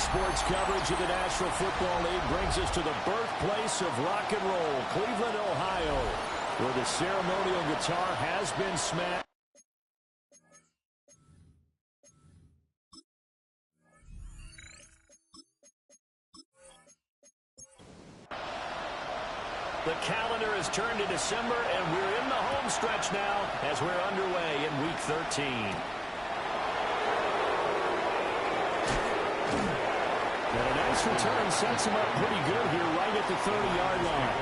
Sports coverage of the National Football League brings us to the birthplace of rock and roll, Cleveland, Ohio, where the ceremonial guitar has been smashed. The calendar has turned to December, and we're in the home stretch now as we're underway in Week 13. And a nice return sets him up pretty good here right at the 30-yard line.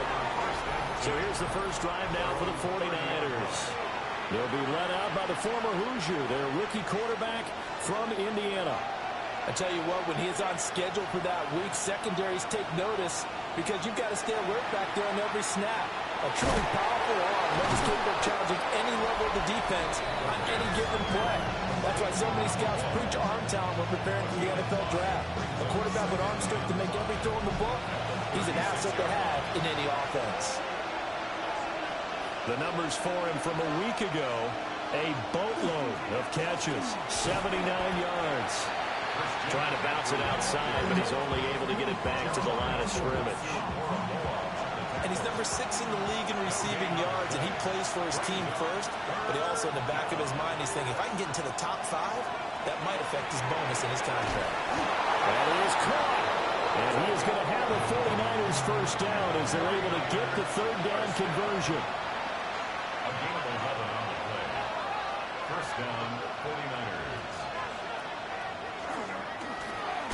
So here's the first drive now for the 49ers. They'll be led out by the former Hoosier, their rookie quarterback from Indiana. I tell you what, when he is on schedule for that week, secondaries take notice because you've got to stay alert back there on every snap. A truly powerful arm that is capable of challenging any level of the defense on any given play. That's why so many scouts preach arm talent when preparing for the NFL draft. A quarterback with arm strength to make every throw in the book, he's an asset to have in any offense. The numbers for him from a week ago, a boatload of catches, 79 yards. Trying to bounce it outside, but he's only able to get it back to the line of scrimmage. And he's number 6 in the league in receiving yards, and he plays for his team first, but he also, in the back of his mind, he's thinking, if I can get into the top 5, that might affect his bonus in his contract. And he is caught. And he is going to have the 49ers first down as they're able to get the third down conversion. A gain of 11 on the play. First down, 49ers.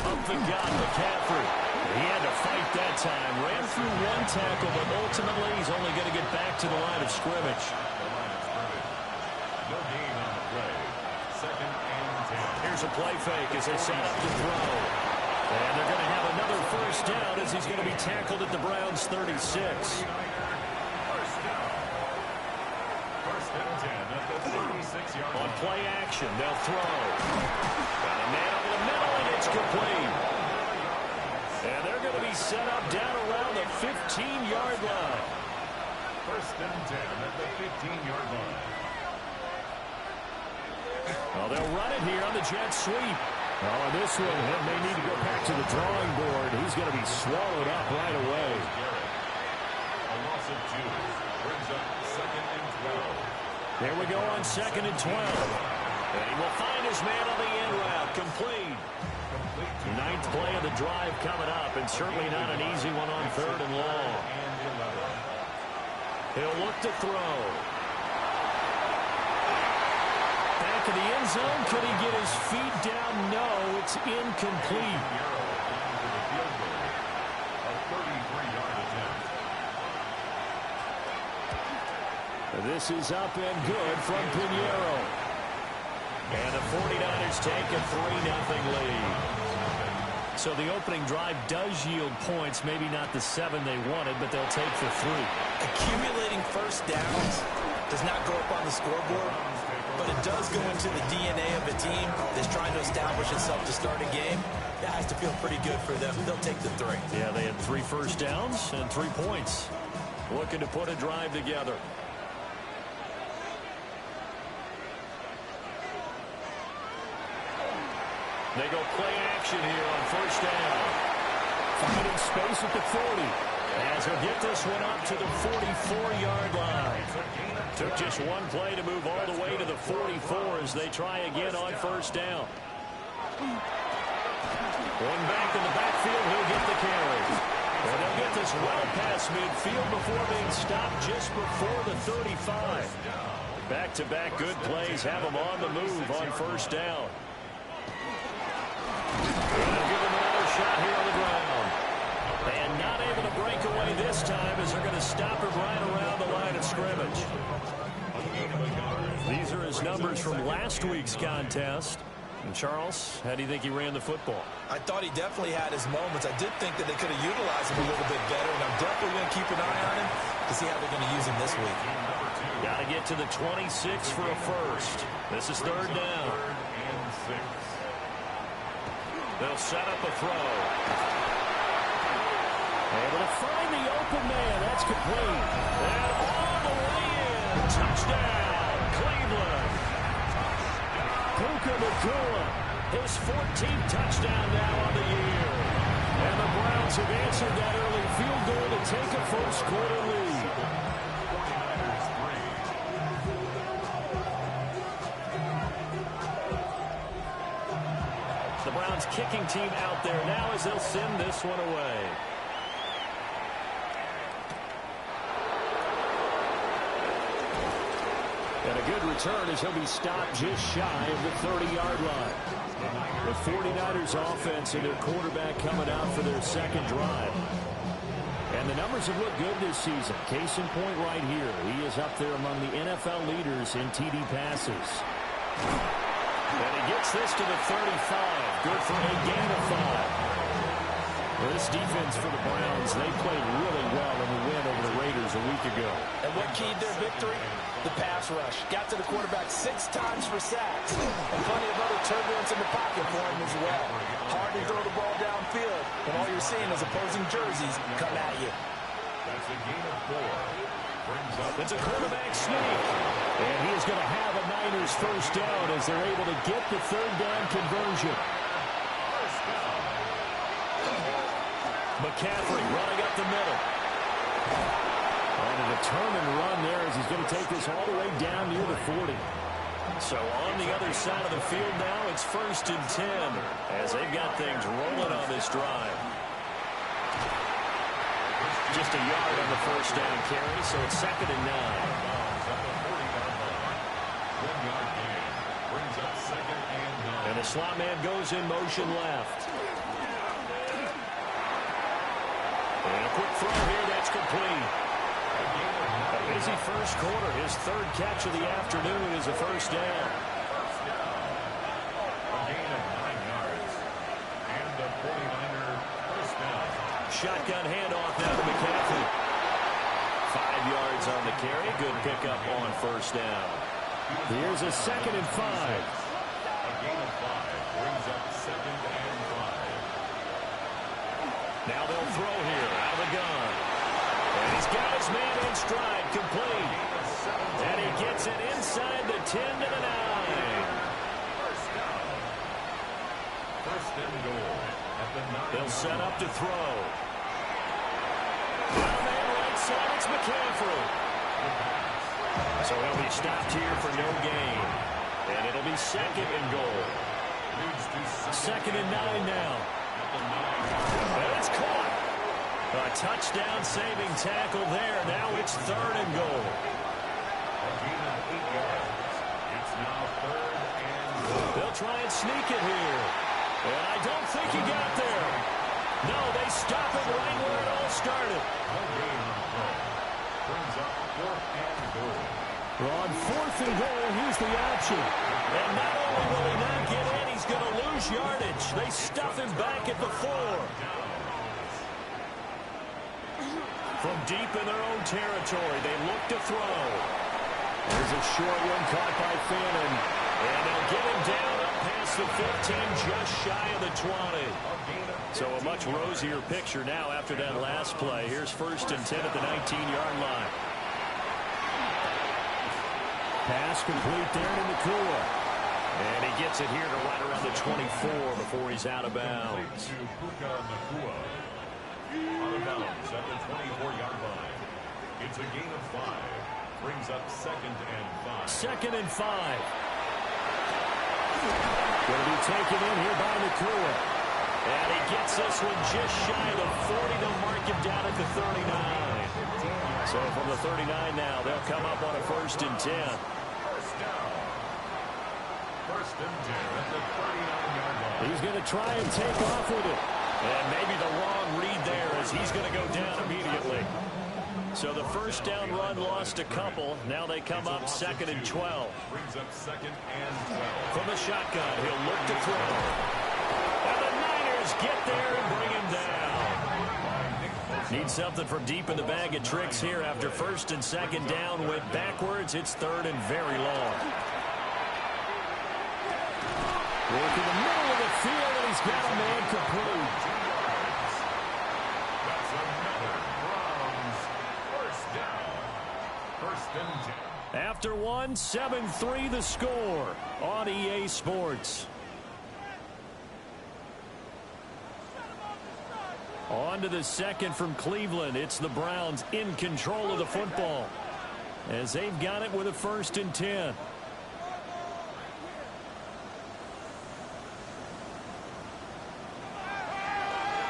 Up the gun, McCaffrey. He had to fight that time. Ran through one tackle, but ultimately he's only going to get back to the line of scrimmage. No gain on the play. Second and 10. Here's a play fake as they set up to throw. And they're going to have another first down as he's going to be tackled at the Browns' 36. First down. First and 10 at the 36-yard line. On play action, they'll throw. Got a man over the middle, and it's complete. And they're going to be set up down around the 15-yard line. First and 10 at the 15-yard line. Well, they'll run it here on the jet sweep. Oh, and this one, he may need to go back to the drawing board. He's going to be swallowed up right away. A loss of 2. Brings up second and 12. There we go on second and 12. And he will find his man on the end route. Complete. Ninth play of the drive coming up, and certainly not an easy one on third and long. He'll look to throw. Back in the end zone. Could he get his feet down? No, it's incomplete. A 33-yard attempt. This is up and good from Pinheiro. And the 49ers take a 3-0 lead. So the opening drive does yield points, maybe not the 7 they wanted, but they'll take the 3. Accumulating first downs does not go up on the scoreboard, but it does go into the DNA of a team that's trying to establish itself to start a game. That has to feel pretty good for them. They'll take the 3. Yeah, they had 3 first downs and 3 points. Looking to put a drive together. They go play action here on first down. Finding space at the 40. As he'll get this one up to the 44-yard line. Took just one play to move all the way to the 44 as they try again on first down. One back in the backfield, he'll get the carry. And they'll get this well past midfield before being stopped just before the 35. Back-to-back good plays have them on the move on first down. They'll give him another shot here on the ground. And not able to break away this time as they're going to stop him right around the line of scrimmage. These are his numbers from last week's contest. And Charles, how do you think he ran the football? I thought he definitely had his moments. I did think that they could have utilized him a little bit better, and I'm definitely going to keep an eye on him to see how they're going to use him this week. Got to get to the 26 for a first. This is third down. They'll set up a throw. Able to find the open man. That's complete. And all the way in. Touchdown, Cleveland. Puka Nacua His 14th touchdown now on the year. And the Browns have answered that early field goal to take a first-quarter lead. 49ers 3. The Browns kicking team out there now as they'll send this one away. And a good return as he'll be stopped just shy of the 30-yard line. The 49ers offense and their quarterback coming out for their second drive. And the numbers have looked good this season. Case in point right here. He is up there among the NFL leaders in TD passes. And he gets this to the 35. Good for a gain of 5. Well, this defense for the Browns, they played really well in the win over the Raiders a week ago. And what keyed their victory? The pass rush. Got to the quarterback 6 times for sacks. And plenty of other turbulence in the pocket for him as well. Hard to throw the ball downfield when all you're seeing is opposing jerseys come at you. That's a gain of 4. Brings up. It's a quarterback sneak. And he is going to have a Niners first down as they're able to get the third down conversion. First down. McCaffrey running up the middle. And a determined run there as he's going to take this all the way down near the 40. So on the other side of the field now, it's 1st and 10 as they've got things rolling on this drive. Just a yard on the first down carry, so it's 2nd and 9. 1-yard gain. Brings up 2nd and 9. And the slot man goes in motion left. And a quick throw here that's complete. A busy first quarter. His 3rd catch of the afternoon is a first down. A gain of 9 yards. And the 49er first down. Shotgun handoff now to McCaffrey. 5 yards on the carry. Good pickup on first down. Here's a 2nd and 5. A gain of 5 brings up 2nd and 5. Now they'll throw here out of the gun. And he's got his man in stride, complete. And he gets it inside the 10 to the 9. First down. 1st and goal at the 9. They'll set up to throw. Down there right side, it's McCaffrey. So he'll be stopped here for no gain. And it'll be 2nd and goal. 2nd and 9 now. And it's caught. A touchdown-saving tackle there. Now it's 3rd and goal. A gain of 8 yards. It's now 3rd and goal. They'll try and sneak it here. And I don't think he got there. No, they stop it right where it all started. No gain on the play. Brings up 4th and goal. Well, on 4th and goal, here's the option. And not only will he not get in, he's going to lose yardage. They stuff him back at the 4. From deep in their own territory, they look to throw. There's a short one caught by Fannin. And they'll get him down up past the 15, just shy of the 20. So a much rosier picture now after that last play. Here's 1st and 10 at the 19-yard line. Pass complete there to Nakua. And he gets it here to right around the 24 before he's out of bounds. To Puka Nakua. Out of bounds at the 24-yard line. It's a gain of 5. Brings up 2nd and 5. 2nd and 5. Going to be taken in here by Nakua. And he gets this one just shy of the 40. They'll mark him down at the 39. So from the 39 now, they'll come up on a 1st and 10. First down. 1st and 10 at the 39-yard line. He's going to try and take off with it. And maybe the wrong read there as he's going to go down immediately. So the first down run lost a couple. Now they come up 2nd and 12. Brings up 2nd and 12. From the shotgun, he'll look to throw. And the Niners get there and bring him down. Need something from deep in the bag of tricks here after 1st and 2nd down. Went backwards. It's 3rd and very long. Work in the middle of the field, and he's got a man complete. That's another Browns first down. 1st and 10. After one, 7-3 the score on EA Sports. On to the second from Cleveland. It's the Browns in control of the football as they've got it with a 1st and 10.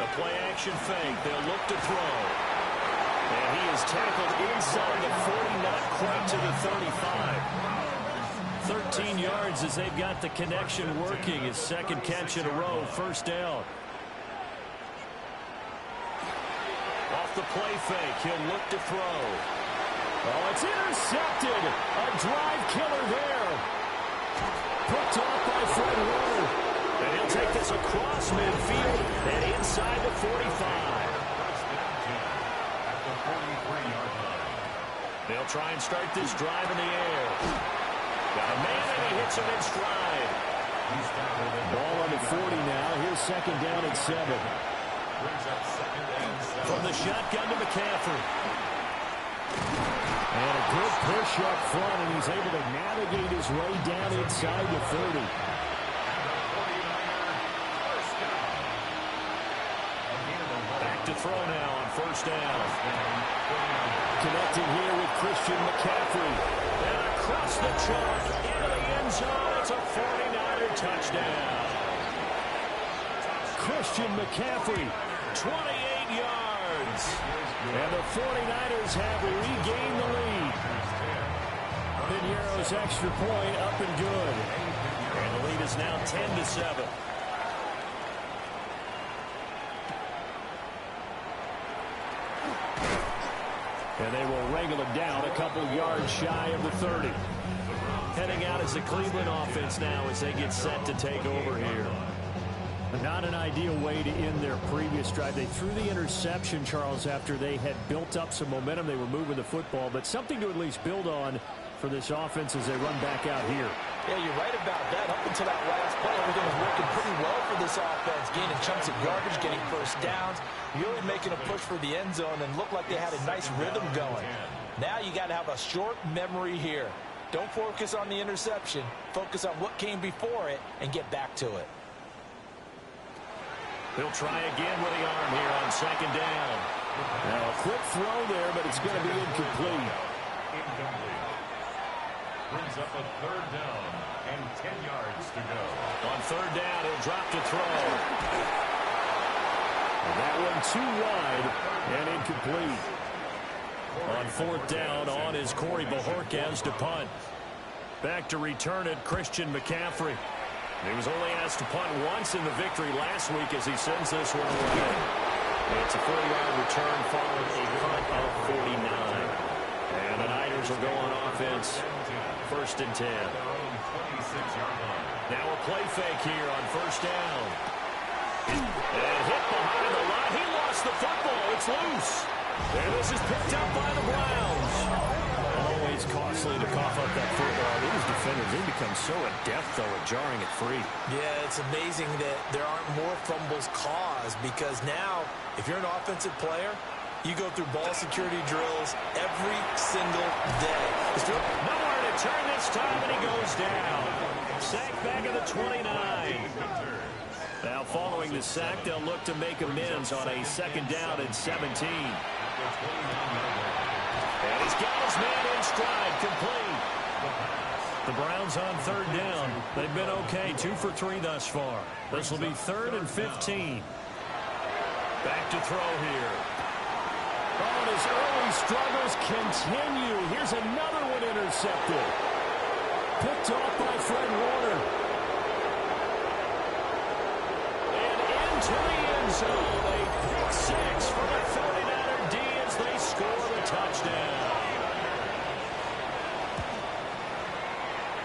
The play action fake. They'll look to throw. And he is tackled inside the 40, not quite to the 35. 13 yards as they've got the connection working. His 2nd catch in a row, 1st down. Off the play fake, he'll look to throw. Oh, it's intercepted. A drive killer there. Picked off by Fred Warner. And he'll take this across midfield and inside the 45. At the 43-yard line. They'll try and start this drive in the air. Got a man and he hits him in stride. Ball on the 40 now. Here's 2nd down and 7. Brings up 2nd and 7. From the shotgun to McCaffrey. And a good push up front, and he's able to navigate his way down inside the 30. Back to throw now on 1st down. Connecting here with Christian McCaffrey. And across the chalk into the end zone. It's a 49er touchdown. Christian McCaffrey, 28 yards. And the 49ers have regained the lead. Piñeiro's extra point up and good. And the lead is now 10-7. And they will wrangle it down a couple yards shy of the 30. Heading out as the Cleveland offense now as they get set to take over here. Not an ideal way to end their previous drive. They threw the interception, Charles, after they had built up some momentum. They were moving the football, but something to at least build on for this offense as they run back out here. Yeah, you're right about that. Up until that last play, everything was working pretty well for this offense. Gaining chunks of yardage, getting 1st downs, really making a push for the end zone, and looked like they had a nice rhythm going. Now you got to have a short memory here. Don't focus on the interception. Focus on what came before it and get back to it. He'll try again with the arm here on 2nd down. Now a quick throw there, but it's going to be incomplete. Brings up a 3rd down and 10 yards to go. On 3rd down, he'll drop to throw. And that one too wide and incomplete. On 4th down, on is Corey Bojorquez to punt. Back to return it, Christian McCaffrey. He was only asked to punt once in the victory last week as he sends this one away. It's a 40-yard return following a punt of 49. And the Niners will go on offense. 1st and 10. Now a play fake here on 1st down. And hit behind the line. He lost the football. It's loose. And this is picked up by the Browns. Always costly to cough up that football. These defenders, they become so adept, though, at jarring it free. Yeah, it's amazing that there aren't more fumbles caused because now, if you're an offensive player, you go through ball security drills every single day. Nowhere to turn this time, and he goes down. Sack back at the 29. Now, following the sack, they'll look to make amends on a 2nd down and 17. And he's got his man in stride, complete. The Browns on 3rd down. They've been okay, 2 for 3 thus far. This will be 3rd and 15. Back to throw here. Oh, and his early struggles continue. Here's another one intercepted. Picked off by Fred Warner. And into the end zone. A pick 6 for the 49er D as they score the touchdown.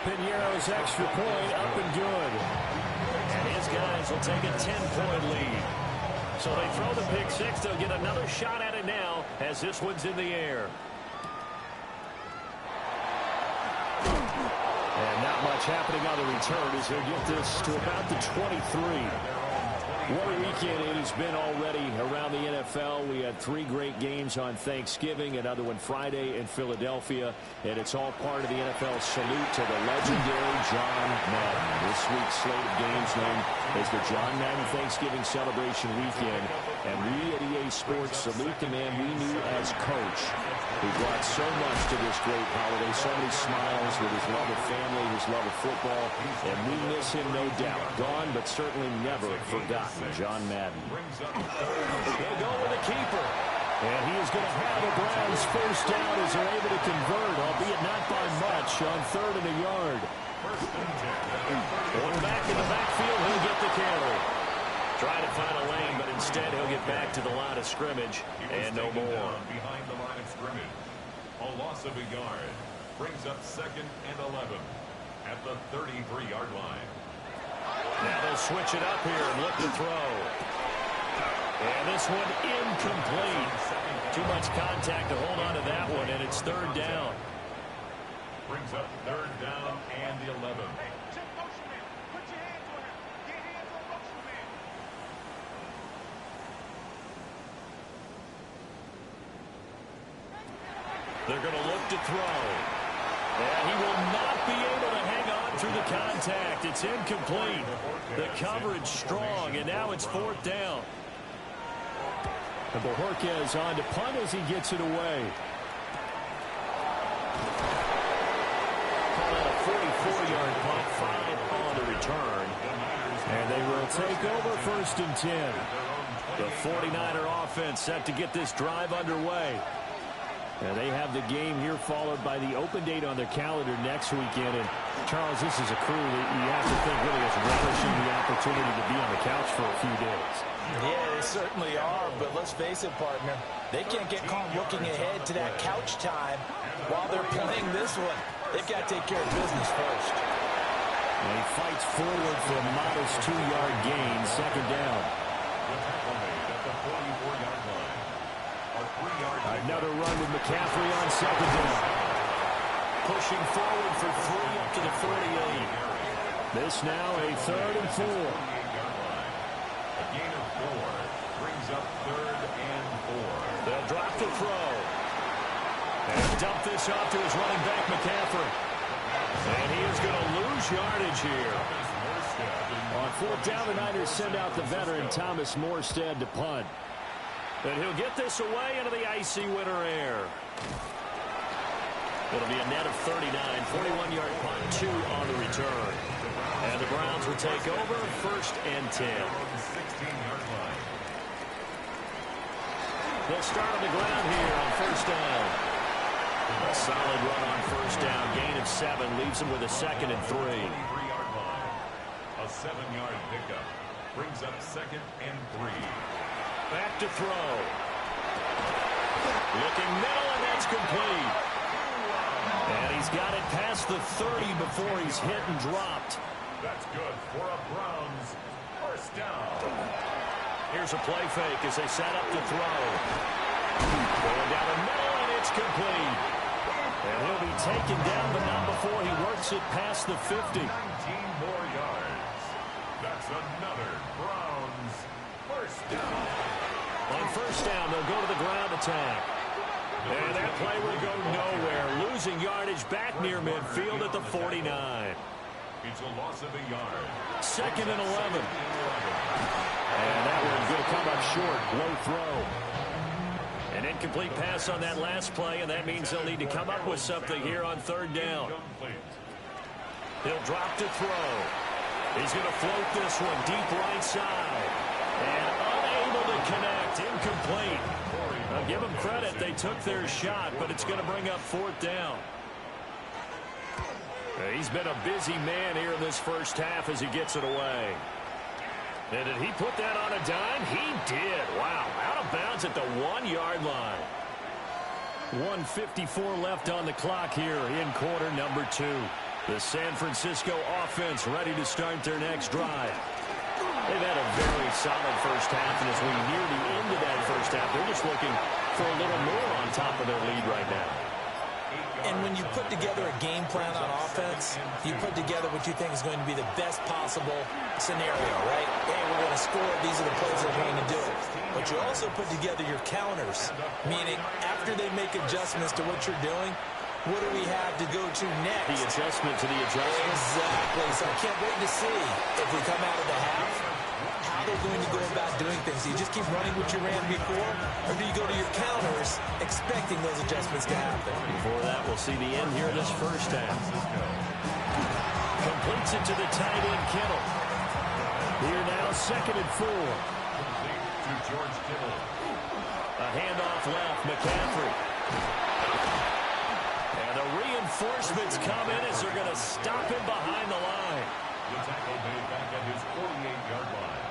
Piñeiro's extra point up and good. And his guys will take a 10-point lead. So they throw the pick 6. They'll get another shot at it now as this one's in the air. And not much happening on the return as he'll get this to about the 23. What a weekend it has been already around the NFL. We had 3 great games on Thanksgiving, another one Friday in Philadelphia, and it's all part of the NFL salute to the legendary John Madden. This week's slate of games known as the John Madden Thanksgiving Celebration Weekend, and we at EA Sports salute the man we knew as Coach, who brought so much to this great holiday, so many smiles with his love of family, his love of football, and we miss him, no doubt. Gone, but certainly never forgotten. John Madden. They'll go with a keeper. And he is going to have the Browns first down as they're able to convert, albeit not by much, on 3rd and a yard. Going back in the backfield, he'll get the carry. Try to find a lane, but instead he'll get back to the line of scrimmage and no more. Behind the line of scrimmage. A loss of a yard brings up 2nd and 11 at the 33-yard line. Now they'll switch it up here and look to throw. And this one incomplete. Too much contact to hold on to that one, and it's 3rd down. Brings up 3rd down and 11. They're going to look to throw. And he will not be able to hang on through the contact. It's incomplete. The coverage strong, and now it's 4th down. And Bojorquez on to punt as he gets it away. Call that a 44-yard punt, 5 on the return. And they will take over 1st and 10. The 49er offense set to get this drive underway. And they have the game here followed by the open date on their calendar next weekend. And, Charles, this is a crew that you have to think really is relishing the opportunity to be on the couch for a few days. Yeah, they certainly are, but let's face it, partner. They can't get caught looking ahead to that couch time while they're playing this one. They've got to take care of business first. And he fights forward for a modest 2-yard gain, 2nd down. Another run with McCaffrey on 2nd down. Pushing forward for 3 up to the 48. This now a 3rd and 4. A gain of 4 brings up 3rd and 4. They'll drop the throw. And dump this off to his running back, McCaffrey. And he is going to lose yardage here. On 4th down, the Niners send out the veteran Thomas Morstead to punt. And he'll get this away into the icy winter air. It'll be a net of 39, 41-yard punt, 2 on the return. And the Browns will take over 1st and 10. They'll start on the ground here on 1st down. A solid run on 1st down. Gain of 7 leaves them with a 2nd and 3. A 7-yard pickup brings up 2nd and 3. Back to throw. Looking middle, and that's complete. And he's got it past the 30 before he's hit and dropped. That's good for a Browns 1st down. Here's a play fake as they set up to throw. Going down the middle, and it's complete. And he'll be taken down, but not before he works it past the 50. 19 more yards. That's another Browns 1st down. On 1st down, they'll go to the ground attack. And that play will go nowhere. Losing yardage back near midfield at the 49. It's a loss of a yard. 2nd and 11. And that one's going to come up short. Low throw. An incomplete pass on that last play, and that means they'll need to come up with something here on 3rd down. He'll drop to throw. He's going to float this one deep right side. And unable to connect. Incomplete. I'll give them credit. They took their shot, but it's going to bring up 4th down. He's been a busy man here in this 1st half as he gets it away. And did he put that on a dime? He did. Wow. Out of bounds at the 1-yard line. 1:54 left on the clock here in quarter number 2. The San Francisco offense ready to start their next drive. They've had a very solid 1st half, and as we near the end of that 1st half, they're just looking for a little more on top of their lead right now. 8 And when you put together a game plan on offense, you put together what you think is going to be the best possible scenario, right? Hey, we're going to score. These are the plays that we're going to do. But you also put together your counters, meaning after they make adjustments to what you're doing, what do we have to go to next? The adjustment to the adjustment. Exactly. So I can't wait to see if we come out of the half, how they're going to go about doing things. Do you just keep running what you ran before, or do you go to your counters expecting those adjustments to happen? Before that, we'll see the end here of this first half. Completes it to the tight end, Kittle. Here now, 2nd and 4. To George Kittle. A handoff left, McCaffrey. And the reinforcements come in as they're going to stop him behind the line. The tackle made back at his 48-yard line.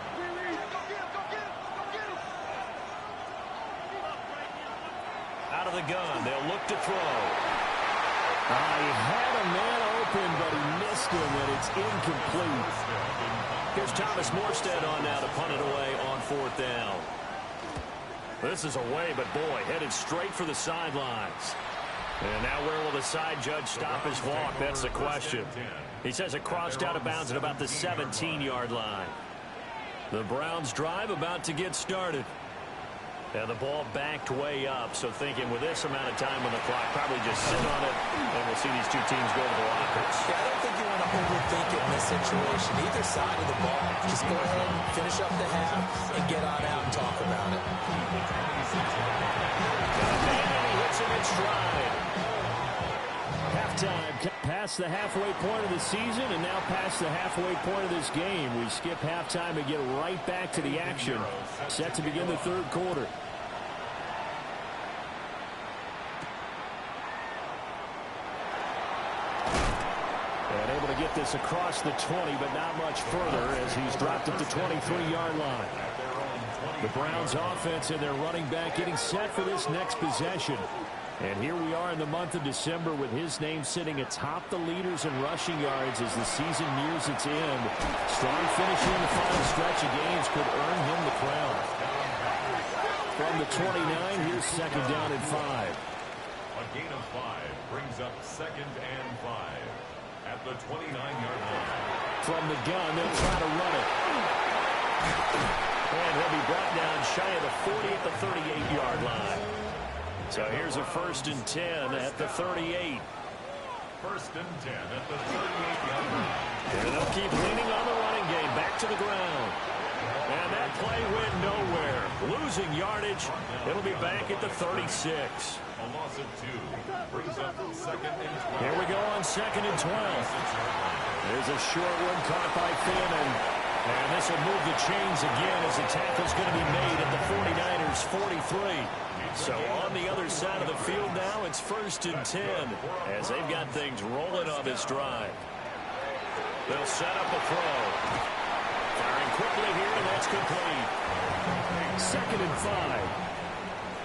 Out of the gun, they'll look to throw. He had a man open, but he missed him, and it's incomplete. Here's Thomas Morstead on now to punt it away on 4th down. This is away, but boy, headed straight for the sidelines. And now where will the side judge stop his walk? That's the question. He says it crossed out of bounds at about the 17-yard line. The Browns drive about to get started. And the ball backed way up, so thinking with this amount of time on the clock, probably just sit on it, and we'll see these two teams go to the lockers. Yeah, I don't think you want to overthink it in this situation. Either side of the ball, just go ahead and finish up the half and get on out and talk about it. And he hits him in stride. Halftime, past the halfway point of the season, and now past the halfway point of this game. We skip halftime and get right back to the action. Set to begin the 3rd quarter. And able to get this across the 20, but not much further as he's dropped at the 23-yard line. The Browns offense and their running back getting set for this next possession. And here we are in the month of December with his name sitting atop the leaders in rushing yards as the season nears its end. Strong finishing in the final stretch of games could earn him the crown. From the 29, here's 2nd down and 5. A gain of 5 brings up 2nd and 5 at the 29-yard line. From the gun, they'll try to run it. And he'll be brought down shy of the 40 at the 38-yard line. So here's a 1st and 10 at the 38. 1st and 10 at the 38-yard line. And they'll keep leaning on the running game. Back to the ground. And that play went nowhere. Losing yardage. It'll be back at the 36. A loss of 2 brings up 2nd and 12. Here we go on 2nd and 12. There's a short one caught by Fannin. And this will move the chains again as the tackle's going to be made at the 49ers 43. So on the other side of the field now, it's 1st and 10 as they've got things rolling on this drive. They'll set up a throw. Firing quickly here, and that's complete. 2nd and 5.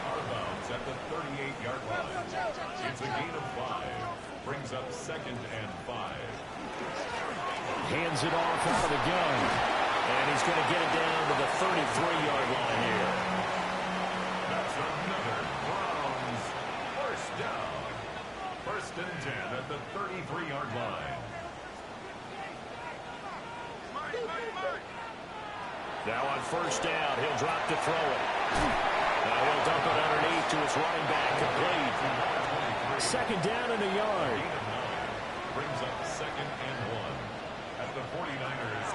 Out of bounds at the 38-yard line. It's a gain of 5. Brings up 2nd and 5. Hands it off out of the gun. And he's going to get it down to the 33-yard line here. That's another Browns 1st down. 1st and 10 at the 33-yard line. Now on 1st down, he'll drop to throw it. Now he'll dump it underneath to his running back, complete. 2nd down and a yard. Brings up 2nd and 1 at the 49ers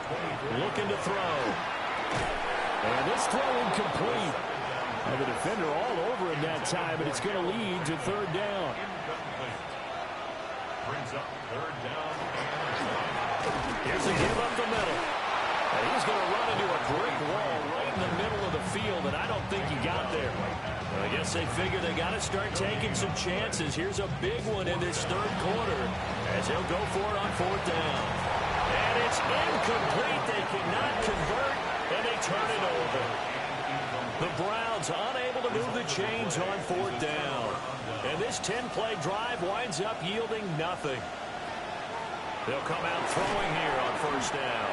23. Looking to throw. And this throw incomplete. And the defender all over him that time, and it's going to lead to 3rd down. Incomplete. Brings up 3rd down and 1. Here's a give up the middle. And he's going to run into a brick wall right in the middle of the field, and I don't think he got there. Well, I guess they figure they got to start taking some chances. Here's a big one in this 3rd quarter as he'll go for it on 4th down. And it's incomplete. They cannot convert, and they turn it over. The Browns unable to move the chains on 4th down. And this 10-play drive winds up yielding nothing. They'll come out throwing here on 1st down.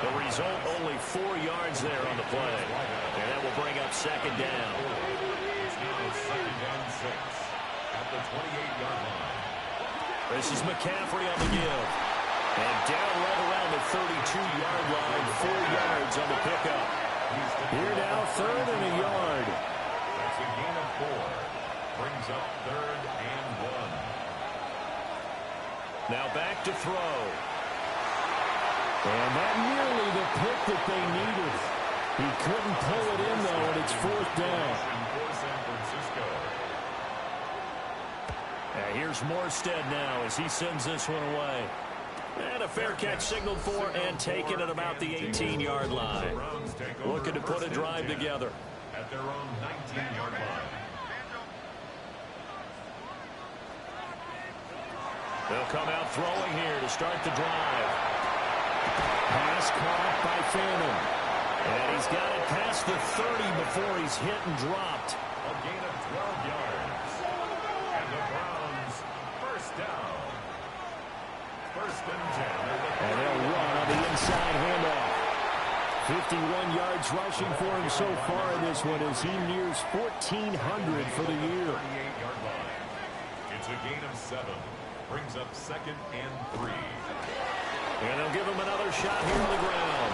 The result, only 4 yards there on the play. And that will bring up 2nd down. Now 2nd and 6. at the 28-yard line. This is McCaffrey on the give. And down right around the 32-yard line, 4 yards on the pickup. Here now, 3rd and a yard. That's a gain of 4. Brings up 3rd and 1. Now back to throw. And that nearly the pick that they needed. He couldn't pull it in, though, and it's 4th down. For San Francisco. Here's Morstead now as he sends this one away. And a fair catch signaled for and taken at about the 18-yard line. Looking to put a drive together. At their own 19-yard line. They'll come out throwing here to start the drive. Pass caught by Phantom. And he's got it past the 30 before he's hit and dropped. A gain of 12 yards. And the Browns first down. 1st and 10. And they'll run on the inside handoff. 51 yards rushing for him so far in this one as he nears 1,400 for the year. 38-yard line. It's a gain of 7. Brings up 2nd and 3. And they'll give him another shot here on the ground.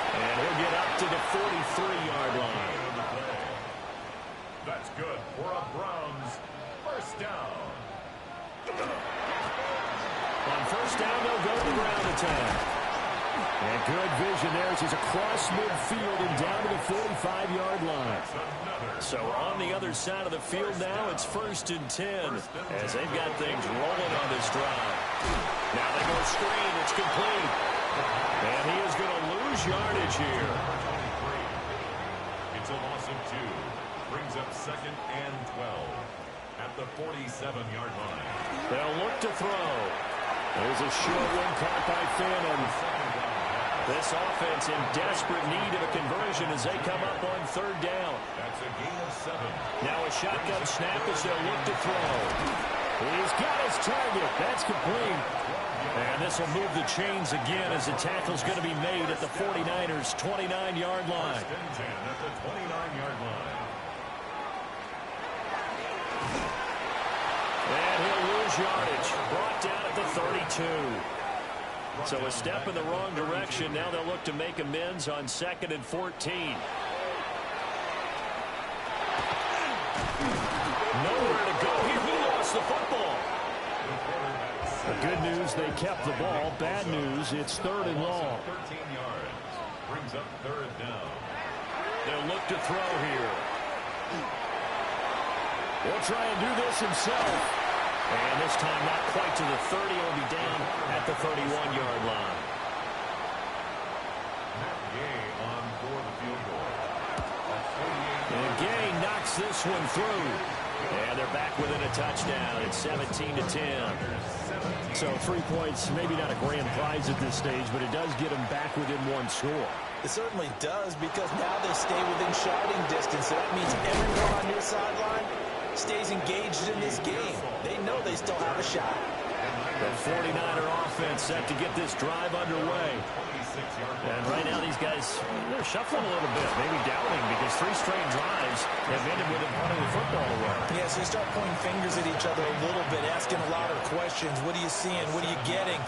And he'll get up to the 43-yard line. That's good for a Browns first down. On first down, they'll go to the ground attack. And good vision there as he's across midfield and down to the 45-yard line. So on the other side of the field now, it's 1st and 10 as they've got things rolling on this drive. Now they go screen. It's complete. And he is going to lose yardage here. It's a loss of 2. Brings up 2nd and 12 at the 47-yard line. They'll look to throw. There's a short one caught by Phantom. This offense in desperate need of a conversion as they come up on 3rd down. That's a gain of 7. Now a shotgun snap as they'll look to throw. He's got his target. That's complete. And this will move the chains again as the tackle's going to be made at the 49ers' 29-yard line. 1st and 10 at the 29-yard line. And he'll lose yardage. Brought down at the 32. So a step in the wrong direction. Now they'll look to make amends on 2nd and 14. Nowhere to go here. He lost the football. The good news, they kept the ball. Bad news, it's 3rd and long. 13 yards. Brings up 3rd down. They'll look to throw here. He'll try and do this himself. And this time not quite to the 30. He'll be down at the 31-yard line. Matt Gay on for the field goal. And Gay knocks this one through. And they're back within a touchdown. It's 17-10. So 3 points, maybe not a grand prize at this stage, but it does get them back within 1 score. It certainly does, because now they stay within shouting distance. So that means everyone on your sideline stays engaged in this game. They know they still have a shot. The 49er offense set to get this drive underway. And right now these guys, they're shuffling a little bit, maybe doubting, because 3 straight drives have ended with them punting the football away. Yeah, so you start pointing fingers at each other a little bit, asking a lot of questions. What are you seeing? What are you getting?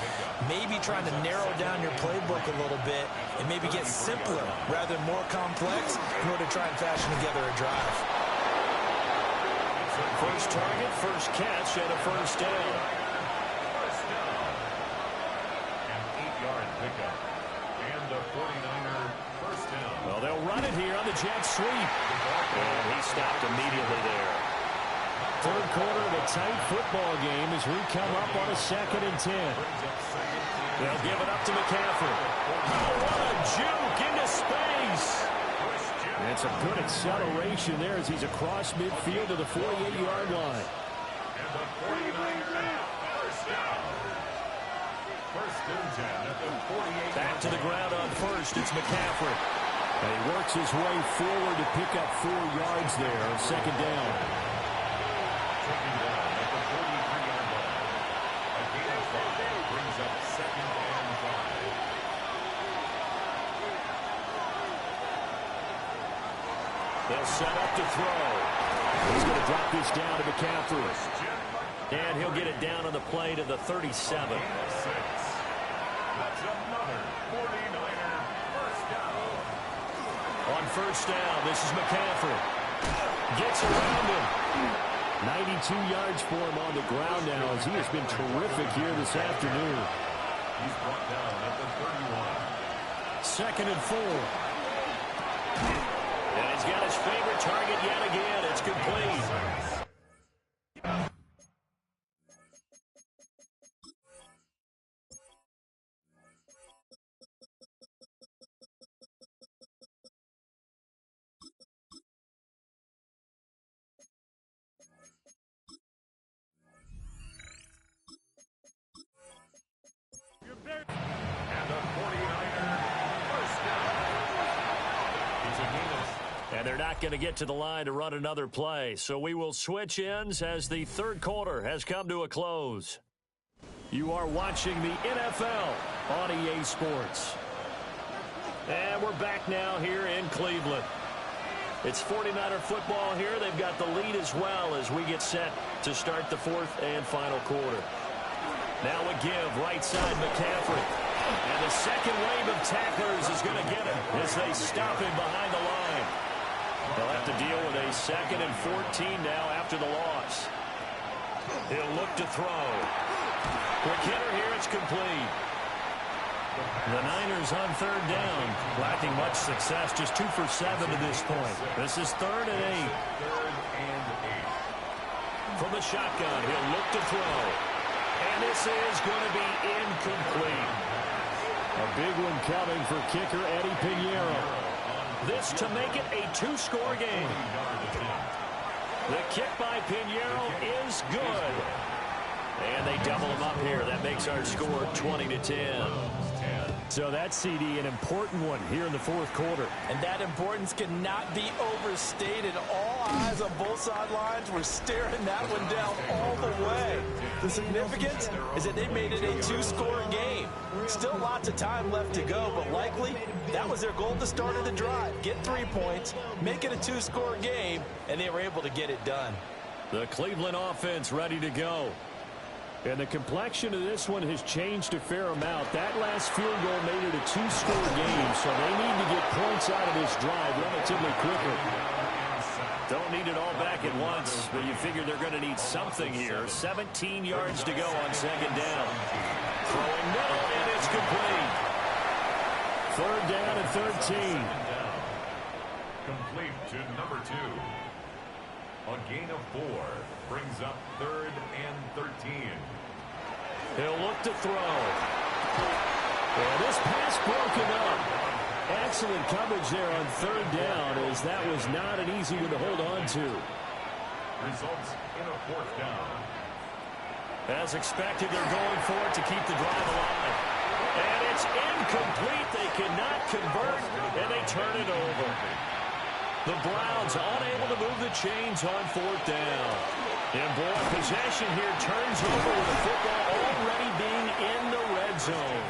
Maybe trying to narrow down your playbook a little bit and maybe get simpler rather than more complex in order to try and fashion together a drive. First target, first catch, and a first down. First down. An 8-yard pickup. And the 49er first down. Well, they'll run it here on the jet sweep. And he stopped immediately there. 3rd quarter of a tight football game as we come up on a 2nd and 10. They'll give it up to McCaffrey. Oh, what a juke into space. That's a good acceleration there as he's across midfield to the 48-yard line. And the 49er first down. 1st and 10 at the 48. Back to the ground on first. It's McCaffrey. And he works his way forward to pick up 4 yards there on 2nd down. Taken down at the 43-yard line. A gain of 5 brings up 2nd and 5. They'll set up to throw. He's going to drop this down to McCaffrey. And he'll get it down on the play to the 37. That's another 49er first down. On first down, this is McCaffrey. Gets around him. 92 yards for him on the ground now as he has been terrific here this afternoon. He's brought down at the 31. 2nd and 4. And he's got his favorite target yet again. It's complete. And they're not going to get to the line to run another play. So we will switch ends as the third quarter has come to a close. You are watching the NFL on EA Sports. And we're back now here in Cleveland. It's 49er football here. They've got the lead as well as we get set to start the fourth and final quarter. Now a give, right side, McCaffrey. And the second wave of tacklers is going to get him as they stop him behind the line. They'll have to deal with a 2nd and 14 now after the loss. He'll look to throw. Quick hitter here, it's complete. The Niners on third down, lacking much success, just 2 for 7 to this point. This is 3rd and 8. From the shotgun, he'll look to throw. And this is going to be incomplete. A big one coming for kicker Eddie Pinheiro. This to make it a 2-score game. The kick by Pinheiro is good. And they double him up here. That makes our score 20-10. So that's, CD, an important one here in the fourth quarter. And that importance cannot be overstated. All eyes on both sidelines were staring that one down all the way. The significance is that they made it a 2-score game. Still lots of time left to go, but likely that was their goal at the start of the drive. Get 3 points, make it a 2-score game, and they were able to get it done. The Cleveland offense ready to go. And the complexion of this one has changed a fair amount. That last field goal made it a 2-score game, so they need to get points out of this drive relatively quickly. Don't need it all back at once, but you figure they're going to need something here. 17 yards to go on 2nd down. Throwing middle, and it's complete. 3rd down and 13. Complete to number 2. A gain of 4 brings up 3rd and 13. He'll look to throw. And this pass broken up. Excellent coverage there on 3rd down, as that was not an easy one to hold on to. Results in a 4th down. As expected, they're going for it to keep the drive alive. And it's incomplete. They cannot convert, and they turn it over. The Browns unable to move the chains on 4th down. And boy, possession here turns over with the football already being in the red zone.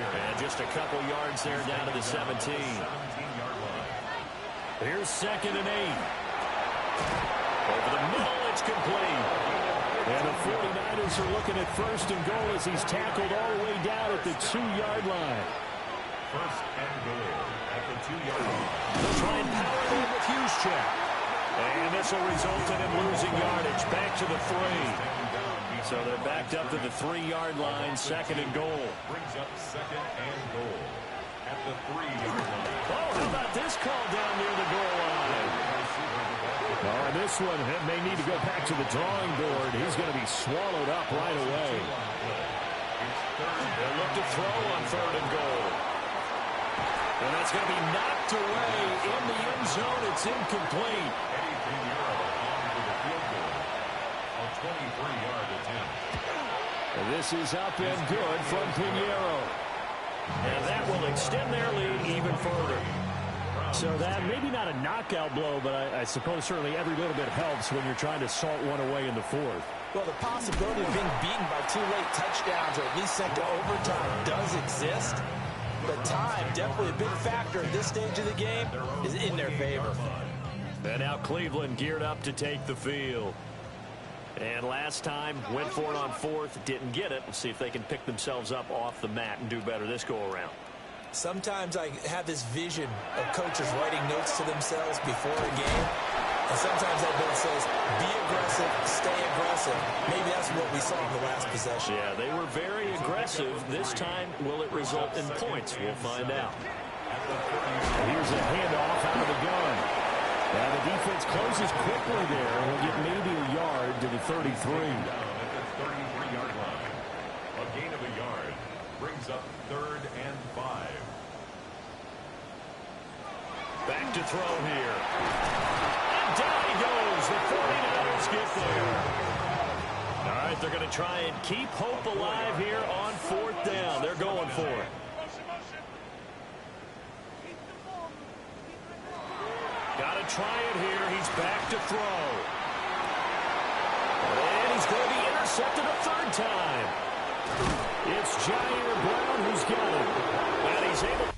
And just a couple yards there down to the 17. Here's 2nd and 8. Over the middle, it's complete. And the 49ers are looking at 1st and goal as he's tackled all the way down at the 2-yard line. 1st and goal at the 2-yard line. They'll try and power it in with Juszczyk. And this will result in him losing yardage. Back to the 3. So they're backed up to the 3-yard line, 2nd and goal. Brings up 2nd and goal at the 3-yard line. Oh, how about this call down near the goal line? Oh, and this one may need to go back to the drawing board. He's going to be swallowed up right away. They'll look to throw on 3rd and goal. And that's going to be knocked away in the end zone. It's incomplete. Eddie Pinheiro on for the field goal. A 23-yard attempt. And this is up and good from Pinheiro. And that will extend their lead even further. So that, maybe not a knockout blow, but I suppose certainly every little bit helps when you're trying to salt one away in the 4th. Well, the possibility of being beaten by 2 late touchdowns or at least sent to overtime does exist. But time, definitely a big factor at this stage of the game, is in their favor. And now Cleveland geared up to take the field. And last time, went for it on fourth, didn't get it. We'll see if they can pick themselves up off the mat and do better this go-around. Sometimes I have this vision of coaches writing notes to themselves before a game. And sometimes that note says, be aggressive, stay aggressive. Maybe that's what we saw in the last possession. Yeah, they were very aggressive. This time, will it result in points? We'll find out. Here's a handoff out of the gun. And the defense closes quickly there. He'll get maybe a yard to the 33. At the 33-yard line. A gain of a yard brings up 3rd and 5. Back to throw here. And down he goes. The 49ers get there. All right, they're going to try and keep hope alive here on 4th down. They're going for it. Got to try it here. He's back to throw. And he's going to be intercepted a 3rd time. It's Jair Brown who's got it. And he's able.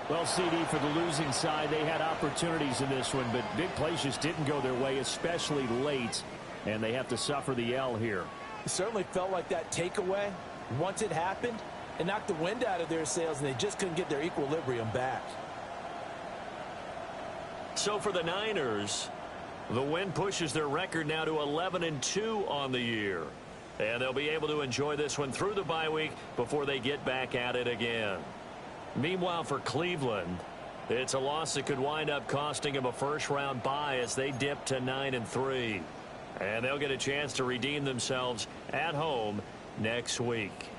Well, CD, for the losing side, they had opportunities in this one, but big plays just didn't go their way, especially late, and they have to suffer the L here. It certainly felt like that takeaway, once it happened, it knocked the wind out of their sails, and they just couldn't get their equilibrium back. So for the Niners, the win pushes their record now to 11-2 on the year. And they'll be able to enjoy this one through the bye week before they get back at it again. Meanwhile, for Cleveland, it's a loss that could wind up costing them a first-round bye as they dip to 9-3. And they'll get a chance to redeem themselves at home next week.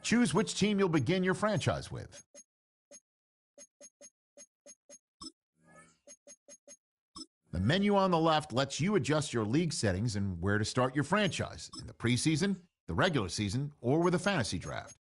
Choose which team you'll begin your franchise with. The menu on the left lets you adjust your league settings and where to start your franchise, in the preseason, the regular season, or with a fantasy draft.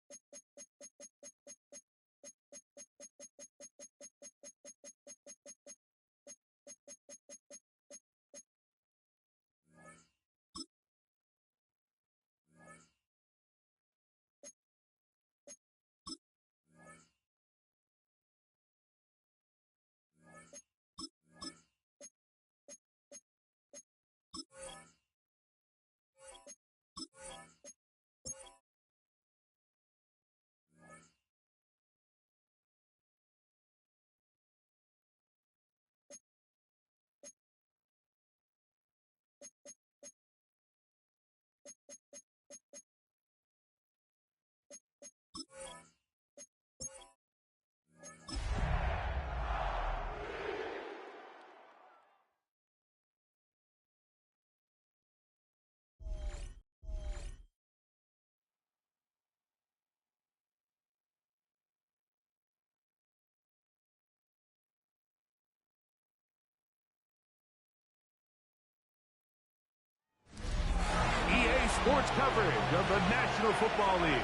Sports coverage of the National Football League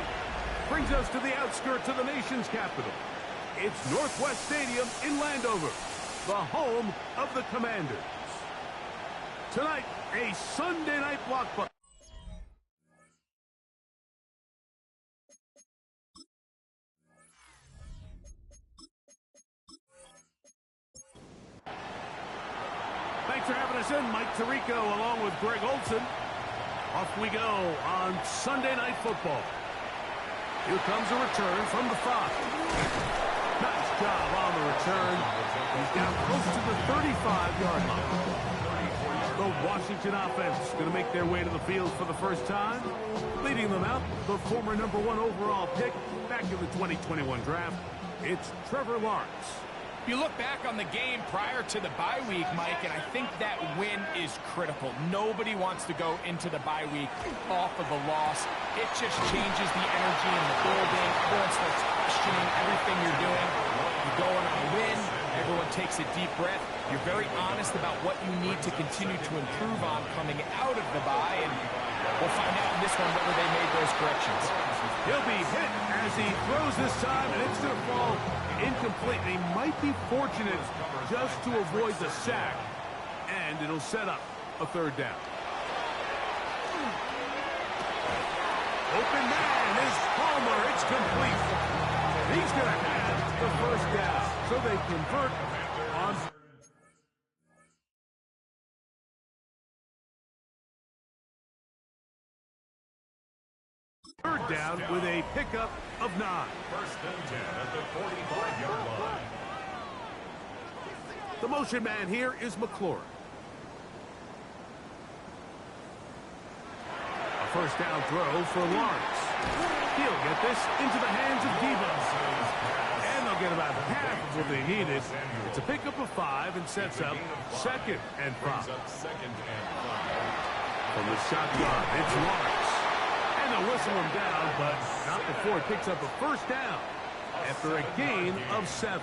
brings us to the outskirts of the nation's capital. It's Northwest Stadium in Landover, the home of the Commanders. Tonight, a Sunday night blockbuster. Thanks for having us in, Mike Tirico, along with Greg Olson. Off we go on Sunday Night Football. Here comes a return from the 5. Nice job on the return. He's down close to the 35-yard line. The Washington offense is going to make their way to the field for the first time. Leading them out, the former #1 overall pick back in the 2021 draft. It's Trevor Lawrence. You look back on the game prior to the bye week, Mike, and I think that win is critical. Nobody wants to go into the bye week off of a loss. It just changes the energy in the building. Everyone starts questioning everything you're doing. You go on a win. Everyone takes a deep breath. You're very honest about what you need to continue to improve on coming out of the bye, and we'll find out in this one whether they made those corrections. He'll be hit as he throws this time, and it's going to fall incomplete. He might be fortunate just to avoid the sack, and it'll set up a third down. Open man is Palmer. It's complete. He's going to have the first down, so they convert on. Third down with a pickup of 9. First and 10 at the 45-yard line. The motion man here is McLaurin. A first down throw for Lawrence. He'll get this into the hands of Debo. And they'll get about half of what they needed. It's a pickup of 5 and sets up 2nd and 5. From the shotgun, it's Lawrence. They'll whistle him down, but not before he picks up a first down after a gain of 7.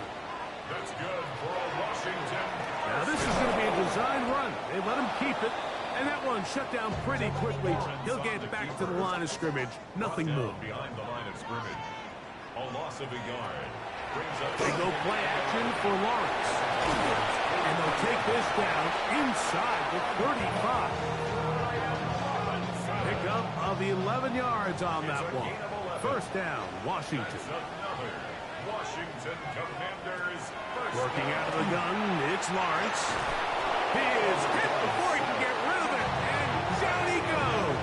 That's good for Washington. Now this is going to be a design run. They let him keep it, and that one shut down pretty quickly. He'll get back to the line of scrimmage. Nothing more. Behind the line of scrimmage. A loss of a yard. Brings up They go play action for Lawrence. And they'll take this down inside the 35. Pickup of 11 yards on that one. First down, Washington. another Washington Commanders. Working out of the gun, it's Lawrence. He is hit before he can get rid of it, and down he goes.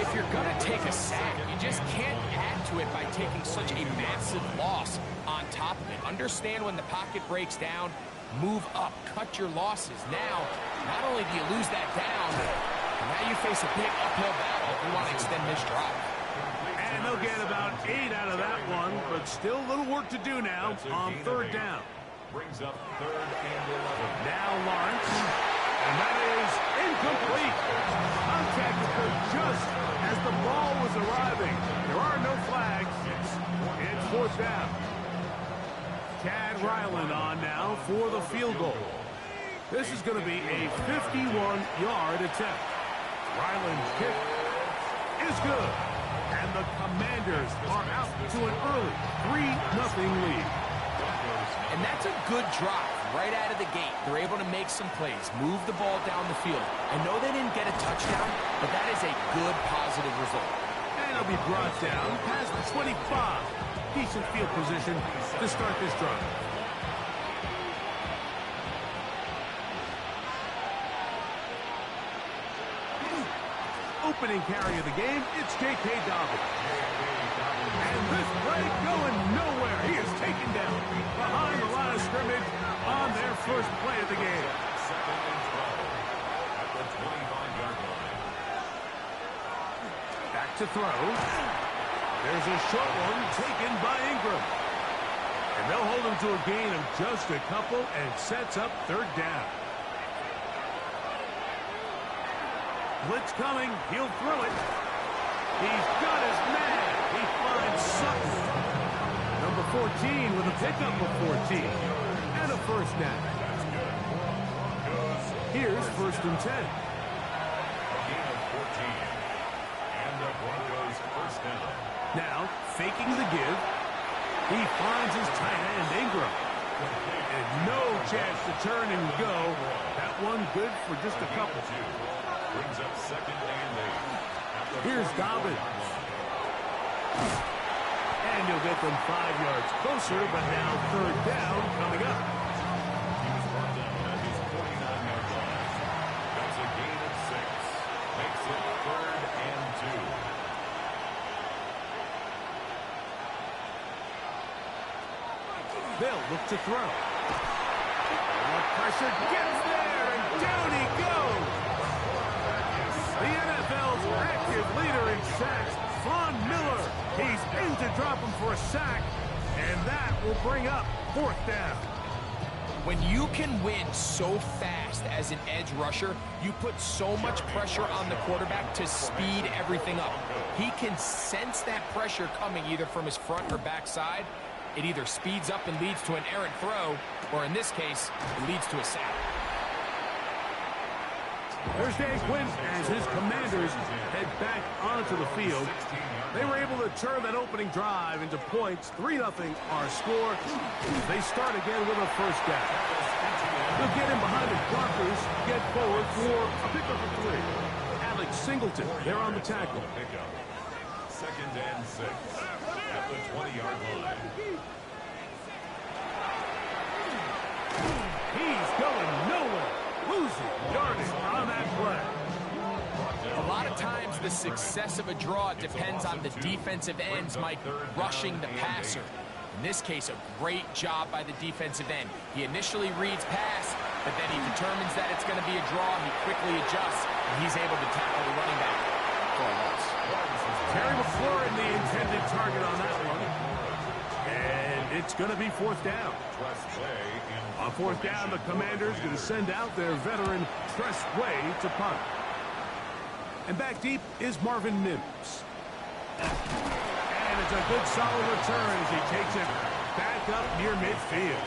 If you're going to take a sack, you just can't add to it by taking such a massive loss on top of it. Understand when the pocket breaks down, move up, cut your losses. Now, not only do you lose that down, now you face a big uphill battle if you want to extend this drive. And they'll get about 8 out of that one, but still a little work to do now on third down. Brings up 3rd and 11. Now Lawrence. And that is incomplete. Contact occurred just as the ball was arriving. There are no flags. It's fourth down. Chad Ryland on now for the field goal. This is going to be a 51-yard attempt. Ryland's kick is good. And the Commanders are out to an early 3-0 lead. And that's a good drive right out of the gate. They're able to make some plays, move the ball down the field. I know they didn't get a touchdown, but that is a good positive result. And it'll be brought down past the 25. Decent field position to start this drive. Opening carry of the game, it's J.K. Dobbins. And this play going nowhere. He is taken down behind the line of scrimmage on their first play of the game. Second and 12 at the 25-yard line. Back to throw. There's a short one taken by Ingram. And they'll hold him to a gain of just a couple and sets up third down. Blitz coming. He'll throw it. He's got his man. He finds Sutton. Number 14 with a pickup of 14. And a first down. Here's first and 10. A gain of 14. And the Broncos first down. Now, faking the give. He finds his tight end, Ingram. And no chance to turn and go. That one good for just a couple. Brings up second and 8. Here's Dobbins. And he'll get them 5 yards closer, but now third down coming up. He was brought down at his 49-yard line. That's a gain of 6. Makes it third and 2. They'll look to throw. And the pressure gets there, and down he goes. The NFL's active leader in sacks, Von Miller. He's in to drop him for a sack, and that will bring up fourth down. When you can win so fast as an edge rusher, you put so much pressure on the quarterback to speed everything up. He can sense that pressure coming either from his front or back side. It either speeds up and leads to an errant throw, or in this case, it leads to a sack. There's Dan Quinn as his Commanders head back onto the field. They were able to turn that opening drive into points. 3-0 our score. They start again with a first down. They'll get in behind the blockers, get forward for a pickup of 3. Alex Singleton, they're on the tackle. Second and 6 at the 20-yard line. He's going nowhere. Losing yardage on that play. A lot of times the success of a draw depends on the defensive ends, Mike, rushing the passer. In this case, a great job by the defensive end. He initially reads pass, but then he determines that it's going to be a draw. He quickly adjusts, and he's able to tackle the running back for a loss. Terry McLaurin, the intended target on that one. And it's going to be fourth down. On fourth down, the Commanders going to send out their veteran Tress Way to punt. And back deep is Marvin Mims. And it's a good solid return as he takes it back up near midfield.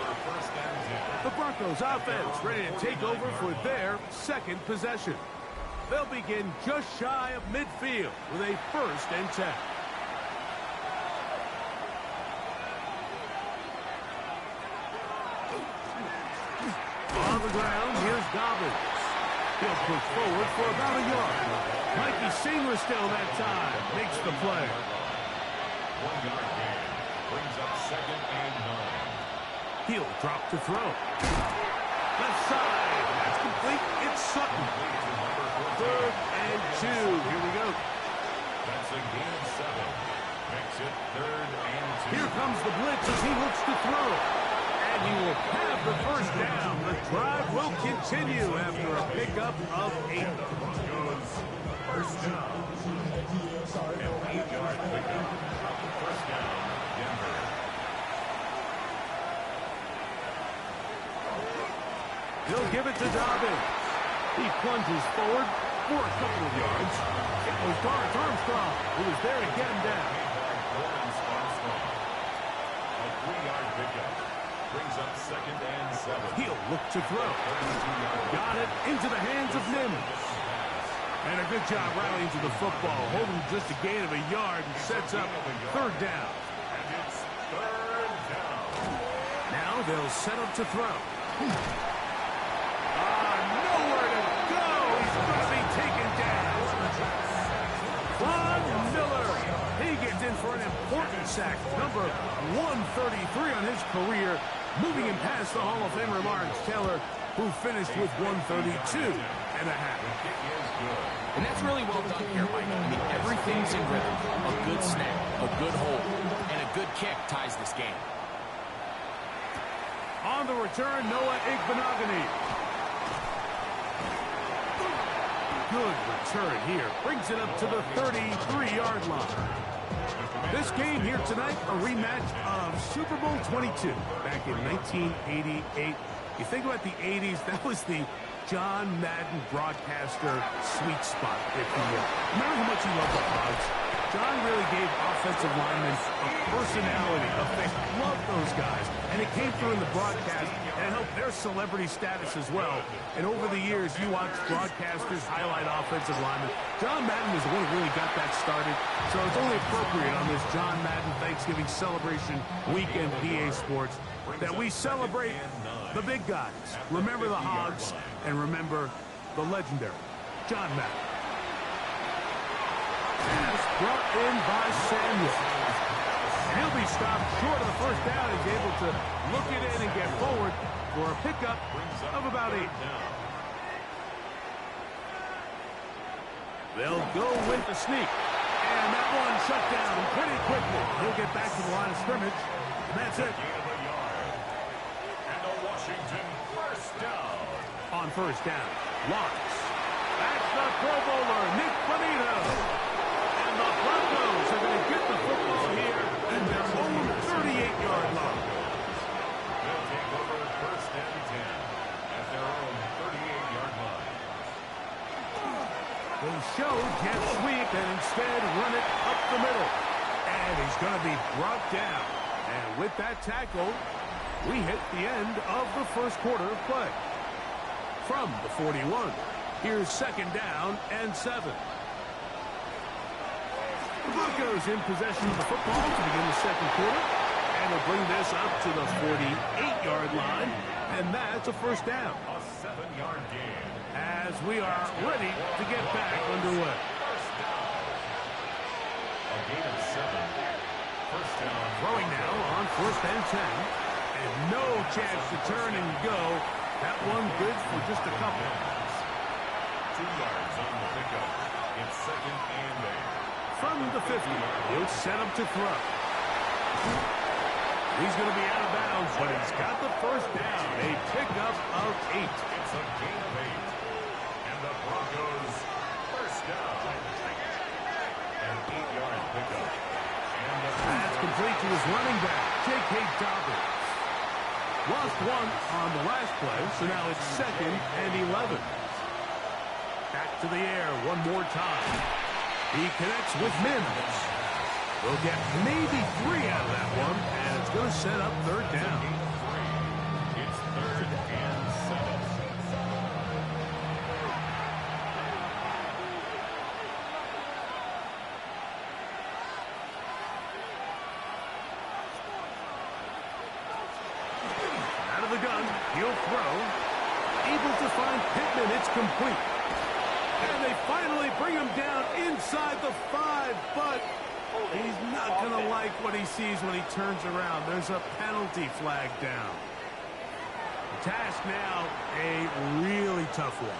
The Broncos offense ready to take over for their second possession. They'll begin just shy of midfield with a first and 10. On the ground, here's Dobbins. He'll push forward for about a yard. Mikey Singer still that time. Makes the play. 1-yard gain. Brings up second and 9. He'll drop to throw. Left side. That's complete. It's Sutton. Third and 2. Here we go. That's a gain of 7. Makes it third and 2. Here comes the blitz as he looks to throw. And he will have the first down. The drive will continue after a pickup of 8. First down. An 8-yard pickup. First down, Denver. He'll give it to Dobbins. He plunges forward for a couple of yards. It was Lawrence Armstrong who was there to get him down. A 3-yard pickup brings up 2nd and 7. He'll look to throw. Got it into the hands of Nims. And a good job rallying to the football, holding just a gain of a yard and sets up 3rd down. And it's 3rd down. Now they'll set up to throw. Nowhere to go. He's going to be taken down. Von Miller. He gets in for an important sack. Number 133 on his career. Moving him past the Hall of Famer Lawrence Taylor, who finished with 132.5. And that's really well done here, Mike. I mean, everything's in rhythm. A good snap, a good hold, and a good kick ties this game. On the return, Noah Igbenogany. Good return here. Brings it up to the 33-yard line. This game here tonight, a rematch of Super Bowl 22 back in 1988. You think about the 80s, that was the John Madden broadcaster sweet spot, if you will. Remember how much he loved the Hogs? John really gave offensive linemen a personality, a face. Loved those guys. And it came through in the broadcast, and it helped their celebrity status as well. And over the years, you watch broadcasters highlight offensive linemen. John Madden is the one who really got that started. So it's only appropriate on this John Madden Thanksgiving celebration weekend, PA Sports, that we celebrate the big guys. Remember the Hogs, and remember the legendary John Madden. Pass brought in by Samuel. He'll be stopped short of the 1st down. He's able to look it in and get forward for a pickup of about 8. They'll go with the sneak. And that one shut down pretty quickly. He'll get back to the line of scrimmage. And that's it. And a Washington 1st down. On 1st down, Lawrence. That's the Pro Bowler, Nick Bonito. And the Broncos are going to get the football here at their own 38-yard line. They'll take over 1st and 10 at their own 38-yard line. They show jet sweep and instead run it up the middle. And he's going to be brought down. And with that tackle, we hit the end of the 1st quarter of play. From the 41, here's 2nd down and 7. The Broncos in possession of the football to begin the 2nd quarter. And they'll bring this up to the 48-yard line. And that's a 1st down. A 7-yard gain. As we are ready to get back underway. A gain of 7. 1st down. Throwing now on 1st and 10. And no chance to turn and go. That one good for just a couple. 2 yards on the pickup. It's 2nd and 8. From the 50, he'll set up to throw. He's going to be out of bounds, but he's got the 1st down. A pickup of 8. It's a gain of 8. And the Broncos 1st down. An 8-yard pickup. And the That's complete to his running back, J.K. Dobbins. Lost one on the last play, so now it's 2nd and 11. Back to the air one more time. He connects with Mims. We'll get maybe 3 out of that one, and it's going to set up 3rd down. It's 3rd and 7. Out of the gun, he'll throw. Able to find Pittman, it's complete. And they finally bring him down inside the 5, but he's not going to like what he sees when he turns around. There's a penalty flag down. The task now, a really tough one.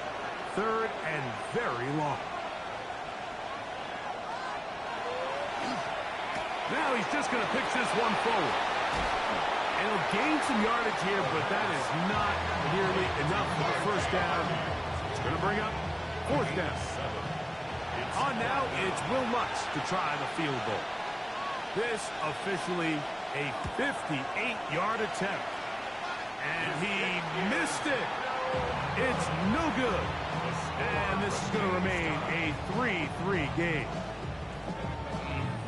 3rd and very long. Now he's just going to pitch this one forward. And he'll gain some yardage here, but that is not nearly enough for the 1st down. It's going to bring up 4th down. On now, it's Will Lutz to try the field goal. This officially a 58-yard attempt. And he missed it. It's no good. And this is going to remain a 3-3 game.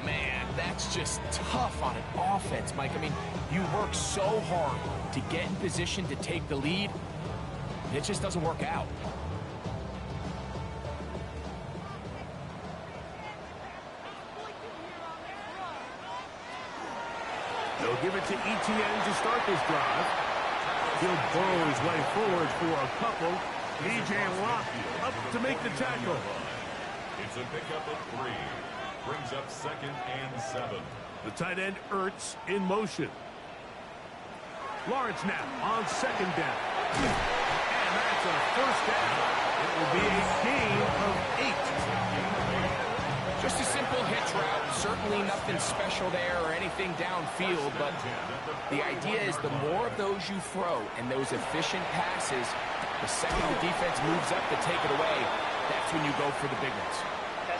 Man, that's just tough on an offense, Mike. I mean, you work so hard to get in position to take the lead, and it just doesn't work out. They'll give it to ETN to start this drive. He'll burrow his way forward for a couple. E.J. Watt up to make the tackle. It's a pickup of 3. Brings up 2nd and 7. The tight end Ertz in motion. Lawrence now on 2nd down. And that's a 1st down. It will be a gain of 8. Just a simple hitch route. Certainly nothing special there or anything downfield, but the idea is the more of those you throw and those efficient passes, the second the defense moves up to take it away, that's when you go for the big ones.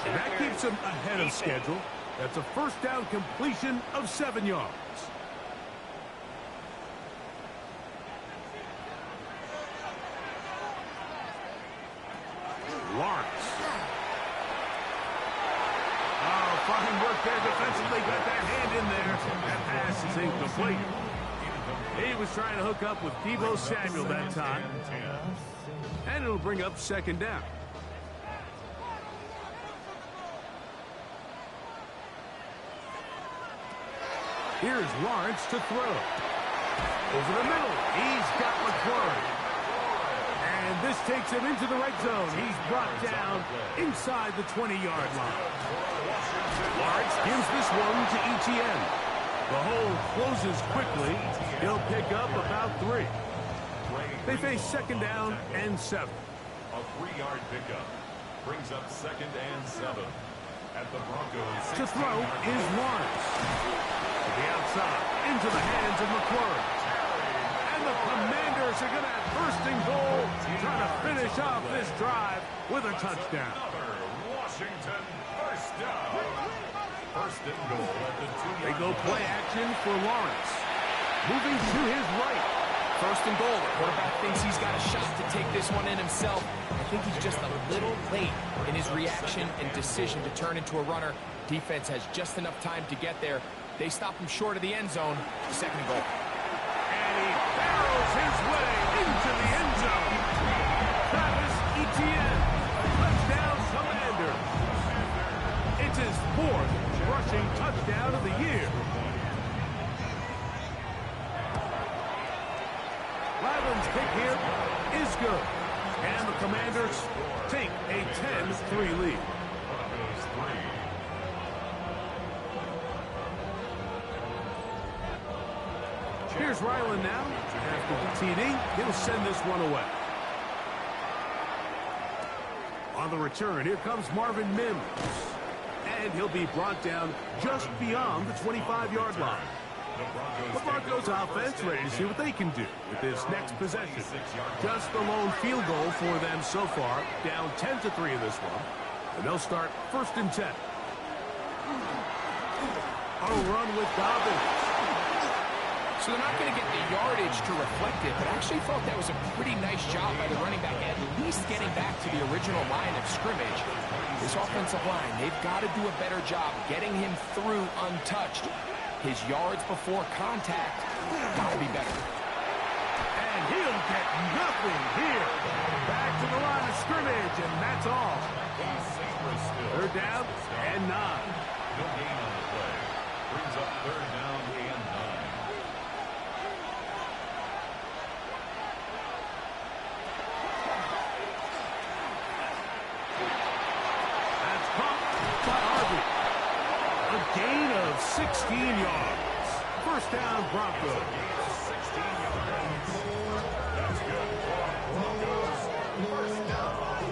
And that keeps him ahead of schedule. That's a 1st down completion of 7 yards. Lawrence. Oh, fine work there defensively. Got that hand in there. That pass is incomplete. He was trying to hook up with Deebo Samuel that time. And it'll bring up 2nd down. Here's Lawrence to throw. Over the middle. He's got McLaurin. And this takes him into the red zone. He's brought down inside the 20-yard line. Lawrence gives this one to ETN. The hole closes quickly. He'll pick up about 3. They face 2nd down and 7. A 3-yard pickup. Brings up 2nd and 7. At the Broncos. To throw is Lawrence. To the outside. Into the hands of McLaurin. And the Commanders are going to have 1st and goal. Trying to finish off this drive with a touchdown. Another Washington 1st down. 1st and goal at the 2-yard line. They go play action for Lawrence. Moving to his right. 1st and goal. The quarterback thinks he's got a shot to take this one in himself. I think he's just a little late in his reaction and decision to turn into a runner. Defense has just enough time to get there. They stop him short of the end zone. 2nd and goal. And he barrels his way into the end zone. Travis Etienne. Touchdown Commanders. It's his 4th rushing touchdown of the year. Ryland's kick here is good. And the Commanders take a 10-3 lead. Broncos 3. Here's Ryland now. After the TD, he'll send this one away. On the return, here comes Marvin Mims. And he'll be brought down just beyond the 25-yard line. The Broncos offense ready to see what they can do with this next possession. Just the lone field goal for them so far. Down 10-3 in this one. And they'll start 1st and 10. On a run with Dobbins. So they're not going to get the yardage to reflect it, but I actually thought that was a pretty nice job by the running back, at least getting back to the original line of scrimmage. This offensive line, they've got to do a better job getting him through untouched. His yards before contact got to be better. And he'll get nothing here. Back to the line of scrimmage, and that's all. Third down and 9. No gain on the play. Brings up 3rd down and 9. That's caught by Harvey. A gain of 16 yards. 1st down, Broncos. 16 yards. That's good. Broncos 1st down.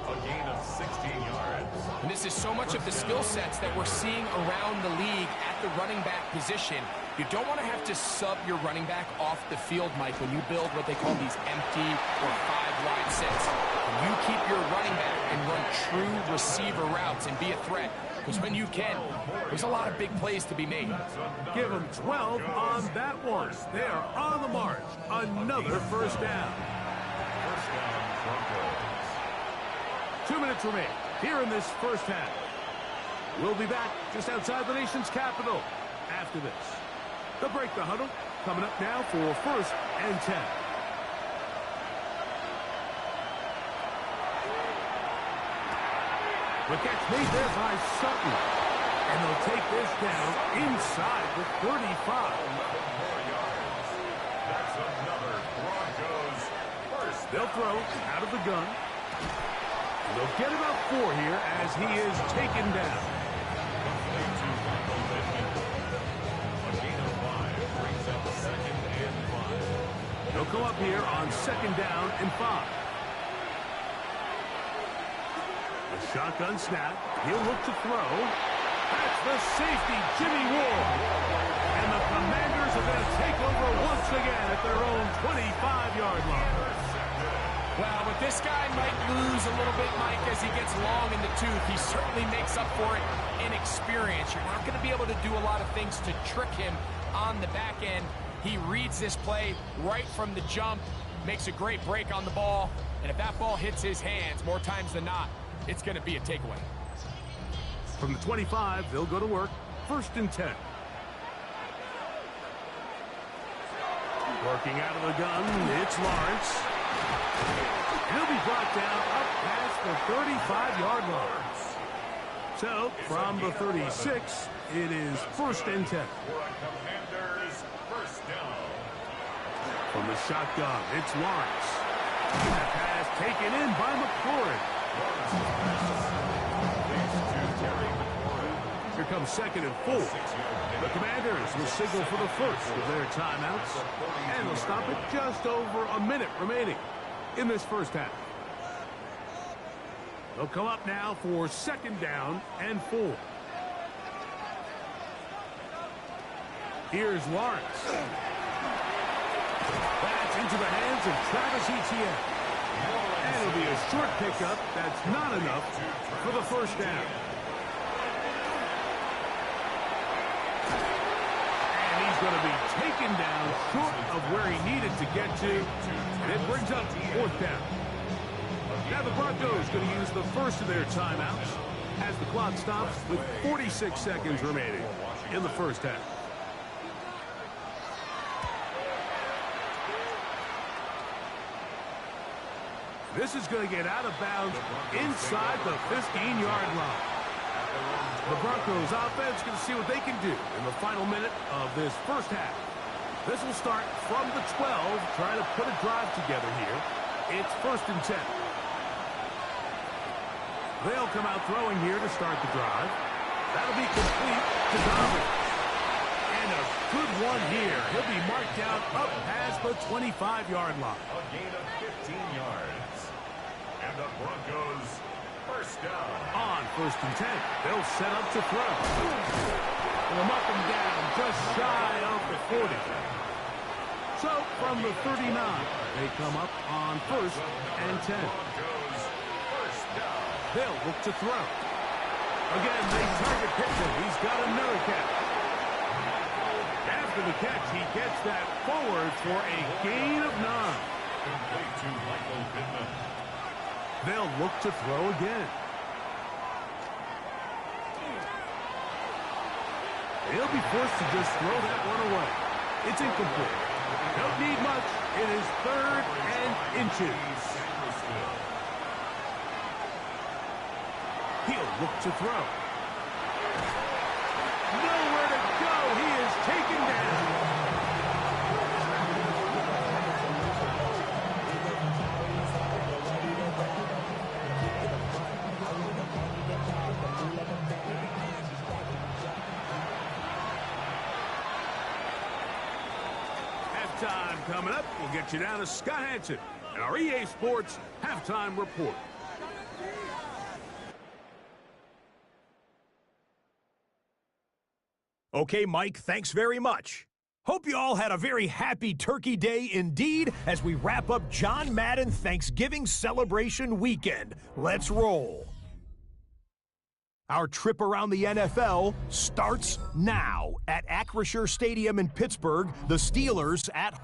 A gain of 16 yards. And this is so much of the skill sets that we're seeing around the league at the running back position. You don't want to have to sub your running back off the field, Mike, when you build what they call these empty or 5-wide sets. You keep your running back and run true receiver routes and be a threat. Because when you can, there's a lot of big plays to be made. Give them 12 on that one. They are on the march. Another 1st down. Touchdown, Broncos. 2 minutes remain here in this first half. We'll be back just outside the nation's capital after this. The Break the Huddle coming up now for 1st and 10. The catch made there by Sutton. And they'll take this down inside the 35. 11 more yards. That's another Broncos first. They'll throw out of the gun. And they'll get about 4 here as he is taken down. A gain of 5 brings up 2nd and 5. They'll come up here on 2nd down and 5. A shotgun snap. He'll look to throw. That's the safety, Jimmy Ward. And the Commanders are going to take over once again at their own 25-yard line. Well, but this guy might lose a little bit, Mike, as he gets long in the tooth. He certainly makes up for it in experience. You're not going to be able to do a lot of things to trick him on the back end. He reads this play right from the jump, makes a great break on the ball, and if that ball hits his hands more times than not, it's going to be a takeaway. From the 25, they'll go to work. 1st and 10. Working out of the gun, it's Lawrence. He'll be brought down up past the 35-yard line. So, from the 36, it is 1st and 10. For a Commanders first down. From the shotgun, it's Lawrence. That pass taken in by McLaurin. Here comes 2nd and 4. The Commanders will signal for the first of their timeouts. And they'll stop it just over a minute remaining in this first half. They'll come up now for 2nd down and 4. Here's Lawrence. That's into the hands of Travis Etienne. And it'll be a short pickup. That's not enough for the first down. And he's going to be taken down short of where he needed to get to. And it brings up 4th down. Now the Broncos going to use the first of their timeouts as the clock stops with 46 seconds remaining in the first half. This is going to get out of bounds inside the 15-yard line. The Broncos offense going to see what they can do in the final minute of this first half. This will start from the 12, trying to put a drive together here. It's 1st and 10. They'll come out throwing here to start the drive. That'll be complete to Dobbins. And a good one here. He'll be marked down up past the 25-yard line. A gain of 15 yards. And the Broncos first down. On 1st and 10, they'll set up to throw. And them up and down just shy of the 40. So from the 39, they come up on 1st and 10. Broncos first down. They'll look to throw. Again, they target Pittman. He's got another catch. After the catch, he gets that forward for a gain of 9. Complete to Michael Pittman. They'll look to throw again. He'll be forced to just throw that one away. It's incomplete. Don't need much. It is 3rd and inches. He'll look to throw. Nowhere to go. He is taken down. Halftime coming up. We'll get you down to Scott Hansen and our EA Sports Halftime Report. Okay, Mike, thanks very much. Hope you all had a very happy Turkey Day indeed as we wrap up John Madden Thanksgiving celebration weekend. Let's roll. Our trip around the NFL starts now at Acrisure Stadium in Pittsburgh. The Steelers at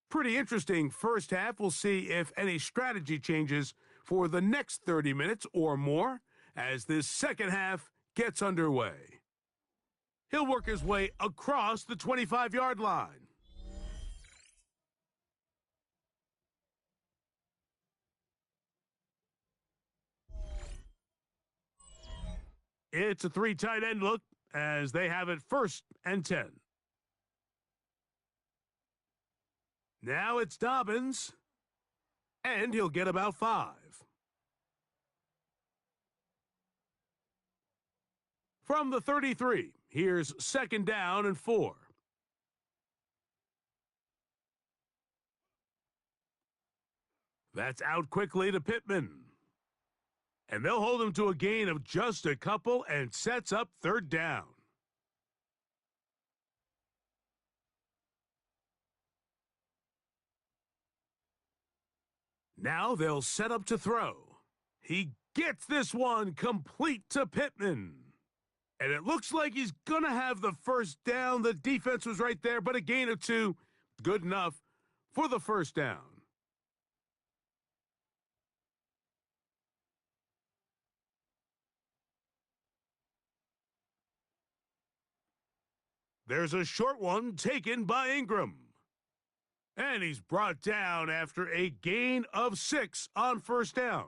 Pretty interesting first half. We'll see if any strategy changes for the next 30 minutes or more as this second half gets underway. He'll work his way across the 25-yard line. It's a 3 tight end look as they have it 1st and 10. Now it's Dobbins, and he'll get about 5. From the 33, here's 2nd down and 4. That's out quickly to Pittman. And they'll hold him to a gain of just a couple and sets up 3rd down. Now they'll set up to throw. He gets this one complete to Pittman. And it looks like he's going to have the 1st down. The defense was right there, but a gain of 2. Good enough for the 1st down. There's a short one taken by Ingram. And he's brought down after a gain of 6 on 1st down.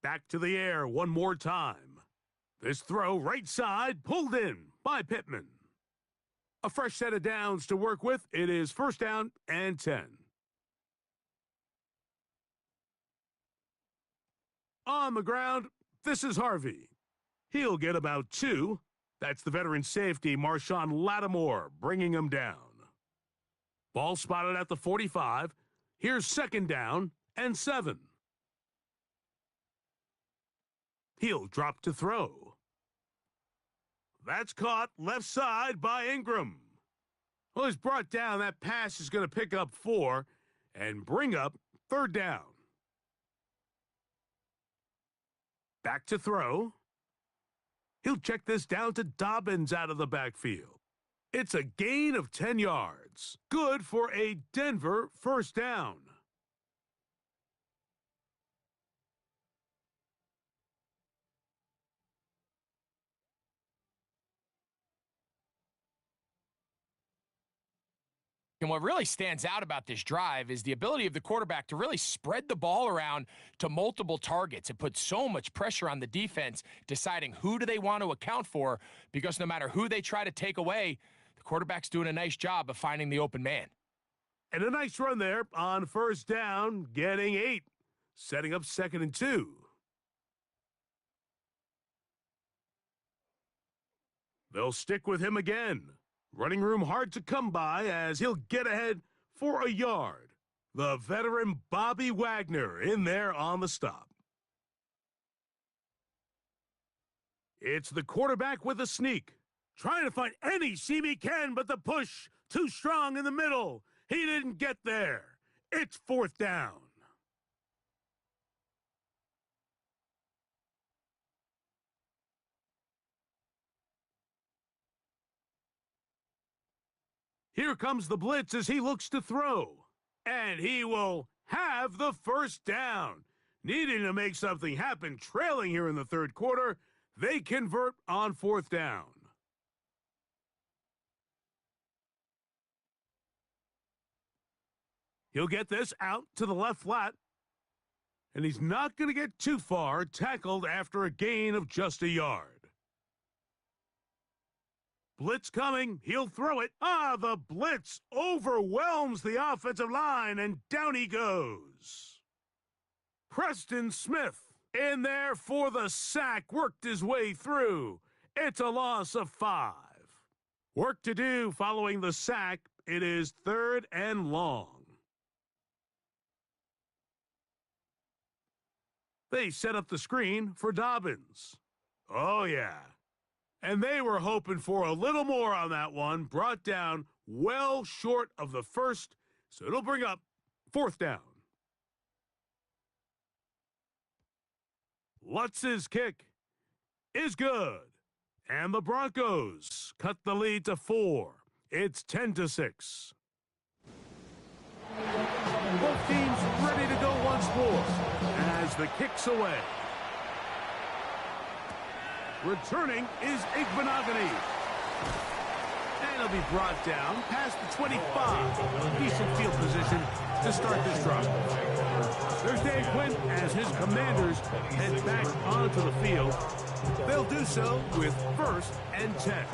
Back to the air one more time. This throw right side pulled in by Pittman. A fresh set of downs to work with. It is 1st down and 10. On the ground, this is Harvey. He'll get about 2. That's the veteran safety, Marshawn Lattimore, bringing him down. Ball spotted at the 45. Here's 2nd down and 7. He'll drop to throw. That's caught left side by Ingram. Well, he's brought down. That pass is going to pick up 4 and bring up 3rd down. Back to throw. He'll check this down to Dobbins out of the backfield. It's a gain of 10 yards. Good for a Denver 1st down. And what really stands out about this drive is the ability of the quarterback to really spread the ball around to multiple targets. It puts so much pressure on the defense deciding who do they want to account for, because no matter who they try to take away, the quarterback's doing a nice job of finding the open man. And a nice run there on 1st down, getting 8, setting up 2nd and 2. They'll stick with him again. Running room hard to come by as he'll get ahead for a yard. The veteran Bobby Wagner in there on the stop. It's the quarterback with a sneak. Trying to find any seam he can, but the push too strong in the middle. He didn't get there. It's 4th down. Here comes the blitz as he looks to throw. And he will have the 1st down. Needing to make something happen, trailing here in the 3rd quarter, they convert on 4th down. He'll get this out to the left flat. And he's not going to get too far, tackled after a gain of just a yard. Blitz coming. He'll throw it. The blitz overwhelms the offensive line, and down he goes. Preston Smith in there for the sack, worked his way through. It's a loss of 5. Work to do following the sack. It is 3rd and long. They set up the screen for Dobbins. Oh, yeah. And they were hoping for a little more on that one. Brought down well short of the 1st, so it'll bring up 4th down. Lutz's kick is good. And the Broncos cut the lead to 4. It's 10-6. Both teams ready to go once more as the kick's away. Returning is Igbenogany. And he'll be brought down past the 25. Decent field position to start this drive. There's Dan Quinn as his Commanders head back onto the field. They'll do so with 1st and 10.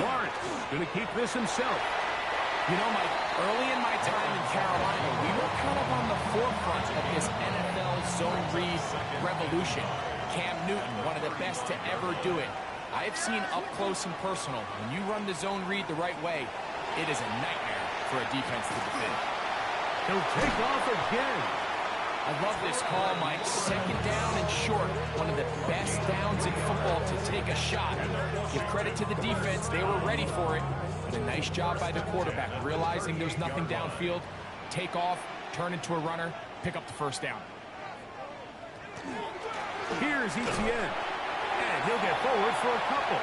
Lawrence going to keep this himself. You know, Mike, early in my time in Carolina, we were kind of on the forefront of this NFL zone read revolution. Cam Newton, one of the best to ever do it. I've seen up close and personal, when you run the zone read the right way, it is a nightmare for a defense to defend. He'll take off again. I love this call, Mike. 2nd down and short. One of the best downs in football to take a shot. Give credit to the defense. They were ready for it. But a nice job by the quarterback, realizing there's nothing downfield. Take off, turn into a runner, pick up the 1st down. Here's Etienne. And he'll get forward for a couple.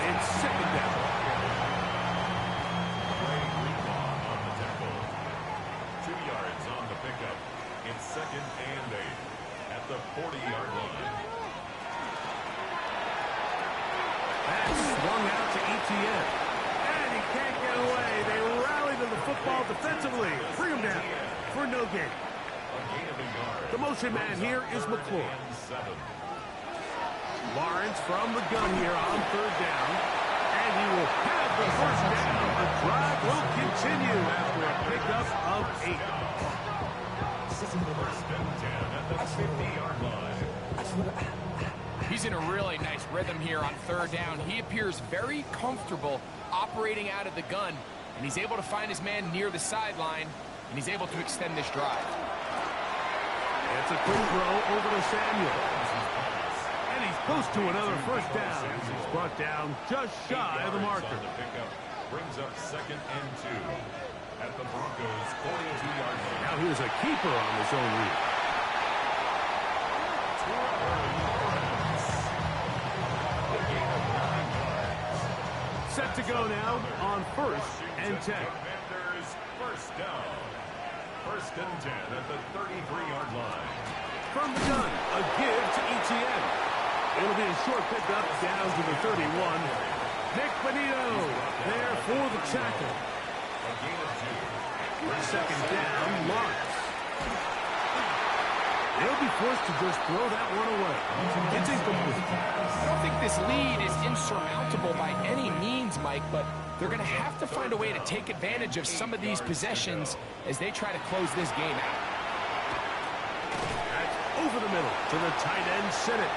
It's 2nd down. On the tackle. 2 yards on the pickup. It's 2nd and 8 at the 40-yard line. That's swung out to Etienne. And he can't get away. They rally to the football defensively. Bring him down for no gain. A gain of a yard. The motion man here is McClure. And 7. Lawrence from the gun here on 3rd down. And he will have the 1st down. The drive will continue after a pickup of 8. 1st and 10 at the 50-yard line. He's in a really nice rhythm here on 3rd down. He appears very comfortable operating out of the gun, and he's able to find his man near the sideline, and he's able to extend this drive. It's a quick throw over to Samuel. And he's close to another 1st down. He's brought down just shy of the marker. On the pickup brings up 2nd and 2 at the Broncos' 42-yard line. Now here's a keeper on the zone read. Set to go now on 1st and 10. Commanders 1st down. 1st and 10 at the 33-yard line. From the gun, a give to Etienne. It'll be a short pickup down to the 31. Nick Benito there for the tackle. A gain of 2. 2nd down, Lawrence. They'll be forced to just throw that one away. It's incomplete. I don't think this lead is insurmountable by any means, Mike, but they're going to have to find a way to take advantage of some of these possessions as they try to close this game out. That's over the middle to the tight end, Sinnott.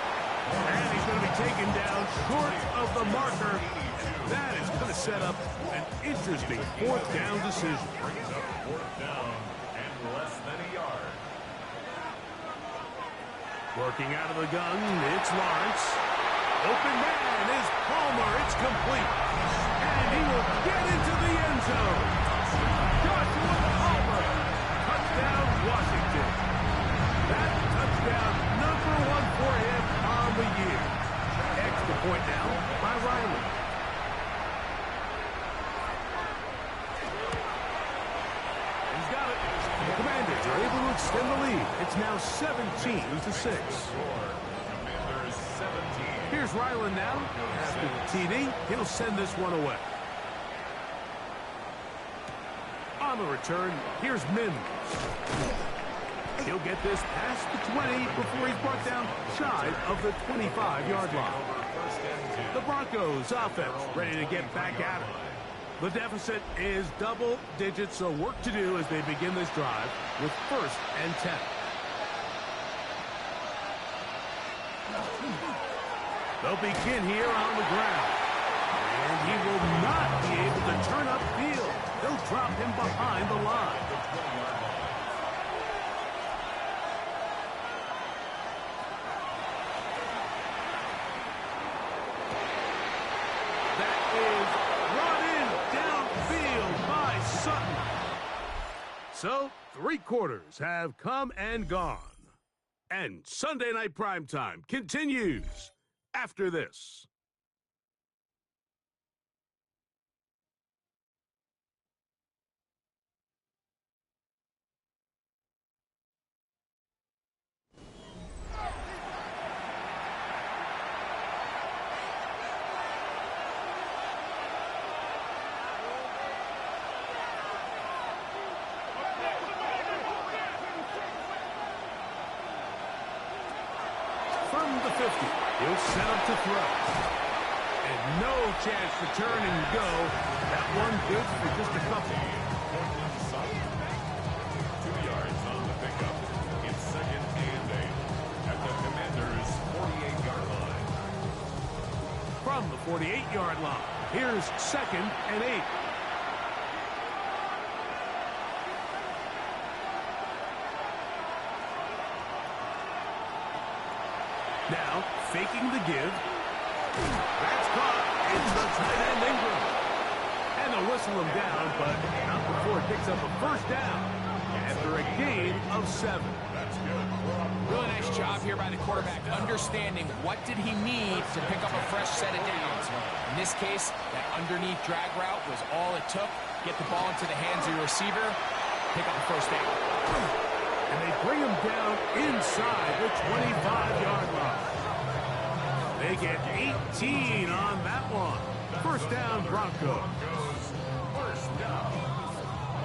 And he's going to be taken down short of the marker. That is going to set up an interesting 4th down decision. Brings up 4th down and less than a yard. Working out of the gun, it's Lawrence. Open man is Palmer. It's complete. And he will get into the end zone. Joshua Palmer. Touchdown, Washington. That touchdown number 1 for him on the year. Extra point now by Riley. He's got it. The Commanders are able to extend the lead. It's now 17-6. Commanders 17. Here's Ryland now. After the TD, he'll send this one away. On the return, here's Mims. He'll get this past the 20 before he's brought down shy of the 25-yard line. The Broncos offense ready to get back at it. The deficit is double digits, so work to do as they begin this drive with 1st and 10. They'll begin here on the ground. And he will not be able to turn upfield. They'll drop him behind the line. That is brought in downfield by Sutton. So, 3 Three quarters have come and gone. And Sunday Night Primetime continues after this. From the 50, he'll set up to throw. And no chance to turn and go. That one good for just a couple. 2 yards on the pickup. It's 2nd and 8 at the Commanders' 48-yard line. From the 48-yard line, here's 2nd and 8. Now, faking the give. That's caught. It's the tight end Ingram. And they'll whistle him down, but not before it picks up a first down after a gain of 7. That's good. Really nice job here by the quarterback, understanding what did he need to pick up a fresh set of downs. In this case, that underneath drag route was all it took. Get the ball into the hands of your receiver, pick up a first down. And they bring him down inside the 25-yard line. They get 18 on that one. First down, Broncos. First down.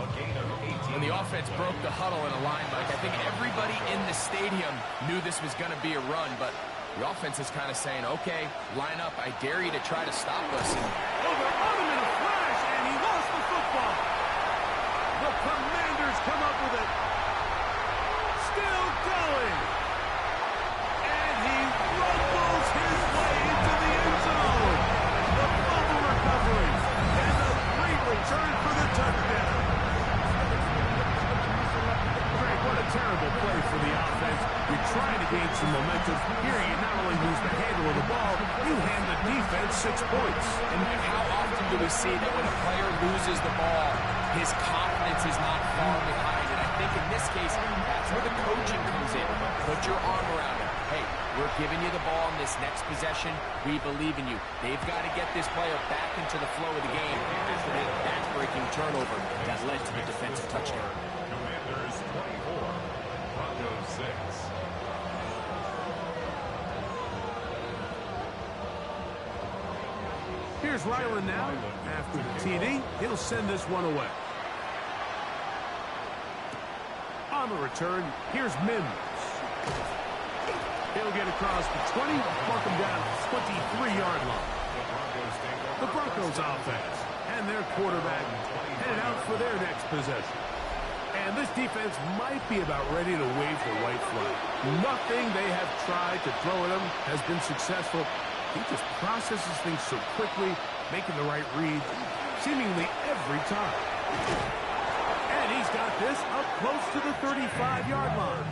A gain of 18. When the offense broke the huddle in a line, Mike, I think everybody in the stadium knew this was going to be a run, but the offense is kind of saying, okay, line up, I dare you to try to stop us. And Over on him in a flash, and he lost the football. The Commanders come up with it. Still going. And he rumbles his way into the end zone. The fumble recovery. And a great return for the touchdown. Greg, what a terrible play for the offense. You're trying to gain some momentum. Here you not only lose the handle of the ball, you hand the defense 6 points. And how often do we see that when a player loses the ball, his confidence is not far behind? And I think in this case, that's where the coaching comes in. Put your arm around him. Hey, we're giving you the ball in this next possession. We believe in you. They've got to get this player back into the flow of the game after that back-breaking turnover that led to the defensive touchdown. Commanders 24, Broncos 6. Here's Ryland now. After the TD, he'll send this one away. On the return, here's Mims. He'll get across the 20, mark him down at the 23-yard line. The Broncos offense and their quarterback headed out for their next possession. And this defense might be about ready to wave the white flag. Nothing they have tried to throw at him has been successful. He just processes things so quickly, making the right read seemingly every time. And he's got this up close to the 35-yard line.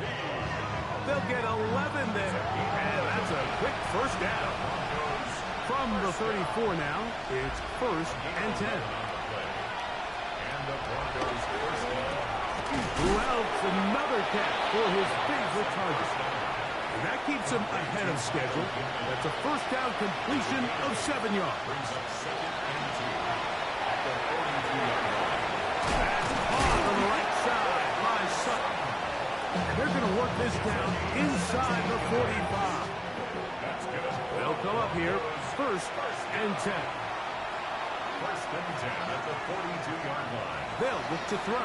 They'll get 11 there, and that's a quick first down. From the 34 now, it's 1st and 10. And the Broncos first down. Welts another catch for his favorite target. And that keeps him ahead of schedule. That's a first down completion of 7 yards. Brings up 2nd and 2 at the 43-yard line. That's caught on the right side by Sutton. And they're going to work this down inside the 45. That's good. They'll come up here, 1st and 10. 1st and 10 at the 42-yard line. They'll look to throw.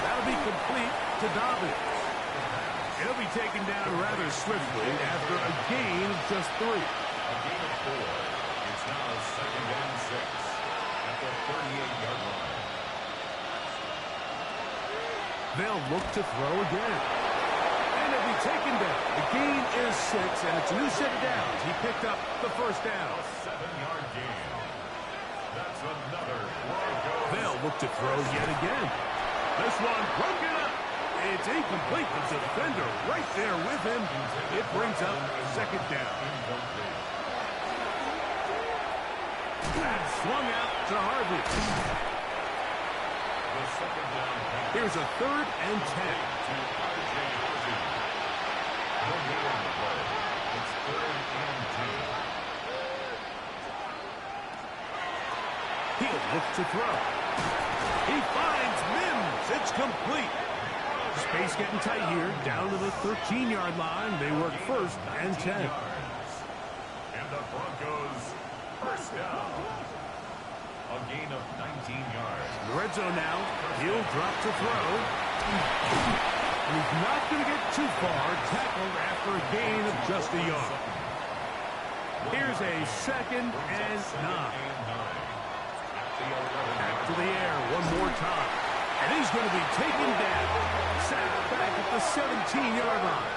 That'll be complete to Dobbins. He'll be taken down rather swiftly after a gain of just 3. A gain of 4. It's now 2nd and 6 at the 38-yard line. They'll look to throw again. And he'll be taken down. The gain is 6, and it's a new set of downs. He picked up the first down. A 7-yard gain. That's another Broncos. They'll look to throw yet again. This one broken up. It's incomplete. The defender right there with him. It brings up 2nd down. That's swung out to Harvey. The Here's a 3rd and 10. He'll look to throw. He finds Mims. It's complete. Space getting tight here. Down to the 13-yard line. They work 1st and 10. And the Broncos first down. A gain of 19 yards. In the red zone now. He'll drop to throw. He's not going to get too far. Tackled after a gain of just a yard. Here's a 2nd and 9. Back to the air one more time. And he's going to be taken down. Sacked back at the 17-yard line.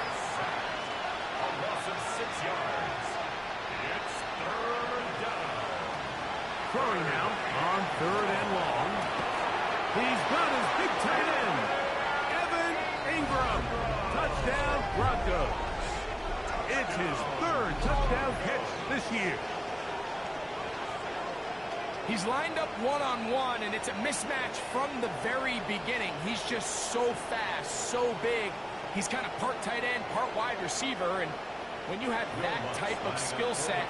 A loss of 6 yards. It's 3rd down. Throwing now on 3rd and long. He's got his big tight end, Evan Ingram. Touchdown, Broncos. It's his 3rd touchdown catch this year. He's lined up one-on-one, and it's a mismatch from the very beginning. He's just so fast, so big. He's kind of part tight end, part wide receiver, and when you have that type of skill set,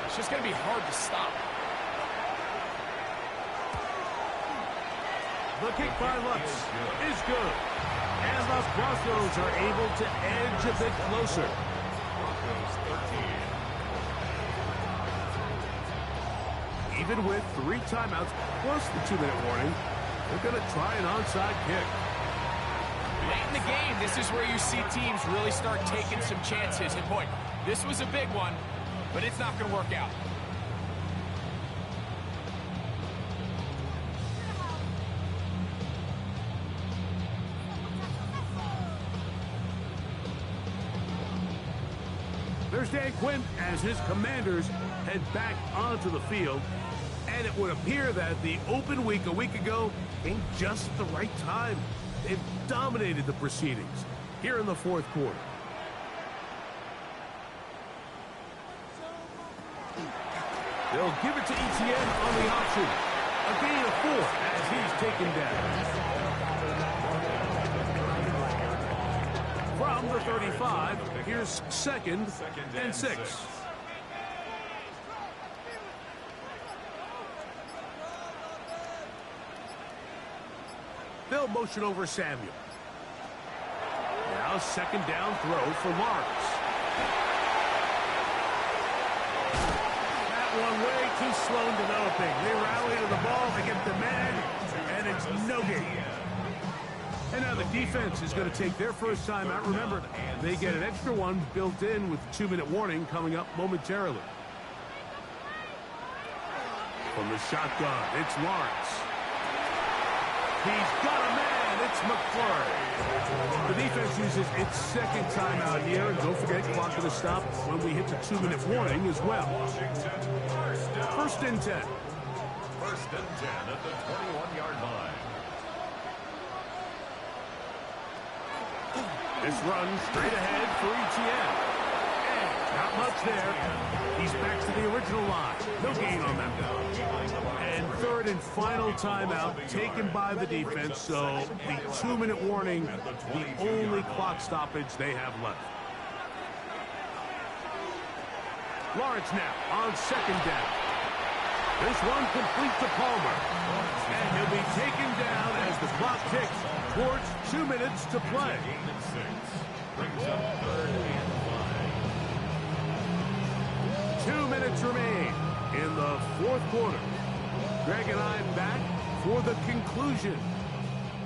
it's just going to be hard to stop. The kick by Lutz is good. And the Broncos are able to edge a bit closer. Broncos 13. Even with 3 timeouts plus the 2-minute warning, they're going to try an onside kick. Late in the game, this is where you see teams really start taking some chances. And boy, this was a big one, but it's not going to work out. There's Dan Quinn as his Commanders head back onto the field. And it would appear that the open week a week ago came just at the right time. They've dominated the proceedings here in the 4th quarter. They'll give it to Etienne on the option. A gain of 4 as he's taken down. From the 35, here's 2nd and 6. They'll motion over Samuel. Now 2nd down throw for Lawrence. That one way too slow in developing. They rally to the ball, they get the man, and it's no gain. And now the defense is going to take their first time out. Remember, they get an extra one built in with 2-minute warning coming up momentarily. From the shotgun, it's Lawrence. He's got a man. It's McFlurry. The defense uses its 2nd timeout here. And don't forget, clock going to stop when we hit the 2-minute warning as well. 1st and 10. 1st and 10 at the 21-yard line. This run straight ahead for Etienne. And not much there. He's back to the original line. No gain on that one. And 3rd and final timeout taken by the defense. So the 2-minute warning, the only clock stoppage they have left. Lawrence now on 2nd down. This one complete to Palmer. And he'll be taken down as the clock ticks towards 2 minutes to play. Brings up 3rd and 5. 2 minutes remain in the 4th quarter. Greg and I back for the conclusion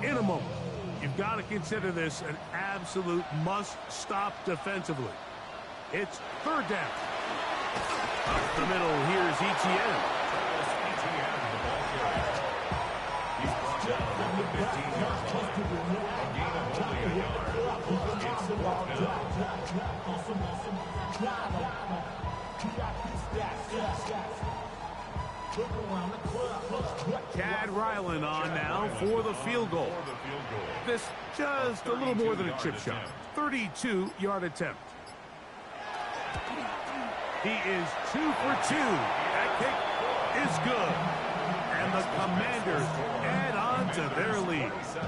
in a moment. You've got to consider this an absolute must-stop defensively. It's 3rd down. Up the middle, here's Etienne. He's brought down at the 15-yard line. A gain of only a yard. It's 4th down. Chad Ryland on now for the field goal. This just a little more than a chip shot. 32-yard attempt. He is 2 for 2. That kick is good. And the Commanders add on to their lead. 7.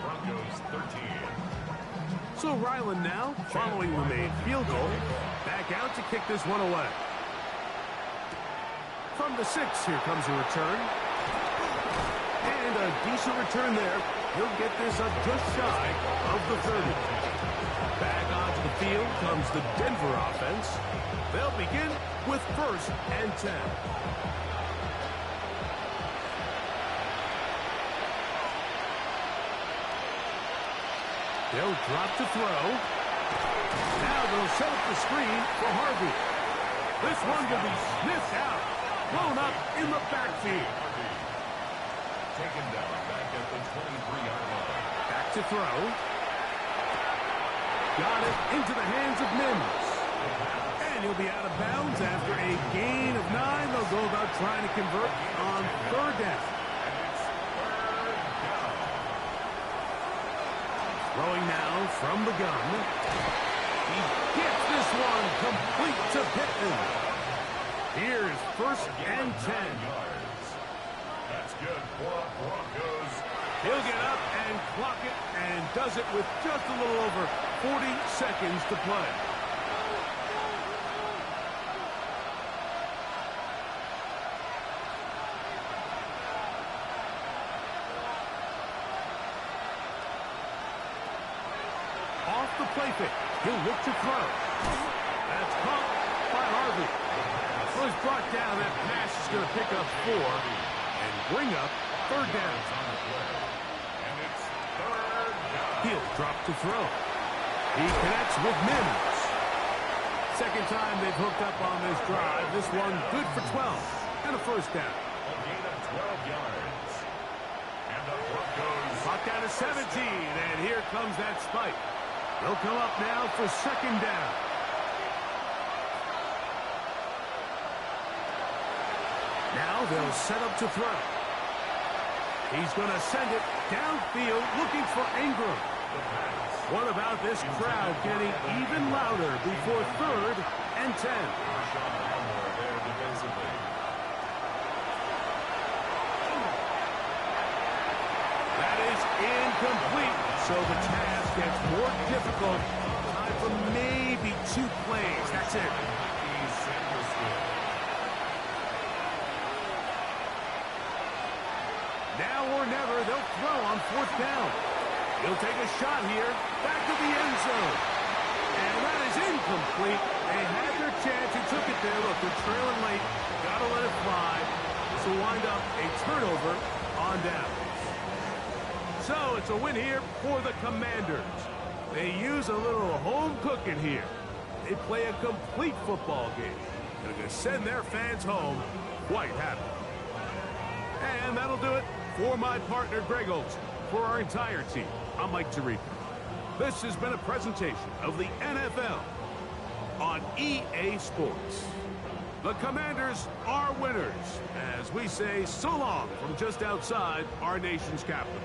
Broncos 13. So Ryland now, following the made field goal, back out to kick this one away. From the 6, here comes a return. And a decent return there. He'll get this up just shy of the 30. Back onto the field comes the Denver offense. They'll begin with 1st and 10. They'll drop to throw. Now they'll set up the screen for Harvey. This one will be sniffed out. Blown up in the backfield. Taken down back at the 23-yard line. Back to throw. Got it into the hands of Mims. And he'll be out of bounds after a gain of 9. They'll go about trying to convert on 3rd down. Throwing now from the gun. He gets this one complete to Pittman. Here's 1st and 10. That's good for Broncos. He'll get up and clock it and does it with just a little over 40 seconds to play. Off the play fake. He'll look to throw. That's caught by Harvey. Was brought down. That pass is going to pick up 4 and bring up 3rd down. And it's 3rd down. He'll drop to throw. He connects with Mims. Second time they've hooked up on this drive. This one good for 12 and a 1st down. A gain of 12 yards. And the Broncos Clock down to 17, and here comes that spike. They'll come up now for 2nd down. Now they'll set up to throw. He's going to send it downfield looking for Ingram. What about this crowd getting even louder before 3rd and 10? there defensively. That is incomplete. So the task gets more difficult. Time for maybe 2 plays. That's it. Now or never, they'll throw on 4th down. He'll take a shot here, back to the end zone. And that is incomplete. They had their chance, he took it there. Look, they're trailing late, gotta let it fly. This will wind up a turnover on downs. So it's a win here for the Commanders. They use a little home cooking here. They play a complete football game. They're going to send their fans home quite happy. And that'll do it for my partner, Greg Olson. For our entire team, I'm Mike Tirico. This has been a presentation of the NFL on EA Sports. The Commanders are winners, as we say so long from just outside our nation's capital.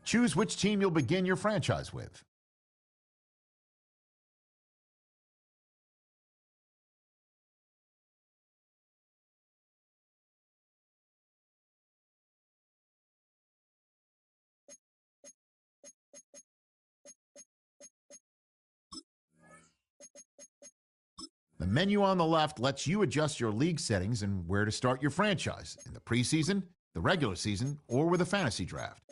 Choose which team you'll begin your franchise with. The menu on the left lets you adjust your league settings and where to start your franchise in the preseason, the regular season, or with a fantasy draft.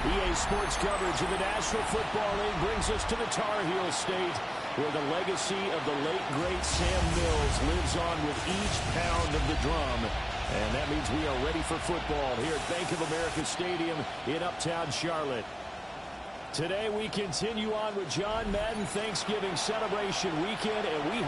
EA Sports coverage of the National Football League brings us to the Tar Heel State, where the legacy of the late, great Sam Mills lives on with each pound of the drum. And that means we are ready for football here at Bank of America Stadium in Uptown Charlotte. Today we continue on with John Madden Thanksgiving celebration weekend, and we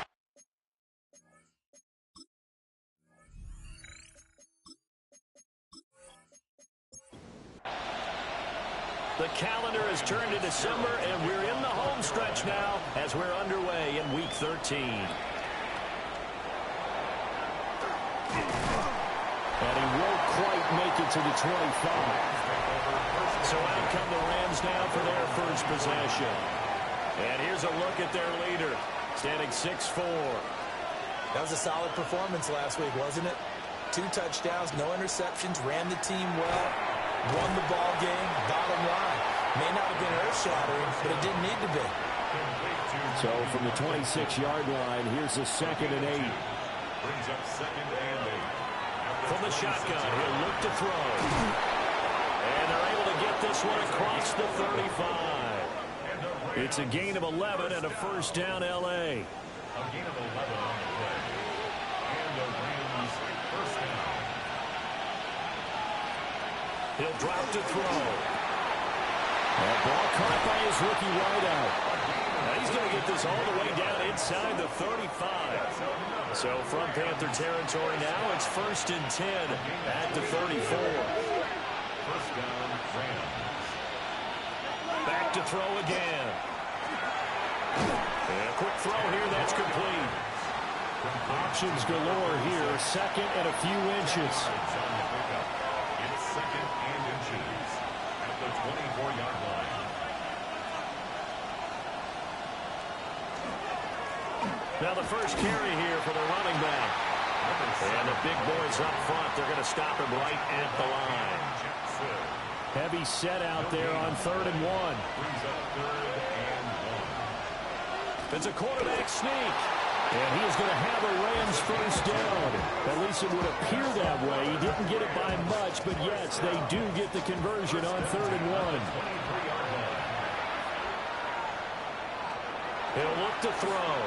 the calendar has turned to December, and we're in the home stretch now as we're underway in Week 13. And he won't quite make it to the 25. So out come the Rams now for their first possession. And here's a look at their leader, standing 6'4". That was a solid performance last week, wasn't it? 2 touchdowns, no interceptions, ran the team well. Won the ball game, bottom line. May not have been earth-shattering, but it didn't need to be. So from the 26-yard line, here's a 2nd and 8. Brings up 2nd and 8. From the shotgun, he'll look to throw. And they're able to get this one across the 35. It's a gain of 11 and a first down, L.A. A gain of 11 on the play. And the Rams first down. He'll drop to throw. That ball caught by his rookie wideout. Now he's going to get this all the way down inside the 35. So from Panther territory now, it's 1st and 10 at the 34. First down, Rams. Back to throw again. And a quick throw here, that's complete. Options galore here, 2nd and a few inches. It's 2nd and inches at the 24-yard line. Now the first carry here for the running back. And the big boys up front, they're going to stop him right at the line. Heavy set out there on 3rd and 1. Brings up 3rd and 1. It's a quarterback sneak. And he is going to have a Rams first down. At least it would appear that way. He didn't get it by much, but yes, they do get the conversion on 3rd and 1. He'll look to throw.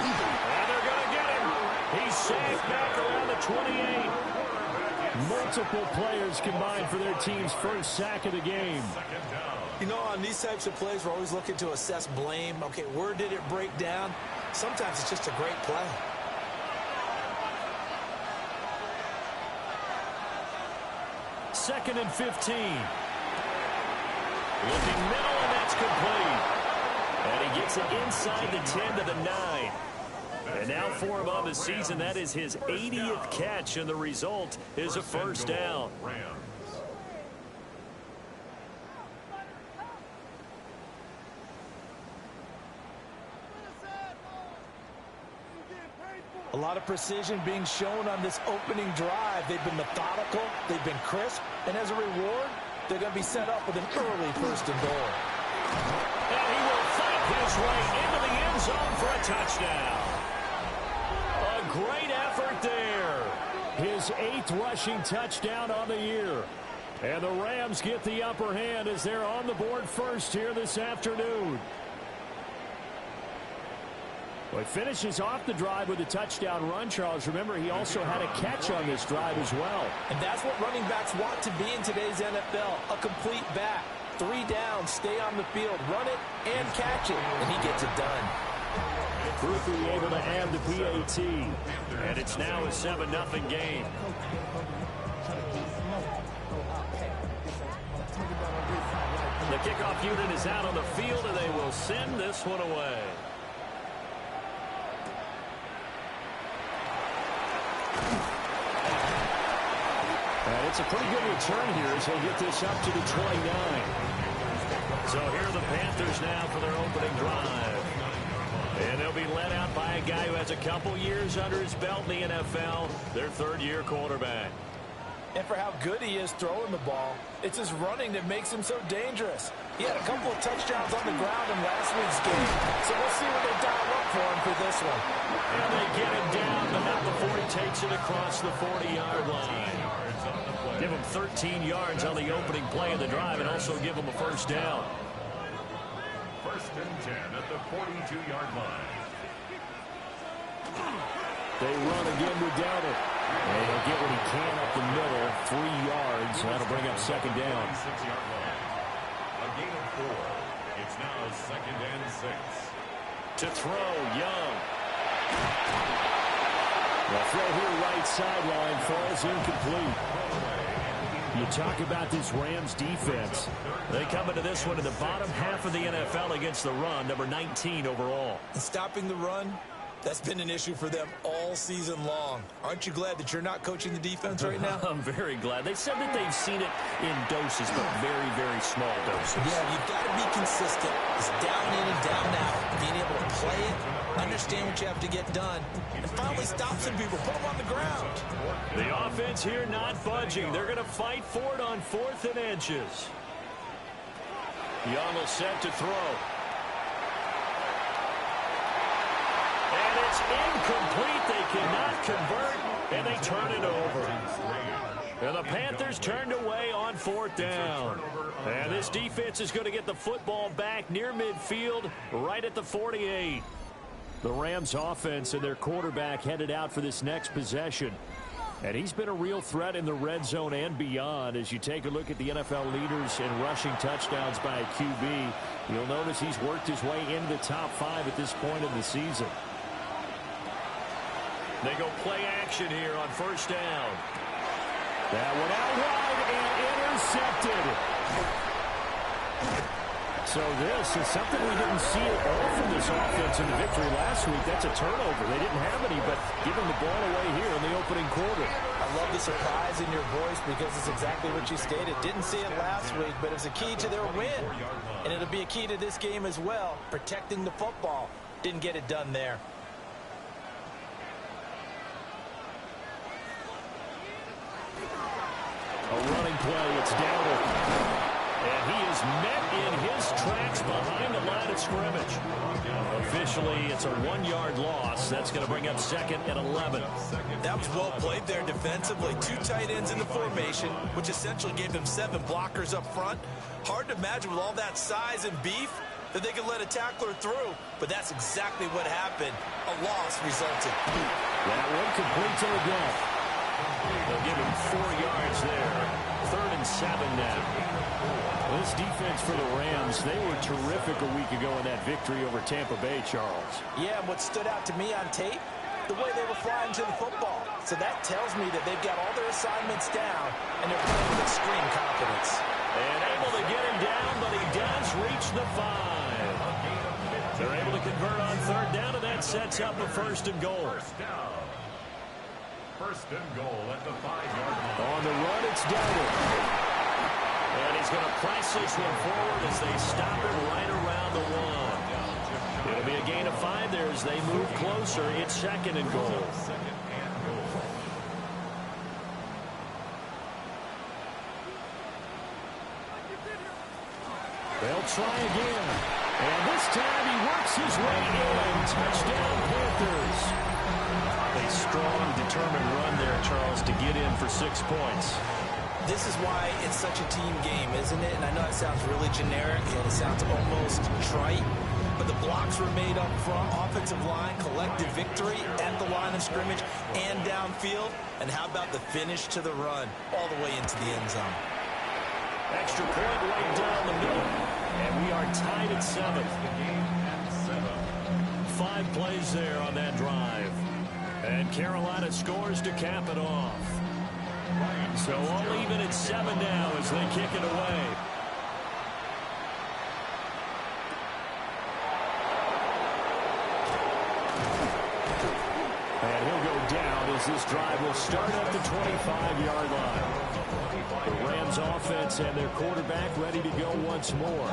And they're going to get him. He's safe back around the 28. Multiple players combined for their team's first sack of the game. You know, on these types of plays, we're always looking to assess blame. Okay, where did it break down? Sometimes it's just a great play. Second and 15. Looking middle, and that's complete. And he gets it inside the 10 to the 9. And now for him on the season, that is his 80th catch, and the result is a first down. A lot of precision being shown on this opening drive. They've been methodical, they've been crisp, and as a reward, they're going to be set up with an early first and goal. And he will fight his way into the end zone for a touchdown. A great effort there. His 8th rushing touchdown on the year. And the Rams get the upper hand as they're on the board first here this afternoon. Well, he finishes off the drive with a touchdown run, Charles. Remember, he also had a catch on this drive as well. And that's what running backs want to be in today's NFL, a complete back. 3 down, stay on the field, run it, and catch it. And he gets it done. Ruthie able to add the PAT. And it's now a 7-0 game. The kickoff unit is out on the field, and they will send this one away. And it's a pretty good return here as he'll get this up to the 29. So here are the Panthers now for their opening drive. And they'll be led out by a guy who has a couple years under his belt in the NFL, their 3rd-year quarterback. And for how good he is throwing the ball, it's his running that makes him so dangerous. He had a couple of touchdowns on the ground in last week's game, so we'll see what they dial up for him for this one. And they get it down, but not before he takes it across the 40-yard line. Give him 13 yards on the opening play of the drive and also give him a first down. First and 10 at the 42-yard line. They run again with Dowdle. And he'll get what he can up the middle, 3 yards. That'll bring up second down. 6-yard line. A gain of 4. It's now 2nd and 6. To throw, Young. The throw here right sideline falls incomplete. You talk about this Rams defense. They come into this one in the bottom half of the NFL against the run, number 19 overall. And stopping the run, that's been an issue for them all season long. Aren't you glad that you're not coaching the defense right now? I'm very glad. They said that they've seen it in doses, but very, very small doses. Yeah, you've got to be consistent. It's down in and down out. Being able to play it, understand what you have to get done, and finally stop some people, put them on the ground. The offense here not budging. They're going to fight for it on 4th and inches. Young will set to throw. And it's incomplete. They cannot convert, and they turn it over. And the Panthers turned away on 4th down. And this defense is going to get the football back near midfield, right at the 48. The Rams offense and their quarterback headed out for this next possession. And he's been a real threat in the red zone and beyond. As you take a look at the NFL leaders in rushing touchdowns by a QB, you'll notice he's worked his way into the top 5 at this point in the season. They go play action here on first down. That one out wide and intercepted. So this is something we didn't see at all from this offense in the victory last week. That's a turnover. They didn't have any, but giving the ball away here in the opening quarter. I love the surprise in your voice because it's exactly what you stated. Didn't see it last week, but it was a key to their win. And it'll be a key to this game as well, protecting the football. Didn't get it done there. A running play. It's Dowdle. And he is met in his tracks behind the line of scrimmage. Officially, it's a 1-yard loss. That's going to bring up 2nd and 11. That was well played there defensively. 2 tight ends in the formation, which essentially gave them 7 blockers up front. Hard to imagine with all that size and beef that they could let a tackler through, but that's exactly what happened. A loss resulted. That one complete to the gap. They'll give him 4 yards there. 3rd and 7 now. This defense for the Rams, they were terrific a week ago in that victory over Tampa Bay, Charles. Yeah, and what stood out to me on tape, the way they were flying to the football. So that tells me that they've got all their assignments down, and they're playing with extreme confidence. And able to get him down, but he does reach the 5. They're able to convert on third down, and that sets up a first and goal. First and goal at the 5-yard line. On the run, it's Dowdle. And he's going to press this one forward as they stop it right around the 1. It'll be a gain of 5 there as they move closer. It's second and goal. They'll try again. And this time he works his way in. Touchdown, Panthers. A strong, determined run there, Charles, to get in for 6 points. This is why it's such a team game, isn't it? And I know it sounds really generic and it sounds almost trite, but the blocks were made up front, offensive line, collective victory at the line of scrimmage and downfield. And how about the finish to the run all the way into the end zone? Extra point right down the middle. And we are tied at 7. 5 plays there on that drive. And Carolina scores to cap it off. So all even at 7 now as they kick it away. And he'll go down as this drive will start at the 25-yard line. The Rams offense and their quarterback ready to go once more.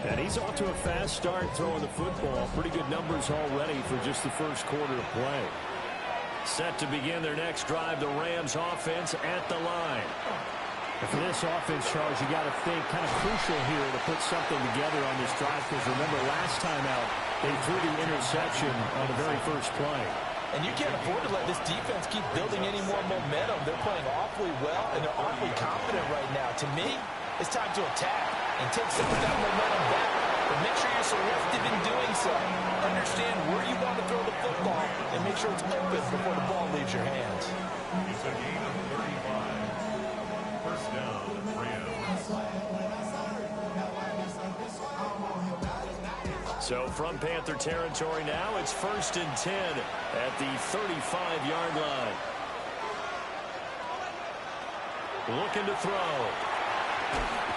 And he's off to a fast start throwing the football. Pretty good numbers already for just the first quarter of play. Set to begin their next drive, the Rams offense at the line. And for this offense, Charles, you got to think kind of crucial here to put something together on this drive, because remember last time out, they threw the interception on the very first play. And you can't afford to let this defense keep building any more momentum. They're playing awfully well, and they're awfully confident right now. To me, it's time to attack and take some of that momentum back. But make sure you're selective in doing so. Understand where you want to throw the football and make sure it's open before the ball leaves your hands. It's a gain of 35. First down, Rams. So from Panther territory now, it's first and 10 at the 35-yard line. Looking to throw.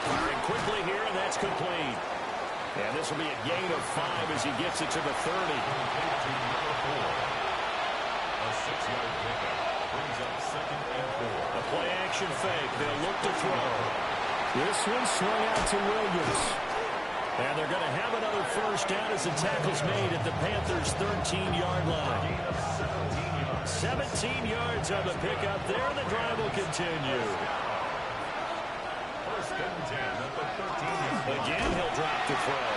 Firing quickly here, and that's complete. And this will be a gain of 5 as he gets it to the 30. A 6-yard pickup brings up second and 4. A play-action fake. They'll look to throw. This one swung out to Williams. And they're going to have another first down as the tackle's made at the Panthers' 13-yard line. 17 yards on the pickup there, and the drive will continue. First and 10 at the 13-yard line. Again, he'll drop the throw.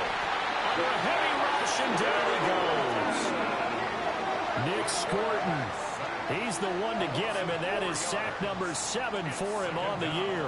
Under a heavy rush, and down he goes. Nick Scorton. He's the one to get him, and that is sack number 7 for him on the year.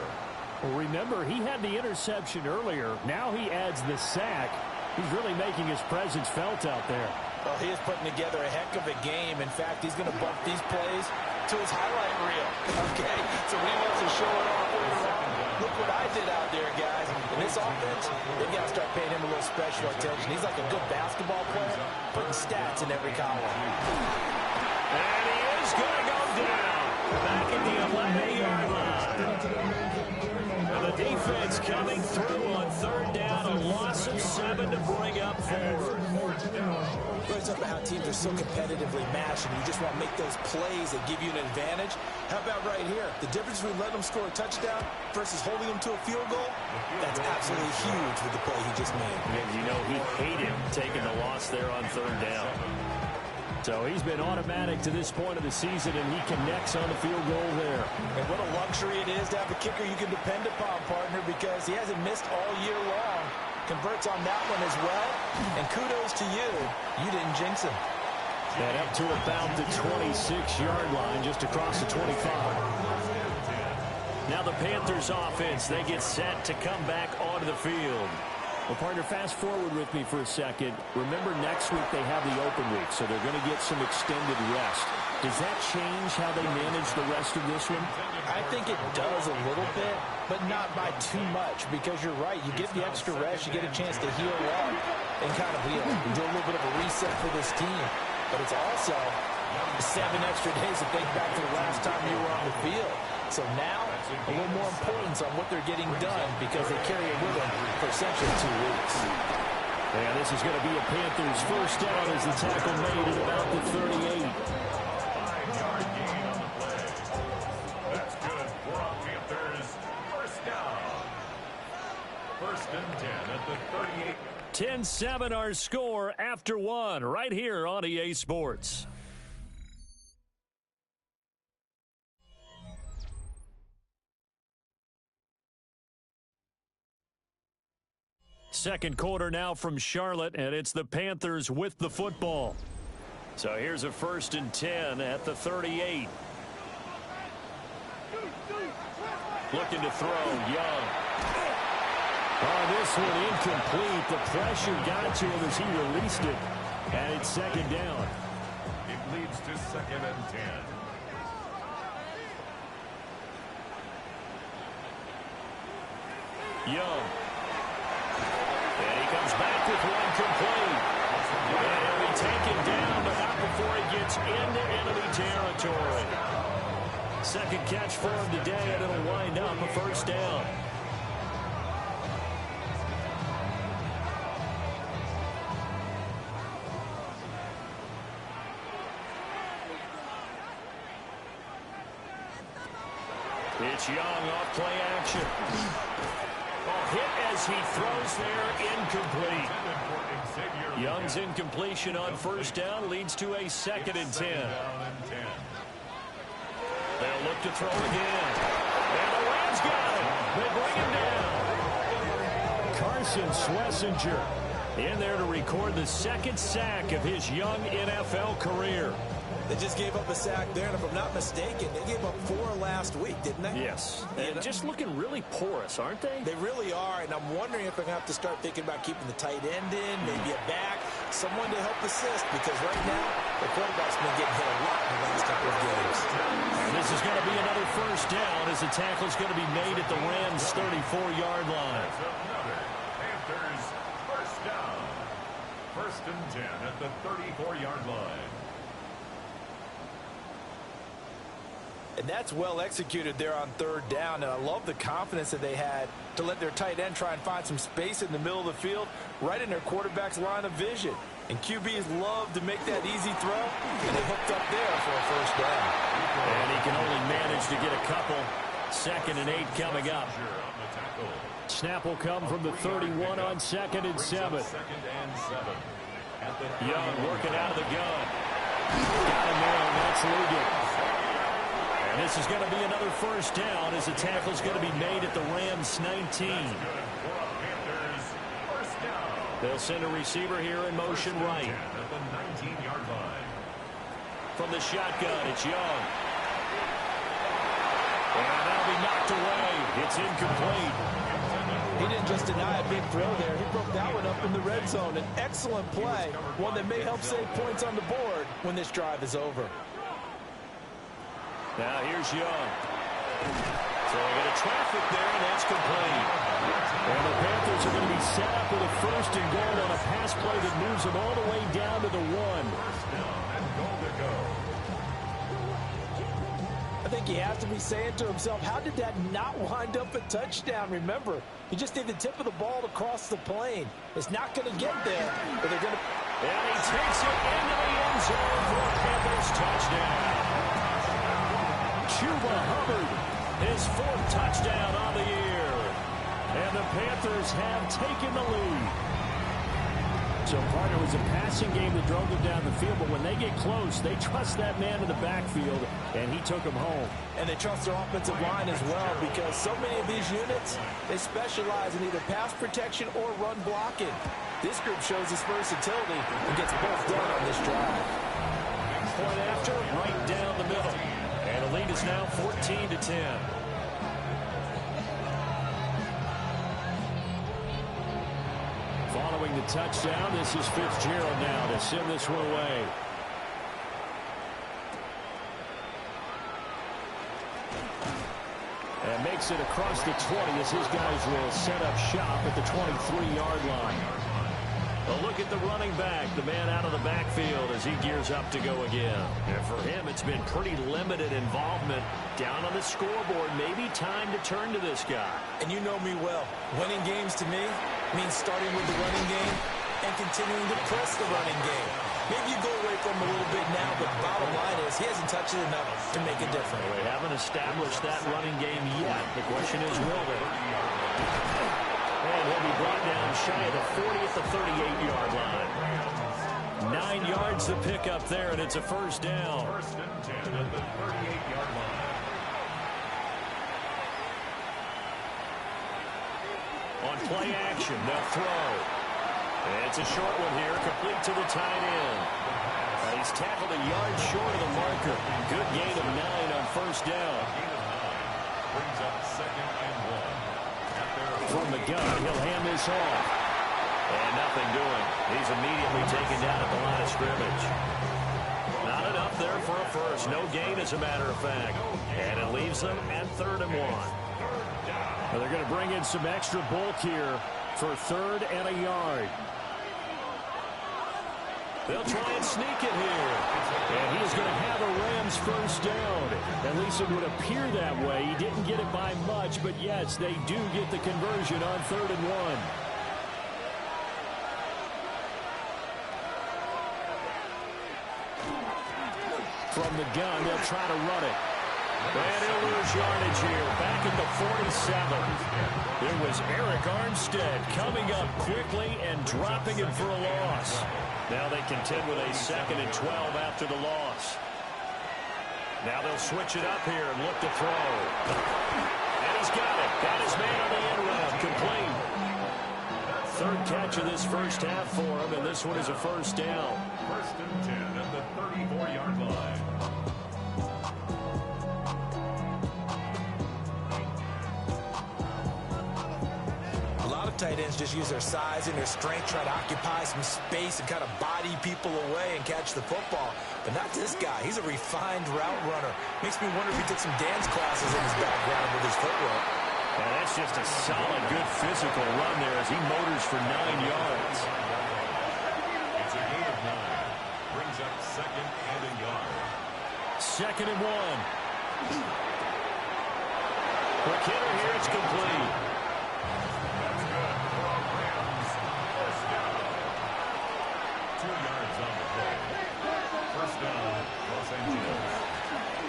Well, remember, he had the interception earlier. Now he adds the sack. He's really making his presence felt out there. Well, he is putting together a heck of a game. In fact, he's going to bump these plays to his highlight reel. Okay, so he wants to show it off later on. Look what I did out there, guys. In this offense, they've got to start paying him a little special attention. He's like a good basketball player, putting stats in every column. And he is going to go down. Back at the 11-yard line. And the defense coming through on third down. A loss of 7 to bring up forward. We're talking about how teams are so competitively matched, and you just want to make those plays that give you an advantage. How about right here? The difference between letting them score a touchdown versus holding them to a field goal, that's absolutely huge with the play he just made. And you know he hated taking the loss there on third down. So he's been automatic to this point of the season, and he connects on the field goal there. And what a luxury it is to have a kicker you can depend upon, partner, because he hasn't missed all year long. Converts on that one as well. And kudos to you. You didn't jinx him. And up to about the 26-yard line, just across the 25. Now the Panthers offense, they get set to come back onto the field. Well, partner, fast forward with me for a second. Remember, next week they have the open week, so they're going to get some extended rest. Does that change how they manage the rest of this one? I think it does a little bit, but not by too much, because you're right. You get the extra rest, you get a chance to heal up and kind of do a little bit of a reset for this team. But it's also 7 extra days to think back to the last time you were on the field. So now, a little more importance on what they're getting done, because they carry it with them for essentially 2 weeks. And this is going to be a Panthers first down as the tackle made at about the 38. 5-yard gain on the play. That's good for our Panthers. First down. First and 10 at the 38. 10-7 our score after one right here on EA Sports. Second quarter now from Charlotte, and it's the Panthers with the football. So here's a first and 10 at the 38. Looking to throw, Young. Oh, this one incomplete. The pressure got to him as he released it. And it's second down. It leads to second and 10. Young. And he comes back with one complete. And he'll be taken down, but not before he gets into enemy territory. Second catch for him today, and it'll wind up a first down. It's Young off play action. Hit as he throws there, incomplete. Young's incompletion on first down leads to a second and 10. They'll look to throw again. And the Rams got him. They bring him down. Carson Schlesinger in there to record the second sack of his young NFL career. They just gave up a sack there, and if I'm not mistaken, they gave up 4 last week, didn't they? Yes. And just looking really porous, aren't they? They really are, and I'm wondering if they're going to have to start thinking about keeping the tight end in, maybe a back, someone to help assist, because right now, the quarterback's been getting hit a lot in the last couple of games. And this is going to be another first down as the tackle's going to be made at the Rams' 34-yard line. Another Panthers first down. First and 10 at the 34-yard line. And that's well executed there on third down, and I love the confidence that they had to let their tight end try and find some space in the middle of the field, right in their quarterback's line of vision. And QBs love to make that easy throw, and they hooked up there for a first down. And he can only manage to get a couple. Second and 8 coming up. Snap will come from the 31 on second and 7. Young working out of the gun. Got him there, and that's Ligon. And this is going to be another first down as the tackle's going to be made at the Rams' 19. They'll send a receiver here in motion right. From the shotgun, it's Young. And that'll be knocked away. It's incomplete. He didn't just deny a big throw there. He broke that one up in the red zone. An excellent play, one that may help save points on the board when this drive is over. Now here's Young. So they get a traffic there, and that's complete. And the Panthers are going to be set up with a first and goal on a pass play that moves them all the way down to the 1. I think he has to be saying to himself, how did that not wind up a touchdown? Remember, you just need the tip of the ball to cross the plane. It's not going to get there, but they're going to... And he takes it into the end zone for a Panthers touchdown. Chuba Hubbard, his 4th touchdown on the year. And the Panthers have taken the lead. So, partner, it was a passing game that drove them down the field, but when they get close, they trust that man in the backfield, and he took them home. And they trust their offensive line as well, because so many of these units, they specialize in either pass protection or run blocking. This group shows its versatility and gets both done on this drive. Point after, right down the middle. And the lead is now 14-10. Following the touchdown, this is Fitzgerald now to send this one away. And makes it across the 20 as his guys will set up shop at the 23-yard line. A look at the running back, the man out of the backfield as he gears up to go again. And for him, it's been pretty limited involvement down on the scoreboard. Maybe time to turn to this guy. And you know me well. Winning games to me means starting with the running game and continuing to press the running game. Maybe you go away from him a little bit now, but bottom line is he hasn't touched it enough to make a difference. Well, they haven't established that running game yet. The question is, will they? And he'll be brought down shy of the 40 at the 38-yard line. 9 yards to pick up there, and it's a first down. First and 10 at the 38-yard line. On play action, they'll throw. It's a short one here, complete to the tight end. He's tackled a yard short of the marker. Good gain of 9 on first down. Brings up second and 1. From the gun, he'll hand this off. And nothing doing. He's immediately taken down at the line of scrimmage. Not enough there for a first. No gain, as a matter of fact. And it leaves them at 3rd and 1. Well, they're going to bring in some extra bulk here for 3rd and a yard. They'll try and sneak it here. And he's going to have a Rams first down. At least it would appear that way. He didn't get it by much, but yes, they do get the conversion on 3rd and 1. From the gun, they'll try to run it. And he'll lose yardage here, back at the 47. It was Eric Armstead coming up quickly and dropping it for a loss. Now they contend with a 2nd and 12 after the loss. Now they'll switch it up here and look to throw. And he's got it. Got his man on the end route, complete. 3rd catch of this first half for him, and this one is a first down. First and 10 at the 34-yard line. Tight ends just use their size and their strength, try to occupy some space and kind of body people away and catch the football. But not this guy. He's a refined route runner. Makes me wonder if he took some dance classes in his background with his footwork. And that's just a solid, good physical run there as he motors for 9 yards. It's a gain of 9. Brings up 2nd and a yard. 2nd and 1. Quick hitter here, it's complete.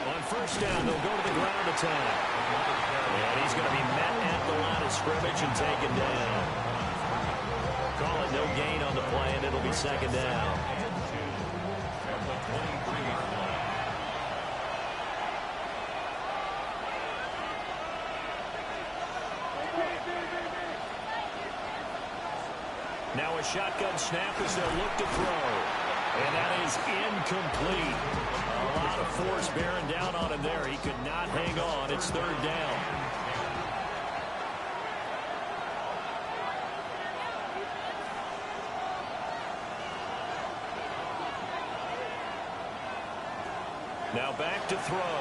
On first down, they'll go to the ground attack. And he's going to be met at the line of scrimmage and taken down. Call it no gain on the play, and it'll be 2nd down. Now a shotgun snap as they'll look to throw. And that is incomplete. A lot of force bearing down on him there. He could not hang on. It's 3rd down. Now back to throw.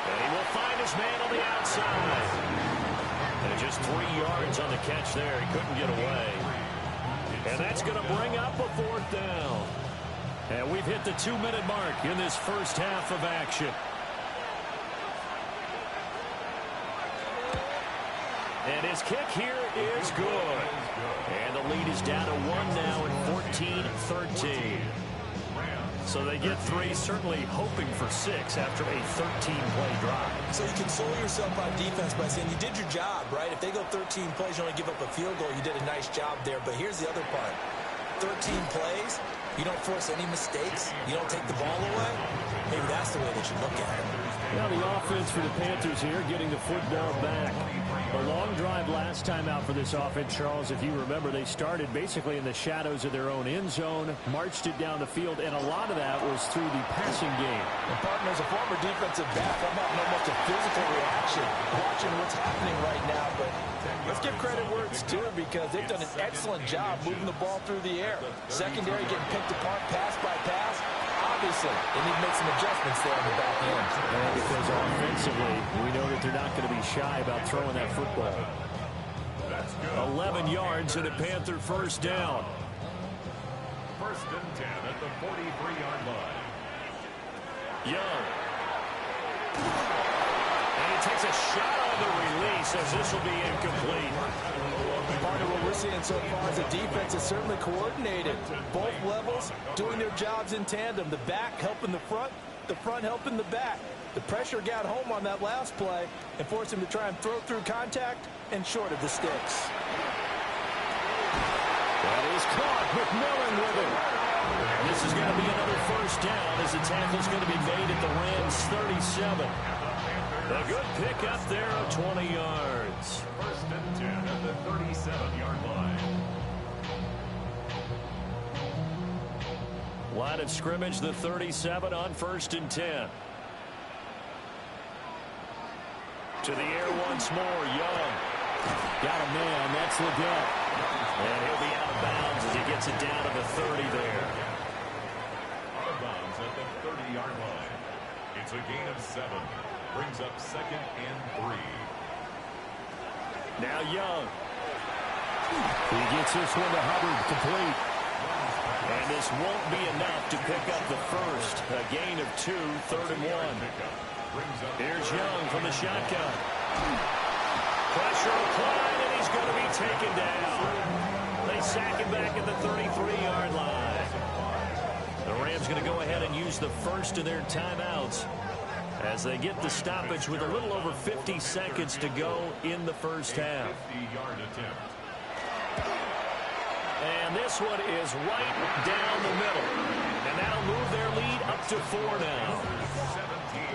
And he will find his man on the outside. And just 3 yards on the catch there. He couldn't get away. And that's going to bring up a 4th down. And we've hit the 2-minute mark in this first half of action. And his kick here is good. And the lead is down to 1 now at 14-13. So they get 3, certainly hoping for 6 after a 13-play drive. So you console yourself on defense by saying you did your job, right? If they go 13 plays, you only give up a field goal, you did a nice job there. But here's the other part. 13 plays, you don't force any mistakes, you don't take the ball away. Maybe that's the way they should look at it. Now the offense for the Panthers here getting the football back. A long drive last time out for this offense, Charles. If you remember, they started basically in the shadows of their own end zone, marched it down the field, and a lot of that was through the passing game. And partner, as a former defensive back, I'm not almost a physical reaction watching what's happening right now, but let's give credit where it's due because they've done an excellent job moving the ball through the air. Secondary getting picked apart pass by pass. Obviously, they need to make some adjustments there on the back end. And because offensively, we know that they're not going to be shy about throwing that football. 11 yards and a Panther first down. First and 10 at the 43-yard line. Young. And he takes a shot on the release. says this will be incomplete. Part of what we're seeing so far is the defense is certainly coordinated. Both levels doing their jobs in tandem. The back helping the front helping the back. The pressure got home on that last play and forced him to try and throw through contact and short of the sticks. That is caught. McMillan with it. This is going to be another first down as the tackle's going to be made at the Rams 37. A good pick up there of 20 yards. First and 10 at the 37-yard line. Line of scrimmage, the 37 on first and 10. To the air once more, Young. Got a man, that's Leggett. And he'll be out of bounds as he gets it down to the 30 there. Out of bounds at the 30-yard line. It's a gain of 7. Brings up second and 3. Now Young. He gets this one to Hubbard, complete. And this won't be enough to pick up the first. A gain of 2, third and 1. Here's Young from the shotgun. Pressure applied, and he's going to be taken down. They sack him back at the 33-yard line. The Rams going to go ahead and use the first of their timeouts as they get the stoppage with a little over 50 seconds to go in the first half. 50-yard attempt. And this one is right down the middle. And that'll move their lead up to 4 now.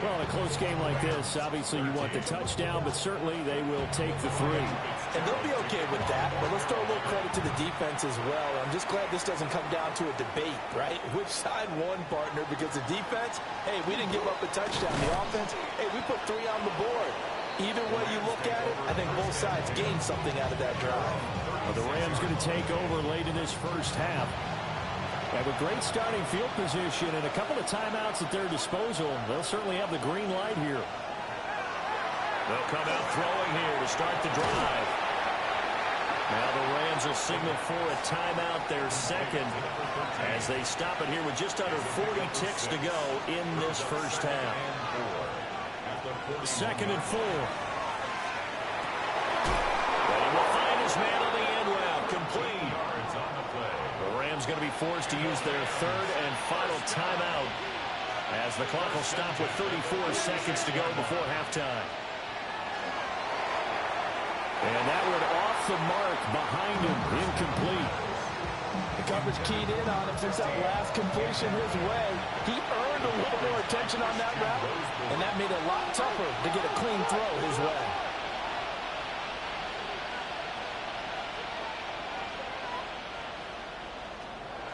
Well, in a close game like this, obviously you want the touchdown, but certainly they will take the 3. And they'll be okay with that, but let's throw a little credit to the defense as well. I'm just glad this doesn't come down to a debate, right? Which side won, partner? Because the defense, hey, we didn't give up a touchdown. The offense, hey, we put 3 on the board. Either way you look at it, I think both sides gained something out of that drive. Well, the Rams going to take over late in this first half. Have a great starting field position and a couple of timeouts at their disposal. They'll certainly have the green light here. They'll come out throwing here to start the drive. Now the Rams will signal for a timeout, their second, as they stop it here with just under 40 ticks to go in this first half. Second and 4. And he will find his man on the end route, complete. The Rams going to be forced to use their third and final timeout as the clock will stop with 34 seconds to go before halftime. And that one off the mark behind him, incomplete. The coverage keyed in on him since that last completion his way. He earned a little more attention on that route, and that made it a lot tougher to get a clean throw his way.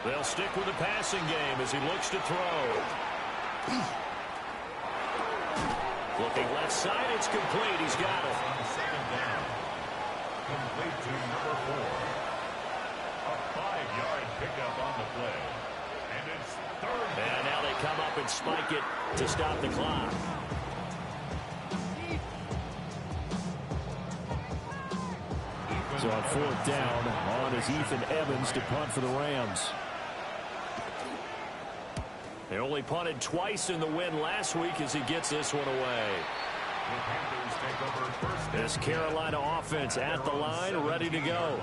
They'll stick with the passing game as he looks to throw. Looking left side, it's complete. He's got it. Second down. Complete to number 4. A 5-yard pickup on the play. And it's third down. And now they come up and spike it to stop the clock. So on fourth down, on is Ethan Evans to punt for the Rams. They only punted twice in the win last week as he gets this one away. The Panthers take over first. This Carolina offense at the line, ready to go.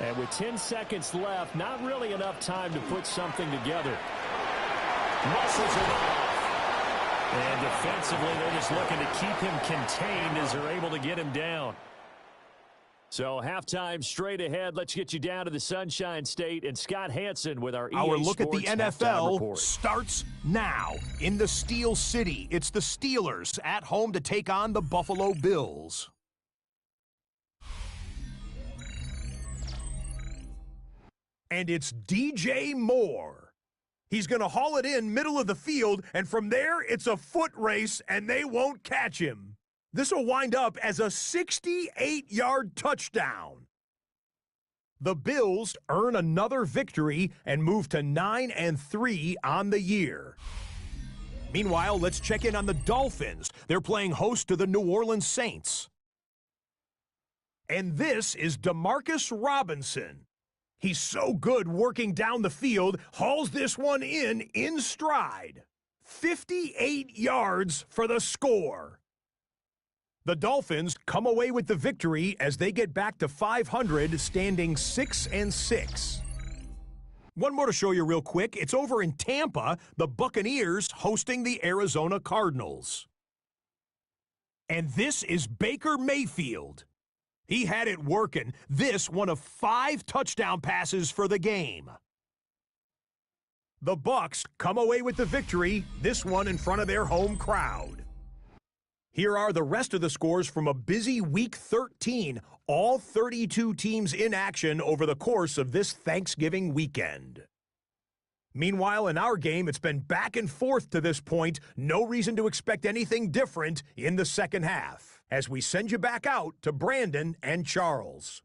And with 10 seconds left, not really enough time to put something together. Muscles him off. And defensively, they're just looking to keep him contained as they're able to get him down. So halftime straight ahead. Let's get you down to the Sunshine State and Scott Hansen with our Our EA look at the Sports halftime report. NFL starts now. In the Steel City, it's the Steelers at home to take on the Buffalo Bills. And it's DJ Moore. He's going to haul it in middle of the field, and from there, it's a foot race, and they won't catch him. This will wind up as a 68-yard touchdown. The Bills earn another victory and move to 9-3 on the year. Meanwhile, let's check in on the Dolphins. They're playing host to the New Orleans Saints. And this is Demarcus Robinson. He's so good working down the field, hauls this one in stride. 58 yards for the score. The Dolphins come away with the victory as they get back to 500, standing 6-6. One more to show you real quick. It's over in Tampa, the Buccaneers hosting the Arizona Cardinals. And this is Baker Mayfield. He had it working. This one of 5 touchdown passes for the game. The Bucs come away with the victory, this one in front of their home crowd. Here are the rest of the scores from a busy Week 13. All 32 teams in action over the course of this Thanksgiving weekend. Meanwhile, in our game, it's been back and forth to this point. No reason to expect anything different in the second half, as we send you back out to Brandon and Charles.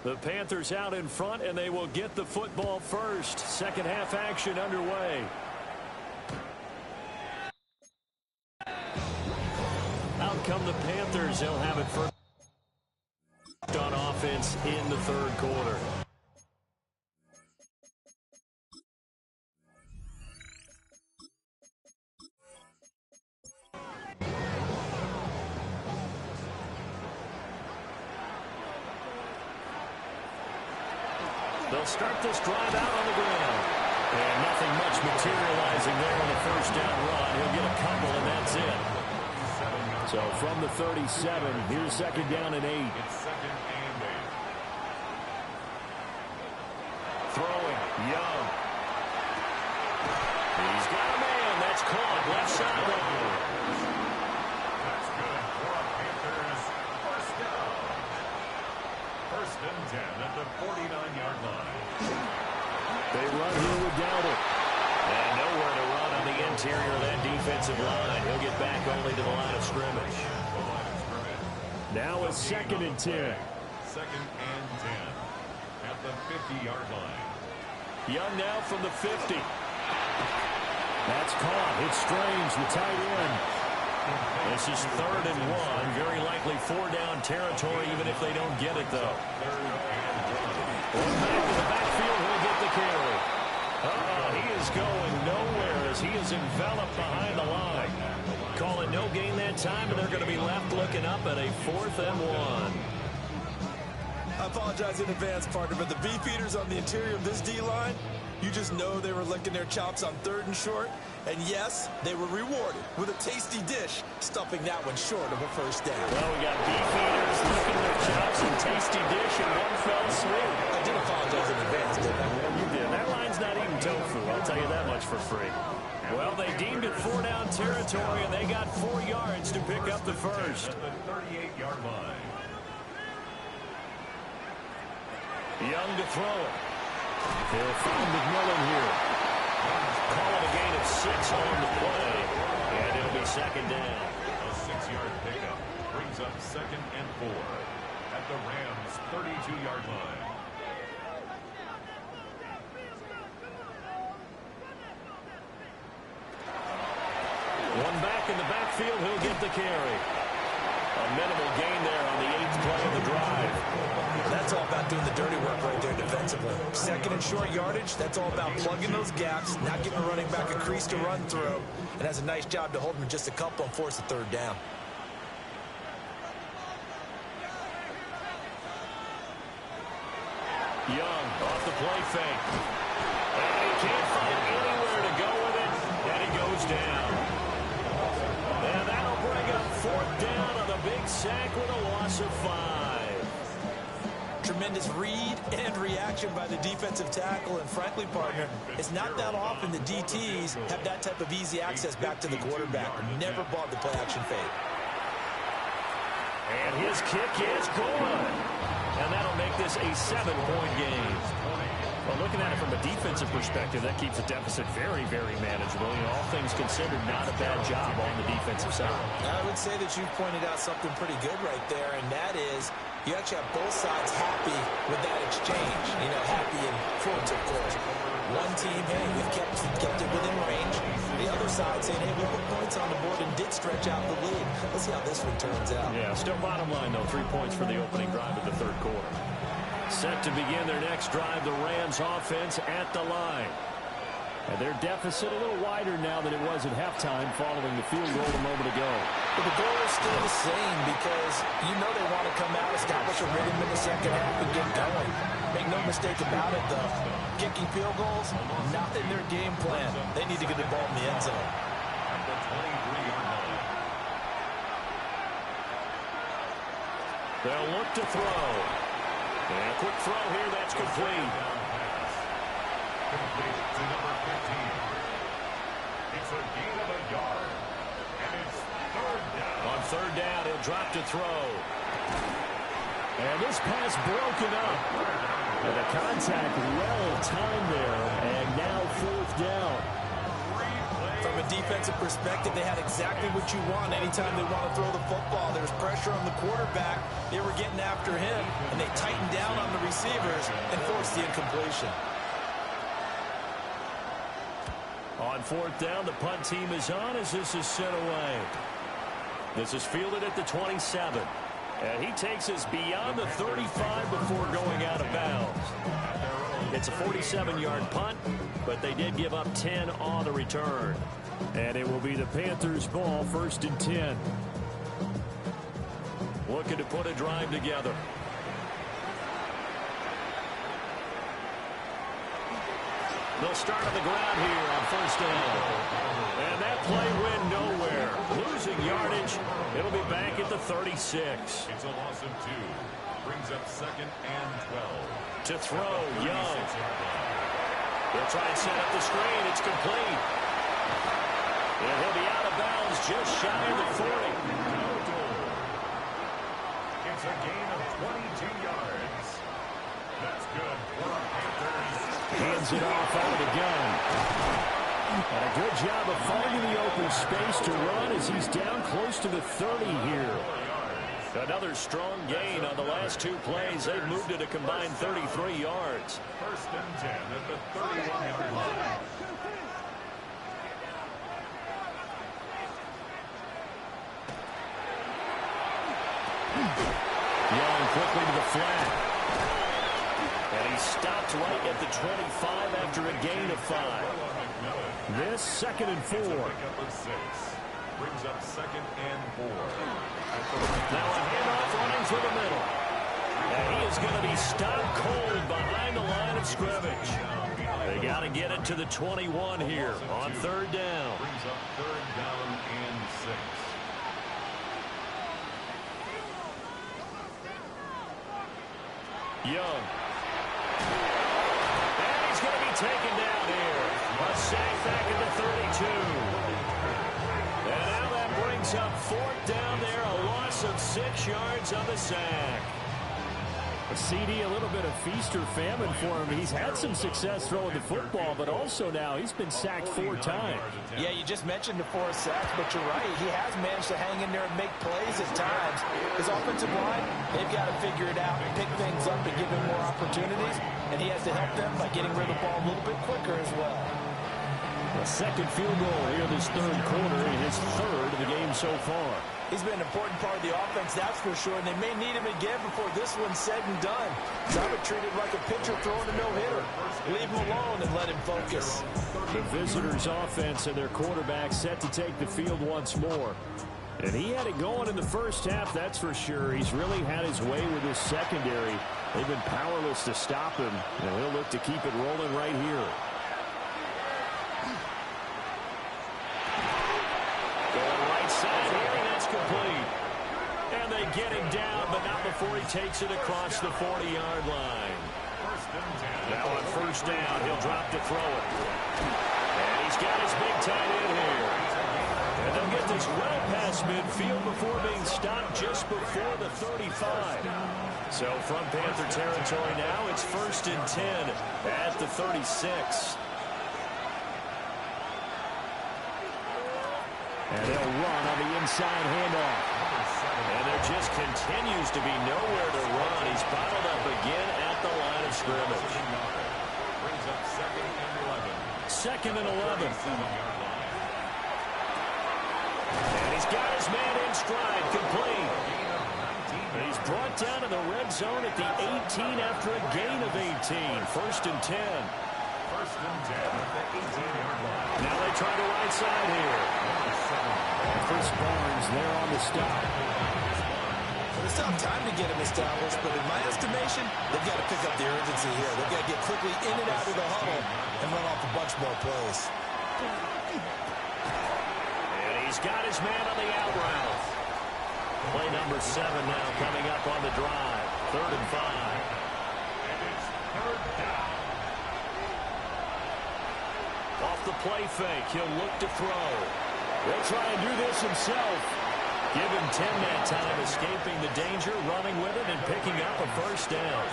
The Panthers out in front, and they will get the football first. Second half action underway. Out come the Panthers. They'll have it first on offense in the third quarter. They'll start this drive out on the ground. And nothing much materializing there on the first down run. He'll get a couple, and that's it. So from the 37, here's second down and 8. It's second and 8. Throwing, Young. He's got a man. That's caught. Left sideline. That's good for a Panthers first down. First and 10 at the 49-yard line. They run here with Dowdle. And nowhere to run on the interior of that defensive line. He'll get back only to the line of scrimmage. Now it's second and 10. Second and 10 at the 50-yard line. Young now from the 50. That's caught. It's Strange, the tight end. This is third and 1. Very likely 4-down territory, even if they don't get it, though. One back in the backfield, he'll get the carry. He is going nowhere as he is enveloped behind the line. Call it no gain that time, and they're going to be left looking up at a 4th and 1. I apologize in advance, partner, but the beefeaters on the interior of this D-line, you just know they were licking their chops on 3rd and short. And yes, they were rewarded with a tasty dish, stuffing that one short of a first down. Well, we got beefeaters licking their chops and tasty dish in one fell swoop. I did apologize in advance, didn't I? You did. That line's not even tofu. I'll tell you that much for free. Well, they deemed it 4-down territory, and they got 4 yards to pick up the first. At the 38-yard line. Young to throw it. They'll find McMillan here. Call it a gain of 6 on the play. And it'll be second down. A 6-yard pickup brings up second and 4 at the Rams' 32-yard line. One back in the backfield, he'll get the carry. A minimal gain there on the 8th play of the drive. That's all about doing the dirty work right there defensively. Second and short yardage, that's all about plugging those gaps, not giving a running back a crease to run through, and has a nice job to hold him just a couple and force a 3rd down. Young off the play fake. And he can't find anywhere to go with it, and he goes down. And that'll bring up 4th down on the big sack with a loss of 5. Tremendous read and reaction by the defensive tackle, and frankly, partner, it's not that often the DTs have that type of easy access back to the quarterback. Never bought the play-action fake. And his kick is good. And that'll make this a 7-point game. Well, looking at it from a defensive perspective, that keeps the deficit very, very manageable. You know, all things considered, not a bad job on the defensive side. I would say that you've pointed out something pretty good right there, and that is you actually have both sides happy with that exchange. You know, happy in quotes, of course. One team, hey, we've kept it within range. The other side saying, hey, we put points on the board and did stretch out the lead. Let's see how this one turns out. Yeah, still bottom line, though, 3 points for the opening drive of the third quarter. Set to begin their next drive, the Rams offense at the line. And their deficit a little wider now than it was at halftime following the field goal a moment ago. But the goal is still the same because you know they want to come out, establish a rhythm in the second half and get going. Make no mistake about it, though. Kicking field goals, not in their game plan. They need to get the ball in the end zone. At the 23-yard line. They'll look to throw. And a quick throw here, that's complete. Complete to number 15. It's a gain of a yard. And it's 3rd down. On 3rd down, he'll drop to throw. And this pass broken up. And the contact well timed there. And now 4th down. From a defensive perspective, they had exactly what you want anytime they want to throw the football. There was pressure on the quarterback. They were getting after him, and they tightened down on the receivers and forced the incompletion. On fourth down, the punt team is on as this is sent away. This is fielded at the 27. And he takes us beyond the 35 before going out of bounds. It's a 47-yard punt, but they did give up 10 on the return. And it will be the Panthers' ball, 1st and 10. Looking to put a drive together. They'll start on the ground here on 1st down. And that play went nowhere. Losing yardage. It'll be back at the 36. It's a loss of 2. Brings up 2nd and 12. To throw, Young. They'll try and set up the screen. It's complete. And he'll be out of bounds just shy of the 40. It's a gain of 22 yards. That's good for the Panthers. Hands it off out of the gun. And a good job of finding the open space to run as he's down close to the 30 here. Another strong gain on the last 2 plays. They've moved it a combined 33 yards. 1st and 10 at the 31-yard line. Young quickly to the flat. And he stopped right at the 25 after a gain of 5. This 2nd and 4. Brings up 2nd and 4. Now a handoff running through the middle. And he is going to be stopped cold behind the line of scrimmage. They got to get it to the 21 here on 3rd down. Brings up 3rd down and 6. Young. And he's going to be taken down here. A sack back at the 32. And now that brings up 4th down there. A loss of 6 yards on the sack. A CD, a little bit of feast or famine for him. He's had some success throwing the football, but also now he's been sacked 4 times. Yeah, you just mentioned the 4 sacks, but you're right. He has managed to hang in there and make plays at times. His offensive line, they've got to figure it out and pick things up and give him more opportunities, and he has to help them by getting rid of the ball a little bit quicker as well. A second field goal here this 3rd quarter, and his 3rd of the game so far. He's been an important part of the offense, that's for sure, and they may need him again before this one's said and done. So I would treat it like a pitcher throwing a no-hitter. Leave him alone and let him focus. The visitors' offense and their quarterback set to take the field once more. And he had it going in the first half, that's for sure. He's really had his way with his secondary. They've been powerless to stop him, and he'll look to keep it rolling right here. Going right side here, and that's complete. And they get him down, but not before he takes it across the 40-yard line. Now on 1st down, he'll drop to throw it. And he's got his big tight end here. And they'll get this well past midfield before being stopped just before the 35. So from Panther territory now, it's 1st and 10 at the 36. And they'll run on the inside handoff. And there just continues to be nowhere to run. He's bottled up again at the line of scrimmage. Brings up 2nd and 11. 2nd and 11. And he's got his man in stride, complete. And he's brought down in the red zone at the 18 after a gain of 18. 1st and 10. 1st and 10 at the 18-yard line. Now they try the right side here. Chris Barnes there on the stop. Well, they still have time to get him established, but in my estimation, they've got to pick up the urgency here. They've got to get quickly in and out of the huddle and run off a bunch more plays. And he's got his man on the out route. Play number 7 now coming up on the drive. 3rd and 5. And it's 3rd down. Off the play fake, he'll look to throw. He'll try and do this himself. Give him 10 that time, escaping the danger, running with it, and picking up a 1st down.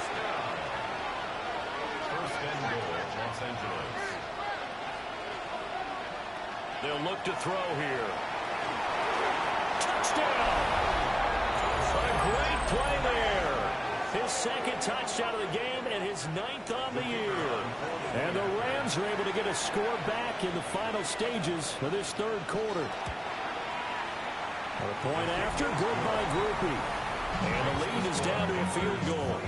1st and goal, Los Angeles. They'll look to throw here. Touchdown! A great play there. His second touchdown of the game and his 9th on the year. And the Rams are able to get a score back in the final stages of this third quarter. A point after, good by Groupie. And the lead is down to a field goal.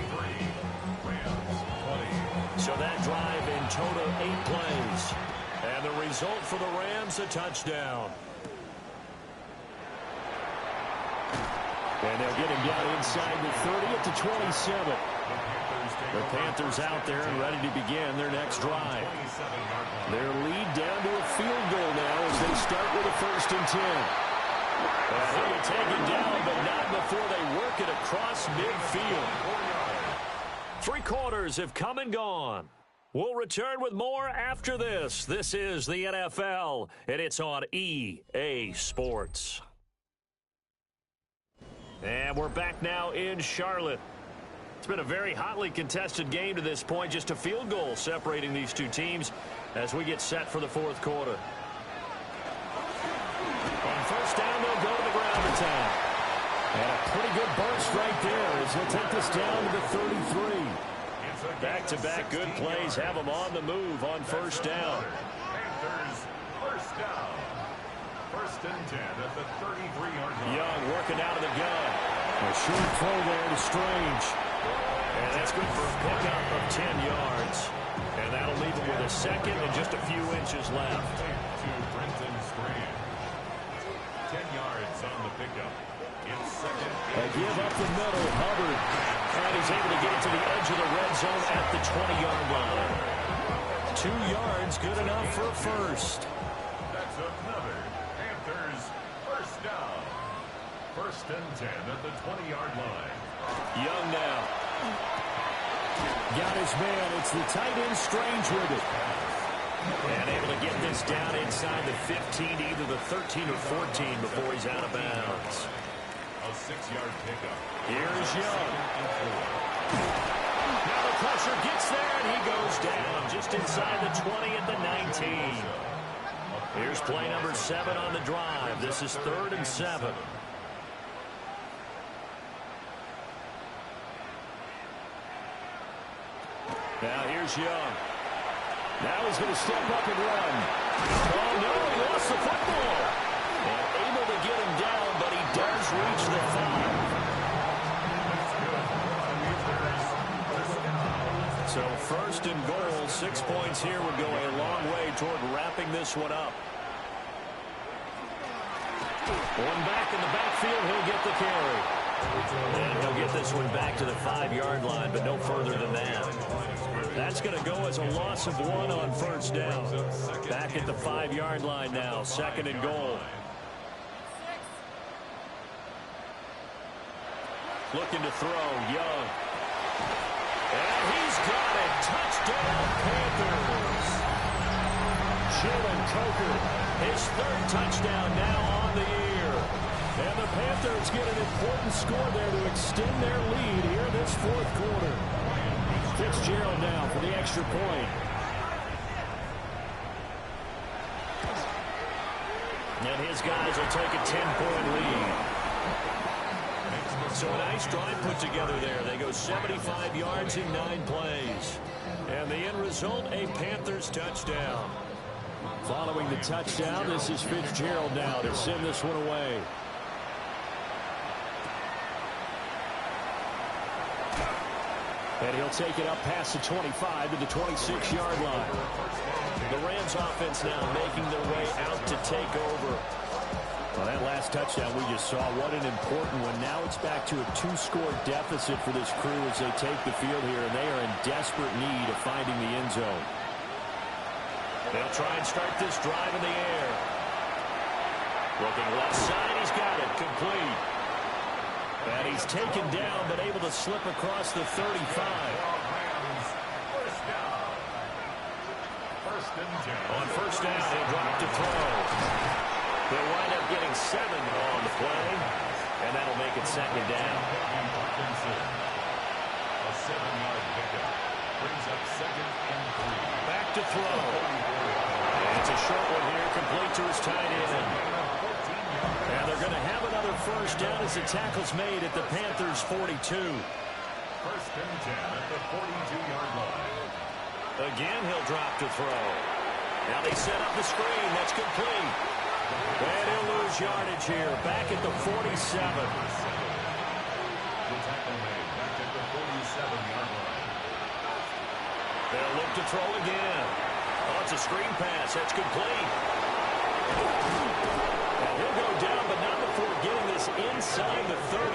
So that drive in total 8 plays. And the result for the Rams, a touchdown. And they'll get him down inside the 30 at the 27. The Panthers out there and ready to begin their next drive. Their lead down to a field goal now as they start with a 1st and 10. He'll be taken down, but not before they work it across midfield. 3 quarters have come and gone. We'll return with more after this. This is the NFL, and it's on EA Sports. And we're back now in Charlotte. It's been a very hotly contested game to this point. Just a field goal separating these two teams as we get set for the 4th quarter. On 1st down, they'll go to the ground attack. And a pretty good burst right there as he'll take this down to the 33. Back-to-back good plays have them on the move on 1st down. Panthers, 1st down. 1st and 10 at the 33-yard line. Young working out of the gun. A short throw there to Strange. And that's good for a pickup of 10 yards. And that'll leave him with a 2nd and just a few inches left. To Brenton Strange. 10 yards on the pickup. It's 2nd. A give up the middle, Hubbard. And he's able to get it to the edge of the red zone at the 20-yard line. 2 yards, good enough for a 1st. That's another Panthers 1st down. 1st and 10 at the 20-yard line. Young now. Got his man. It's the tight end Strange with it. And able to get this down inside the 15, either the 13 or 14 before he's out of bounds. A 6-yard pickup. Here's Young. Now the pressure gets there, and he goes down just inside the 20 at the 19. Here's play number 7 on the drive. This is 3rd and 7. Now here's Young. Now he's going to step up and run. Oh, no, he lost the football. And able to get him down, but he does reach the 5. So 1st and goal, 6 points here would go a long way toward wrapping this one up. One back in the backfield, he'll get the carry. And he'll get this one back to the 5-yard line, but no further than that. That's going to go as a loss of 1 on 1st down. Back at the 5-yard line now, 2nd and goal. Looking to throw, Young. And he's got it. Touchdown, Panthers. Jalen Coker, his 3rd touchdown now on the year. And the Panthers get an important score there to extend their lead here in this 4th quarter. Fitzgerald now for the extra point. And his guys will take a 10-point lead. So a nice drive put together there. They go 75 yards in 9 plays. And the end result, a Panthers touchdown. Following the touchdown, this is Fitzgerald now to send this one away. And he'll take it up past the 25 to the 26-yard line. The Rams offense now making their way out to take over. Well, that last touchdown we just saw, what an important one. Now it's back to a 2-score deficit for this crew as they take the field here, and they are in desperate need of finding the end zone. They'll try and start this drive in the air. Looking left side, he's got it, complete. And he's taken down, but able to slip across the 35. On 1st down, they drop to throw. They'll wind up getting 7 on the play, and that'll make it 2nd down. A 7-yard pickup brings up 2nd and 3. Back to throw. And it's a short one here, complete right to his tight end. And they're going to have another first down as the tackle's made at the Panthers' 42. First and 10 at the 42-yard line. Again, he'll drop to throw. Now they set up the screen. That's complete. And he'll lose yardage here. Back at the 47. The tackle made back at the 47-yard line. They'll look to throw again. Oh, it's a screen pass. That's complete. And he'll go down, but not before getting this inside the 30.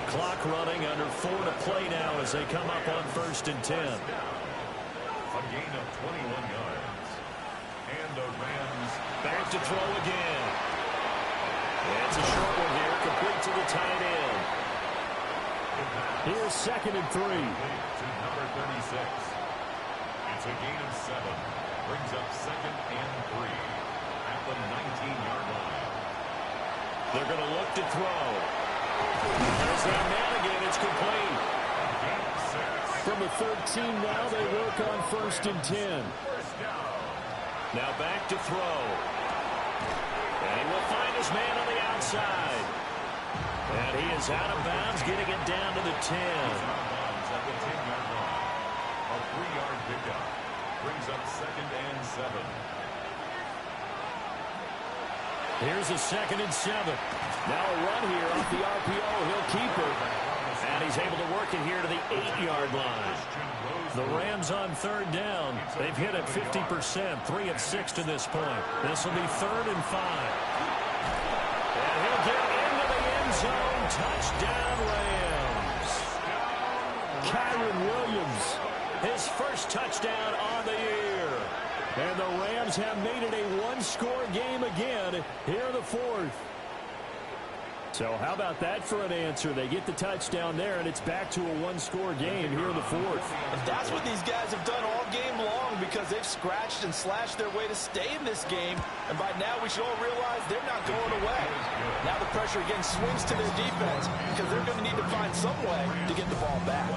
Clock running under 4 to play now as they come up on first and 10. A gain of 21 yards. And the Rams back to throw again. It's a short one here, complete to the tight end. Here's second and 3. To number 36. It's a gain of 7. Brings up second and 3 at the 19-yard line. They're going to look to throw. There's that man again. It's complete. From the 13 now, they work on first and 10. Now back to throw. And he will find his man on the outside. And he is out of bounds, getting it down to the 10. He's out of bounds at the 10-yard line. A 3-yard pickup. Brings up second and 7. Here's a second and 7. Now a run here off the RPO. He'll keep it. And he's able to work it here to the 8-yard line. The Rams on third down. They've hit at 50%, 3 of 6 to this point. This will be 3rd and 5. And he'll get into the end zone. Touchdown, Rams. Kyron Williams, his first touchdown on the year. And the Rams have made it a one-score game again here in the 4th. So how about that for an answer? They get the touchdown there, and it's back to a one-score game here in the 4th. And that's what these guys have done all game long because they've scratched and slashed their way to stay in this game. And by now we should all realize they're not going away. Now the pressure again swings to their defense because they're going to need to find some way to get the ball back.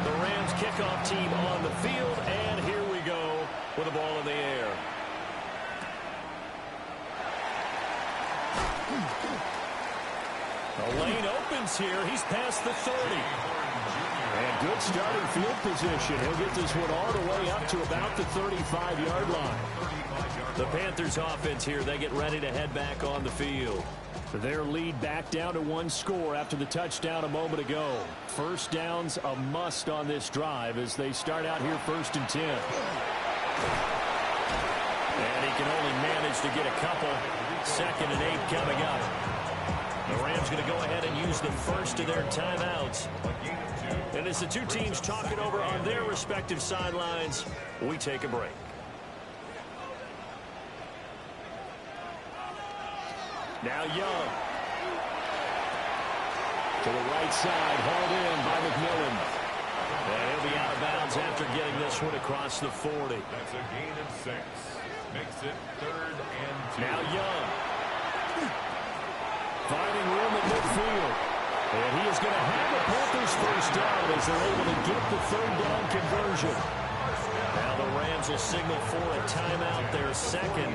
The Rams kickoff team on the field, and here we go with the ball in the air. The lane opens here. He's past the 30. And good starting field position. He'll get this one all the way up to about the 35-yard line. The Panthers offense here, they get ready to head back on the field. Their lead back down to one score after the touchdown a moment ago. First down's a must on this drive as they start out here 1st and 10. And he can only manage to get a couple. 2nd and 8 coming up. The Rams going to go ahead and use the first of their timeouts. And as the two teams talk it over on their respective sidelines, we take a break. Now Young. To the right side, hauled in by McMillan. And he'll be out of bounds after getting this one across the 40. That's a gain of 6. Makes it 3rd and 2. Now Young. Finding room at midfield. And he is going to have the Panthers first down as they're able to get the 3rd down conversion. Now the Rams will signal for a timeout, their 2nd.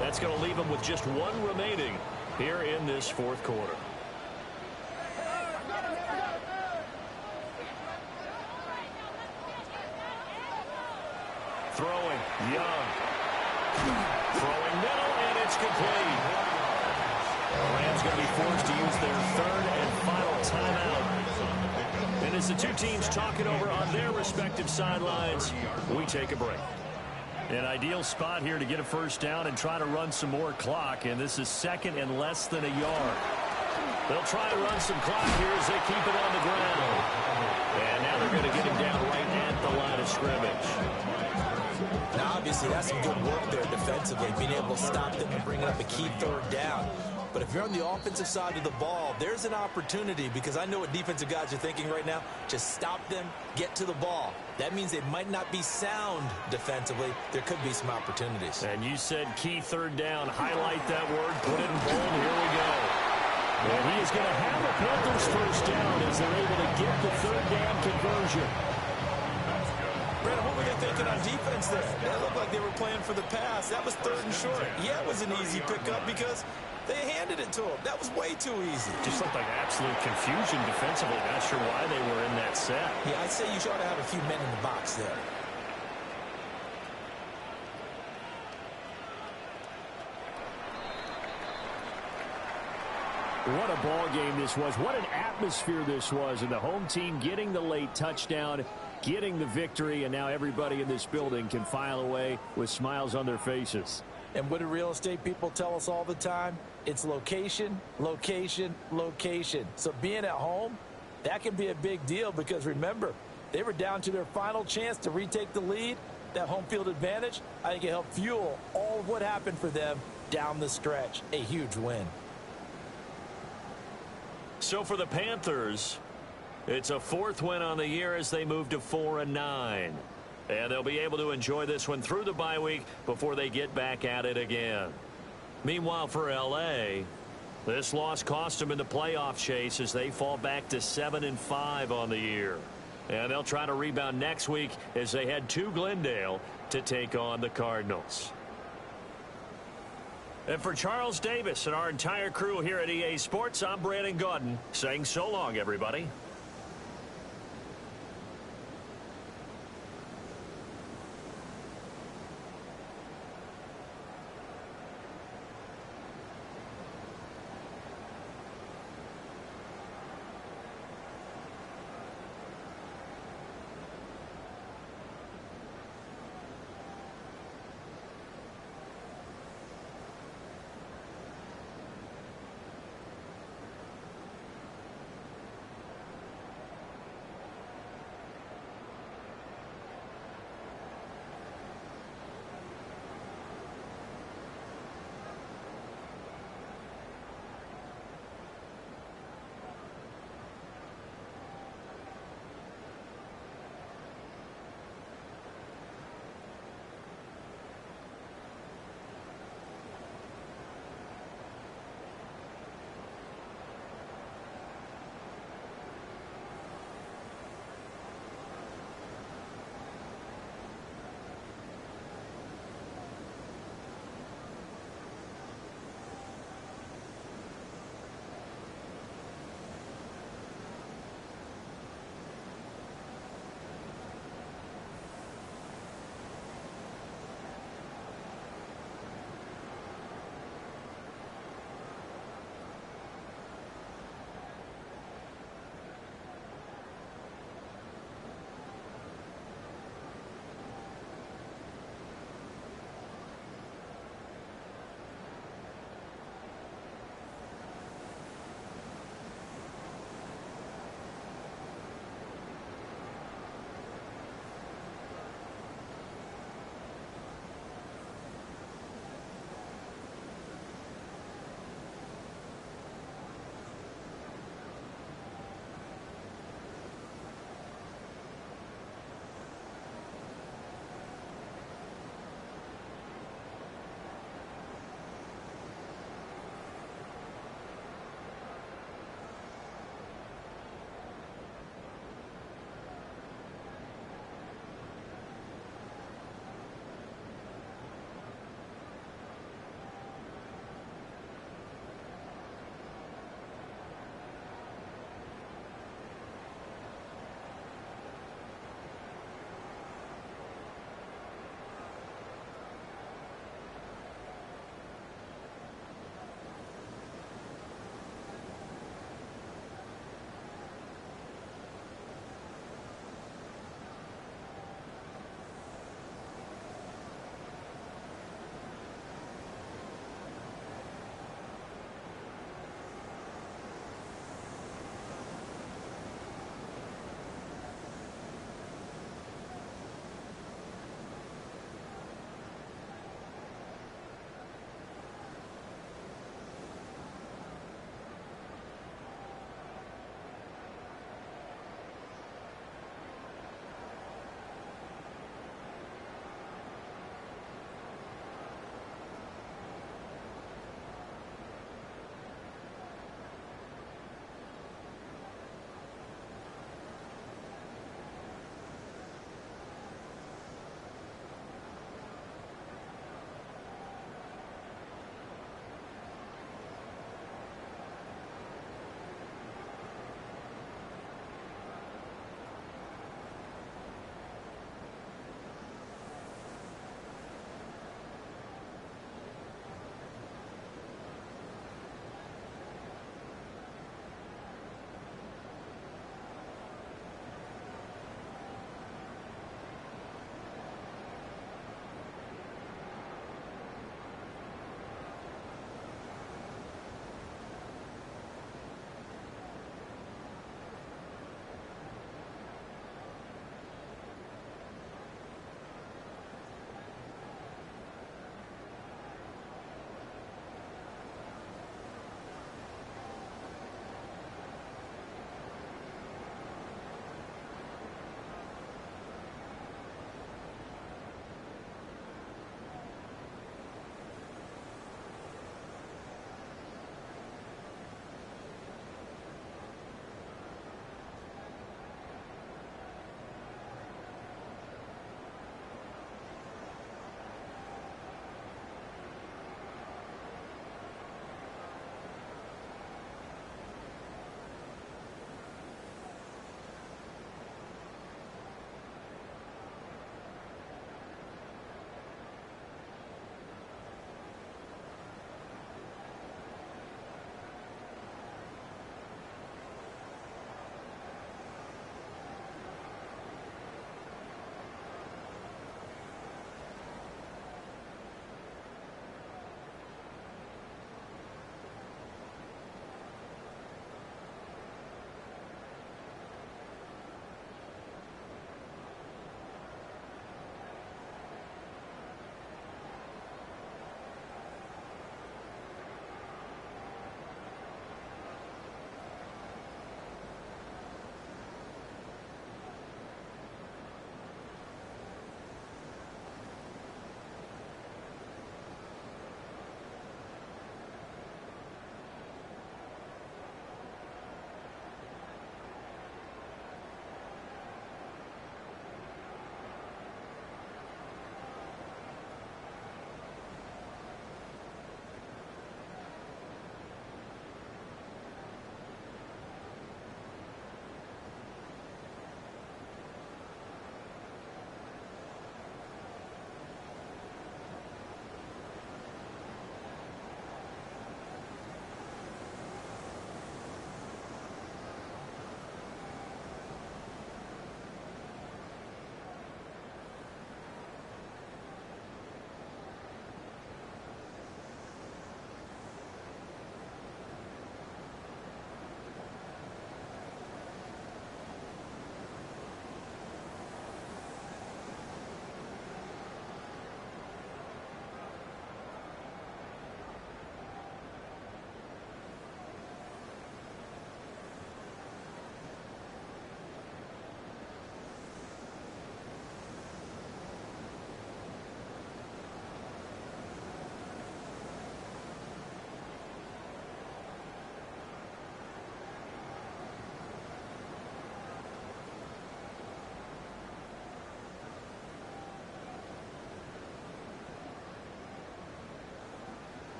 That's going to leave them with just one remaining here in this 4th quarter. Throwing, Young. Throwing middle, and it's complete. The Rams going to be forced to use their 3rd and final timeout. And as the two teams talk it over on their respective sidelines, we take a break. An ideal spot here to get a first down and try to run some more clock, and this is 2nd and less than a yard. They'll try to run some clock here as they keep it on the ground. And now they're going to get him down right at the line of scrimmage. Now, obviously, that's some good work there defensively, being able to stop them and bring up a key 3rd down. But if you're on the offensive side of the ball, there's an opportunity because I know what defensive guys are thinking right now. Just stop them, get to the ball. That means they might not be sound defensively. There could be some opportunities. And you said key 3rd down. Highlight that word. Put it in bold. Here we go. And he is going to have the Panthers first down as they're able to get the 3rd down conversion. conversion. Brandon, what were they thinking on defense there? They looked like they were playing for the pass. That was 3rd and short. Yeah, it was an easy pickup because they handed it to him. That was way too easy. Just looked like absolute confusion defensively. Not sure why they were in that set. Yeah, I'd say you ought to have a few men in the box there. What a ball game this was. What an atmosphere this was. And the home team getting the late touchdown, getting the victory, and now everybody in this building can file away with smiles on their faces. And what do real estate people tell us all the time? It's location, location, location. So being at home, that can be a big deal because remember, they were down to their final chance to retake the lead. That home field advantage, I think it helped fuel all of what happened for them down the stretch. A huge win. So for the Panthers, it's a 4th win on the year as they move to 4-9. And they'll be able to enjoy this one through the bye week before they get back at it again. Meanwhile, for L.A., this loss cost them in the playoff chase as they fall back to 7-5 on the year. And they'll try to rebound next week as they head to Glendale to take on the Cardinals. And for Charles Davis and our entire crew here at EA Sports, I'm Brandon Gaudin saying so long, everybody.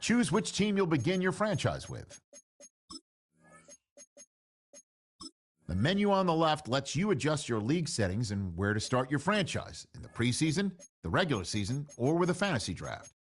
Choose which team you'll begin your franchise with. The menu on the left lets you adjust your league settings and where to start your franchise in the preseason, the regular season, or with a fantasy draft.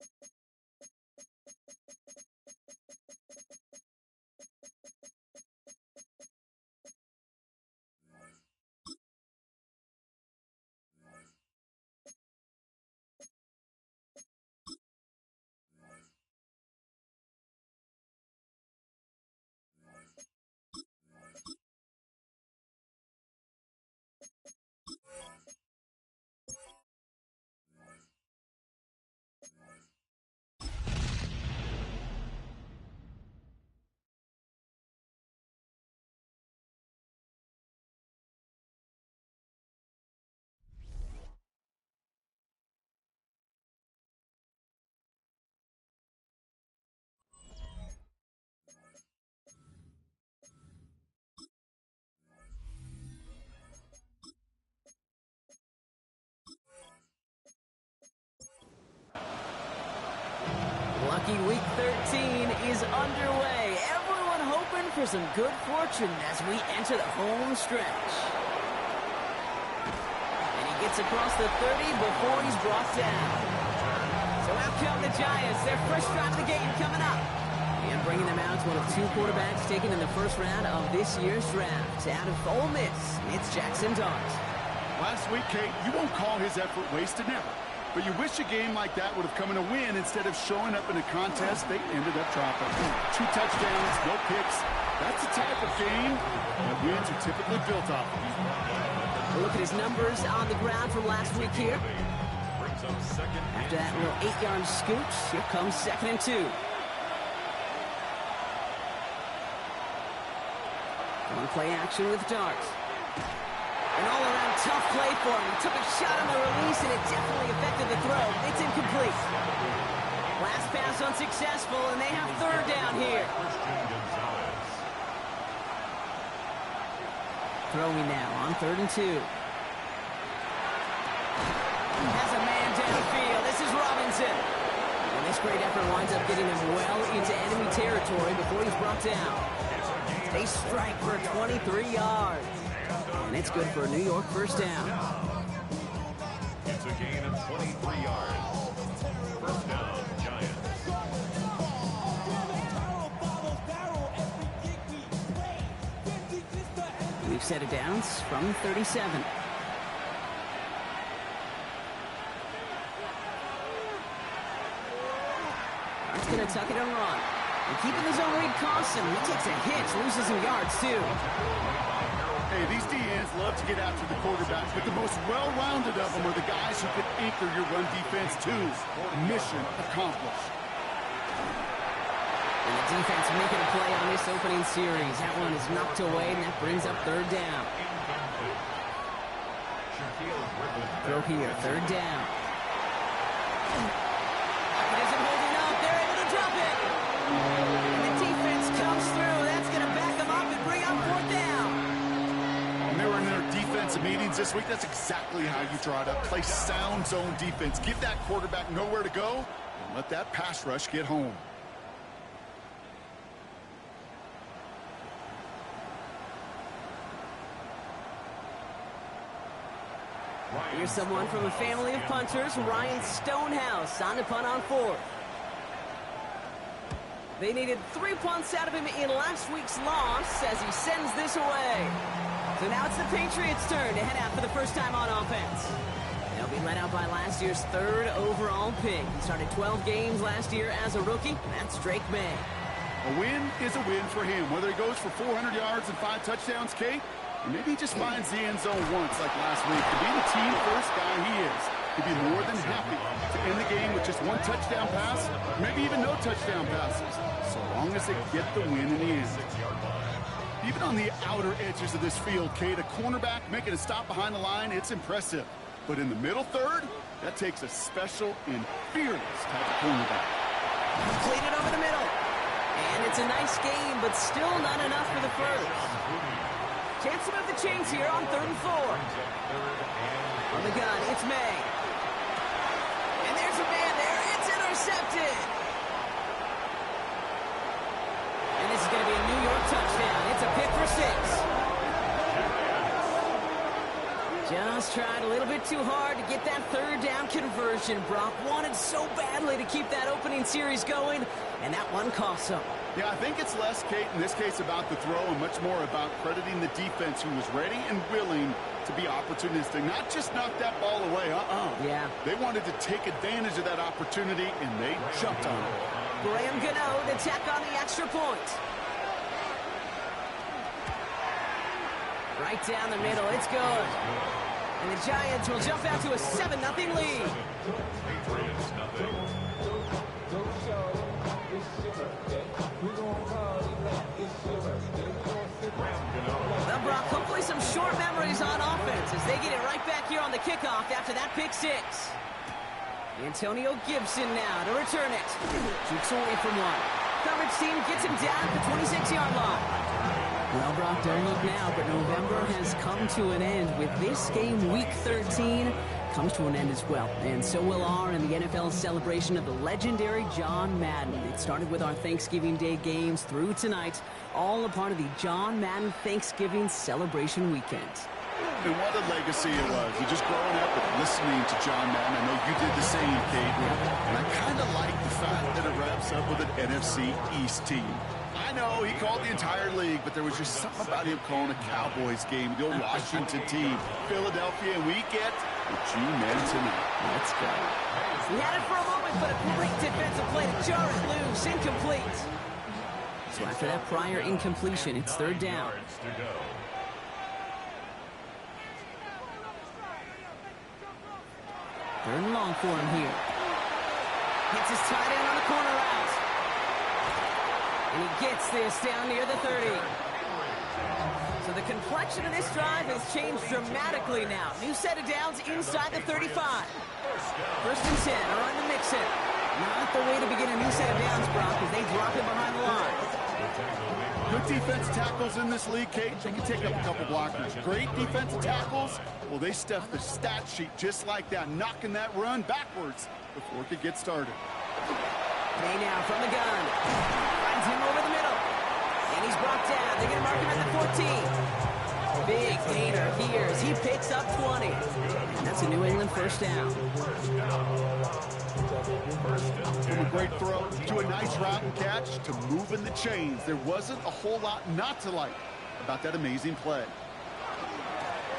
Lucky Week 13 is underway. Everyone hoping for some good fortune as we enter the home stretch. And he gets across the 30 before he's brought down. So out come the Giants. Their first drive of the game coming up. And bringing them out, one of two quarterbacks taken in the first round of this year's draft. Out of Ole Miss, it's Jackson Dart. Last week, Kate, you won't call his effort wasted, never. But you wish a game like that would have come in a win instead of showing up in a contest they ended up dropping. 2 touchdowns, no picks. That's the type of game that wins are typically built off of. We'll look at his numbers on the ground from last week here. After that little 8-yard scoot, here comes 2nd and 2. One play action with Dart. An all-around tough play for him. He took a shot on the release, and it definitely affected the throw. It's incomplete. Last pass unsuccessful, and they have 3rd down here. Throwing now on 3rd and 2. He has a man downfield. This is Robinson. And this great effort winds up getting him well into enemy territory before he's brought down. They strike for 23 yards. And it's good for a New York first down. It's a gain of 23 yards. First down, Giants. We've set it down from 37. That's going to tuck it and run. And keeping his own lead costs him. He takes a hit, loses some yards too. Hey, these DNs love to get after the quarterback, but the most well-rounded of them are the guys who can anchor your run defense too. Mission accomplished. And the defense making a play on this opening series. That one is knocked away, and that brings up 3rd down. Throw here, 3rd down. It isn't holding up. They're able to drop it. And the defense comes through. That's going to back them up and bring up 4th down. When they were in their defensive meetings this week, that's exactly how you draw it up. Play sound zone defense. Give that quarterback nowhere to go, and let that pass rush get home. Here's someone from a family of punters, Ryan Stonehouse, on to punt on 4th. They needed 3 punts out of him in last week's loss as he sends this away. So now it's the Patriots' turn to head out for the first time on offense. They'll be led out by last year's 3rd overall pick. He started 12 games last year as a rookie, and that's Drake May. A win is a win for him, whether he goes for 400 yards and 5 touchdowns, Kate, or maybe he just finds the end zone once like last week. To be the team first guy he is, he'd be more than happy to end the game with just 1 touchdown pass, maybe even no touchdown passes, so long as they get the win in the end. Even on the outer edges of this field, Kate, a cornerback making a stop behind the line, it's impressive. But in the middle third, that takes a special and fearless type of cornerback. Completed over the middle. And it's a nice game, but still not enough for the first. Chance to move the chains here on 3rd and 4. On the gun, it's May. And there's a man there. It's intercepted. Just tried a little bit too hard to get that third down conversion. Brock wanted so badly to keep that opening series going, and that one cost him. Yeah, I think it's less, Kate, in this case about the throw and much more about crediting the defense who was ready and willing to be opportunistic, not just knock that ball away. Yeah. They wanted to take advantage of that opportunity, and they jumped on it. Graham Gano to tack on the extra point. Right down the middle, it's good. And the Giants will jump out to a 7-0 lead. Patriots nothing. Well, Brock, hopefully some short memories on offense as they get it right back here on the kickoff after that pick six. Antonio Gibson now to return it. Jukes away from one. Coverage team gets him down at the 26-yard line. Well, Brock, don't look now, but November has come to an end with this game, Week 13, comes to an end as well. And so will our in the NFL celebration of the legendary John Madden. It started with our Thanksgiving Day games through tonight, all a part of the John Madden Thanksgiving celebration weekend. And what a legacy it was. You're just growing up with listening to John Madden. I know you did the same, Kate. And I kind of like the fact that it wraps up with an NFC East team. I know he called the entire league, but there was just something about him calling a Cowboys game, the old Washington team, Philadelphia, and we get the G-Men tonight. Let's go. He had it for a moment, but a great defensive play to jar it loose, incomplete. So after that prior incompletion, it's third down. Third and long for him here. Hits his tight end on the corner out. And he gets this down near the 30. So the complexion of this drive has changed dramatically now. New set of downs inside the 35. First and 10 are on the Mixon. Not the way to begin a new set of downs, Brock, as they drop him behind the line. Good defense tackles in this league, Kate. They can take up a couple blockers. Great defensive tackles, well, they stuff the stat sheet just like that, knocking that run backwards before it could get started. May now from the gun. Finds him over the middle. And he's brought down. They're going to mark him at the 14. Big gainer here as he picks up 20. And that's a New England first down. From a great throw to a nice route and catch to moving the chains. There wasn't a whole lot not to like about that amazing play.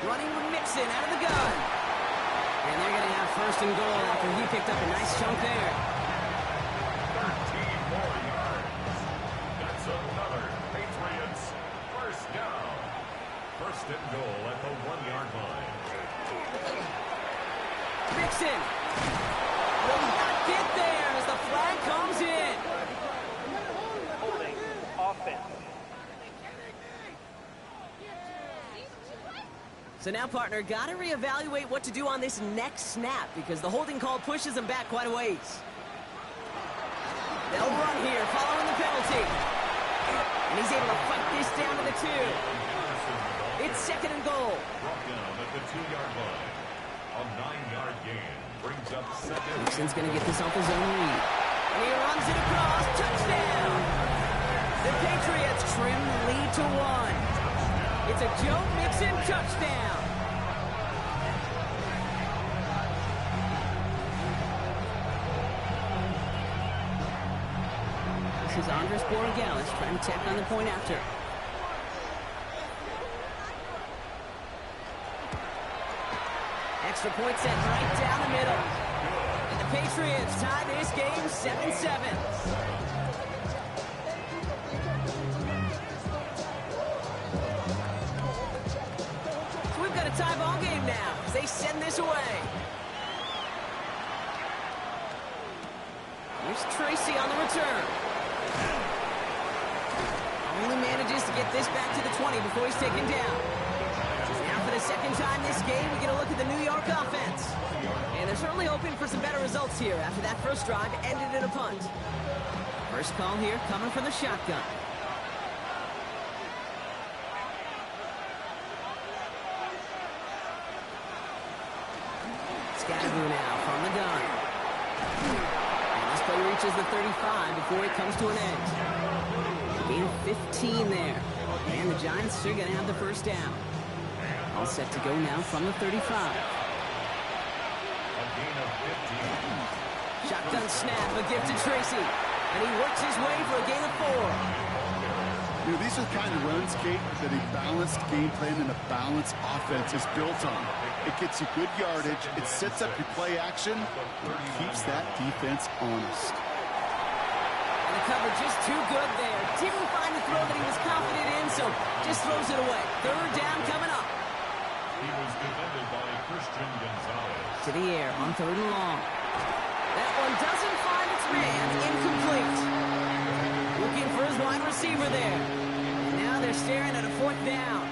Running with Mixon out of the gun. And they're going to have first and goal after he picked up a nice chunk there. 13 more yards. That's another Patriots first down. First and goal at the 1-yard line. Mixon will not get there as the flag comes in. Holding offense. So now, partner, got to reevaluate what to do on this next snap because the holding call pushes him back quite a ways. They'll run here following the penalty. And he's able to fight this down to the 2. It's second and goal. Brought down at the 2-yard line. A 9-yard gain brings up second. Mixon's going to get this off his own read. And he runs it across. Touchdown! The Patriots trim the lead to 1. It's a Joe Mixon touchdown. This is Andres Borregales trying to tack on the point after. Extra point set right down the middle. And the Patriots tie this game 7-7. Tie ball game now as they send this away. Here's Tracy on the return. Only manages to get this back to the 20 before he's taken down. Now for the second time this game, we get a look at the New York offense. And they're certainly hoping for some better results here after that first drive ended in a punt. First call here coming from the shotgun. Scatterboo now from the gun. And this play reaches the 35 before it comes to an end. Gain 15 there. And the Giants are going to have the first down. All set to go now from the 35. A gain of 15. Shotgun snap, a gift to Tracy. And he works his way for a gain of 4. You know, these are the kind of runs, Kate, that a balanced game plan and a balanced offense is built on. It gets you good yardage, it sets up your play action, it keeps that defense honest. And the cover just too good there. Didn't find the throw that he was confident in, so just throws it away. Third down coming up. He was defended by Christian Gonzalez. To the air on 3rd and long. That one doesn't find its man. Incomplete. Looking for his wide receiver there. And now they're staring at a 4th down.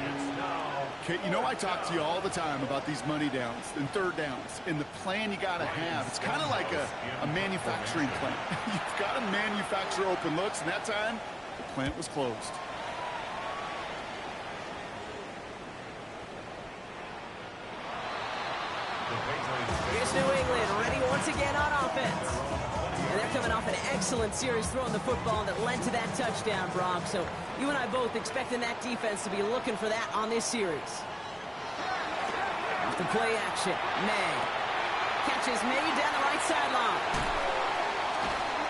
Kate, you know I talk to you all the time about these money downs and third downs and the plan you got to have. It's kind of like a manufacturing plant. You've got to manufacture open looks, and that time the plant was closed. Here's New England, ready once again on offense. And they're coming off an excellent series throwing the football that led to that touchdown, Brock. So you and I both expecting that defense to be looking for that on this series. Off the play action, May. Catches May down the right sideline.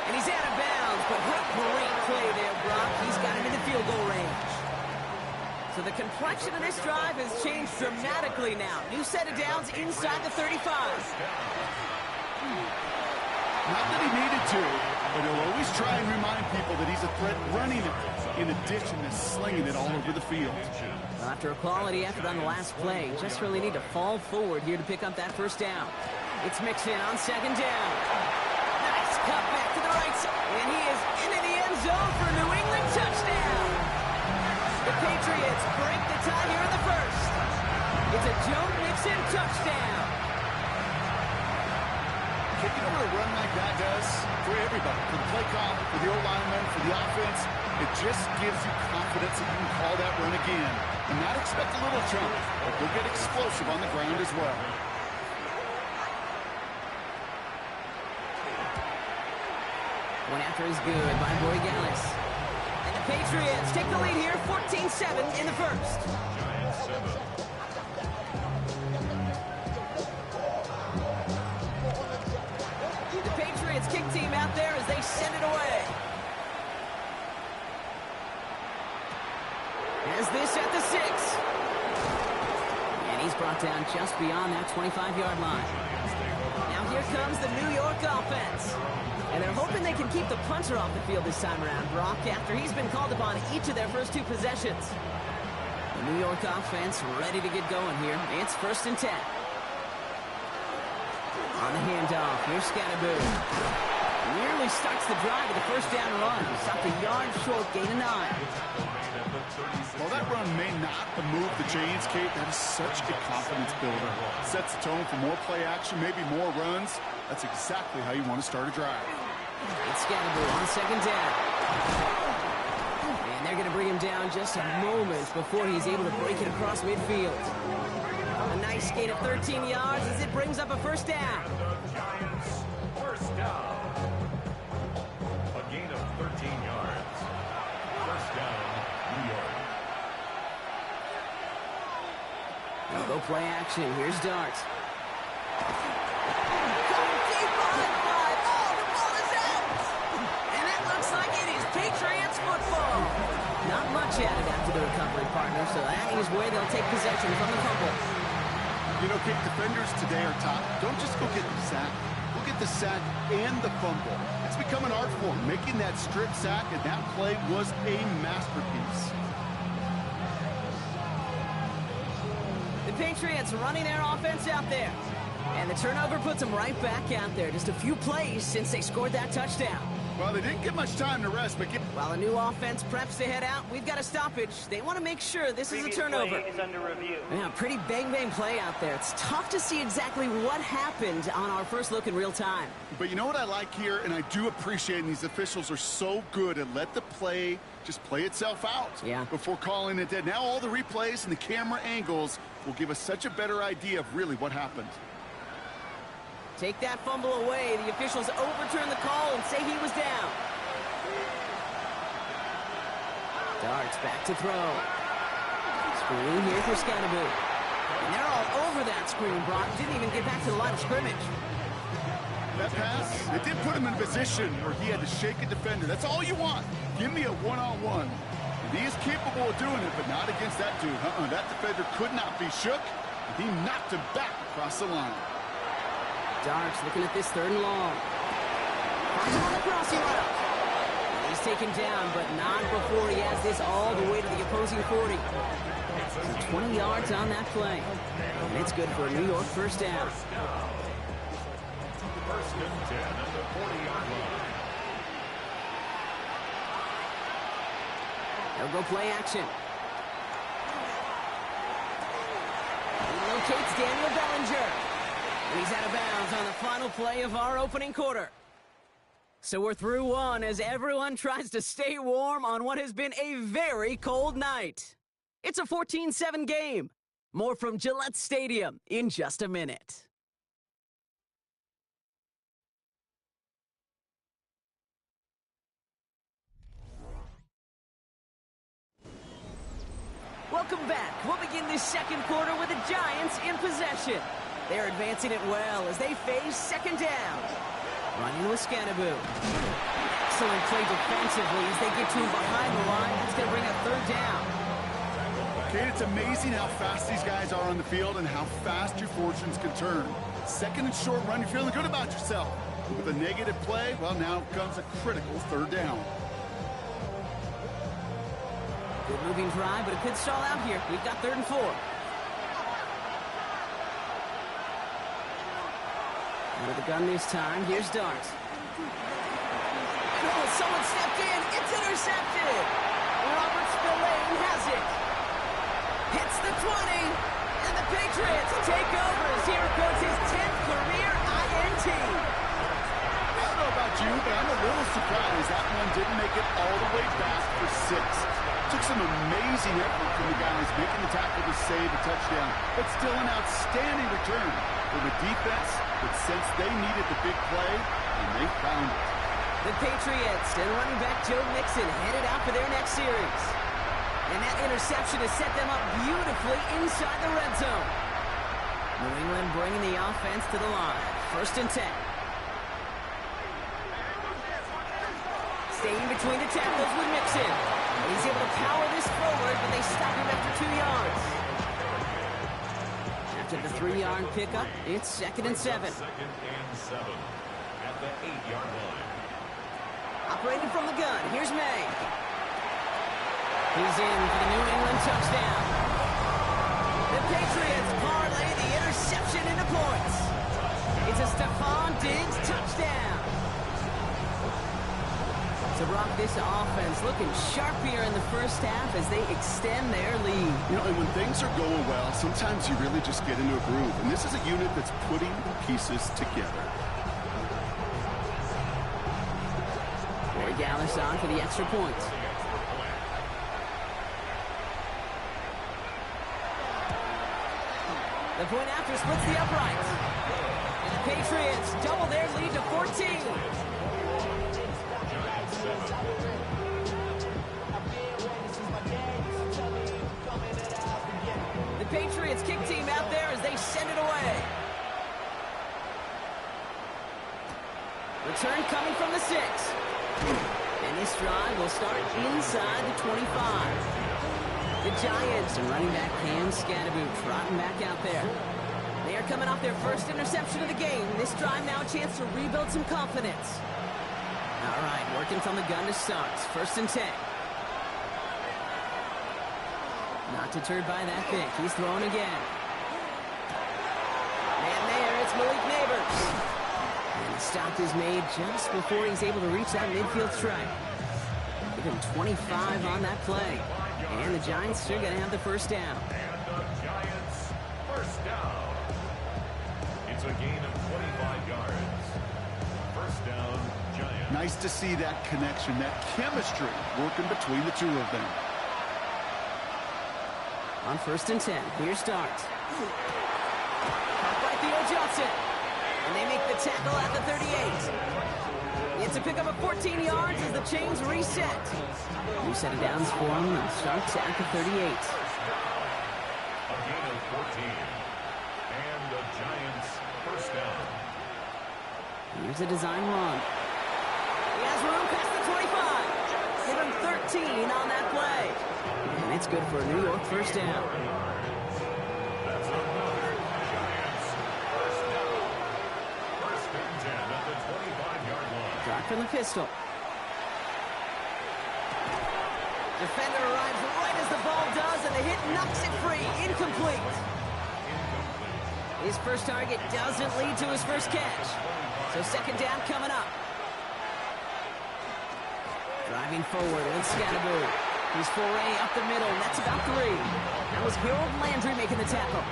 And he's out of bounds, but what great play there, Brock. He's got him in the field goal range. So the complexion of this drive has changed dramatically now. New set of downs inside the 35. Not that he needed to, but he'll always try and remind people that he's a threat running it, in addition to slinging it all over the field. Well, after a quality effort on the last play, just really need to fall forward here to pick up that 1st down. It's Mixon on 2nd down. Nice cut back to the right side. And he is into the end zone for a New England touchdown. The Patriots break the tie here in the 1st. It's a Joe Mixon touchdown. You know what a run like that does for everybody, for the play call, for the O-lineman, for the offense? It just gives you confidence that you can call that run again and not expect a little jump, but you'll get explosive on the ground as well. One after is good by Borregales. And the Patriots take the lead here, 14-7 in the 1st. Giants 7. The Patriots kick team out there as they send it away. As this at the 6. And he's brought down just beyond that 25-yard line. Now here comes the New York offense. And they're hoping they can keep the punter off the field this time around, Brock, after he's been called upon each of their first 2 possessions. The New York offense ready to get going here. It's 1st and 10. On the handoff, here's Scatterboo. Nearly starts the drive with a 1st down run. Stopped a yard short, gain of 9. While that run may not have moved the chains, Kate, that is such a confidence builder. Sets the tone for more play action, maybe more runs. That's exactly how you want to start a drive. It's Scatterboo on 2nd down. And they're going to bring him down just a moment before he's able to break it across midfield. A nice gain of 13 yards as it brings up a 1st down. Giants 1st down. A gain of 13 yards. 1st down, New York. They'll go play action. Here's Dart. And it looks like it is Patriots football. Not much added after the recovery, partner, so that is where they'll take possession from the fumble. You know, Kate, defenders today are top. Don't just go get the sack. Go get the sack and the fumble. It's become an art form. Making that strip sack, and that play was a masterpiece. The Patriots running their offense out there. And the turnover puts them right back out there. Just a few plays since they scored that touchdown. Well, they didn't get much time to rest, but while the new offense preps to head out, we've got a stoppage. They want to make sure this is a turnover. Play is under review. Yeah, pretty bang play out there. It's tough to see exactly what happened on our first look in real time. But you know what I like here, and I do appreciate, and these officials are so good at let the play just play itself out before calling it dead. Now all the replays and the camera angles will give us such a better idea of really what happened. Take that fumble away. The officials overturn the call and say he was down. Darts back to throw. Screen here for Scatterboo. And they're all over that screen, Brock. Didn't even get back to the line of scrimmage. That pass, it did put him in a position where he had to shake a defender. That's all you want. Give me a one-on-one. And he is capable of doing it, but not against that dude. That defender could not be shook. He knocked him back across the line. Darks looking at this 3rd and long. Finds him on the crossing route. He's taken down, but not before he has this all the way to the opposing 40. So 20 yards on that play. And it's good for a New York first down. First and 10 at the 40-yard line. They'll go play action. He locates Daniel Bellinger. And he's out of bounds on the final play of our opening quarter. So we're through one as everyone tries to stay warm on what has been a very cold night. It's a 14-7 game. More from Gillette Stadium in just a minute. Welcome back. We'll begin this second quarter with the Giants in possession. They're advancing it well as they face second down. Running with Scannaboo. Excellent play defensively as they get to him behind the line. That's going to bring up 3rd down. Okay, it's amazing how fast these guys are on the field and how fast your fortunes can turn. Second and short run, you're feeling good about yourself. With a negative play, well, now comes a critical 3rd down. Good moving drive, but it could stall out here. We've got 3rd and 4. Out of the gun this time. Here's Dart. Oh, someone stepped in. It's intercepted. Robert Spillane has it. Hits the 20. And the Patriots take over as here goes his 10th career INT. I don't know about you, but I'm a little surprised that one didn't make it all the way back for 6. Took some amazing effort from the guys making the tackle to save a touchdown, but still an outstanding return for the defense that sensed they needed the big play, and they found it. The Patriots and running back Joe Mixon headed out for their next series. And that interception has set them up beautifully inside the red zone. New England bringing the offense to the line. 1st and 10. Staying between the tackles with Mixon. He's able to power this forward, but they stop him after 2 yards. After the 3-yard pickup, it's 2nd and 7. 2nd and 7 at the 8-yard line. Operating from the gun, here's May. He's in for the New England touchdown. The Patriots parlay the interception into points. It's a Stephon Diggs touchdown. So, Brock, this offense looking sharp here in the first half as they extend their lead. You know, and when things are going well, sometimes you really just get into a groove. And this is a unit that's putting the pieces together. Corey Gallis on for the extra point. The point after splits the upright. And the Patriots double their lead to 14. The Patriots kick team out there as they send it away. Return coming from the 6. And this drive will start inside the 25. The Giants and running back Cam Scannaboo trotting back out there. They are coming off their first interception of the game. This drive now a chance to rebuild some confidence. All right, working from the gun to start. 1st and 10. Not deterred by that pick. He's throwing again. Man there, it's Malik Neighbors. And the stop is made just before he's able to reach that midfield strike. Give him 25 on that play. And the Giants are going to have the first down. And the Giants first down. It's a gain of 25 yards. First down, Giants. Nice to see that connection, that chemistry working between the two of them. On 1st and 10, here's Dart. Caught by Theo Johnson. And they make the tackle at the 38. It's a pickup of 14 yards as the chains reset. New set of downs for him and starts at the 38. A gain of And the Giants first down. Here's a design run. He has room past the 25. Give him 13 on that play. And it's good for a New York first down. That's another Giants first down. First and 10 at the 25-yard line. Drop from the pistol. Defender arrives right as the ball does, and the hit knocks it free. Incomplete. His first target doesn't lead to his first catch. So second down coming up. Driving forward with Scatterboot. His foray up the middle. That's about 3. That was Harold Landry making the tackle.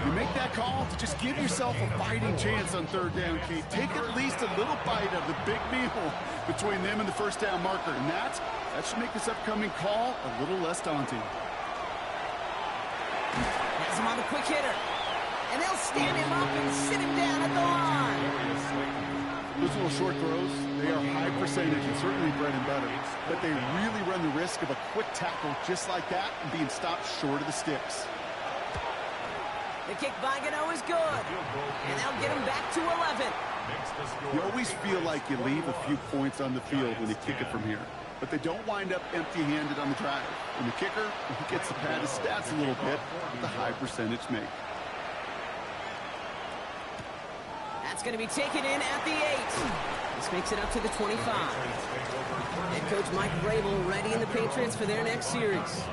You make that call to just give yourself a fighting chance on third down, Kate. Take at least a little bite of the big meal between them and the first down marker. And that should make this upcoming call a little less daunting. Has him on the quick hitter. And they'll stand him up and sit him down at the line. Those little short throws, they are high percentage and certainly bread and butter. But they really run the risk of a quick tackle just like that and being stopped short of the sticks. The kick by Gano is good. And they'll get him back to 11. You always feel like you leave a few points on the field when you kick it from here. But they don't wind up empty-handed on the drive. And the kicker, he gets to pad his stats a little bit with the high percentage make. That's going to be taken in at the 8. This makes it up to the 25. Head coach Mike Vrabel readying the Patriots for their next series.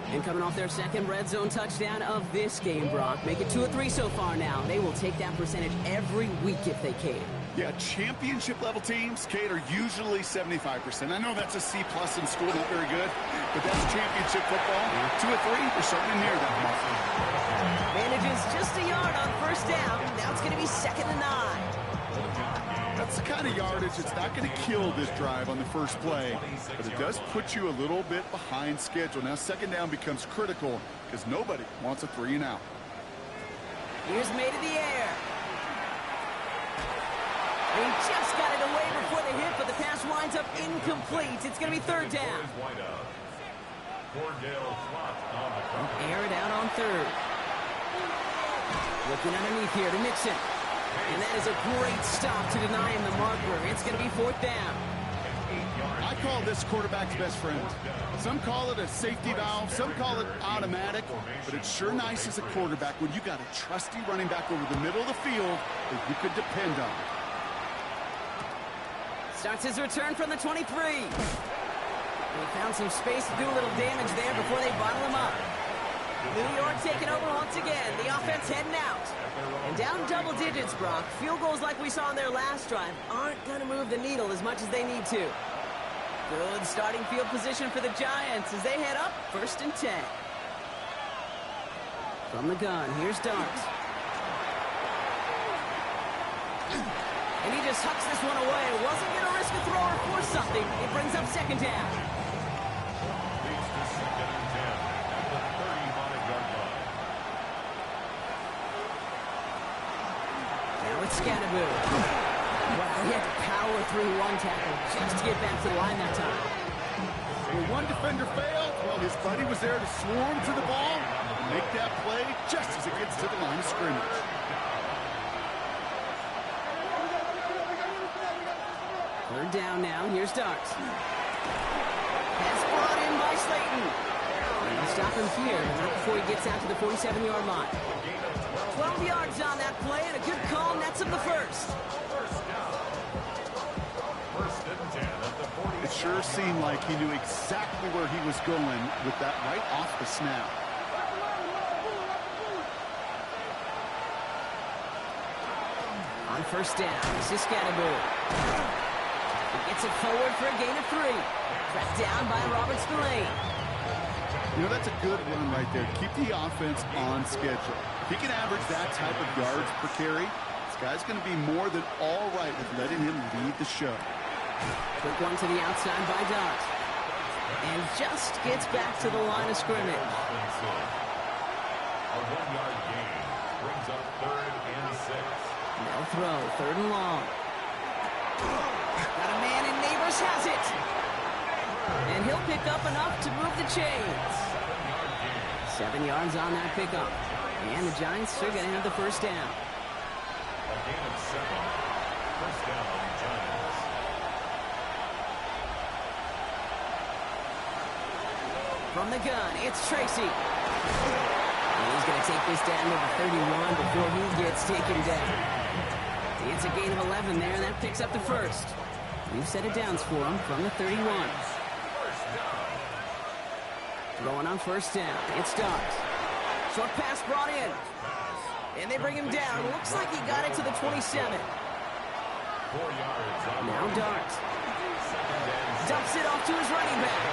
And coming off their second red zone touchdown of this game, Brock. Make it 2 of 3 so far now. They will take that percentage every week if they can. Yeah, championship-level teams, Kate, are usually 75%. I know that's a C+ in school, not very good, but that's championship football. 2 of 3, they're certainly near that mark. Advantage is just a yard on first down. Now it's going to be 2nd and 9. That's the kind of yardage that's not going to kill this drive on the first play, but it does put you a little bit behind schedule. Now second down becomes critical because nobody wants a 3 and out. Here's made in the air. He just got it away before the hit, but the pass winds up incomplete. It's going to be 3rd down. Air it out on 3rd. Looking underneath here to Nixon. And that is a great stop to deny him the marker. It's going to be 4th down. I call this quarterback's best friend. Some call it a safety valve, some call it automatic, but it's sure nice as a quarterback when you got a trusty running back over the middle of the field that you could depend on. Starts his return from the 23. They found some space to do a little damage there before they bottle him up. New York taking over once again. The offense heading out. And down double digits, Brock. Field goals like we saw in their last drive aren't going to move the needle as much as they need to. Good starting field position for the Giants as they head up 1st and 10. From the gun, here's Dart. And he just hucks this one away. Wasn't going to risk a throw or force something. It brings up 2nd down. Scatterboot. Wow, he had to power through one tackle just to get back to the line that time. When one defender failed, well, his buddy was there to swarm to the ball and make that play just as it gets to the line of scrimmage. Third down now. Here's Darts. Pass brought in by Slayton. They'll stop him here, but not before he gets out to the 47-yard line. 12 yards on that play, and a good call nets him the first. It sure seemed like he knew exactly where he was going with that right off the snap. On first down, this is Scatterboot. He gets it forward for a gain of 3. Tracked down by Robert Spillane. You know, that's a good run right there. Keep the offense on schedule. If he can average that type of yards per carry, this guy's going to be more than all right with letting him lead the show. Quick one to the outside by Dot. And just gets back to the line of scrimmage. A 1-yard gain brings up 3rd and 6. No throw, 3rd and long. Got a man, and Neighbors has it. And he'll pick up enough to move the chains. 7 yards on that pickup. And the Giants are going to have the first down. A gain of 7. First down, Giants. From the gun, it's Tracy. And he's going to take this down to the 31 before he gets taken down. It's a gain of 11 there, and that picks up the first. We've set it downs for him from the 31. Throwing on first down. It starts. Short pass brought in. And they bring him down. Looks like he got it to the 27. Now Dart. Dumps it off to his running back.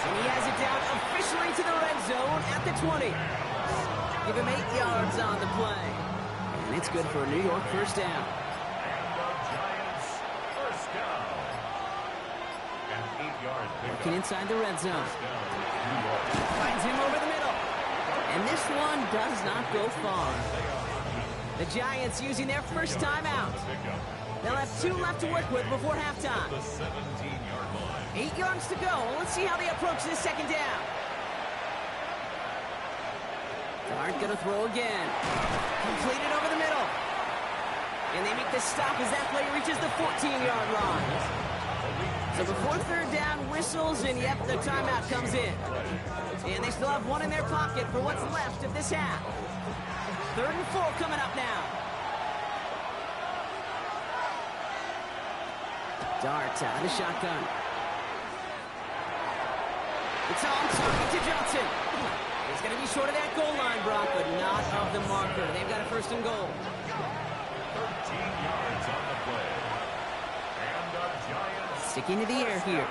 And he has it down officially to the red zone at the 20. Give him 8 yards on the play. And it's good for a New York first down. Working inside the red zone. Finds him over the middle. And this one does not go far. The Giants using their first timeout. They'll have 2 left to work with before halftime. 8 yards to go. Let's see how they approach this second down. Dart gonna throw again. Completed over the middle. And they make the stop as that play reaches the 14-yard line. So before third down whistles, and yep, the timeout comes in. And they still have 1 in their pocket for what's left of this half. 3rd and 4 coming up now. Dart out of the shotgun. It's on target to Johnson. He's going to be short of that goal line, Brock, but not of the marker. They've got a first and goal. 13 yards on the play. And the Giants sticking to the air here.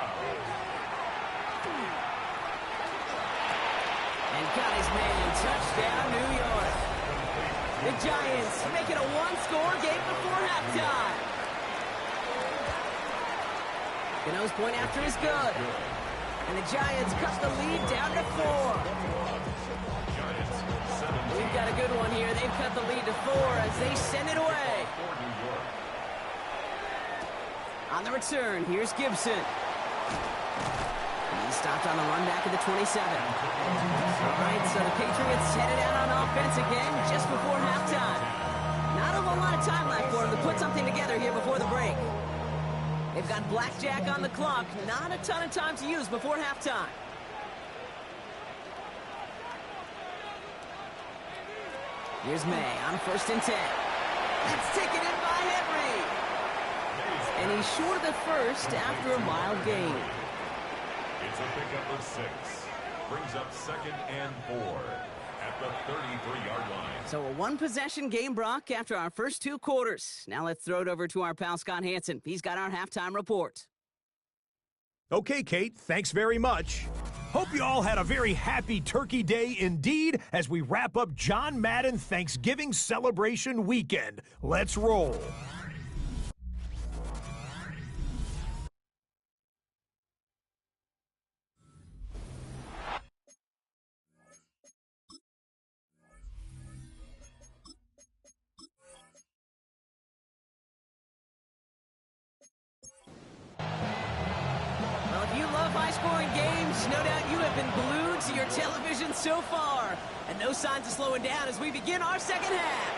And got his man. Touchdown, New York. The Giants make it a 1-score game before halftime. Gano's point after is good. And the Giants cut the lead down to 4. We've got a good one here. They've cut the lead to 4 as they send it away. On the return, here's Gibson. He stopped on the run back at the 27. All right, so the Patriots headed out on offense again just before halftime. Not a whole lot of time left for them to put something together here before the break. They've got blackjack on the clock. Not a ton of time to use before halftime. Here's May on 1st and 10. It's taken in by Henry. And he's short of the first after a mild gain. It's a pickup of 6. Brings up 2nd and 4 at the 33-yard line. So a 1-possession game, Brock, after our first 2 quarters. Now let's throw it over to our pal Scott Hansen. He's got our halftime report. Okay, Kate, thanks very much. Hope you all had a very happy Turkey Day indeed as we wrap up John Madden Thanksgiving celebration weekend. Let's roll. High-scoring games, no doubt you have been glued to your television so far. And no signs of slowing down as we begin our second half.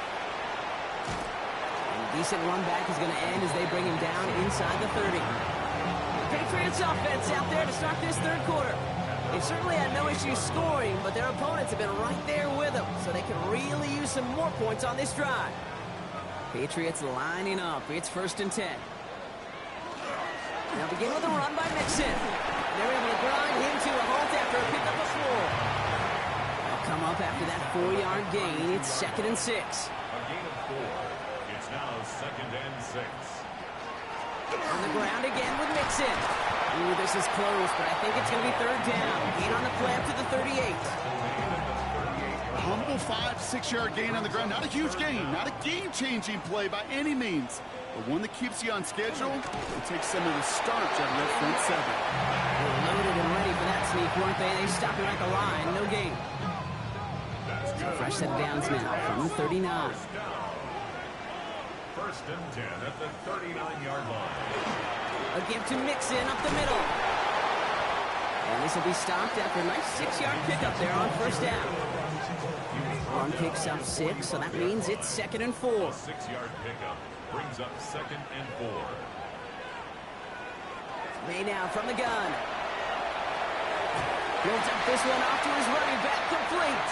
And a decent run back is going to end as they bring him down inside the 30. The Patriots offense out there to start this third quarter. They've certainly had no issues scoring, but their opponents have been right there with them, so they can really use some more points on this drive. Patriots lining up. It's 1st and 10. Now begin with a run by Mixon. They're able to grind him to a halt after a pickup of 4. They'll come up after that 4-yard gain. It's 2nd and 6. A gain of 4. It's now 2nd and 6. On the ground again with Mixon. Ooh, this is close, but I think it's going to be 3rd down. Gain on the play up to the 38. A humble 5-6-yard gain on the ground. Not a huge gain. Not a game-changing play by any means. But one that keeps you on schedule and takes some of the starch out of that front 7. They were loaded and ready for that sneak, weren't they? They stopped him at the line. No gain. So fresh set of downs now from the 39. 1st and 10 at the 39-yard line. A give to Mixon up the middle. And this will be stopped after a nice 6-yard pickup there on first down. Run picks up 6, so that means it's 2nd and 4. 6-yard pickup brings up 2nd and 4. May now from the gun. Builds up this one off to his running back, complete.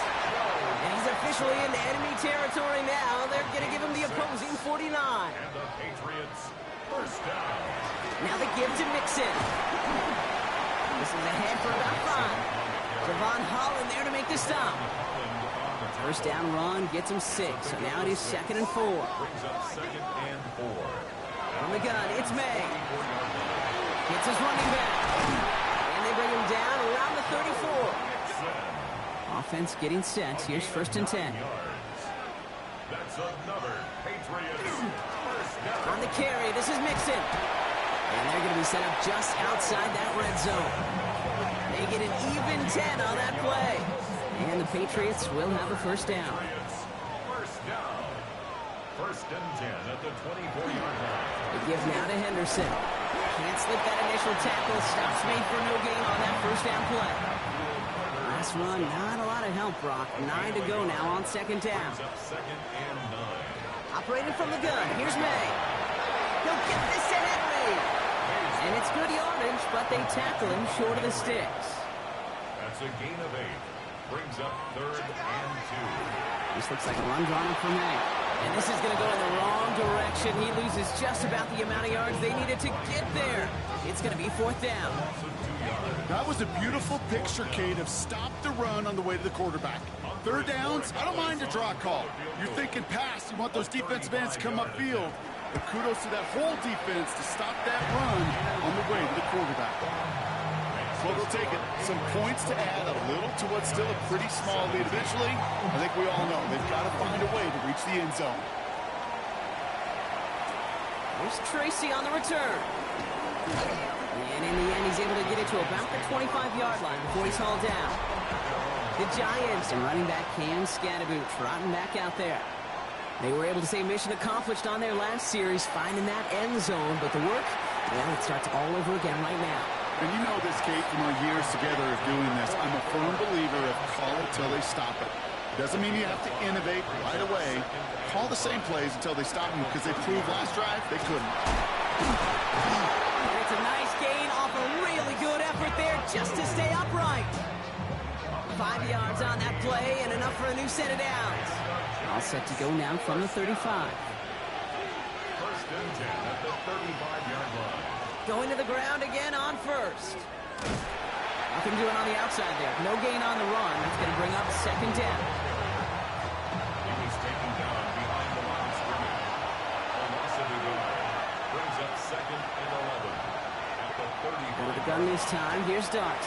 And he's officially into enemy territory now. They're going to give him the opposing 49. And the Patriots first down. Now the give to Mixon. This is ahead for about 5. Javon Holland there to make the stop. First down run gets him 6. So now it is 2nd and 4. Brings up 2nd and 4. From the gun, it's May. Gets his running back. And they bring him down around the 34. Offense getting set. Here's 1st and 10. That's another Patriots first down. On the carry, this is Mixon. And they're going to be set up just outside that red zone. They get an even 10 on that play. And the Patriots will have a first down. First down. 1st and 10 at the 24-yard line. The give now to Henderson. Can't slip that initial tackle. Stops made for no gain on that first down play. Last run, not a lot of help, Brock. 9 to go now on 2nd down. Brings up 2nd and 9. Operated from the gun. Here's May. He'll get this to Henry. And it's good yardage, but they tackle him short of the sticks. That's a gain of 8. Brings up 3rd and 2. This looks like a run drawn up for May. And this is going to go in the wrong direction. He loses just about the amount of yards they needed to get there. It's going to be 4th down. That was a beautiful picture, Kate, of stop the run on the way to the quarterback. 3rd downs, I don't mind a draw call. You're thinking pass. You want those defensive ends to come upfield. But kudos to that whole defense to stop that run on the way to the quarterback. So they'll take it. Some points to add a little to what's still a pretty small lead. Eventually, I think we all know they've got to find a way to reach the end zone. There's Tracy on the return. And in the end, he's able to get it to about the 25-yard line before he's hauled down. The Giants and running back Cam Scatterboot trotting back out there. They were able to say mission accomplished on their last series, finding that end zone. But the work, well, it starts all over again right now. And you know this, Kate, from our years together of doing this. I'm a firm believer of call it till they stop it. It doesn't mean you have to innovate right away. Call the same plays until they stop them, because they proved last drive they couldn't. And it's a nice gain off a really good effort there just to stay upright. 5 yards on that play and enough for a new set of downs. All set to go now from the 35. 1st and 10 at the 35-yard line. Going to the ground again on 1st. Nothing doing on the outside there. No gain on the run. That's going to bring up 2nd down. He was taken down behind the line of scrimmage. A loss of a yard. Brings up 2nd and 11 at the 30. With the gun this time, here's Dart.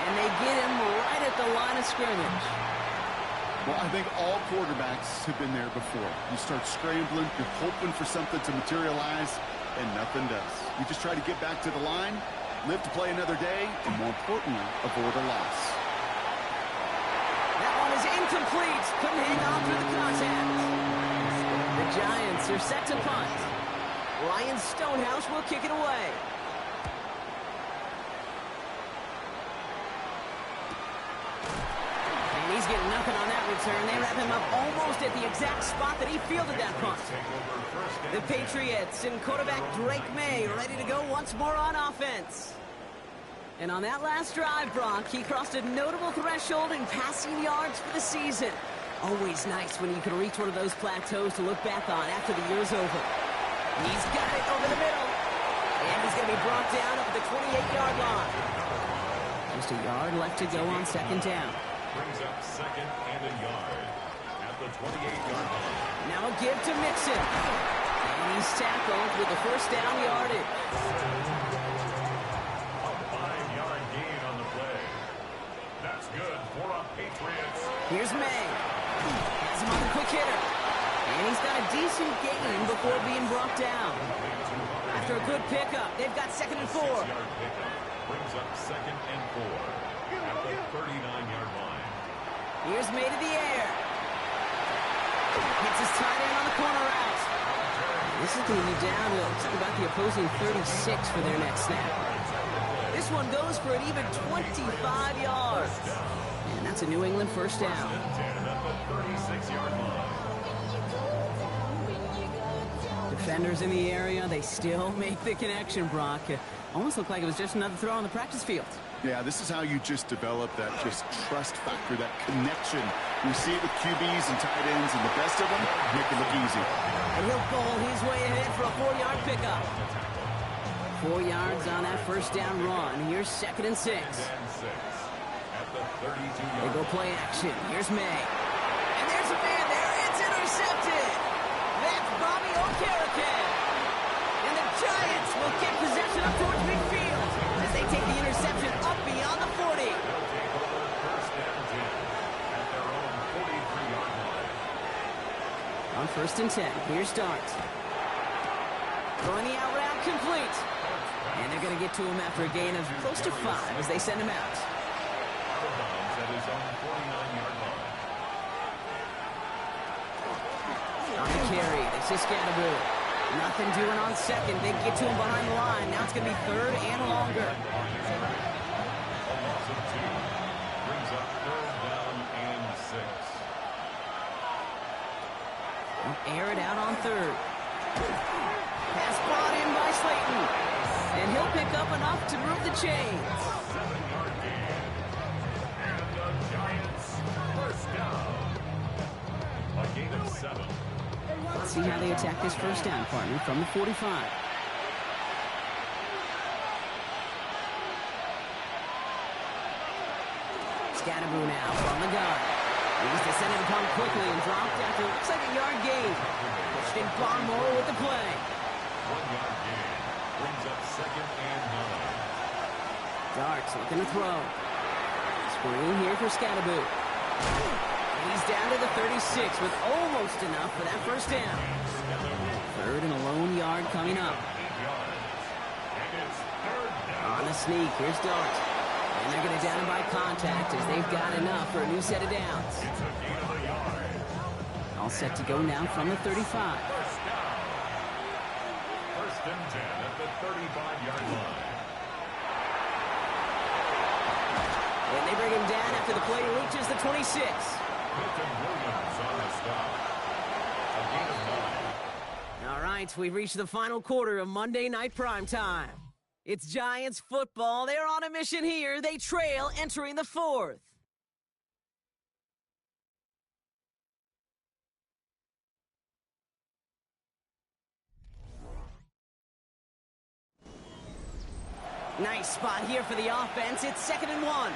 And they get him right at the line of scrimmage. Well, I think all quarterbacks have been there before. You start scrambling, you're hoping for something to materialize, and nothing does. You just try to get back to the line, live to play another day, and more importantly, avoid a loss. That one is incomplete. Couldn't hang on through the contact. The Giants are set to punt. Ryan Stonehouse will kick it away. And he's getting nothing on that return. They wrap him up almost at the exact spot that he fielded that punt. The Patriots and quarterback Drake May ready to go once more on offense. And on that last drive, Brock, he crossed a notable threshold in passing yards for the season. Always nice when you can reach one of those plateaus to look back on after the year's over. He's got it over the middle. And he's going to be brought down up at the 28-yard line. Just a yard left to go on 2nd down. Brings up 2nd and a yard at the 28-yard line. Now a give to Mixon. And he's tackled with the first down yardage. A 5-yard gain on the play. That's good for a Patriots. Here's May. Has him on the quick hitter. And he's got a decent gain before being brought down. After a good pickup, they've got 2nd and 4. 6-yard pickup brings up 2nd and 4 at the 39-yard line. Here's May to the air. Hits his tight end on the corner out. This is going to be down to about the opposing 36 for their next snap. This one goes for an even 25 yards. And that's a New England first down. Defenders in the area, they still make the connection, Brock. It almost looked like it was just another throw on the practice field. Yeah, this is how you just develop that just trust factor, that connection. You see it with QBs and tight ends, and the best of them make it look easy. And he'll bowl his way ahead for a 4-yard pickup. 4 yards on that first down run. Here's 2nd and 6. They go play action. Here's May. And there's a man there. It's intercepted. That's Bobby Okereke. And the Giants will get possession up towards midfield as they take the interception up beyond the 40. On 1st and 10, here's Dart. Throwing the out route complete. And they're going to get to him after a gain of close to 5 as they send him out. On the carry, this is Scatteroo. Nothing doing on 2nd. They get to him behind the line. Now it's going to be 3rd and longer. Brings up 3rd down and 6. Air it out on 3rd. Pass brought in by Slayton. And he'll pick up enough to move the chains. 7-yard gain. And the Giants first down. A gain of 7. Let's see how they attack this first down, partner, from the 45. Scatteroo now from the gun. He's descended upon quickly and dropped after it looks like a yard gain. Pushed in Barmore with the play. 1-yard gain. Brings up 2nd and 9. Darts looking to throw. Screen here for Scatteroo. He's down to the 36 with almost enough for that first down. 3rd and a lone yard coming up. On the sneak, here's Dart. And they're going to down him by contact as they've got enough for a new set of downs. All set to go now from the 35. First and 10 at the 35-yard line. And they bring him down after the play reaches the 26. Williams on the stop. A gain of 9. All right, we've reached the final quarter of Monday Night Primetime. It's Giants football. They're on a mission here. They trail entering the 4th. Nice spot here for the offense. It's 2nd and 1.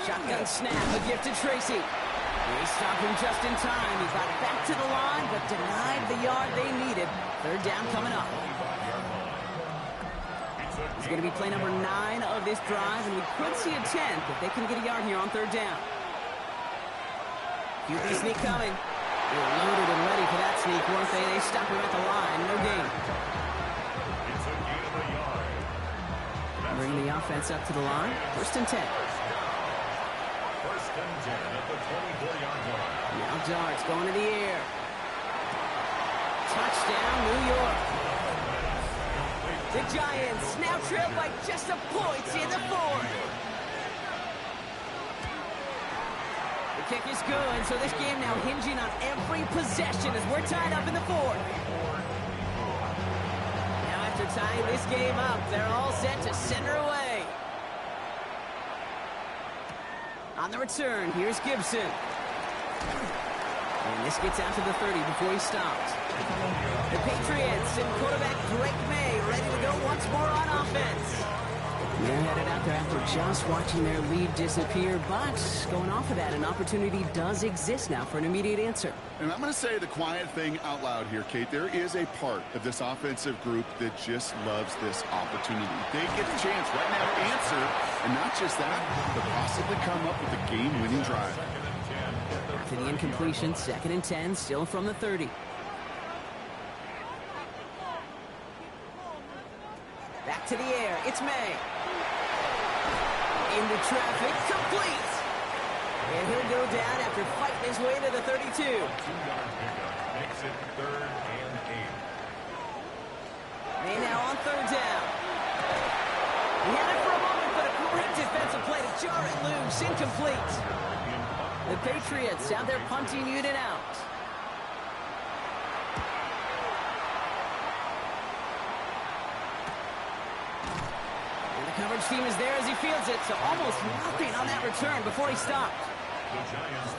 Shotgun snap, a gift to Tracy. They stop him just in time. He got back to the line, but denied the yard they needed. 3rd down coming up. It's going to be play number 9 of this drive, and we could see a 10th if they can get a yard here on 3rd down. QB sneak coming. They were loaded and ready for that sneak, weren't they? They stop him at the line. No gain. It's a gain of a yard. Bring the offense up to the line. 1st and 10. First and 10 at the 24-yard line. Now Darts going to the air. Touchdown, New York. The Giants now trail by just a point in the 4th. The kick is good, so this game now hinging on every possession as we're tied up in the 4th. Now after tying this game up, they're all set to send her away. On the return, here's Gibson. And this gets out to the 30 before he stopped. The Patriots and quarterback Drake May ready to go once more on offense. They're headed out there after just watching their lead disappear, but going off of that, an opportunity does exist now for an immediate answer. And I'm going to say the quiet thing out loud here, Kate. There is a part of this offensive group that just loves this opportunity. They get a chance right now to answer, and not just that, but possibly come up with a game-winning drive. After the incompletion, 2nd and 10, still from the 30. Back to the air, it's May. Into traffic, complete. And he'll go down after fighting his way to the 32. 2-yard pickup makes it 3rd and 8. third down. He had it for a moment, but a great defensive play to jar it loose. Incomplete. The Patriots have their punting unit out. And the coverage team is there as he fields it, so almost nothing on that return before he stopped.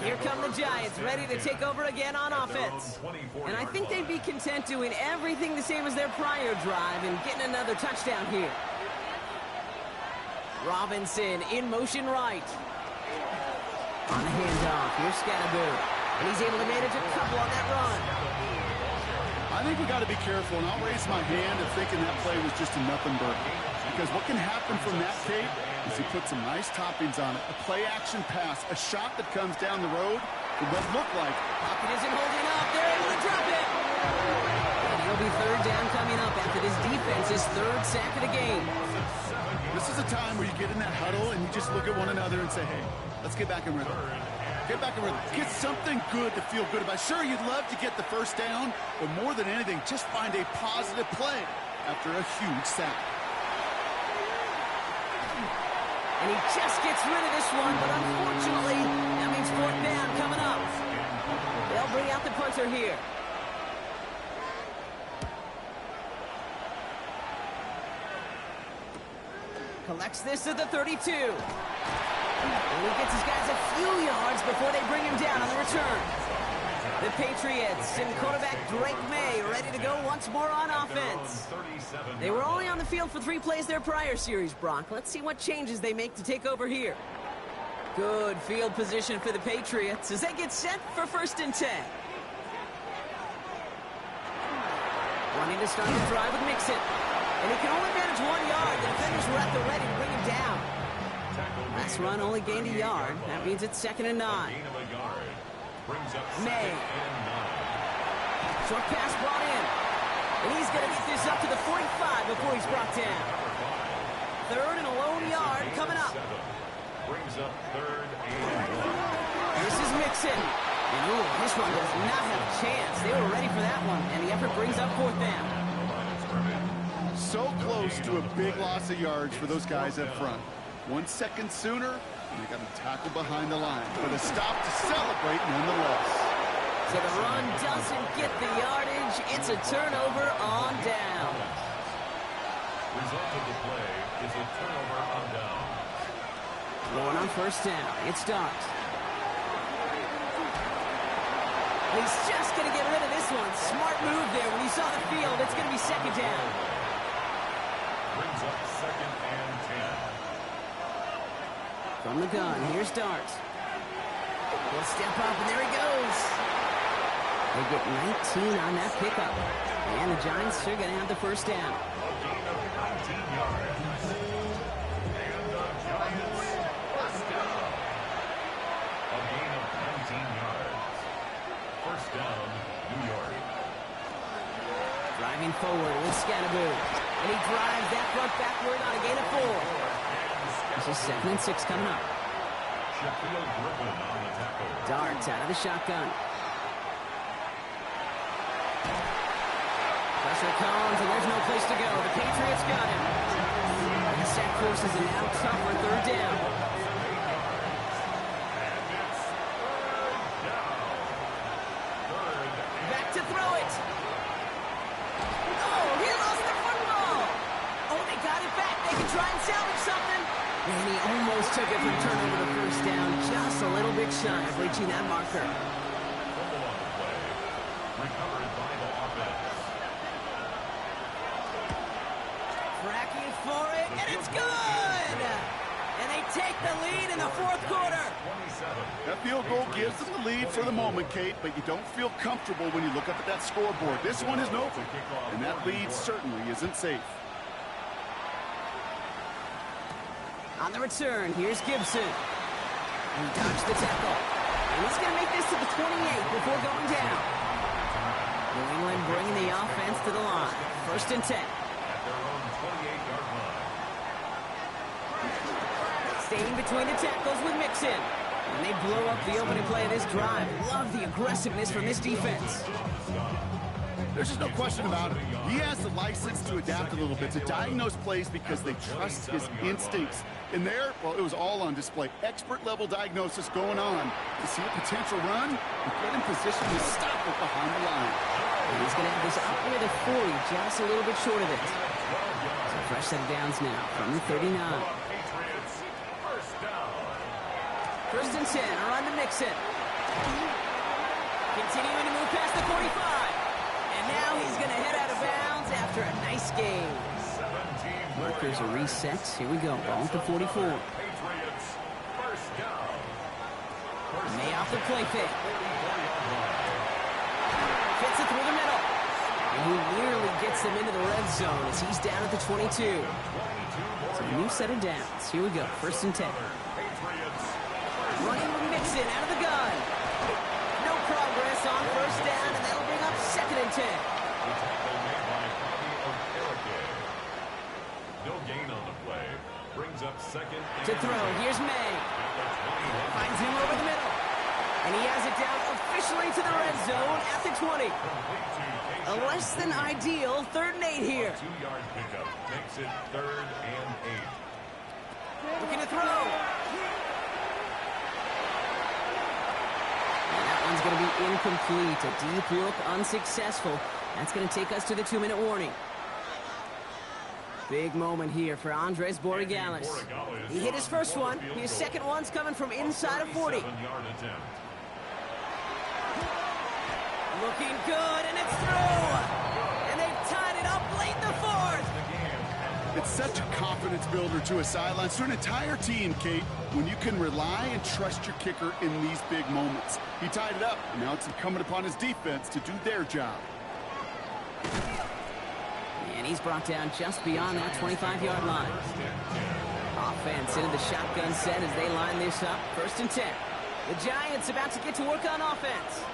Here come the Giants, ready to take over again on offense. And I think they'd be content doing everything the same as their prior drive and getting another touchdown here. Robinson in motion right. On the handoff, here's Scatterboot. And he's able to manage a couple on that run. I think we got to be careful, and I'll raise my hand at thinking that play was just a nothing burger. Because what can happen from that, Kate, is he puts some nice toppings on it. A play-action pass, a shot that comes down the road for what looked like. Pocket isn't holding up. They're able to drop it. And he'll be third down coming up after this defense's third sack of the game. This is a time where you get in that huddle and you just look at one another and say, hey, let's get back in rhythm. Get back in rhythm. Get something good to feel good about. Sure, you'd love to get the first down, but more than anything, just find a positive play after a huge sack. And he just gets rid of this one, but unfortunately, that means fourth down coming up. They'll bring out the punter here. Collects this at the 32. And he gets his guys a few yards before they bring him down on the return. The Patriots and quarterback Drake May ready to go once more on offense. They were only on the field for 3 plays their prior series, Brock. Let's see what changes they make to take over here. Good field position for the Patriots as they get set for 1st and 10. Wanting to start the drive with Mixon. And he can only manage 1 yard. The defenders were at the ready to bring him down. Last run only gained a yard. That means it's 2nd and 9. May. Short pass brought in. And he's going to get this up to the 45 before he's brought down. 3rd and a lone yard coming up. Brings up 3rd and 1. This is Mixon. And ooh, this one does not have a chance. They were ready for that one. And the effort brings up 4th down. So close to a big loss of yards for those guys up front. 1 second sooner, and they got to tackle behind the line. But a stop to celebrate nonetheless. So the run doesn't get the yardage. It's a turnover on down. Result of the play is a turnover on down. Going on 1st down. It starts. He's just going to get rid of this one. Smart move there when he saw the field. It's going to be 2nd down. Brings up 2nd and 10. From the gun, here's Dart. He'll step up, and there he goes. They get 19 on that pickup. And the Giants are going to have the 1st down. A gain of 19 yards. And the Giants 1st down. A gain of 19 yards. 1st down, New York. Driving forward with Scatterboot. And he drives that front backward on a gain of 4. This is 2nd and 6 coming up. Shaquille Griffin on the tackle. Darts out of the shotgun. Pressure comes, and there's no place to go. The Patriots got him. The sack forces a now tougher 3rd down. Back to throw it. Oh, he lost the football. Oh, they got it back. They can try and salvage something. And he almost took it from turnover to 1st down. Just a little bit shy of reaching that marker. Fumble on the play. Recovered by the offense. Tracking for it, and it's good! And they take the lead in the 4th quarter. 27. That field goal gives them the lead for the moment, Kate, but you don't feel comfortable when you look up at that scoreboard. This one isn't over, and that lead certainly isn't safe. On the return, here's Gibson. He dodged the tackle. And he's going to make this to the 28 before going down. New England bringing the offense to the line. 1st and 10. At their own 28-yard line. Staying between the tackles with Mixon. And they blow up the opening play of this drive. Love the aggressiveness from this defense. There's just no question about it. He has the license to adapt a little bit, to diagnose plays because they trust his instincts. And there, well, it was all on display. Expert-level diagnosis going on. To see a potential run and get in position to stop it behind the line. And he's going to have this up near the 40, just a little bit short of it. So fresh set of downs now from the 39. First and 10, around to Mixon. Continuing to move past the 45. And now he's going to head out of bounds after a nice game. Markers are reset. Here we go. Ball at the 44. May off the play fake. Fits it through the middle. And he nearly gets them into the red zone as he's down at the 22. So a new set of downs. Here we go. First and 10. Running with Mixon out of the gun. No progress on first down, and that'll bring up second and 10. No gain on the play. Brings up second. To throw. Here's May. Finds him over the middle. And he has it down officially to the red zone at the 20. A less than ideal 3rd and 8 here. 2-yard pickup makes it 3rd and 8. Looking to throw. And that one's going to be incomplete. A deep look, unsuccessful. That's going to take us to the 2-minute warning. Big moment here for Andres Borregales. He hit his first one. His second one's coming from inside of 40. Looking good, and it's through. And they've tied it up late in the 4th. It's such a confidence builder to a sideline, to an entire team, Kate, when you can rely and trust your kicker in these big moments. He tied it up, and now it's incumbent upon his defense to do their job. And he's brought down just beyond that 25-yard line. Offense into the shotgun set as they line this up. First and 10. The Giants about to get to work on offense.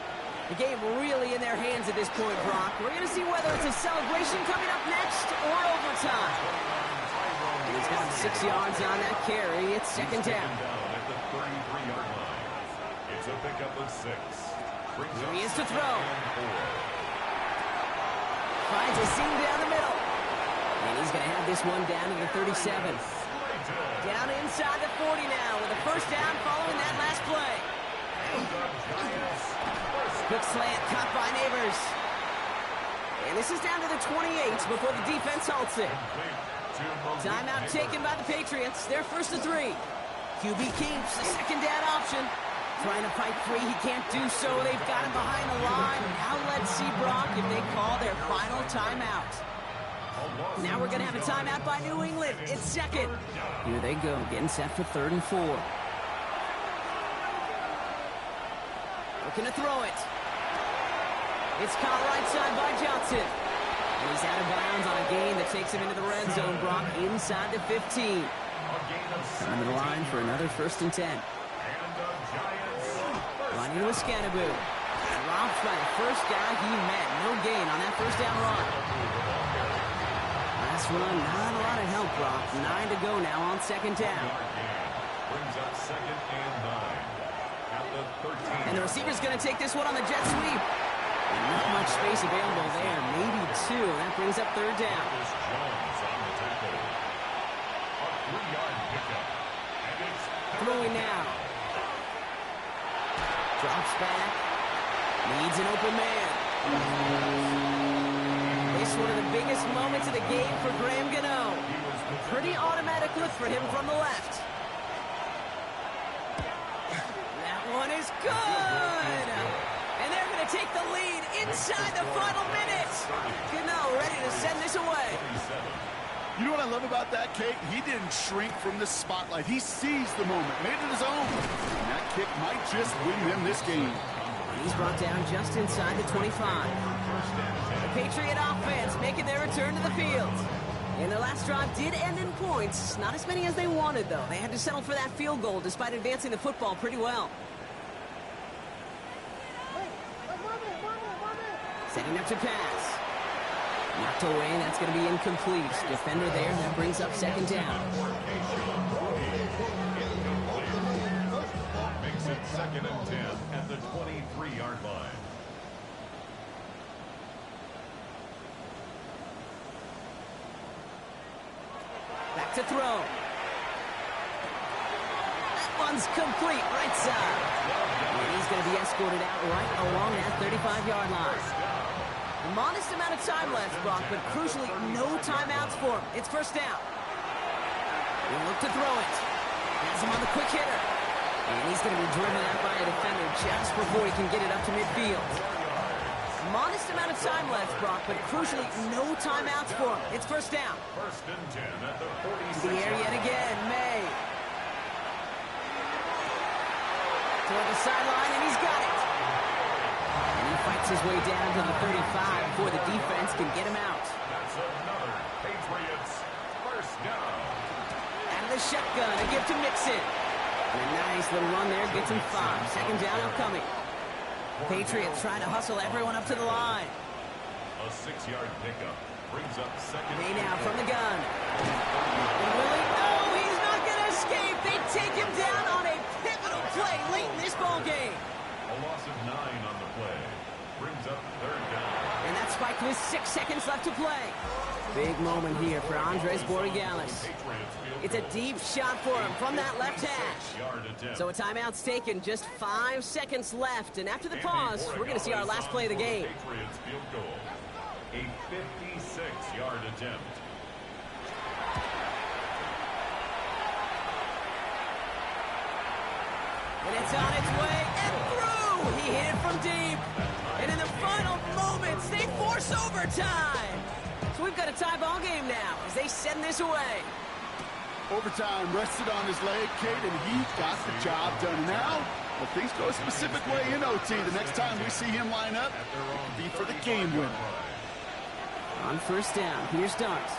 The game really in their hands at this point, Brock. We're going to see whether it's a celebration coming up next or overtime. And he's got 6 yards on that carry. It's second down. At the 33-yard line. It's a pickup of 6. Here he is to throw. Finds a seam down the middle. And he's going to have this one down to the 37. Down inside the 40 now with a first down following that last play. Quick slant caught by Neighbors. And this is down to the 28 before the defense halts it. Timeout taken by the Patriots. They're first to 3. QB keeps the second down option. Trying to fight free. He can't do so. They've got him behind the line. Now let's see, Brock, if they call their final timeout. Now we're going to have a timeout by New England. It's second. Here they go, getting set for 3rd and 4. Looking to throw it. It's caught right side by Johnson. And he's out of bounds on a gain that takes him into the red zone, Brock, inside the 15. Coming to the line for another first and 10. Lining to Escanaboo. Dropped by the first guy he met. No gain on that first down run. Last run, not a lot of help, Brock. 9 to go now on second down. Brings up second and 9. At the 13. And the receiver's going to take this one on the jet sweep. Not much space available there. Maybe 2. That brings up third down. Jones on the tackle. A 3-yard pickup. And it's Throwing now. Drops back. Needs an open man. This one of the biggest moments of the game for Graham Gano. Pretty automatic look for him from the left. That one is good. And they're going to take the lead inside the final minutes. Gano ready to send this away. You know what I love about that, Kate? He didn't shrink from the spotlight. He seized the moment, made it his own. And that kick might just win them this game. He's brought down just inside the 25. The Patriot offense making their return to the field. And their last drive did end in points. Not as many as they wanted, though. They had to settle for that field goal despite advancing the football pretty well. Setting up to pass. Knocked away, that's going to be incomplete. Defender there, that brings up second down. makes it second and 10 at the 23-yard line. to throw. That one's complete, right side. And he's going to be escorted out right along that 35-yard line. A modest amount of time left, Brock, but crucially, no timeouts for him. It's first down. He'll look to throw it. Has him on the quick hitter. And he's going to be driven out by a defender just before he can get it up to midfield. Modest amount of time left, Brock, but crucially, no timeouts for him. It's first down. First and 10 at the 46. The air yet again, May. Toward the sideline, and he's got it. And he fights his way down to the 35 before the defense can get him out. That's another Patriots first down. Out of the shotgun, a give to Mixon. And a nice little run there gets him 5. Second down upcoming. Patriots trying to hustle everyone up to the line. A 6-yard pickup brings up second. May now from the gun. And Willie, oh, he's not going to escape. They take him down on a pivotal play late in this ball game. A loss of 9 on the play brings up third down. And that's spiked with 6 seconds left to play. Big moment here for Andres Borregales. It's a deep shot for him from that left hash. So a timeout's taken, just 5 seconds left. And after the pause, we're going to see our last play of the game. Patriots field goal. A 56-yard attempt. And it's on its way and through. He hit it from deep. And in the final moments, they force overtime. So we've got a tie ball game now as they send this away. Overtime rested on his leg, Kate, and he got the job done. Now, if things go a specific way in OT, the next time we see him line up, it could be for the game winner. On first down, here's Dart.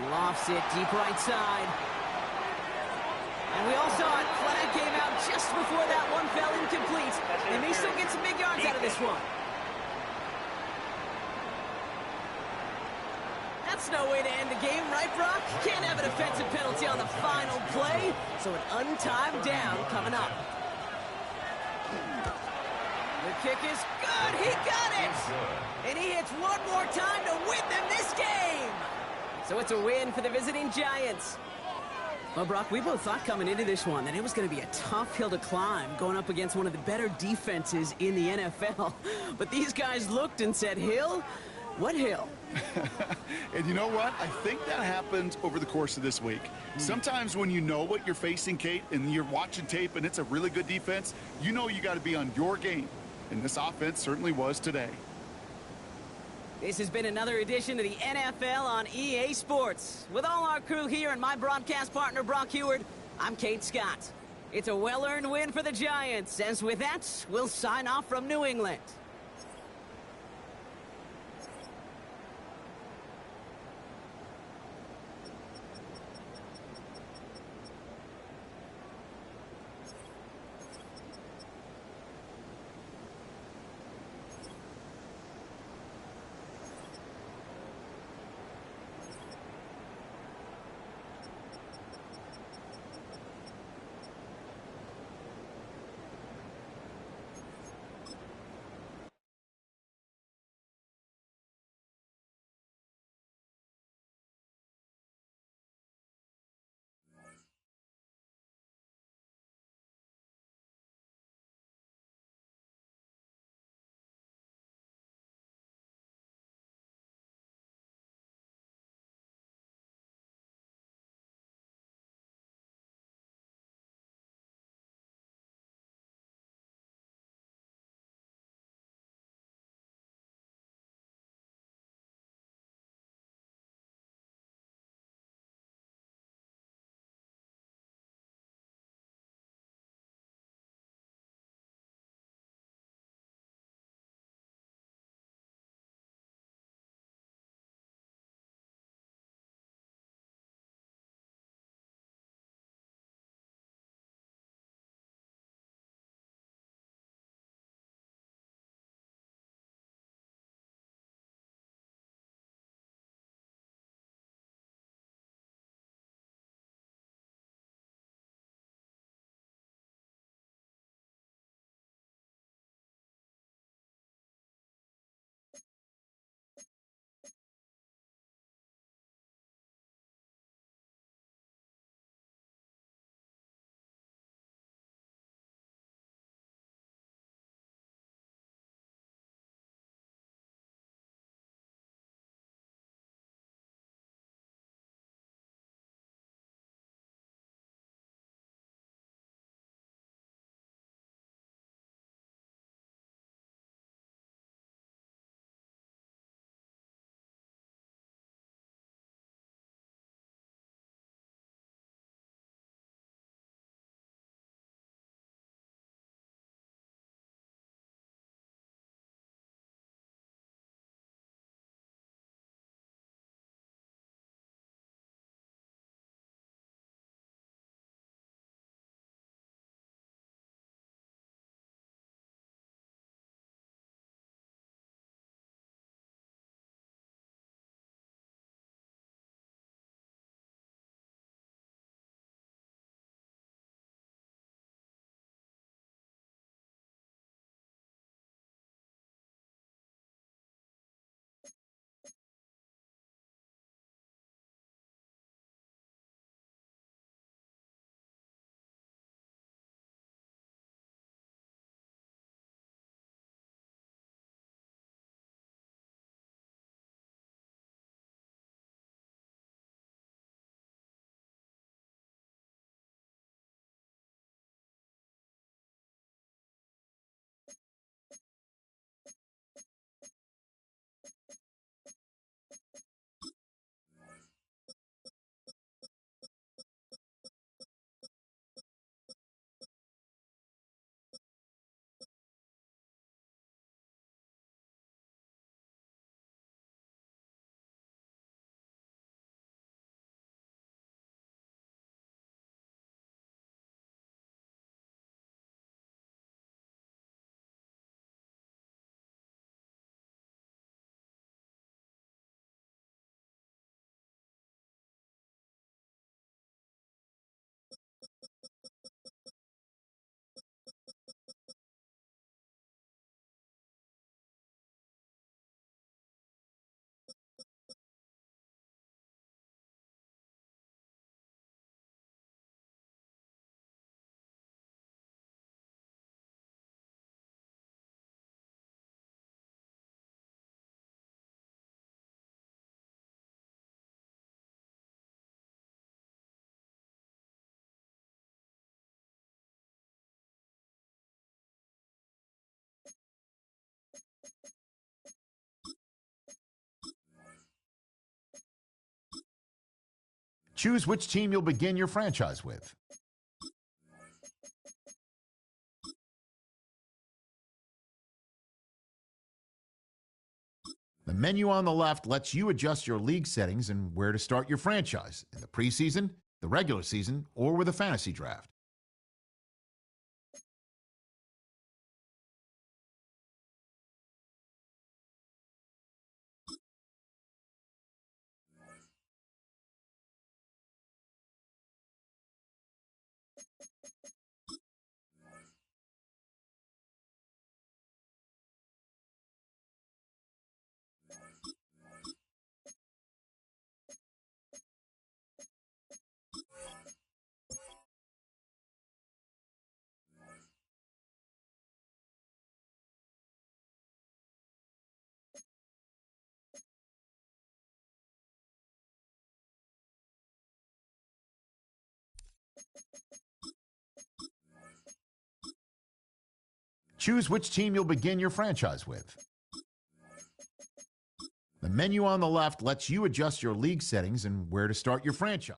Lofts it deep right side. And we all saw it. Flag came out just before that one fell incomplete. They may still get some big yards out of this one. That's no way to end the game, right, Brock? Can't have an offensive penalty on the final play, so an untimed down coming up. The kick is good. He got it. And he hits one more time to win them this game. So it's a win for the visiting Giants. Well, Brock, we both thought coming into this one that it was going to be a tough hill to climb going up against one of the better defenses in the NFL. But these guys looked and said, Hill? What hill? And you know what? I think that happened over the course of this week. Sometimes when you know what you're facing, Kate, and you're watching tape and it's a really good defense, you know you got to be on your game. And this offense certainly was today. This has been another edition of the NFL on EA Sports. With all our crew here and my broadcast partner, Brock Heward, I'm Kate Scott. It's a well-earned win for the Giants, as with that, we'll sign off from New England. Choose which team you'll begin your franchise with. The menu on the left lets you adjust your league settings and where to start your franchise in the preseason, the regular season, or with a fantasy draft. Choose which team you'll begin your franchise with. The menu on the left lets you adjust your league settings and where to start your franchise.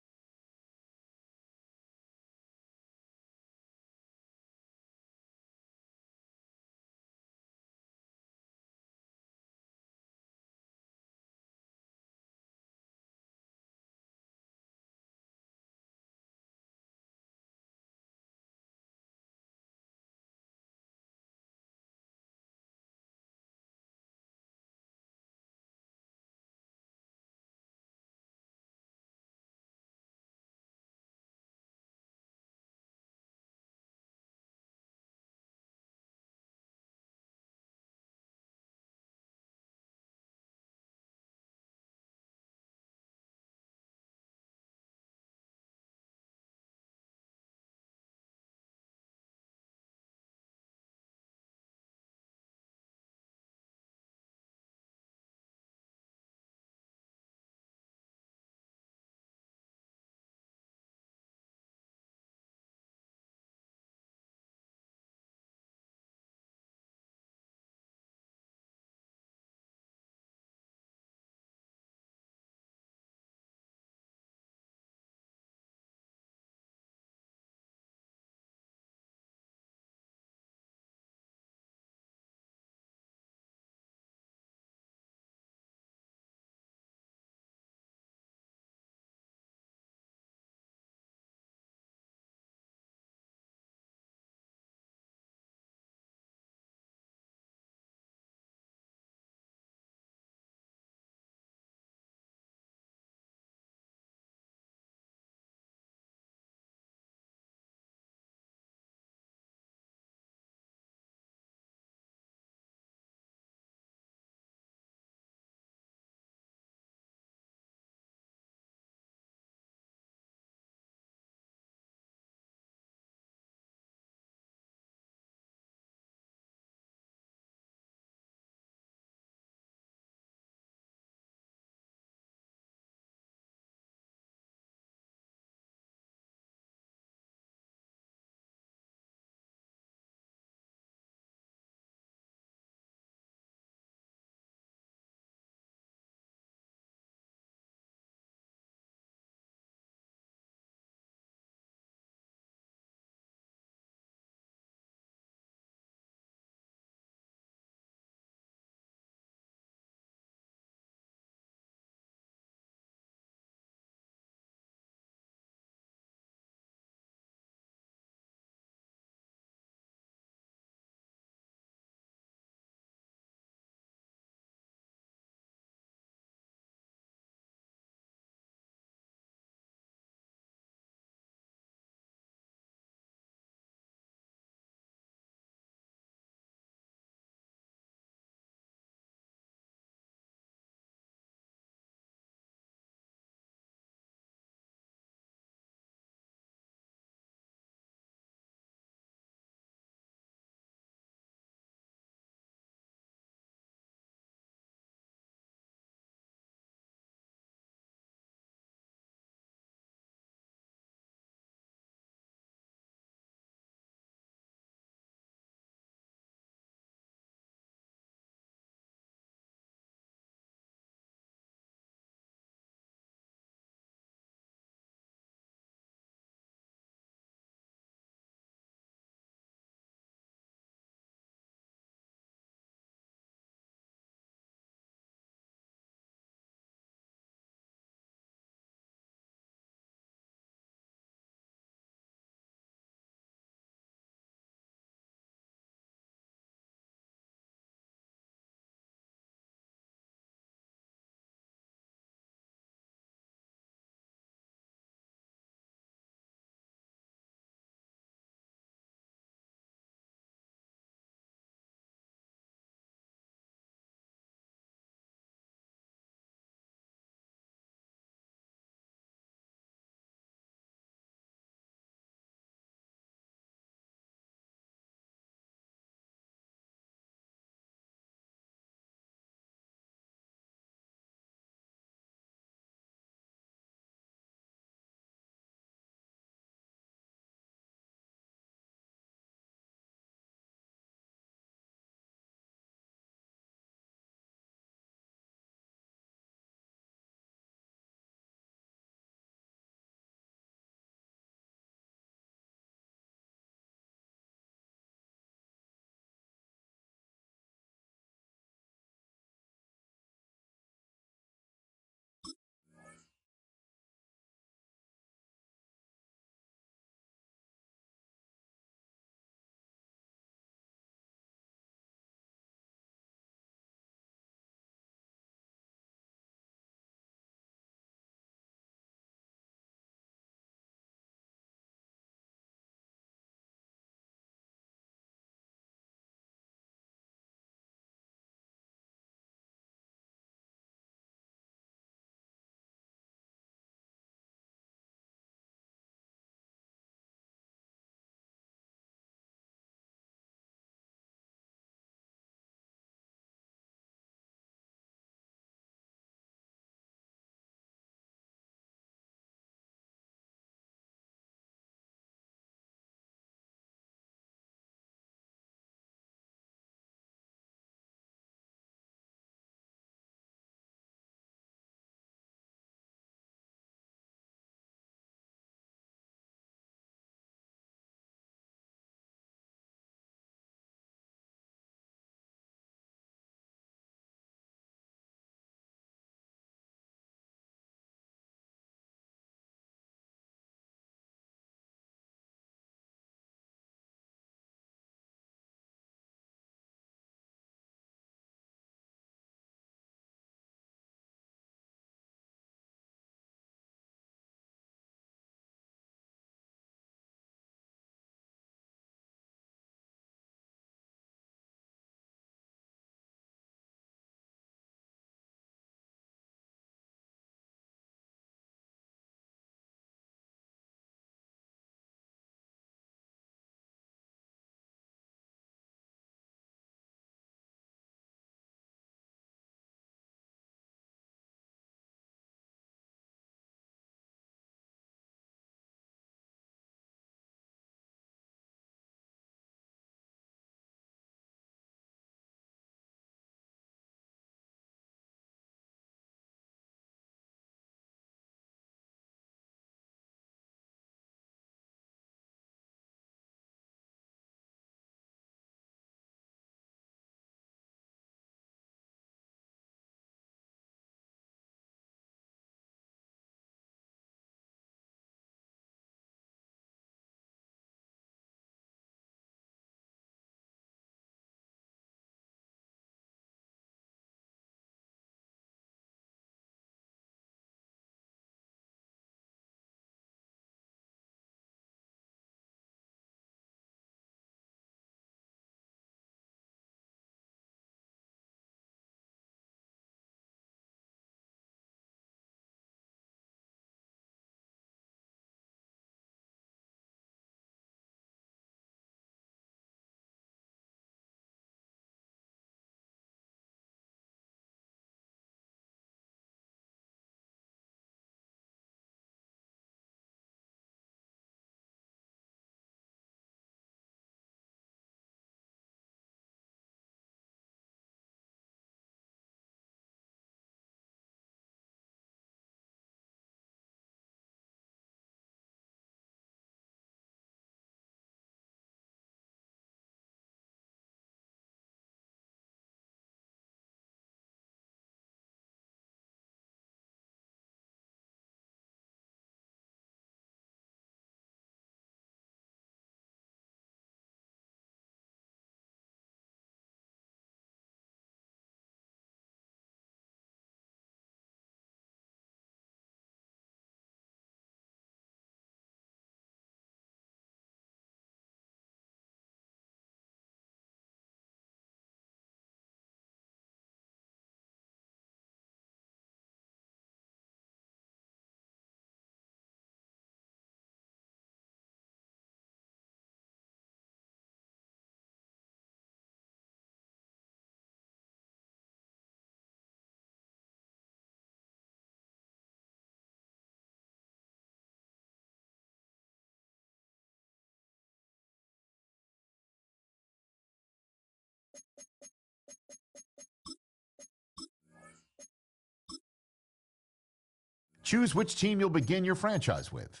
Choose which team you'll begin your franchise with.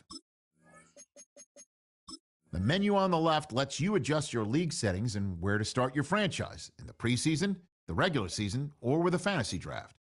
The menu on the left lets you adjust your league settings and where to start your franchise in the preseason, the regular season, or with a fantasy draft.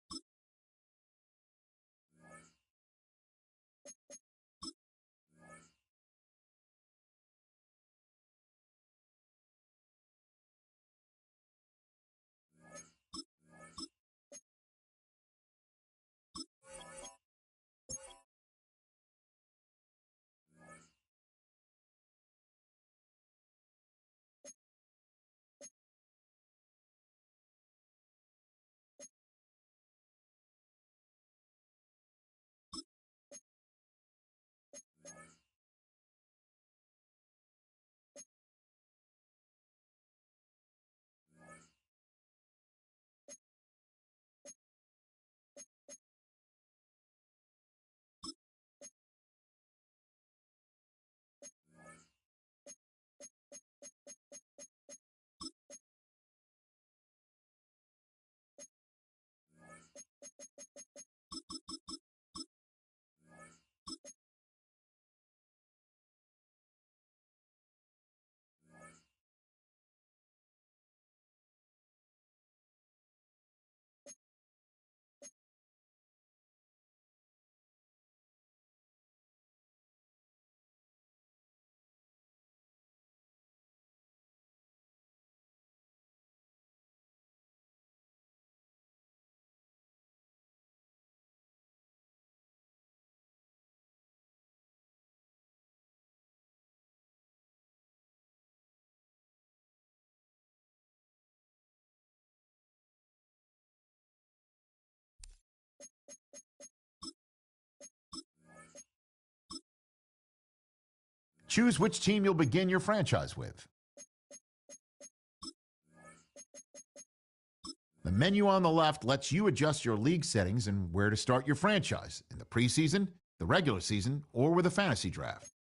Choose which team you'll begin your franchise with. The menu on the left lets you adjust your league settings and where to start your franchise in the preseason, the regular season, or with a fantasy draft.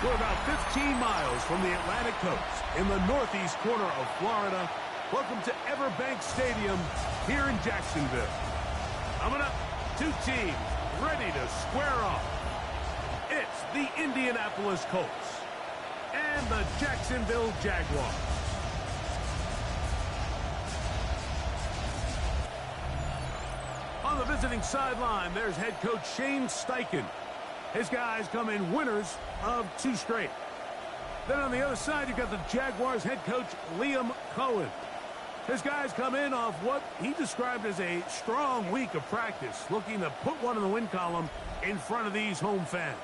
We're about 15 miles from the Atlantic coast in the northeast corner of Florida. Welcome to Everbank Stadium here in Jacksonville. Coming up, two teams ready to square off. It's the Indianapolis Colts and the Jacksonville Jaguars. On the visiting sideline, there's head coach Shane Steichen. His guys come in winners of 2 straight. Then on the other side, you've got the Jaguars head coach Liam Cohen. His guys come in off what he described as a strong week of practice, looking to put one in the win column in front of these home fans.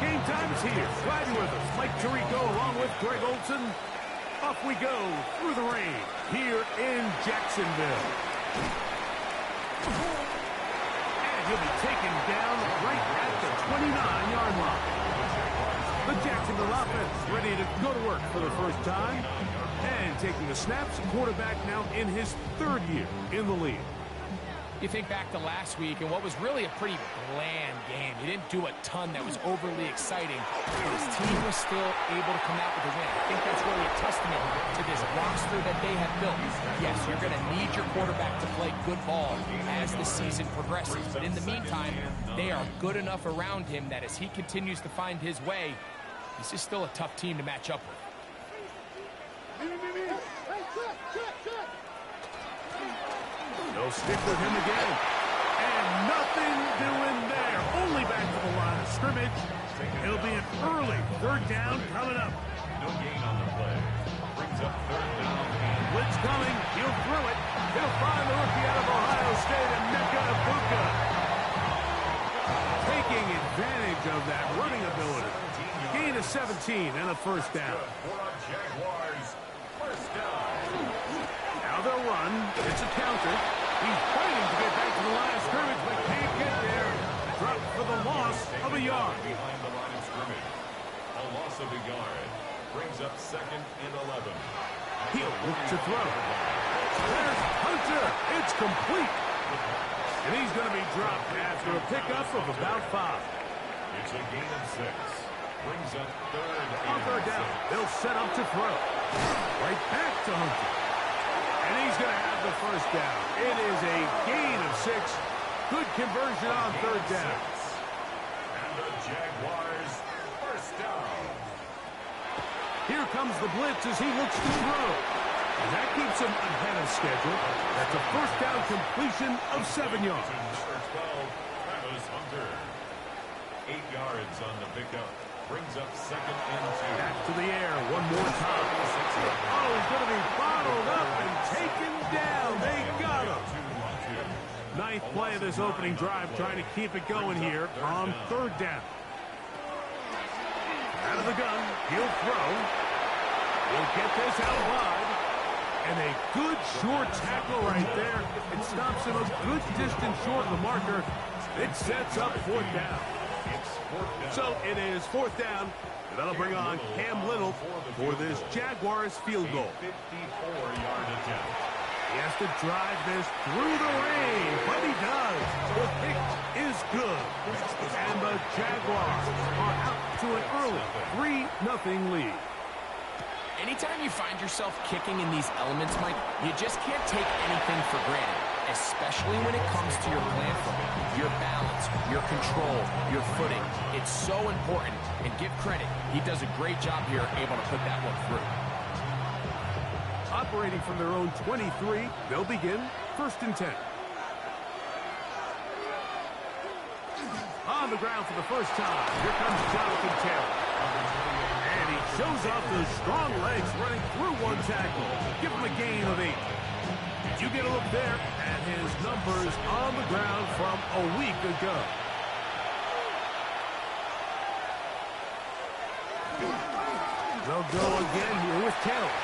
Game time is here. Riding with us, Mike Tirico along with Greg Olson. Off we go through the rain here in Jacksonville. And he'll be taken down right at the 29-yard line. The Jacksonville offense ready to go to work for the first time. And taking the snaps, quarterback now in his 3rd year in the league. You think back to last week and what was really a pretty bland game. He didn't do a ton that was overly exciting. His team was still able to come out with a win. I think that's really a testament to this roster that they have built. Yes, you're going to need your quarterback to play good ball as the season progresses. But in the meantime, they are good enough around him that as he continues to find his way, this is still a tough team to match up with. They'll stick with him again. And nothing doing there. Only back to the line of scrimmage. It'll be an early 3rd down coming up. No gain on the play. Brings up 3rd down. Blitz coming. He'll throw it. He'll find the rookie out of Ohio State, and Emeka Egbuka. Taking advantage of that running ability. Gain of 17 and a 1st down. Jaguars. 1st down. Now they'll run. It's a counter. He's fighting to get back to the line of scrimmage, but can't get there. Dropped for the loss of a yard. Behind the line of scrimmage. A loss of a yard. Brings up 2nd and 11. He'll look to throw. There's Hunter. It's complete. And he's going to be dropped after a pickup of about 5. It's a gain of 6. Brings up 3rd On 3rd down, they'll set up to throw. Right back to Hunter. And he's going to have the 1st down. It is a gain of 6. Good conversion on 3rd down. And the Jaguars 1st down. Here comes the blitz as he looks to throw. And that keeps him ahead of schedule. That's a 1st down completion of 7 yards. Number 12, Travis Hunter. 8 yards on the pickup. Brings up 2nd and 2. Back to the air one more time. Oh, he's going to be bottled up and taken down. They got him. 9th play of this opening drive, trying to keep it going here on 3rd down. Out of the gun, he'll throw. He'll get this out wide. And a good short tackle right there. It stops him a good distance short of the marker. It sets up 4th down. So it is 4th down, and that'll bring on Cam Little for this Jaguars field goal. 54-yard attempt. He has to drive this through the rain, but he does. The kick is good. And the Jaguars are out to an early 3-0 lead. Anytime you find yourself kicking in these elements, Mike, you just can't take anything for granted, especially when it comes to your plan from your balance, your control, your footing. It's so important, and give credit. He does a great job here able to put that one through. Operating from their own 23, they'll begin 1st and 10. On the ground for the first time, here comes Jonathan Taylor. And he shows off those strong legs running through one tackle. Give him a gain of 8. You get a look there at his numbers on the ground from a week ago. They'll go again here with Taylor.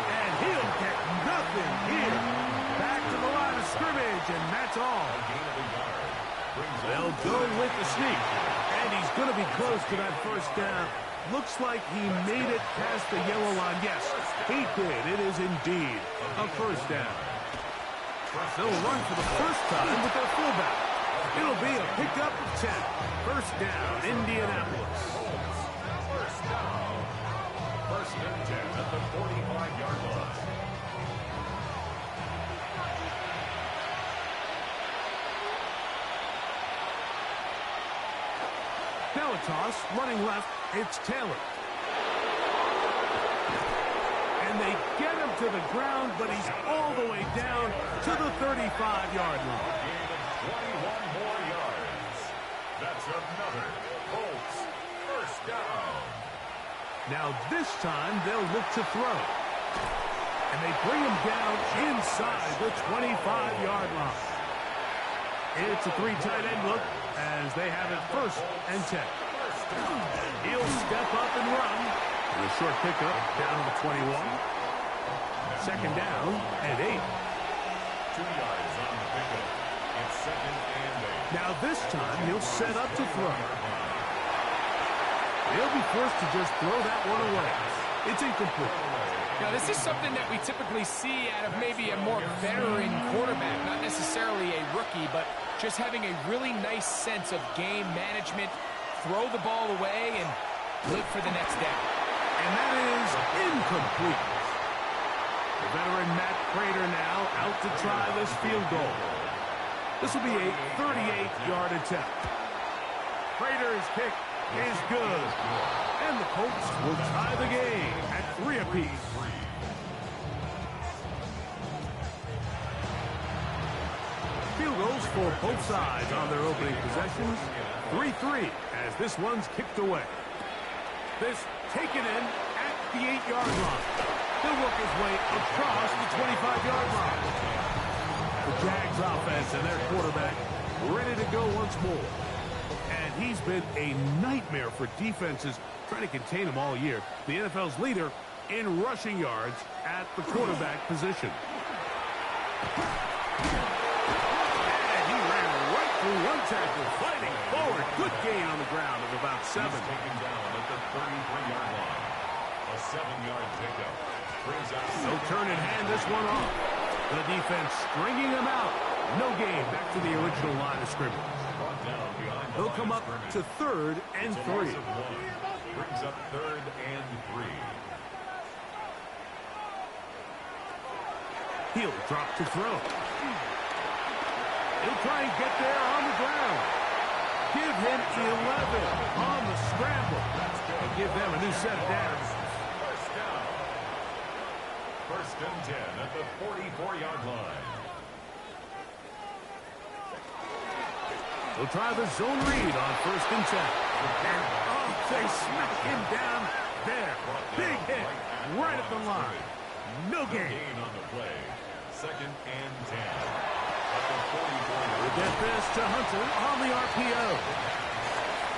And he'll get nothing here. Back to the line of scrimmage, and that's all. They'll go with the sneak. And he's going to be close to that 1st down. Looks like he made it past the yellow line. Yes, he did. It is indeed a first down. They'll run for the first time with their fullback. It'll be a pickup of 10. First down, Indianapolis. First down. First and 10 at the 45-yard line. Now a toss, running left, it's Taylor. And they get him to the ground, but he's all the way down to the 35-yard line. Gain of 21 more yards. That's another Colts first down. Now this time they'll look to throw. And they bring him down inside the 25-yard line. It's a three tight end look as they have it first and 10. He'll step up and run. And a short pickup down to the 21. Second down and 8. 2 yards on the pickup. It's second and 8. Now this time he'll set up to throw. He'll be forced to just throw that one away. It's incomplete. Now, this is something that we typically see out of maybe a more veteran quarterback, not necessarily a rookie, but just having a really nice sense of game management, throw the ball away, and live for the next down. And that is incomplete. The veteran Matt Prater now out to try this field goal. This will be a 38-yard attempt. Prater's kick is good. And the Colts will tie the game at 3 apiece. Field goals for both sides on their opening possessions. 3-3 as this one's kicked away. This taken in at the 8-yard line. He'll work his way across the 25-yard line. The Jags offense and their quarterback ready to go once more. And he's been a nightmare for defenses trying to contain him all year. The NFL's leader in rushing yards at the quarterback position. And he ran right through one tackle, fighting forward. Good gain on the ground of about 7. He's taken down at the 33-yard line. A 7-yard pickup. No turn in hand this one off. The defense stringing him out. No gain back to the original line of scrimmage. He'll come up to 3rd and 3. Brings up 3rd and 3. He'll drop to throw. He'll try and get there on the ground. Give him 11 on the scramble. And give them a new set of downs. First down. First and 10 at the 44-yard line. They'll try the zone read on 1st and 10. And they smack him down there. Big hit right at the line. No gain. On the play. Second and 10. At the 44-yard We'll get this to Hunter on the RPO.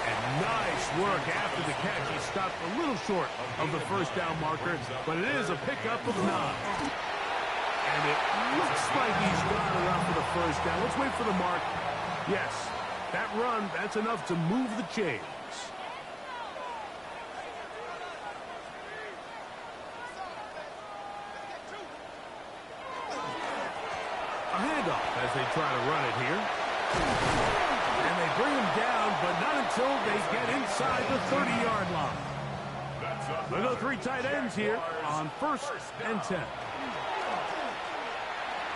And nice work after the catch. He stopped a little short of the first down marker, but it is a pickup of 9. And it looks like he's got enough for the first down. Let's wait for the mark. Yes, that run, that's enough to move the chains. A handoff as they try to run it here. And they bring him down, but not until they get inside the 30-yard line. They'll go 3 tight ends here on 1st and 10.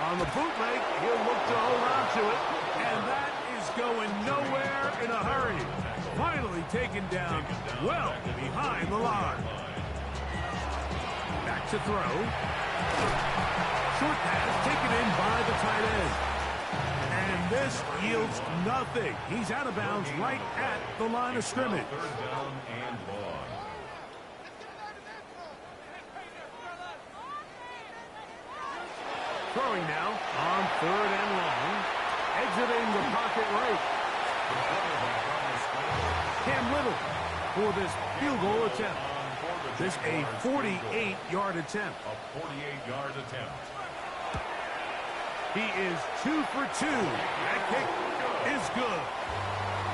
On the bootleg, he'll look to hold on to it, and that is going nowhere in a hurry. Finally taken down well behind the line. Back to throw. Short pass taken in by the tight end. And this yields nothing. He's out of bounds right at the line of scrimmage. 3rd down and long. Throwing now on 3rd and long. Exiting the pocket right. Cam Little for this field goal attempt. This a 48-yard attempt. A 48-yard attempt. He is 2 for 2. That kick is good.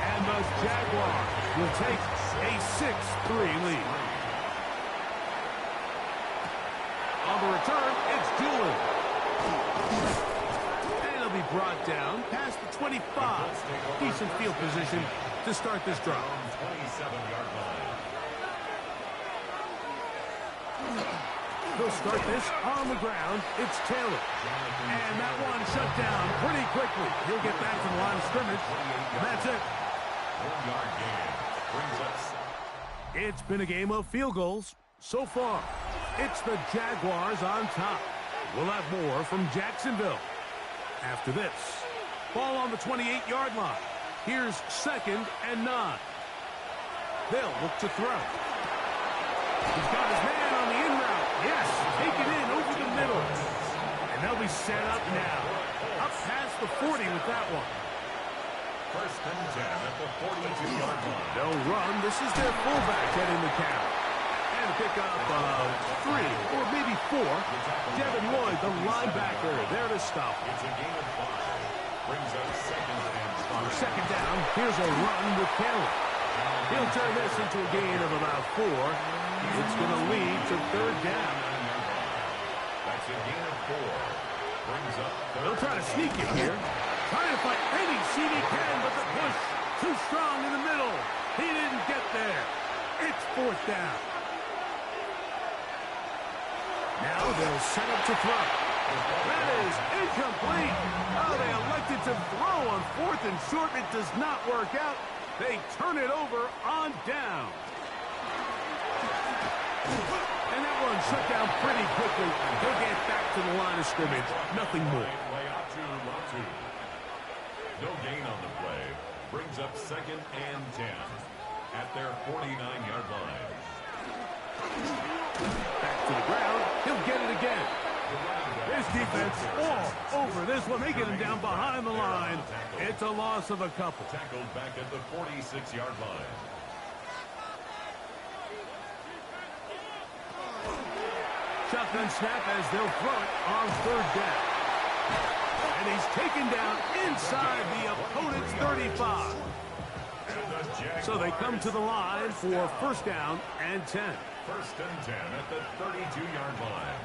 And Thus, Jaguars will take a 6-3 lead. On the return, it's Doolin. And he'll be brought down past the 25. Decent field position to start this drive. 27-yard line. They'll start this on the ground. It's Taylor. And that one shut down pretty quickly. He'll get back to the line of scrimmage. That's it. 1-yard gain brings us. It's been a game of field goals so far. It's the Jaguars on top. We'll have more from Jacksonville after this. Ball on the 28-yard line. Here's 2nd and 9. They'll look to throw. He's got his man on the in route. Yes, take it in over the middle. And they'll be set up now. Up past the 40 with that one. 1st and 10 at the 42-yard line. They'll run. This is their fullback heading the count. And to pick up 3 or maybe 4. Devin Lloyd, the linebacker, there to stop. It's a gain of 5. Brings up 2nd and 5. On 2nd down, here's a run with Taylor. He'll turn this into a gain of about 4. It's going to lead to 3rd down. That's a gain of 4. Brings up 3rd. They'll try to sneak it here. Trying to find any seat he can, but the push too strong in the middle. He didn't get there. It's 4th down. Now they'll set up to throw. That is incomplete. Oh, they elected to throw on 4th and short. It does not work out. They turn it over on down. And that one shut down pretty quickly. He'll get back to the line of scrimmage. Nothing more. No gain on the play. Brings up 2nd and 10 at their 49-yard line. Back to the ground. He'll get it again. This defense all over this one. They get him down behind the line. It's a loss of a couple. Tackled back at the 46-yard line. Shotgun snap as they'll throw it on 3rd down. And he's taken down inside the opponent's 35. So they come to the line for 1st down and 10. 1st and 10 at the 32-yard line.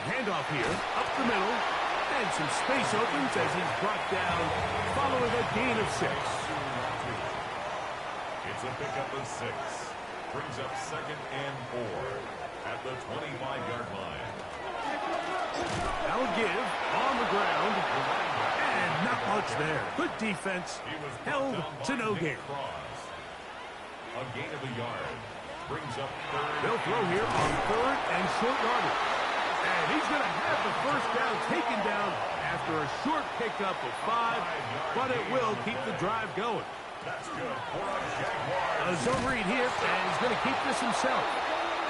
Handoff here, up the middle, and some space opens as he's brought down following a gain of 6. It's a pickup of 6. Brings up 2nd and 4 at the 25-yard line. That'll give on the ground, and not much there. Good defense, held to no gain. A gain of a yard. Brings up 3rd. They'll throw here on 3rd and short yardage. And he's going to have the 1st down taken down after a short pickup of 5, but it will keep the drive going. That's good for a Jaguar. A zone read here, and he's going to keep this himself.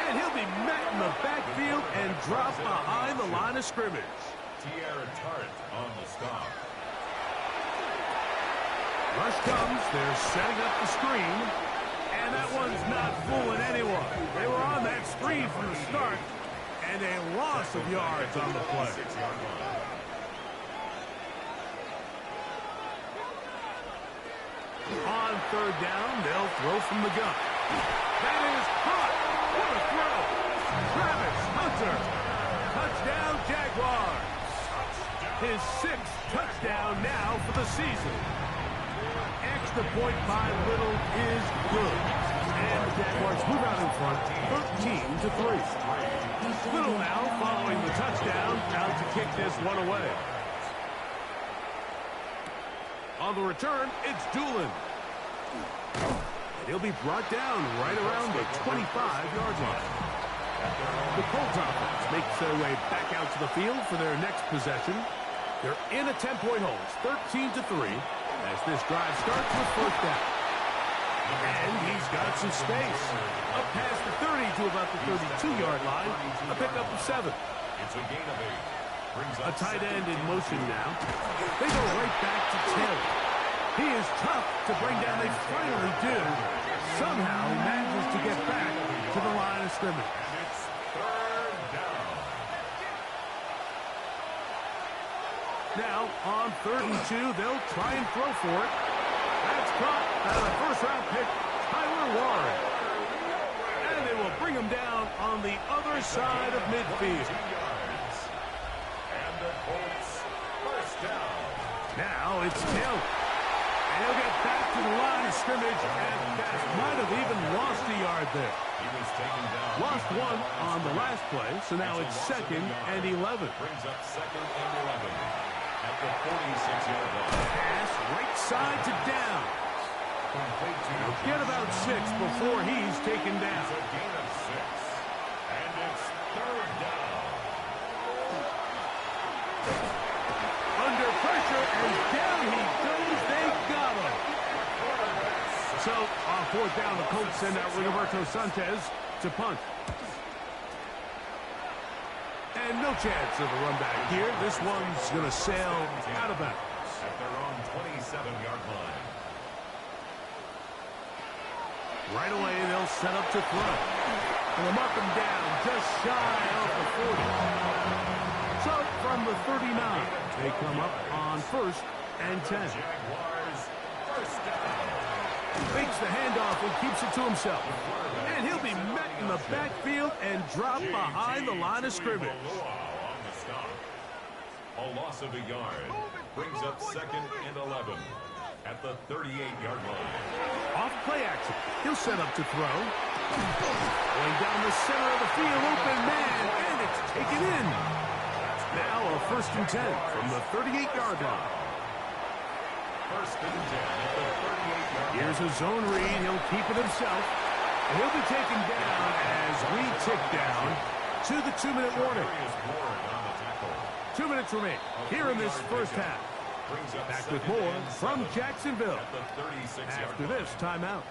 And he'll be met in the backfield and drop behind the line of scrimmage. Tierra Tart on the stop. Rush comes. They're setting up the screen. And that one's not fooling anyone. They were on that screen from the start. And a loss of yards on the play. 6-yard line. On 3rd down, they'll throw from the gun. That is caught. What a throw. Travis Hunter. Touchdown, Jaguars. His 6th touchdown now for the season. Extra point by Little is good. And the Jaguars move out in front, 13-3. Little now following the touchdown, out to kick this one away. On the return, it's Doolin. He'll be brought down right around the 25-yard line. The Colts offense makes their way back out to the field for their next possession. They're in a 10-point hole. It's 13-3 as this drive starts with 1st down. And he's got some space. Up past the 30 to about the 32-yard line. A pickup of 7. It's a gain of 8. Brings A up tight 2nd end in and motion 2. now. They go right back to Taylor. He is tough to bring down. They finally do. Somehow he manages to get back to the line of scrimmage. And it's 3rd down. Now, on 3rd and 2, they'll try and throw for it. That's caught out of the first-round pick, Tyler Warren. And they will bring him down on the other side of midfield. And the Colts, first down. Now it's Hill. And he'll get back to the line of scrimmage, and that might have even lost a yard there. He was taken down. Lost one on the last play, so now it's 2nd and 11. Brings up 2nd and 11 at the 46-yard line. Pass right side to down. He'll get about 6 before he's taken down. It's a gain of 6. And it's 3rd down. Under pressure, and down he goes. They got him. So, on 4th down, the Colts send out Rigoberto Sanchez to punt. And no chance of a run back here. This one's going to sail out of bounds. At their own 27-yard line. Right away, they'll set up to throw. And they'll mark him down just shy of the 40. So, from the 39, they come up on 1st and 10. Jaguars, first down. Fakes the handoff and keeps it to himself. And he'll be met in the backfield and dropped behind the line of scrimmage. On the stop. A loss of a yard. Brings up 2nd and 11 at the 38-yard line. Off play action. He'll set up to throw. Going down the center of the field, open man, and it's taken in. Now a 1st and 10 from the 38-yard line. 1st and 10 at the 38-yard line. Here's a zone read. He'll keep it himself. And he'll be taken down as we tick down to the 2-minute warning. 2 minutes remain here in this first half. Back with more from Jacksonville after this timeout.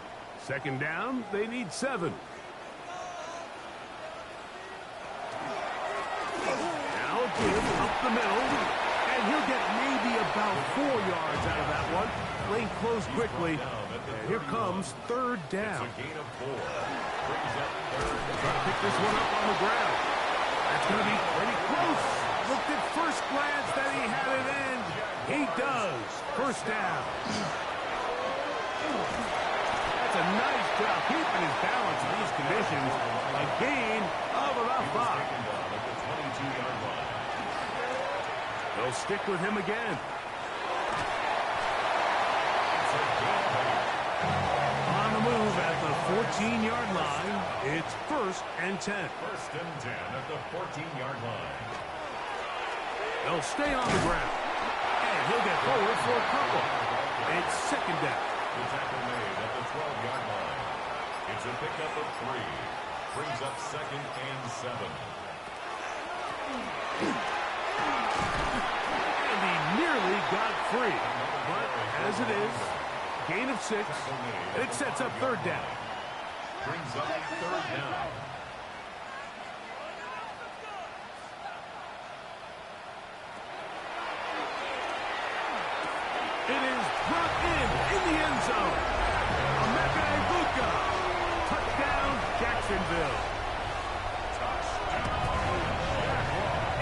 2nd down, they need 7. Now give up the middle, and he'll get maybe about 4 yards out of that one. Lane closed quickly, and here comes 3rd down. Gain of 4. Brings up 3rd. Try to pick this one up on the ground. That's going to be pretty close. Looked at first glance that he had it in. He does. 1st down. That's a nice job keeping his balance in these conditions. A gain of about 5. At the 22-yard line. They'll stick with him again. On the move at the 14-yard line. It's 1st and 10. 1st and 10 at the 14-yard line. They'll stay on the ground. And he'll get forward for a couple. It's 2nd down. The tackle made at the 12-yard line. It's a pickup of 3. Brings up 2nd and 7. And he nearly got free. But as it is, gain of 6. And it sets up 3rd down. Brings up 3rd down. It is brought in the end zone. Emeka Egbuka. Touchdown, Jacksonville.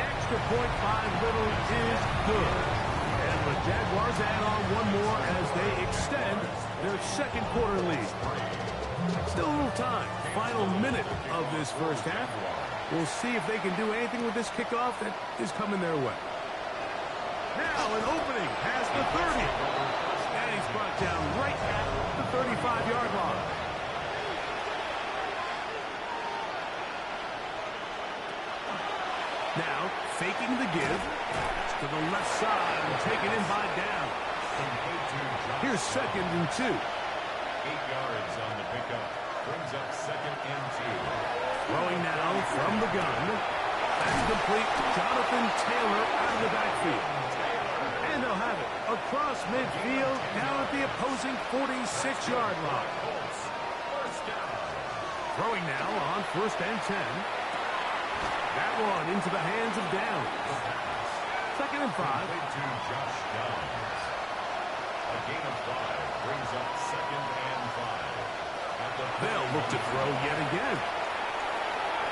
Extra point 5 little is good. And the Jaguars add on one more as they extend their 2nd quarter lead. Still a little time. Final minute of this first half. We'll see if they can do anything with this kickoff that is coming their way. Now an opening past the 30. And he's brought down right at the 35-yard line. Now faking the give. To the left side and taken in by down. Here's 2nd and 2. 8 yards on the pickup. Brings up 2nd and 2. Throwing now from the gun. That's complete. Jonathan Taylor out of the backfield. And they'll have it across midfield down at the opposing 46-yard line. Throwing now on 1st and 10. That one into the hands of Downs. 2nd and 5. To Josh Downs. A gain of 5 brings up 2nd and 5. They'll look to throw yet again.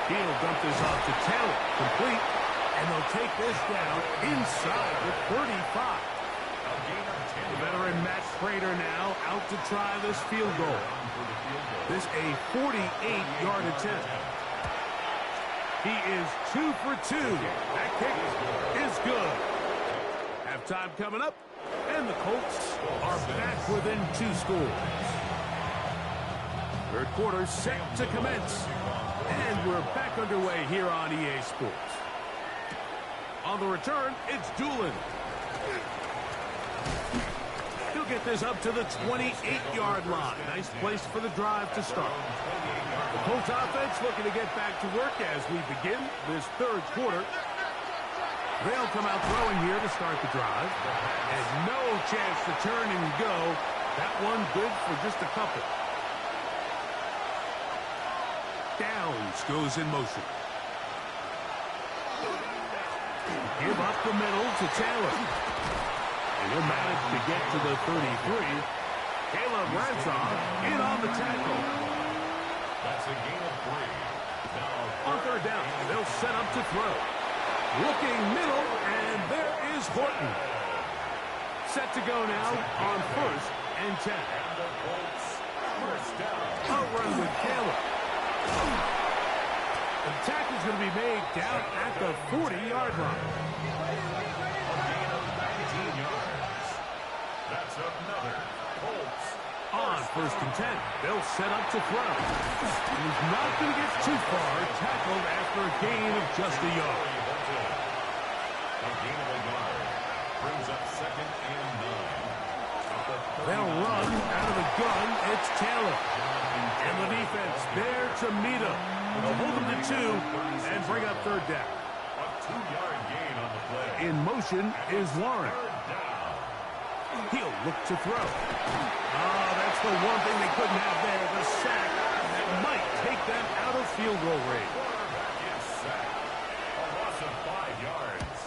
He'll dump this off to Taylor. Complete. And they'll take this down inside the 35. The veteran Matt Prater now out to try this field goal. This a 48-yard attempt. He is 2 for 2. That kick is good. Halftime coming up, and the Colts are back within 2 scores. Third quarter set to commence, and we're back underway here on EA Sports. On the return, it's Doolin. He'll get this up to the 28-yard line. Nice place for the drive to start. The Colts offense looking to get back to work as we begin this third quarter. They'll come out throwing here to start the drive. And no chance to turn and go. That one good for just a couple. Downs goes in motion. Give up the middle to Taylor. And he'll manage to get to the 33. Caleb Ransom in on the tackle. That's a gain of 3. Now, on third down, they'll set up to throw. Looking middle, and there is Horton. Set to go now on 1st and 10. and the Colts first down. A run with Caleb. The tackle's going to be made down at the 40-yard line. A gain of 19 yards. That's another Colts. On 1st and 10, they'll set up to throw. He's not going to get too far. Tackled after a gain of just a yard. A gain of a yard brings up 2nd and 9. They'll run out of the gun. It's Taylor. And the defense there to meet him. They'll hold him to 2 and bring up 3rd down. A 2-yard gain on the play. In motion is Warren. He'll look to throw. Oh, that's the one thing they couldn't have there, the sack that might take them out of field goal range. Quarterback is sacked. A loss of 5 yards.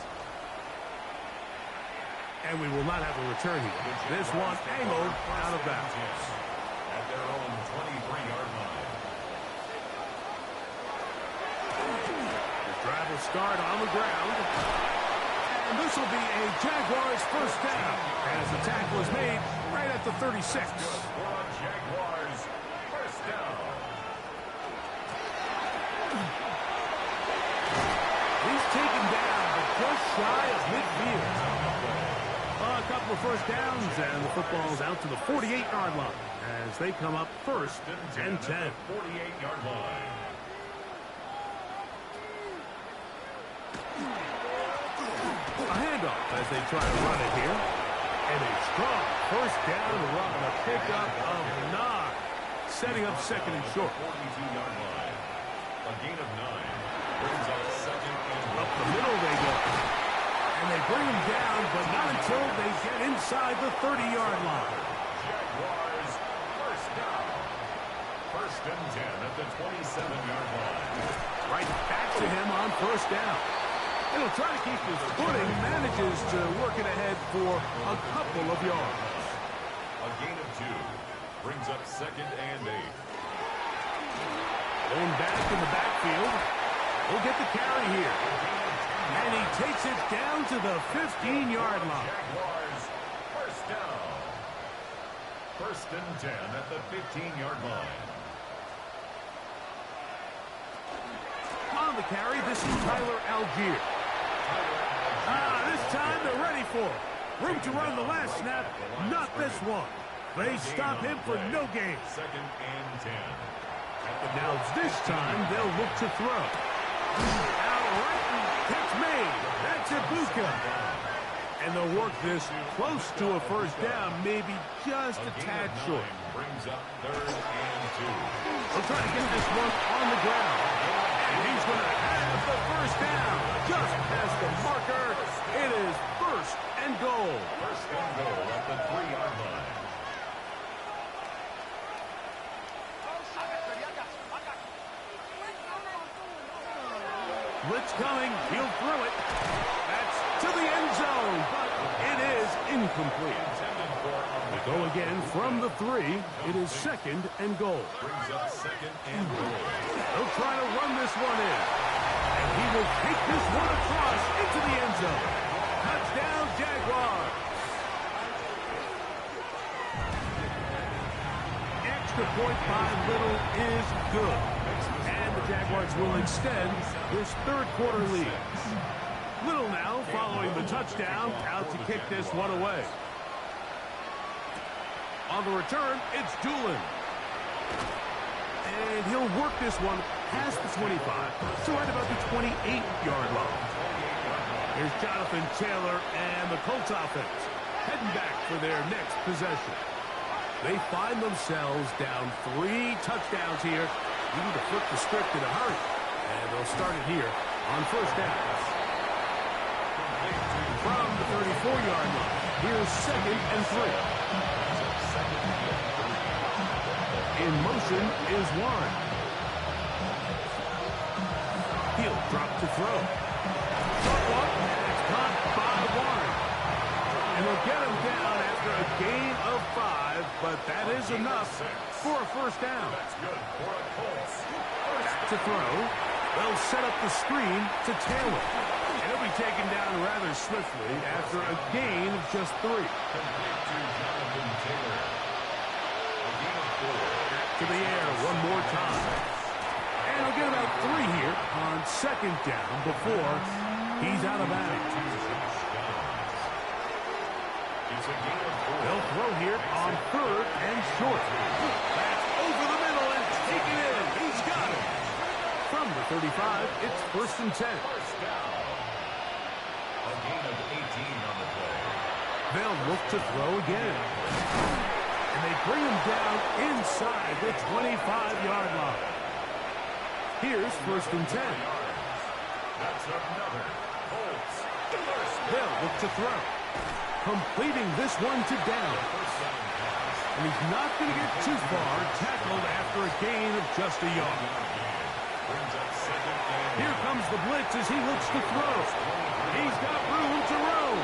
And we will not have a return here. This one angled out of bounds. At their own 23-yard line. The drive will start on the ground. And this will be a Jaguars first down as the tackle is made right at the 36. Jaguars first down. He's taken down, but just shy of midfield. A couple of first downs, and the football's out to the 48-yard line as they come up 1st and 10. 48-yard line. A handoff as they try to run it here. And a strong first down run, a pickup of 9. Setting up 2nd and short. 42-yard line. A gain of 9 brings up 2nd and Up the middle they go. And they bring him down, but not until they get inside the 30-yard line. Jaguars first down. 1st and 10 at the 27-yard line. Right back to him on 1st down. And he'll try to keep his footing, manages to work it ahead for a couple of yards. A gain of 2 brings up 2nd and 8. Going back in the backfield. He'll get the carry here. And he takes it down to the 15-yard line. Jaguars first down. 1st and 10 at the 15-yard line. On the carry, this is Tyler Algier. This time they're ready for it. Room to run the last snap, not this one. They stop him for no gain. 2nd and 10. Now this time they'll look to throw. Outright catch made. That's Ibuka. And they'll work this close to a first down, maybe just a tad short. Brings up 3rd and 2. They'll try to get this one on the ground. And he's going to have the first down. Just past the marker. It is 1st and goal. 1st and goal at the 3-yard line. Blitz coming. He'll throw it. That's to the end zone, but it is incomplete. They go again from the 3. It is 2nd and goal. Brings up 2nd and goal. They'll try to run this one in. And he will take this one across into the end zone. Touchdown, Jaguars. Extra point by Little is good. And the Jaguars will extend this third quarter lead. Little now following the touchdown, out to kick this one away. On the return, it's Doolin. And he'll work this one past the 25, so right about the 28-yard line. Here's Jonathan Taylor and the Colts offense heading back for their next possession. They find themselves down 3 touchdowns here. You need to flip the script in a hurry. And they'll start it here on first down. From the 34-yard line, here's 2nd and 3. In motion is Warren. He'll drop to throw. Short one, and it's caught by Warren. And they'll get him down after a gain of 5, but that is enough for a first down. Back to throw. They'll set up the screen to Taylor. And he'll be taken down rather swiftly after a gain of just 3. To the air one more time. And he'll get about 3 here on 2nd down before he's out of bounds. They'll throw here on 3rd and short. That's over the middle and taken in. He's got it. From the 35, it's 1st and 10. A gain of 18 on the play. They'll look to throw again. And they bring him down inside the 25-yard line. Here's 1st and 10. That's another. Colts. They'll look to throw. Completing this one to down. And he's not going to get too far, tackled after a gain of just a yard. Here comes the blitz as he looks to throw. He's got room to roam.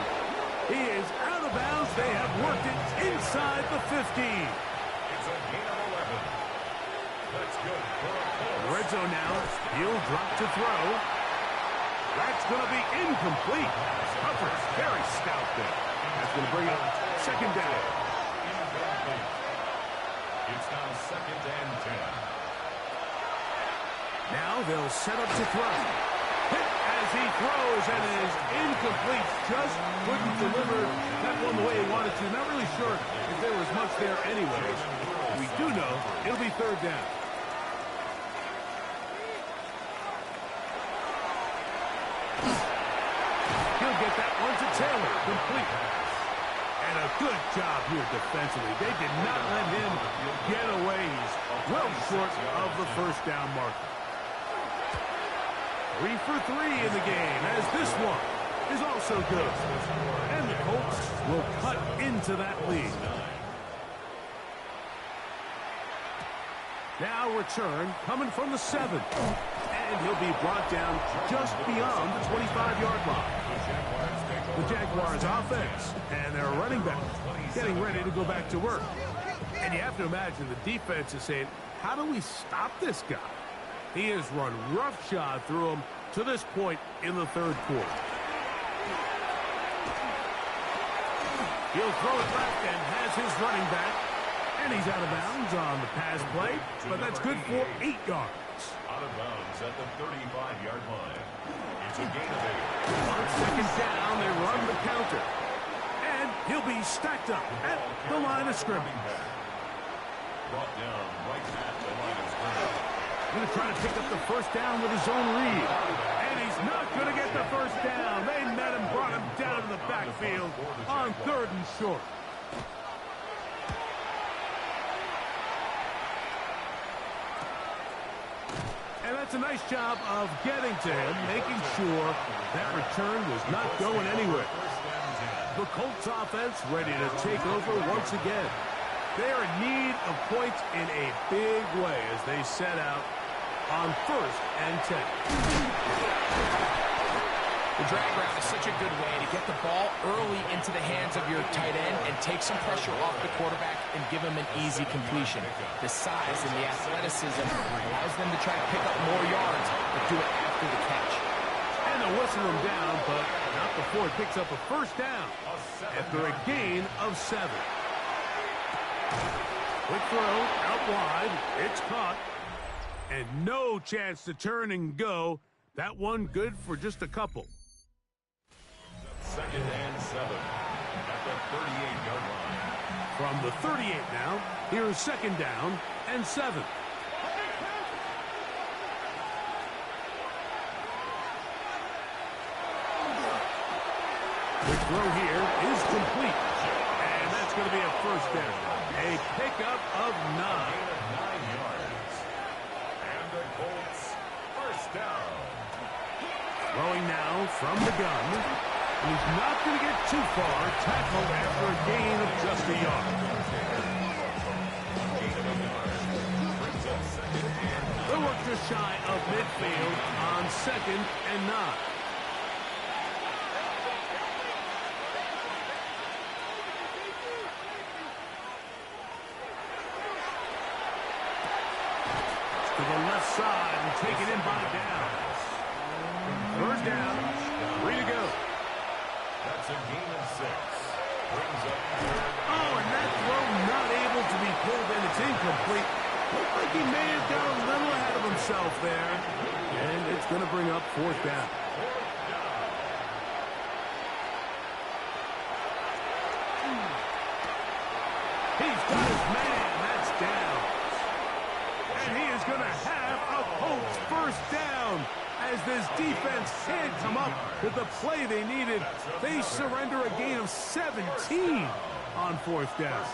He is out of bounds. They have worked it inside the 15. It's a gain of 11. That's good for a Colts. Red zone now. He'll drop to throw. That's going to be incomplete. Coverage very stout there. That's going to bring up 2nd down. It's now 2nd and 10. Now they'll set up to throw. Hit as he throws and is incomplete. Just couldn't deliver that one the way he wanted to. Not really sure if there was much there anyways. We do know it'll be 3rd down. He'll get that one to Taylor. Complete. And a good job here defensively. They did not let him get away. He's well short of the first down marker. 3 for 3 in the game, as this one is also good. And the Colts will cut into that lead. Now return coming from the 7. And he'll be brought down just beyond the 25-yard line. The Jaguars offense and their running back getting ready to go back to work. And you have to imagine the defense is saying, how do we stop this guy? He has run roughshod through him to this point in the 3rd quarter. He'll throw it left and has his running back. And he's out of bounds on the pass play, but that's good for 8 yards. Out of bounds at the 35-yard line. It's a gain of 8. On 2nd down, they run the counter. And he'll be stacked up at the line of scrimmage. Brought down right at the line of scrimmage. Going to try to pick up the first down with his own read. And he's not going to get the first down. They met him, brought him down to the backfield on 3rd and short. And that's a nice job of getting to him, making sure that return was not going anywhere. The Colts offense ready to take over once again. They are in need of points in a big way as they set out on 1st and 10. The drag route is such a good way to get the ball early into the hands of your tight end and take some pressure off the quarterback and give him an easy completion. The size and the athleticism allows them to try to pick up more yards, but do it after after the catch. And they'll whistle him down, but not before it picks up a first down after a gain of 7. Quick throw out wide. It's caught. And no chance to turn and go. That one good for just a couple. 2nd and 7 at the 38-yard line. From the 38 now, here's 2nd down and 7. The throw here is complete. And that's going to be a first down. A pickup of 9. 9 yards. And the Colts first down. Throwing now from the gun. He's not going to get too far. Tackled after a gain of just a yard. They'll work just shy of midfield on 2nd and 9. To the left side and taken in by Downs. First down, 3 to go. That's a gain of 6. Brings up Oh, and that throw not able to be pulled in. It's incomplete. Looked like he may have got a little ahead of himself there. And it's going to bring up 4th down. He's got his man. That's down. And he is going to have a Colts first down. As this defense can't come up with the play they needed, they surrender a gain of 17 on 4th down.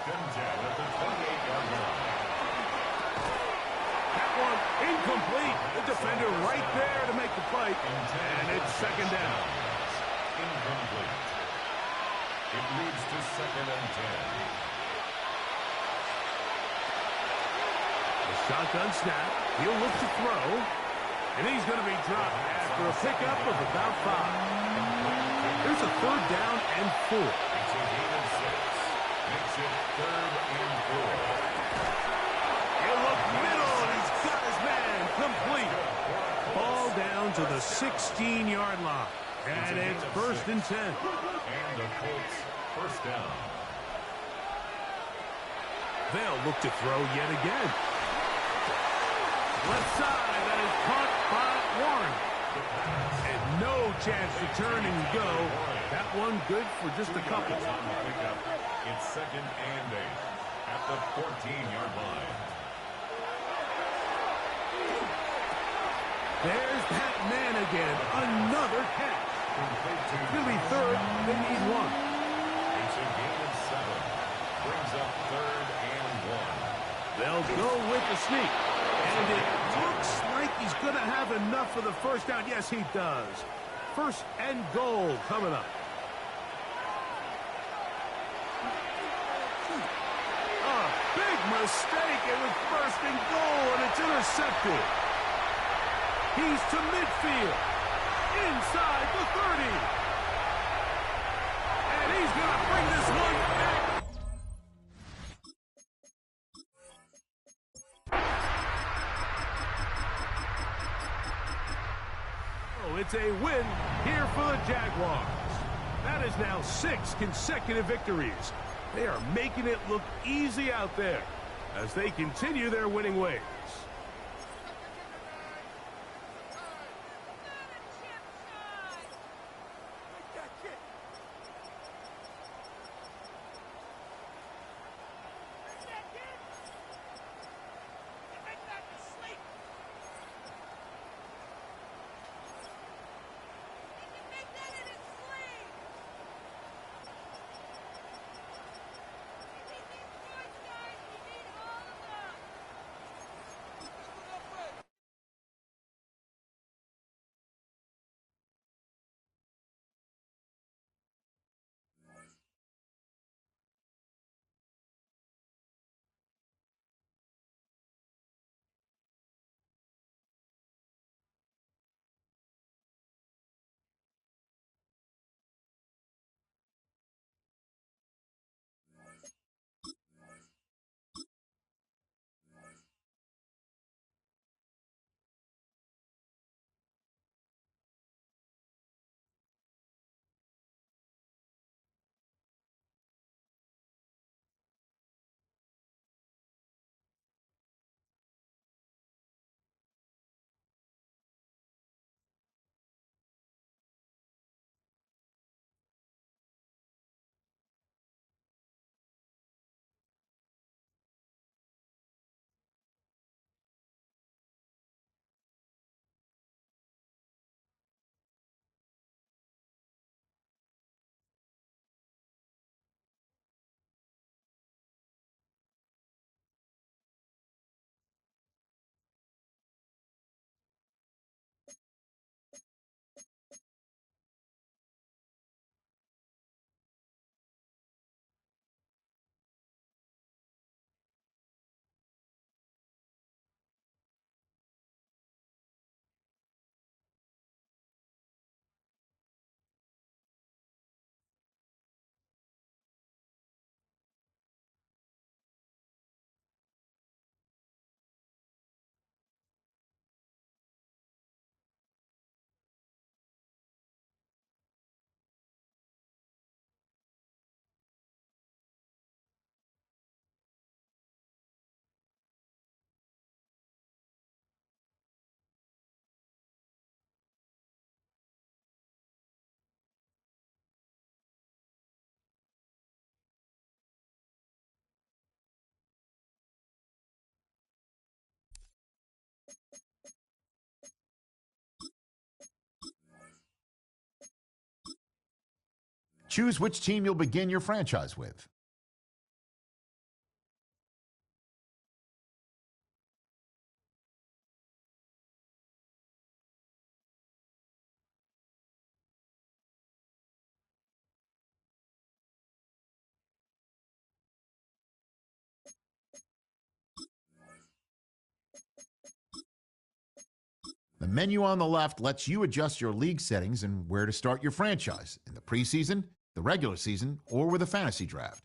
That one incomplete. The defender right there to make the play. And it's 2nd down. Incomplete. It moves to 2nd and 10. The shotgun snap. He'll look to throw. And he's going to be dropped after a pickup of about 5. There's a 3rd down and 4. It's a gain of 6. Makes it 3rd and 4. He'll look middle, and he's got his man complete. Ball down to the 16-yard line. And it's 1st and 10. And the Colts first down. They'll look to throw yet again. Left side, that is caught by Warren. And no chance to turn and go. That one good for just a couple. It's 2nd and 8 at the 14-yard line. There's that man again. Another catch. It's going to be 3rd. They need 1. It's a gain of 7. Brings up 3rd and 1. They'll go with the sneak. And it looks like he's going to have enough for the first down. Yes, he does. 1st and goal coming up. A big mistake. It was 1st and goal, and it's intercepted. He's to midfield. Inside the 30. And he's going to bring this one back. It's a win here for the Jaguars. That is now 6 consecutive victories. They are making it look easy out there as they continue their winning ways. Choose which team you'll begin your franchise with. The menu on the left lets you adjust your league settings and where to start your franchise in the preseason, the regular season, or with a fantasy draft.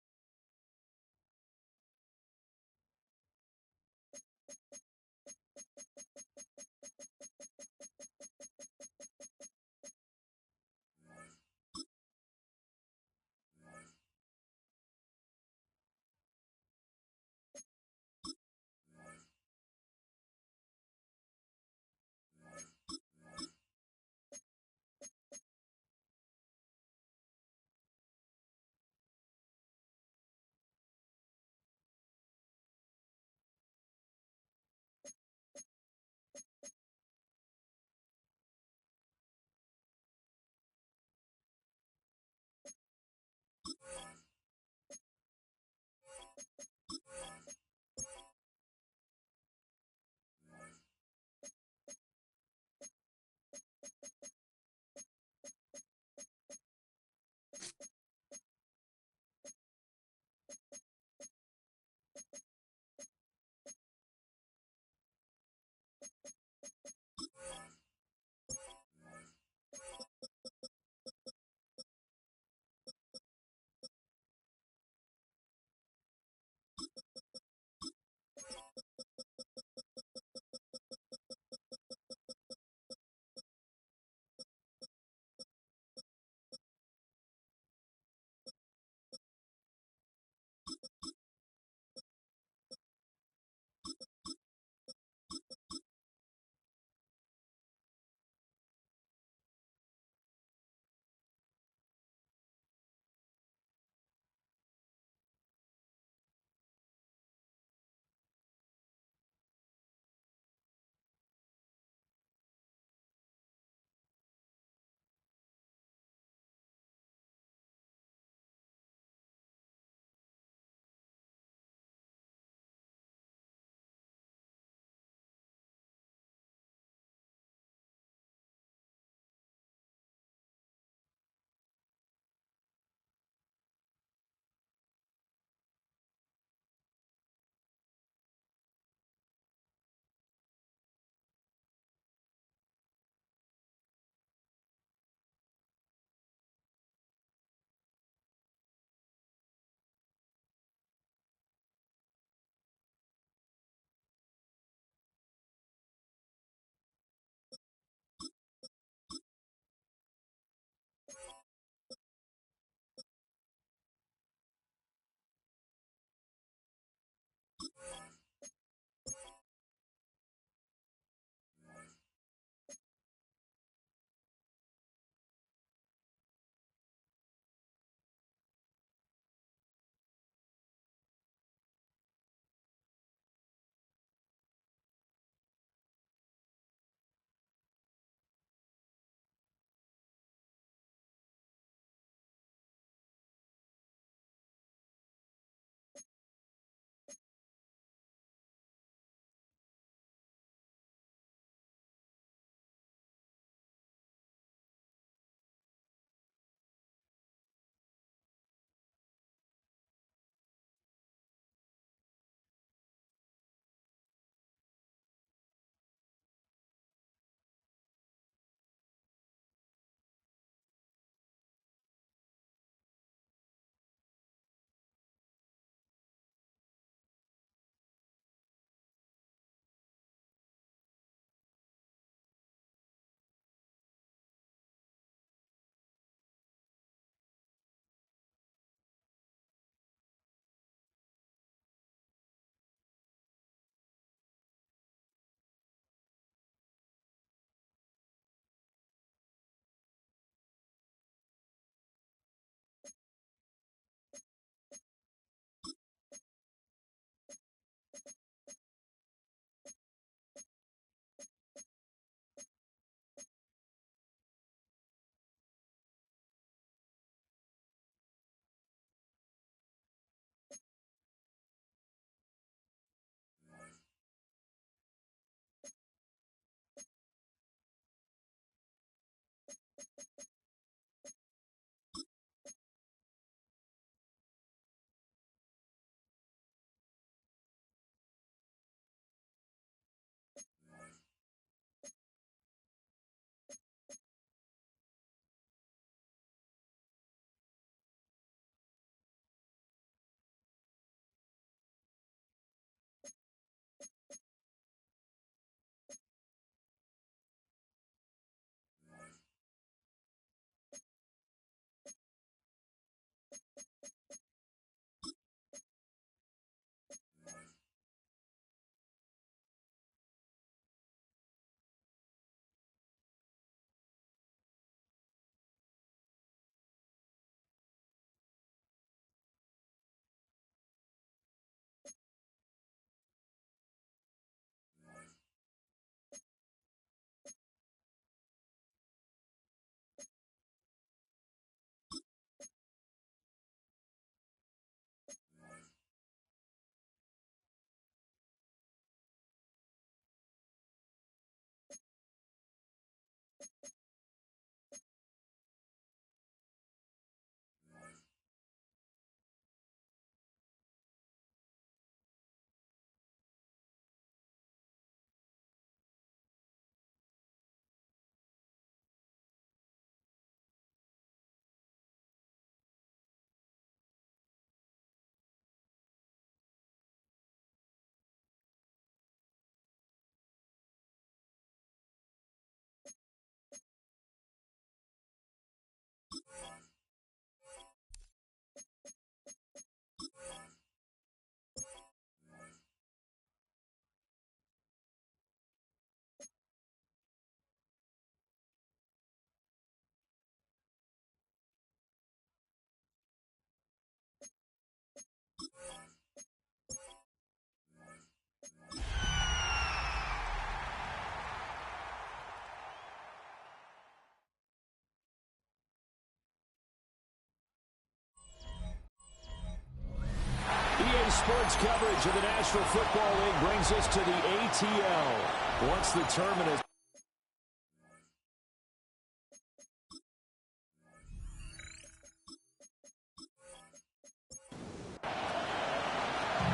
Today's sports coverage of the National Football League brings us to the ATL. Once the terminus.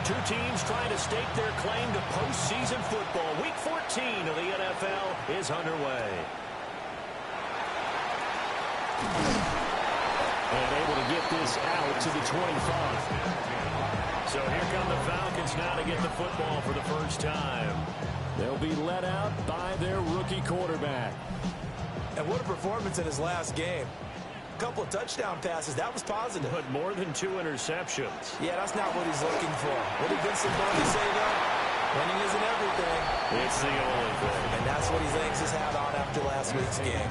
Two teams trying to stake their claim to postseason football. Week 14 of the NFL is underway. And able to get this out to the 25. So here come the Falcons now to get the football for the first time. They'll be let out by their rookie quarterback. And what a performance in his last game. A couple of touchdown passes. That was positive. But more than 2 interceptions. Yeah, that's not what he's looking for. What did Vincent Boney say, though? Winning isn't everything. It's the only thing. And that's what he hangs his hat on after last week's game.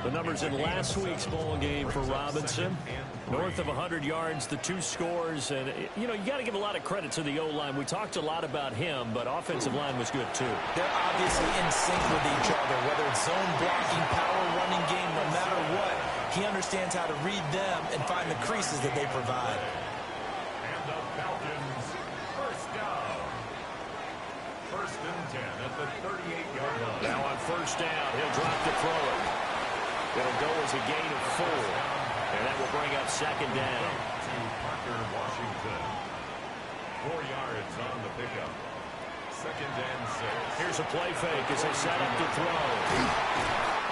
The numbers in last week's bowl game for Robinson. North of 100 yards, the 2 scores. And, you know, you got to give a lot of credit to the O-line. We talked a lot about him, but offensive line was good, too. They're obviously in sync with each other, whether it's zone blocking, power running game, no matter what. He understands how to read them and find the creases that they provide. And the Falcons, first down. First and 10 at the 38-yard line. Now on first down, he'll drop to throw it. It'll go as a gain of 4. And that will bring up second down. To Parker, Washington. 4 yards on the pickup. Second and 6. Here's a play fake as they set up to throw.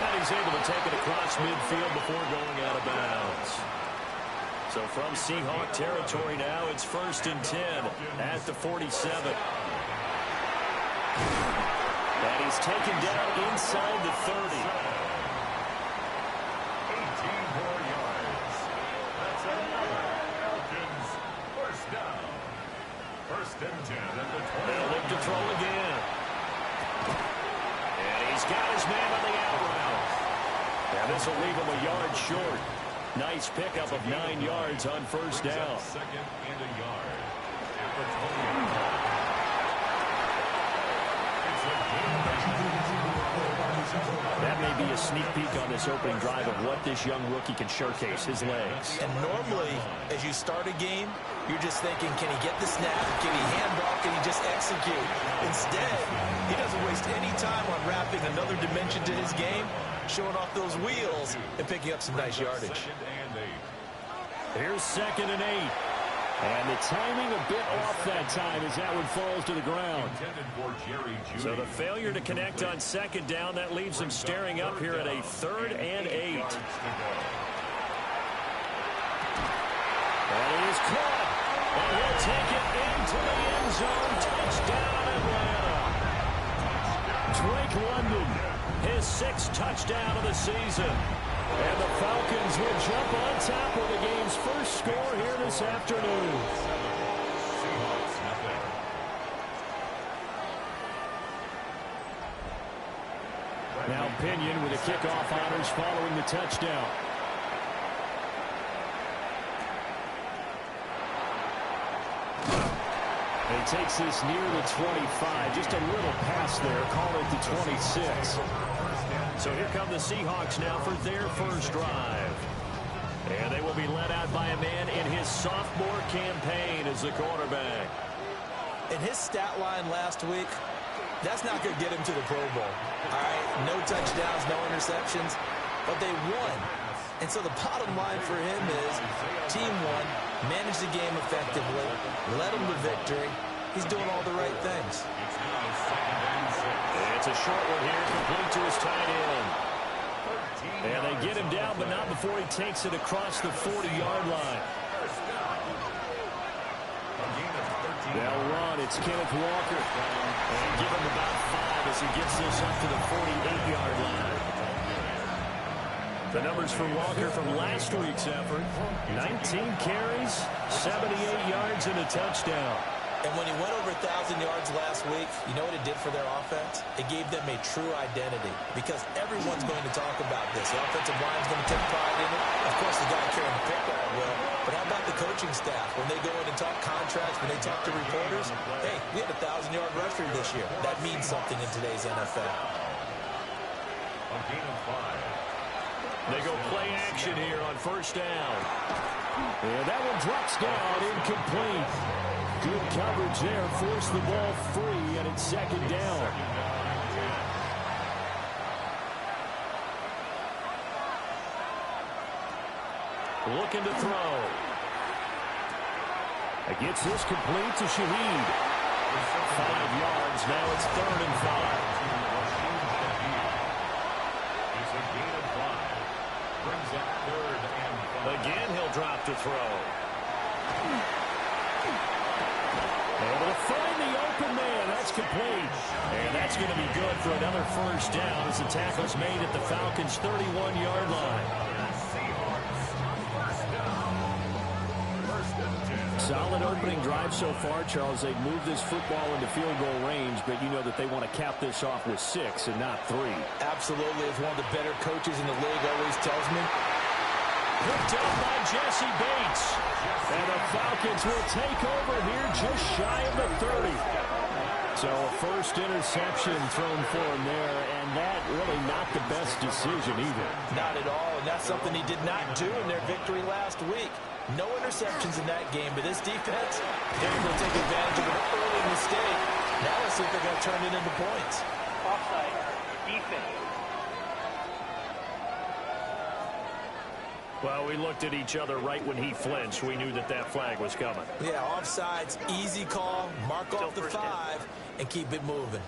And he's able to take it across midfield before going out of bounds. So from Seahawk territory now, it's first and 10 at the 47. And he's taken down inside the 30. 18 more yards. That's another Falcons first down. First and 10 at the 20. They'll look to throw again. And he's got his man on the out route. And this will leave him a yard short. Nice pickup of 9 yards on first down. Second and a yard. At the 20. That may be a sneak peek on this opening drive of what this young rookie can showcase, his legs. And normally, as you start a game, you're just thinking, can he get the snap? Can he hand off? Can he just execute? Instead, he doesn't waste any time on wrapping another dimension to his game, showing off those wheels, and picking up some nice yardage. Here's second and 8. And the timing a bit off that time as that one falls to the ground. So the failure to connect on second down, that leaves him staring up here at a 3rd and 8. And he is caught. And he'll take it into the end zone. Touchdown, Atlanta. Drake London, his 6th touchdown of the season. And the Falcons will jump on top with the game's first score here this afternoon. Now Pinion with the kickoff honors following the touchdown. And he takes this near the 25. Just a little pass there. Call it the 26. So here come the Seahawks now for their first drive. And they will be led out by a man in his sophomore campaign as the quarterback. In his stat line last week, that's not going to get him to the Pro Bowl. All right, no touchdowns, no interceptions, but they won. And so the bottom line for him is team won, managed the game effectively, led them to victory. He's doing all the right things. It's a short one here, complete to his tight end. And they get him down, but not before he takes it across the 40-yard line. They'll run. It's Kenneth Walker. And give him about 5 as he gets this up to the 48-yard line. The numbers for Walker from last week's effort: 19 carries, 78 yards, and a touchdown. And when he went over 1,000 yards last week, you know what it did for their offense? It gave them a true identity because everyone's going to talk about this. The offensive line's going to take pride in it. Of course, the guy carrying the football will. But how about the coaching staff? When they go in and talk contracts, when they talk to reporters, hey, we had a 1,000-yard rusher this year. That means something in today's NFL. They go play action here on first down. And that one drops down, incomplete. Good coverage there, forced the ball free, and it's second down. Looking to throw. Gets this complete to Shaheed. 5 yards, now it's 3rd and 5. It's a gain of 5. Brings up 3rd and 5. Again, he'll drop to throw. Able to find the open man. That's complete. And that's going to be good for another first down as the tackle's made at the Falcons' 31-yard line. Solid opening drive so far, Charles. They've moved this football into field goal range, but you know that they want to cap this off with 6 and not 3. Absolutely, as one of the better coaches in the league always tells me. Picked up by Jesse Bates. And the Falcons will take over here just shy of the 30. So a first interception thrown for him there, and that really not the best decision either. Not at all, and that's something he did not do in their victory last week. No interceptions in that game, but this defense, they're able to take advantage of an early mistake. Now let's see if they're going to turn it into points. Offside. Defense. Well, we looked at each other right when he flinched. We knew that that flag was coming. Yeah, offsides, easy call, mark off the 5, and keep it moving.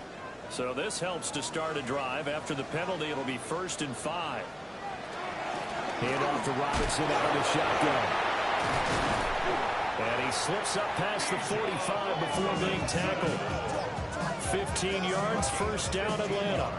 So this helps to start a drive. After the penalty, it'll be 1st and 5. Hand off to Robinson out of the shotgun. And he slips up past the 45 before being tackled. 15 yards, first down, Atlanta.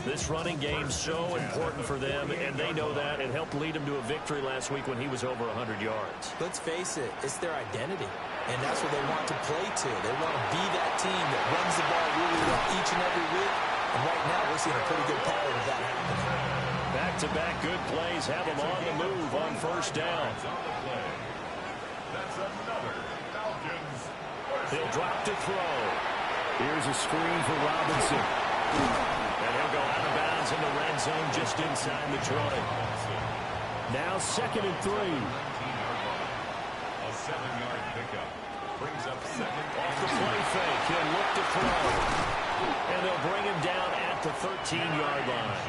This running game's so important for them, and they know that. It helped lead him to a victory last week when he was over 100 yards. Let's face it, it's their identity, and that's what they want to play to. They want to be that team that runs the ball really well each and every week, and right now we're seeing a pretty good pattern of that happening. Back-to-back good plays have him on the move on first down. That's another Falcons. He'll drop to throw. Here's a screen for Robinson. And he'll go out of bounds in the red zone just inside the 20. Now 2nd and 3. A 7-yard pickup. Brings up 2nd. Off the play fake. He'll look to throw. And they'll bring him down at the 13-yard line.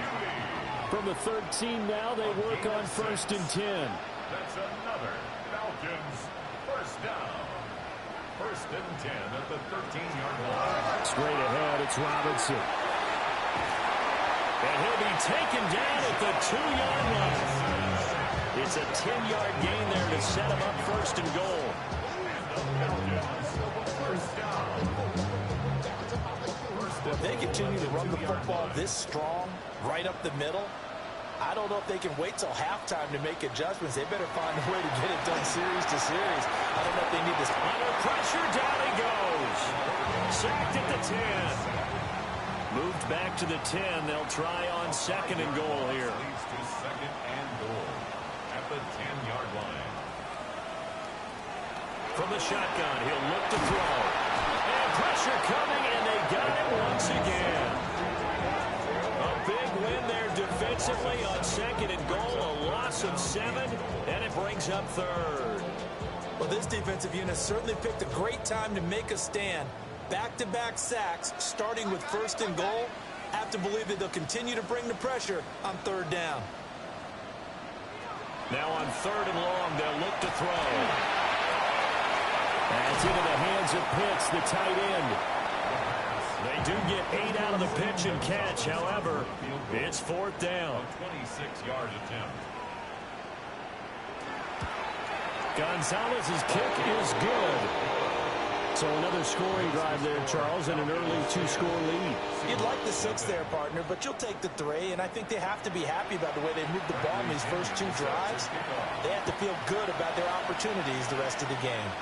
From the 13 now, they work on 1st and 10. That's another Falcons first down. 1st and 10 at the 13-yard line. Straight ahead, it's Robinson. And he'll be taken down at the 2-yard line. It's a 10-yard gain there to set him up 1st and goal. If they continue to run the football this strong, right up the middle, I don't know if they can wait till halftime to make adjustments. They better find a way to get it done series to series. I don't know if they need this. Under pressure, down he goes. Sacked at the 10. Moved back to the 10. They'll try on 2nd and goal here. Leads to 2nd and goal at the 10-yard line. From the shotgun, he'll look to throw. And pressure coming, and they got it once again. A big win there defensively on 2nd and goal. A loss of 7, and it brings up 3rd. Well, this defensive unit certainly picked a great time to make a stand. Back-to-back sacks, starting with 1st and goal. Have to believe that they'll continue to bring the pressure on 3rd down. Now on 3rd and long, they'll look to throw. That's into the hands of Pitts, the tight end. They do get 8 out of the pitch and catch. However, it's 4th down. 26-yard attempt. Gonzalez's kick is good. So another scoring drive there, Charles, and an early 2-score lead. You'd like the 6 there, partner, but you'll take the 3, and I think they have to be happy about the way they moved the ball in these first 2 drives. They have to feel good about their opportunities the rest of the game.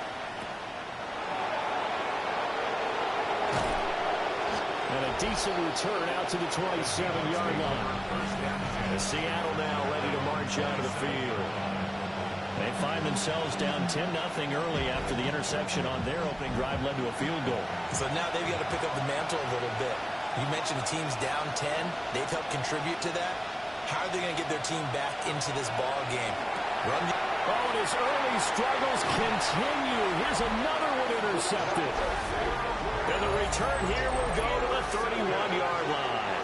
And a decent return out to the 27-yard line. And Seattle now ready to march out of the field. They find themselves down 10-0 early after the interception on their opening drive led to a field goal. So now they've got to pick up the mantle a little bit. You mentioned the team's down 10. They've helped contribute to that. How are they going to get their team back into this ball game? And his early struggles continue. Here's another one intercepted. And the return here will go to the 31-yard line.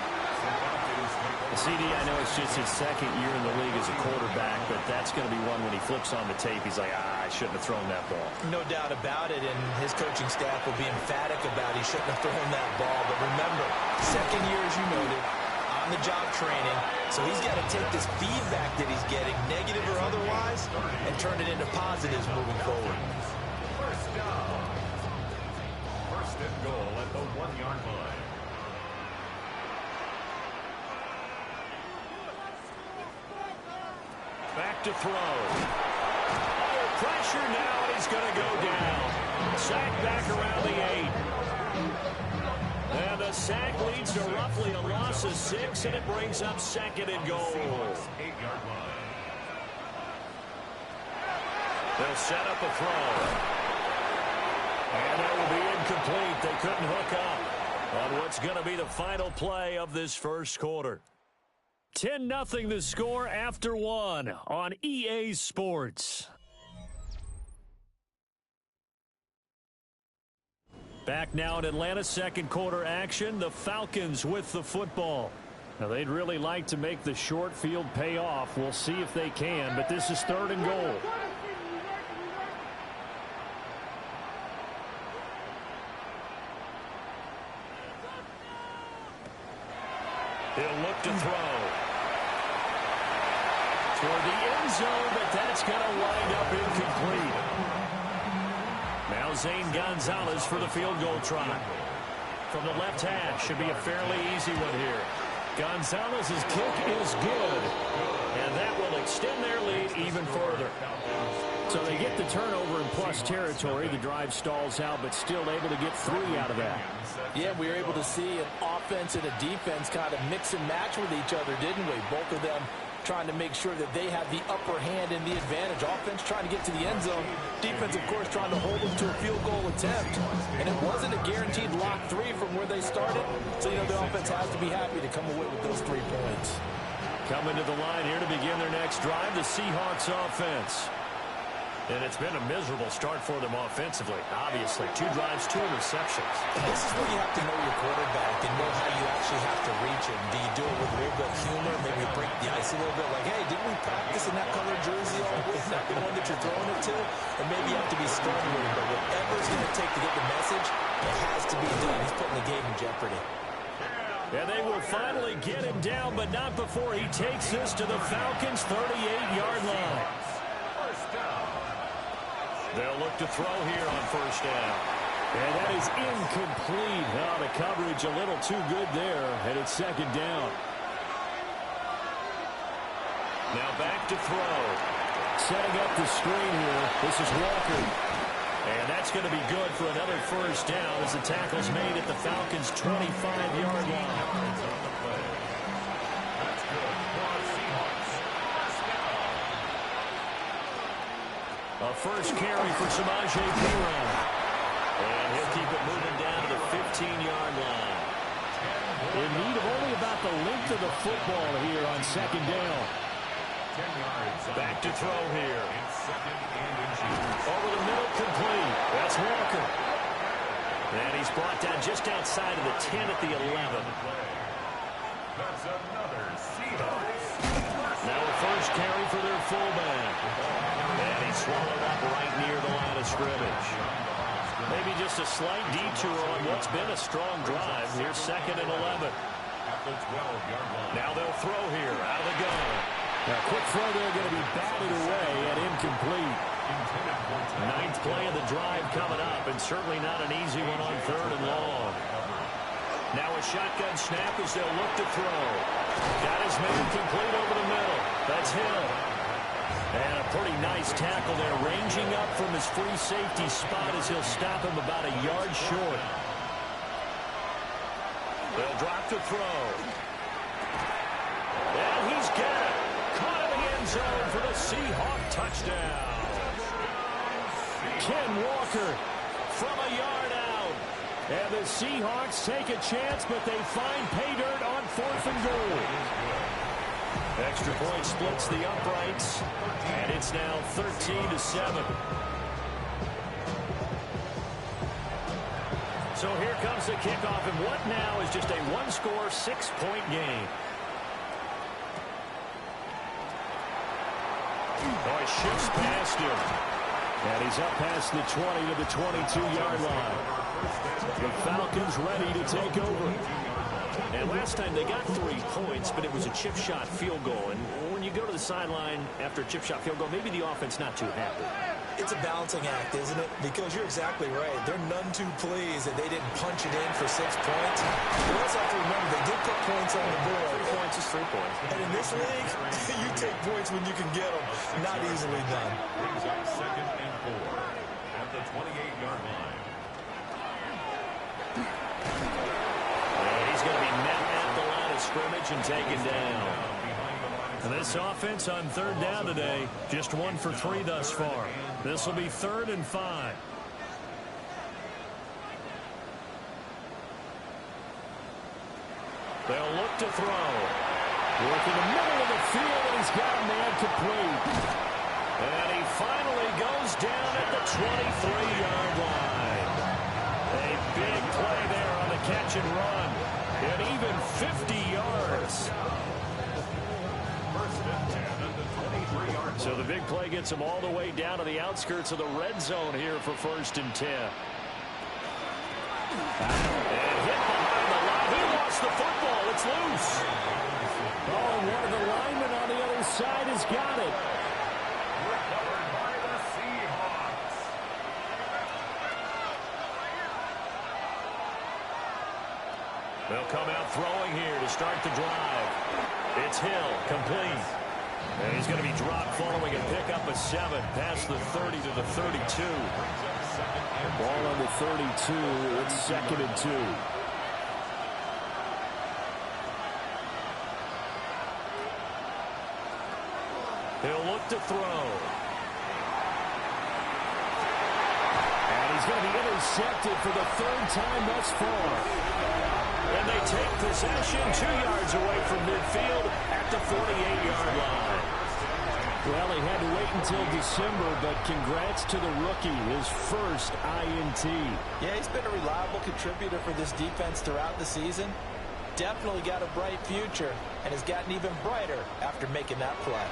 CD, I know it's just his second year in the league as a quarterback, but that's going to be one when he flips on the tape, he's like, I shouldn't have thrown that ball. No doubt about it, and his coaching staff will be emphatic about he shouldn't have thrown that ball. But remember, second year, as you noted, on-the-job training, so he's got to take this feedback that he's getting, negative or otherwise, and turn it into positives moving forward. First down. First and goal at the 1-yard line. Back to throw. Under pressure now, and he's going to go down. Sack back around the 8. And the sack leads to roughly a loss of 6, and it brings up second and goal. 8-yard line. They'll set up a throw. And that will be incomplete. They couldn't hook up on what's going to be the final play of this first quarter. 10-0 the score after 1 on EA Sports. Back now in Atlanta's second quarter action. The Falcons with the football. Now they'd really like to make the short field pay off. We'll see if they can, but this is 3rd and goal. He'll look to throw. Toward the end zone, but that's going to wind up incomplete. Now Zane Gonzalez for the field goal try. From the left hash, should be a fairly easy one here. Gonzalez's kick is good, and that will extend their lead even further. So they get the turnover in plus territory. The drive stalls out, but still able to get 3 out of that. Yeah, we were able to see an offense and a defense kind of mix and match with each other, didn't we? Both of them trying to make sure that they have the upper hand and the advantage. Offense trying to get to the end zone. Defense, of course, trying to hold them to a field goal attempt. And it wasn't a guaranteed lock 3 from where they started. So, you know, the offense has to be happy to come away with those 3 points. Coming to the line here to begin their next drive, the Seahawks offense. And it's been a miserable start for them offensively. Obviously, 2 drives, 2 interceptions. This is where you have to know your quarterback and know how you actually have to reach him. Do you do it with a little bit of humor, maybe break the ice a little bit, like, hey, didn't we practice in that colored jersey all week? Is that the one that you're throwing it to? Or maybe you have to be stern with him, but whatever it's going to take to get the message, it has to be done. He's putting the game in jeopardy. And they will finally get him down, but not before he takes this to the Falcons' 38-yard line. First down. They'll look to throw here on first down. And that is incomplete. Now the coverage a little too good there, and it's second down. Now back to throw. Setting up the screen here. This is Walker. And that's going to be good for another first down as the tackle's made at the Falcons' 25-yard line. A first carry for Samaje Perine. And he'll keep it moving down to the 15-yard line. In need of only about the length of the football here on second down. Back to throw here. Over the middle, complete. That's Walker. And he's brought down just outside of the 10 at the 11. That's another Seahawks. Now a first carry for their fullback. And he's swallowed up right near the line of scrimmage. Maybe just a slight detour on what's been a strong drive. Here's second and 11. Now they'll throw here out of the gun. Now quick throw there, going to be batted away and incomplete. 9th play of the drive coming up, and certainly not an easy one on 3rd and long. Now a shotgun snap as they'll look to throw. Got his man complete over the middle. That's Hill. And a pretty nice tackle there, ranging up from his free safety spot as he'll stop him about a yard short. They'll drop to throw. And he's got it. Caught in the end zone for the Seahawk touchdown. Ken Walker from a yard out. And the Seahawks take a chance, but they find pay dirt on 4th and goal. Extra point splits the uprights, and it's now 13-7. So here comes the kickoff, and what now is just a one-score, 6-point game. Oh, he shifts past him. And he's up past the 20 to the 22-yard line. The Falcons ready to take over. And last time they got 3 points, but it was a chip shot field goal. And when you go to the sideline after a chip shot field goal, maybe the offense not too happy. It's a balancing act, isn't it? Because you're exactly right. They're none too pleased that they didn't punch it in for 6 points. You also have to remember they did put points on the board. 3 points is 3 points. And in this league, you take points when you can get them. Not easily done. Brings up 2nd and 4 at the 28-yard line. And he's going to be met at the line of scrimmage and taken down. This offense on 3rd down today, just 1 for 3 thus far. This will be 3rd and 5. They'll look to throw. Work in the middle of the field, and he's got a man complete. And he finally goes down at the 23-yard line. A big play there on the catch and run. And even 50 yards. So the big play gets him all the way down to the outskirts of the red zone here for 1st and 10. And hit behind the line. He lost the football. It's loose. Oh, one of the linemen on the other side has got it. Recovered by the Seahawks. They'll come out throwing here to start the drive. It's Hill, complete. And he's going to be dropped following a pickup of 7 past the 30 to the 32. The ball on the 32. It's 2nd and 2. He'll look to throw. And he's going to be intercepted for the 3rd time thus far. And they take possession 2 yards away from midfield at the 48-yard line. Well, he had to wait until December, but congrats to the rookie, his first INT. Yeah, he's been a reliable contributor for this defense throughout the season. Definitely got a bright future and has gotten even brighter after making that play.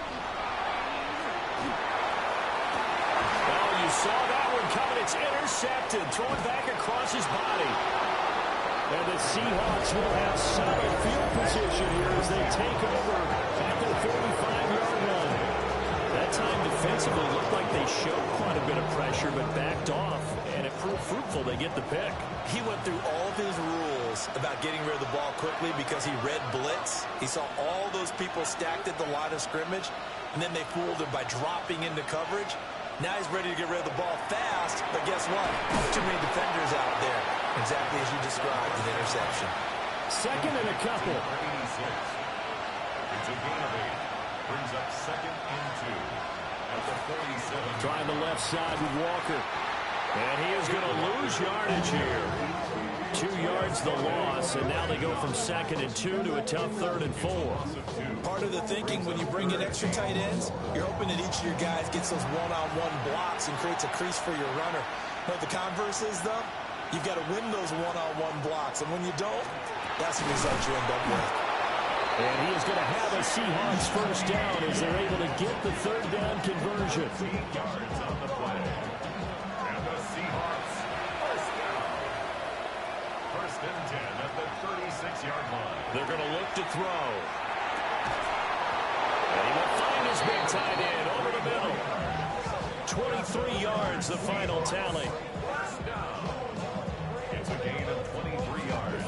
Oh, you saw that one coming. It's intercepted. Thrown back across his body. And the Seahawks will have solid field position here as they take over at the 45-yard line. That time defensively looked like they showed quite a bit of pressure but backed off, and it proved fruitful. They get the pick. He went through all of his rules about getting rid of the ball quickly because he read blitz. He saw all those people stacked at the line of scrimmage, and then they fooled him by dropping into coverage. Now he's ready to get rid of the ball fast, but guess what? Too many defenders out there. Exactly as you described, an interception. 2nd and a couple. 86. It's a gain of 8. Brings up 2nd and 2 at the 47. Trying the left side with Walker. And he is going to lose yardage here. 2 yards the loss, and now they go from 2nd and 2 to a tough 3rd and 4. Part of the thinking when you bring in extra tight ends, you're hoping that each of your guys gets those one-on-one blocks and creates a crease for your runner. But the converse is, though, you've got to win those one-on-one blocks, and when you don't, that's the result you end up with. And he is going to have a Seahawks first down as they're able to get the 3rd down conversion. 3 yards on the play. And the Seahawks first down. 1st and 10 at the 36-yard line. They're going to look to throw. And he will find his big tight end over the middle. 23 yards, the final tally. First down. It's a gain of 23 yards.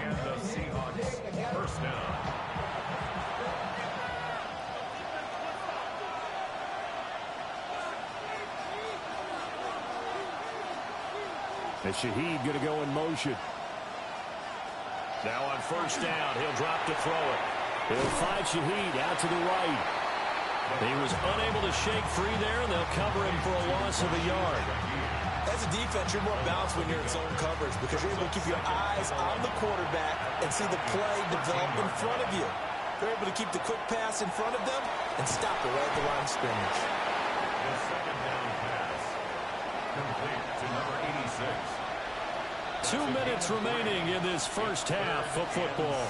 And the Seahawks first down. And Shaheed going to go in motion. Now on 1st down, he'll drop to throw it. He'll find Shaheed out to the right. He was unable to shake free there, and they'll cover him for a loss of a yard. As a defense, you're more balanced when you're in zone coverage because you're able to keep your eyes on the quarterback and see the play develop in front of you. They're able to keep the quick pass in front of them and stop it right at the line of scrimmage. The second down pass. Complete to number 86. 2 minutes remaining in this first half of football.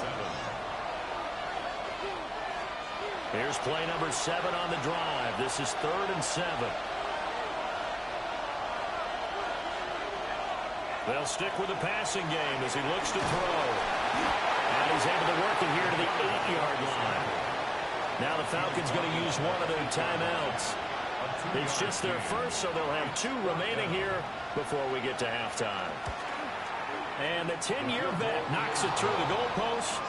Here's play number 7 on the drive. This is 3rd and 7. They'll stick with the passing game as he looks to throw. And he's able to work it here to the 8-yard line. Now the Falcons going to use one of their timeouts. It's just their first, so they'll have 2 remaining here before we get to halftime. And the 10-year vet knocks it through the goalpost.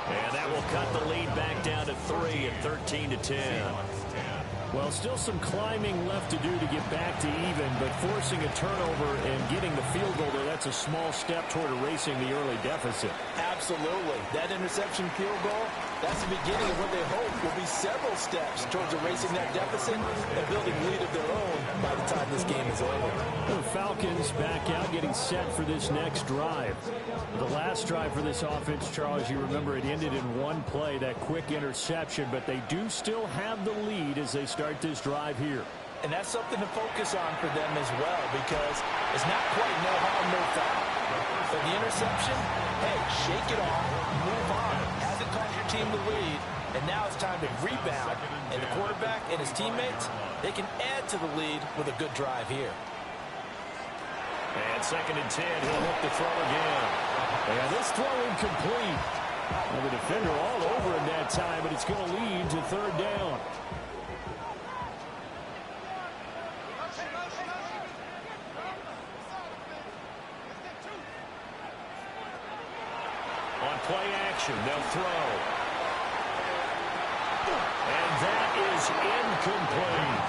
And that will cut the lead back down to 3 at 13-10. Well, still some climbing left to do to get back to even, but forcing a turnover and getting the field goal there, that's a small step toward erasing the early deficit. Absolutely. That interception field goal, that's the beginning of what they hope will be several steps towards erasing that deficit and building a lead of their own by the time this game is over. The Falcons back out getting set for this next drive. The last drive for this offense, Charles, you remember it ended in one play, that quick interception, but they do still have the lead as they start this drive here. And that's something to focus on for them as well, because it's not quite no harm, no foul. But the interception, hey, shake it off, move on. Hasn't cost your team the lead, and now it's time to rebound. And the quarterback and his teammates, they can add to the lead with a good drive here. And 2nd and 10, he'll look to throw again. And this throw incomplete. Well, the defender all over him that time, but it's going to lead to 3rd down. On play action, they'll throw. And that is incomplete.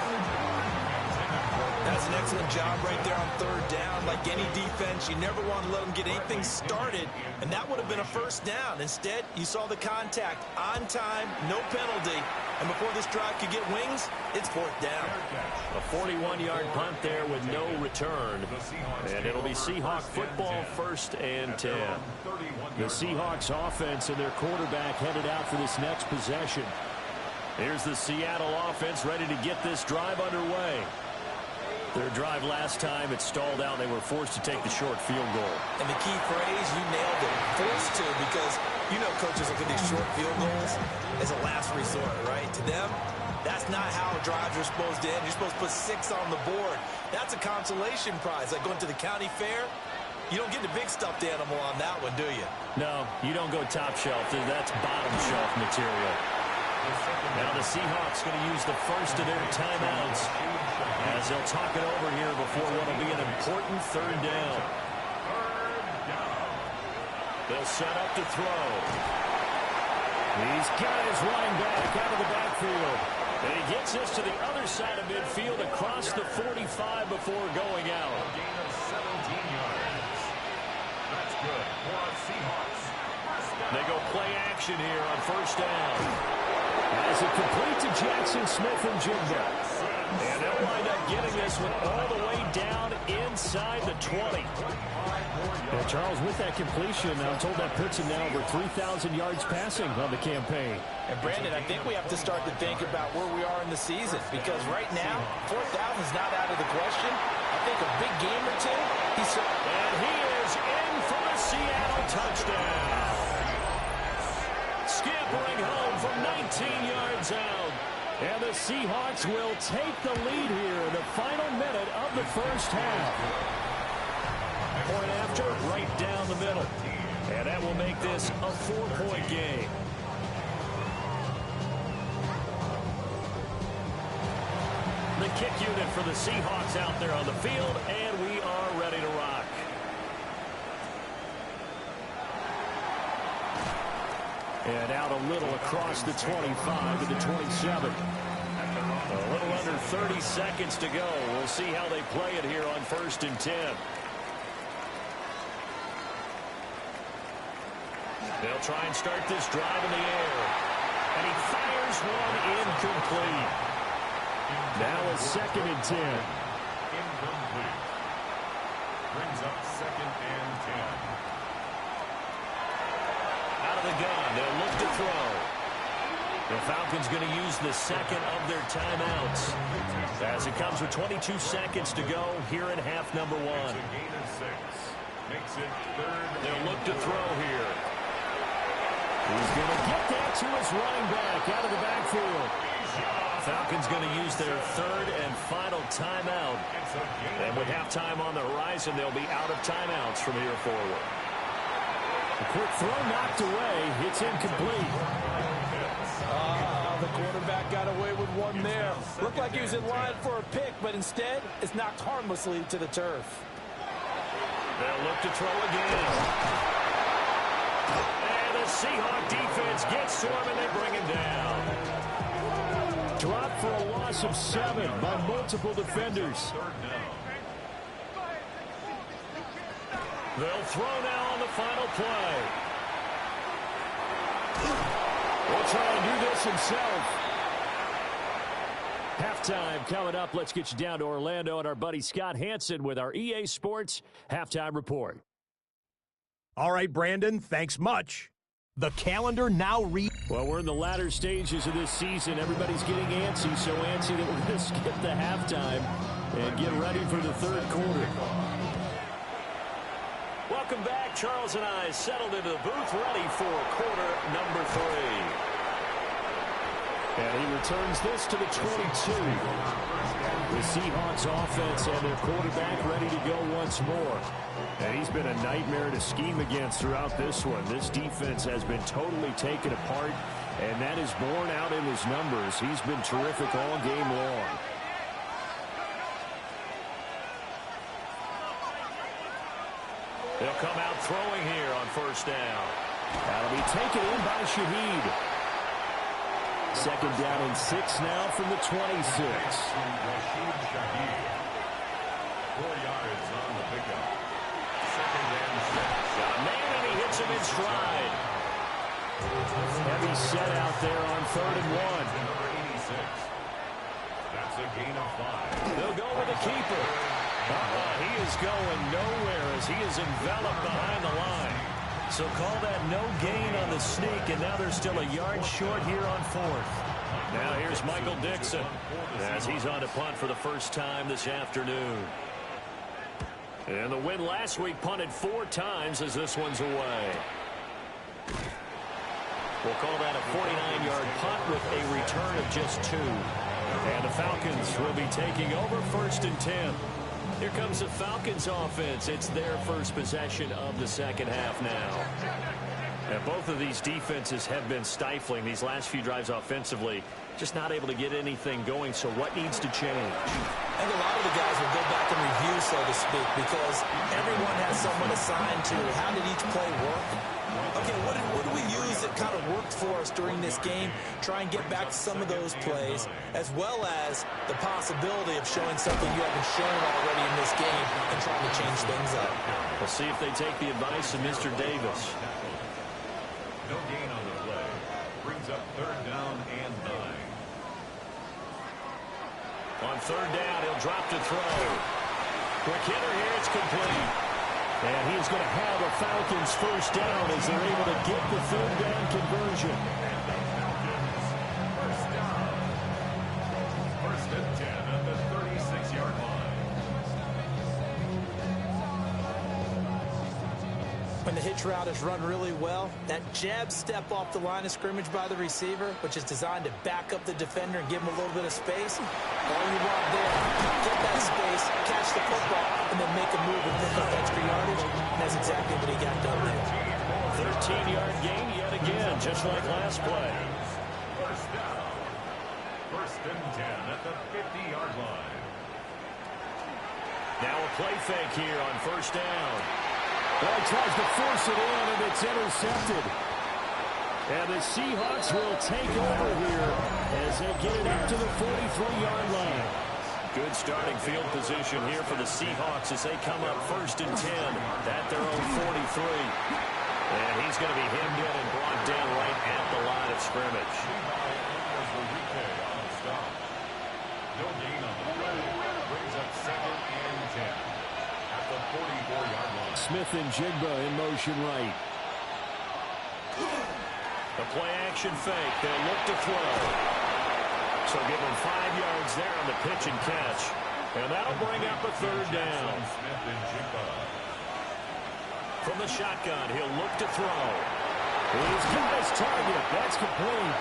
That's an excellent job right there on 3rd down. Like any defense, you never want to let them get anything started, and that would have been a 1st down. Instead, you saw the contact on time, no penalty, and before this drive could get wings, it's 4th down. A 41-yard punt there with no return, and it'll be Seahawk football, 1st and 10. The Seahawks offense and their quarterback headed out for this next possession. Here's the Seattle offense ready to get this drive underway. Their drive last time, it stalled out. They were forced to take the short field goal. And the key phrase, you nailed it, forced to, because you know coaches look at these short field goals as a last resort, right? To them, that's not how drives are supposed to end. You're supposed to put 6 on the board. That's a consolation prize, like going to the county fair. You don't get the big stuffed animal on that one, do you? No, you don't go top shelf. That's bottom shelf material. Now the Seahawks going to use the first of their timeouts as they'll talk it over here before what will be an important 3rd down. They'll set up to throw. He's got his running back out of the backfield. And he gets this to the other side of midfield across the 45 before going out. A gain of 17 yards. That's good for our Seahawks. They go play action here on 1st down. As it complete to Jackson Smith and Jigba. And they'll wind up getting this one all the way down inside the 20. And Charles, with that completion, I'm told that puts him now over 3,000 yards passing on the campaign. And Brandon, I think we have to start to think about where we are in the season, because right now, 4th down is not out of the question. I think a big game or two. And he is in for a Seattle touchdown. Scampering home from 19 yards out. And the Seahawks will take the lead here in the final minute of the 1st half. Point after, right down the middle. And that will make this a 4-point game. The kick unit for the Seahawks out there on the field, and we are ready to rock. And out a little across the 25 to the 27. A little under 30 seconds to go. We'll see how they play it here on 1st and 10. They'll try and start this drive in the air. And he fires one incomplete. Now a 2nd and 10. Incomplete. Brings up 2nd and 10. Out of the gun, they'll look to throw. The Falcons going to use the second of their timeouts as it comes with 22 seconds to go here in half number one. It's a gain of 6. Makes it third. They'll look to throw here. He's going to get that to his running back out of the backfield. Falcons going to use their third and final timeout. And with halftime on the horizon, they'll be out of timeouts from here forward. A quick throw knocked away. It's incomplete. The quarterback got away with one there. Looked like he was in line for a pick, but instead, it's knocked harmlessly to the turf. They'll look to throw again. And the Seahawk defense gets to him, and they bring him down. Dropped for a loss of 7 by multiple defenders. They'll throw now on the final play. We'll try and do this himself. Halftime coming up. Let's get you down to Orlando and our buddy Scott Hansen with our EA Sports Halftime Report. All right, Brandon, thanks much. The calendar now reads. Well, we're in the latter stages of this season. Everybody's getting antsy, so antsy that we're going to skip the halftime and get ready for the third quarter. Welcome back. Charles and I settled into the booth, ready for quarter number 3. And he returns this to the 22. The Seahawks offense and their quarterback ready to go once more. And he's been a nightmare to scheme against throughout this one. This defense has been totally taken apart, and that is borne out in his numbers. He's been terrific all game long. They'll come out throwing here on first down. That'll be taken in by Shaheed. Second down and 6 now from the 26. 4 yards on the pickup. Second and 6. Got a man, and he hits him in stride. Heavy set out there on 3rd and 1. Number 86. That's a gain of 5. They'll go with the keeper. He is going nowhere as he is enveloped behind the line. So call that no gain on the sneak, and now they're still a yard short here on 4th. Now here's Michael Dixon as he's on to punt for the first time this afternoon. And the win last week punted 4 times as this one's away. We'll call that a 49-yard punt with a return of just 2. And the Falcons will be taking over 1st and 10. Here comes the Falcons offense. It's their first possession of the second half now. And both of these defenses have been stifling these last few drives offensively. Just not able to get anything going, so what needs to change? I think a lot of the guys will go back and review, so to speak, because everyone has someone assigned to how did each play work. Okay, what do we use that kind of worked for us during this game? Try and get back to some of those plays, as well as the possibility of showing something you haven't shown already in this game and trying to change things up. We'll see if they take the advice of Mr. Davis. No gain on the play. Brings up 3rd down and 9. On 3rd down, he'll drop to throw. Quick hitter here, it's complete. And he's going to have a Falcons first down as they're able to get the 3rd down conversion. First down. 1st and 10 at the 36-yard line. When the hitch route is run really well, that jab step off the line of scrimmage by the receiver, which is designed to back up the defender and give him a little bit of space, all you want there, get that space, catch the football, and then make a move and pick up extra yardage. And that's exactly what he got done there. 13-yard gain yet again, just like last play. First down. 1st and 10 at the 50-yard line. Now a play fake here on first down. Well, he tries to force it in, and it's intercepted. And the Seahawks will take over here as they get it up to the 43-yard line. Good starting field position here for the Seahawks as they come up 1st and 10 at their own 43. And he's going to be hemmed in and brought down right at the line of scrimmage. No gain on the play. Brings up 2nd and 10 at the 44-yard line. Smith and Jigba in motion right. The play action fake. They'll look to throw. So give him 5 yards there on the pitch and catch. And that'll bring up a third down. From the shotgun, he'll look to throw. He's got his target. That's complete.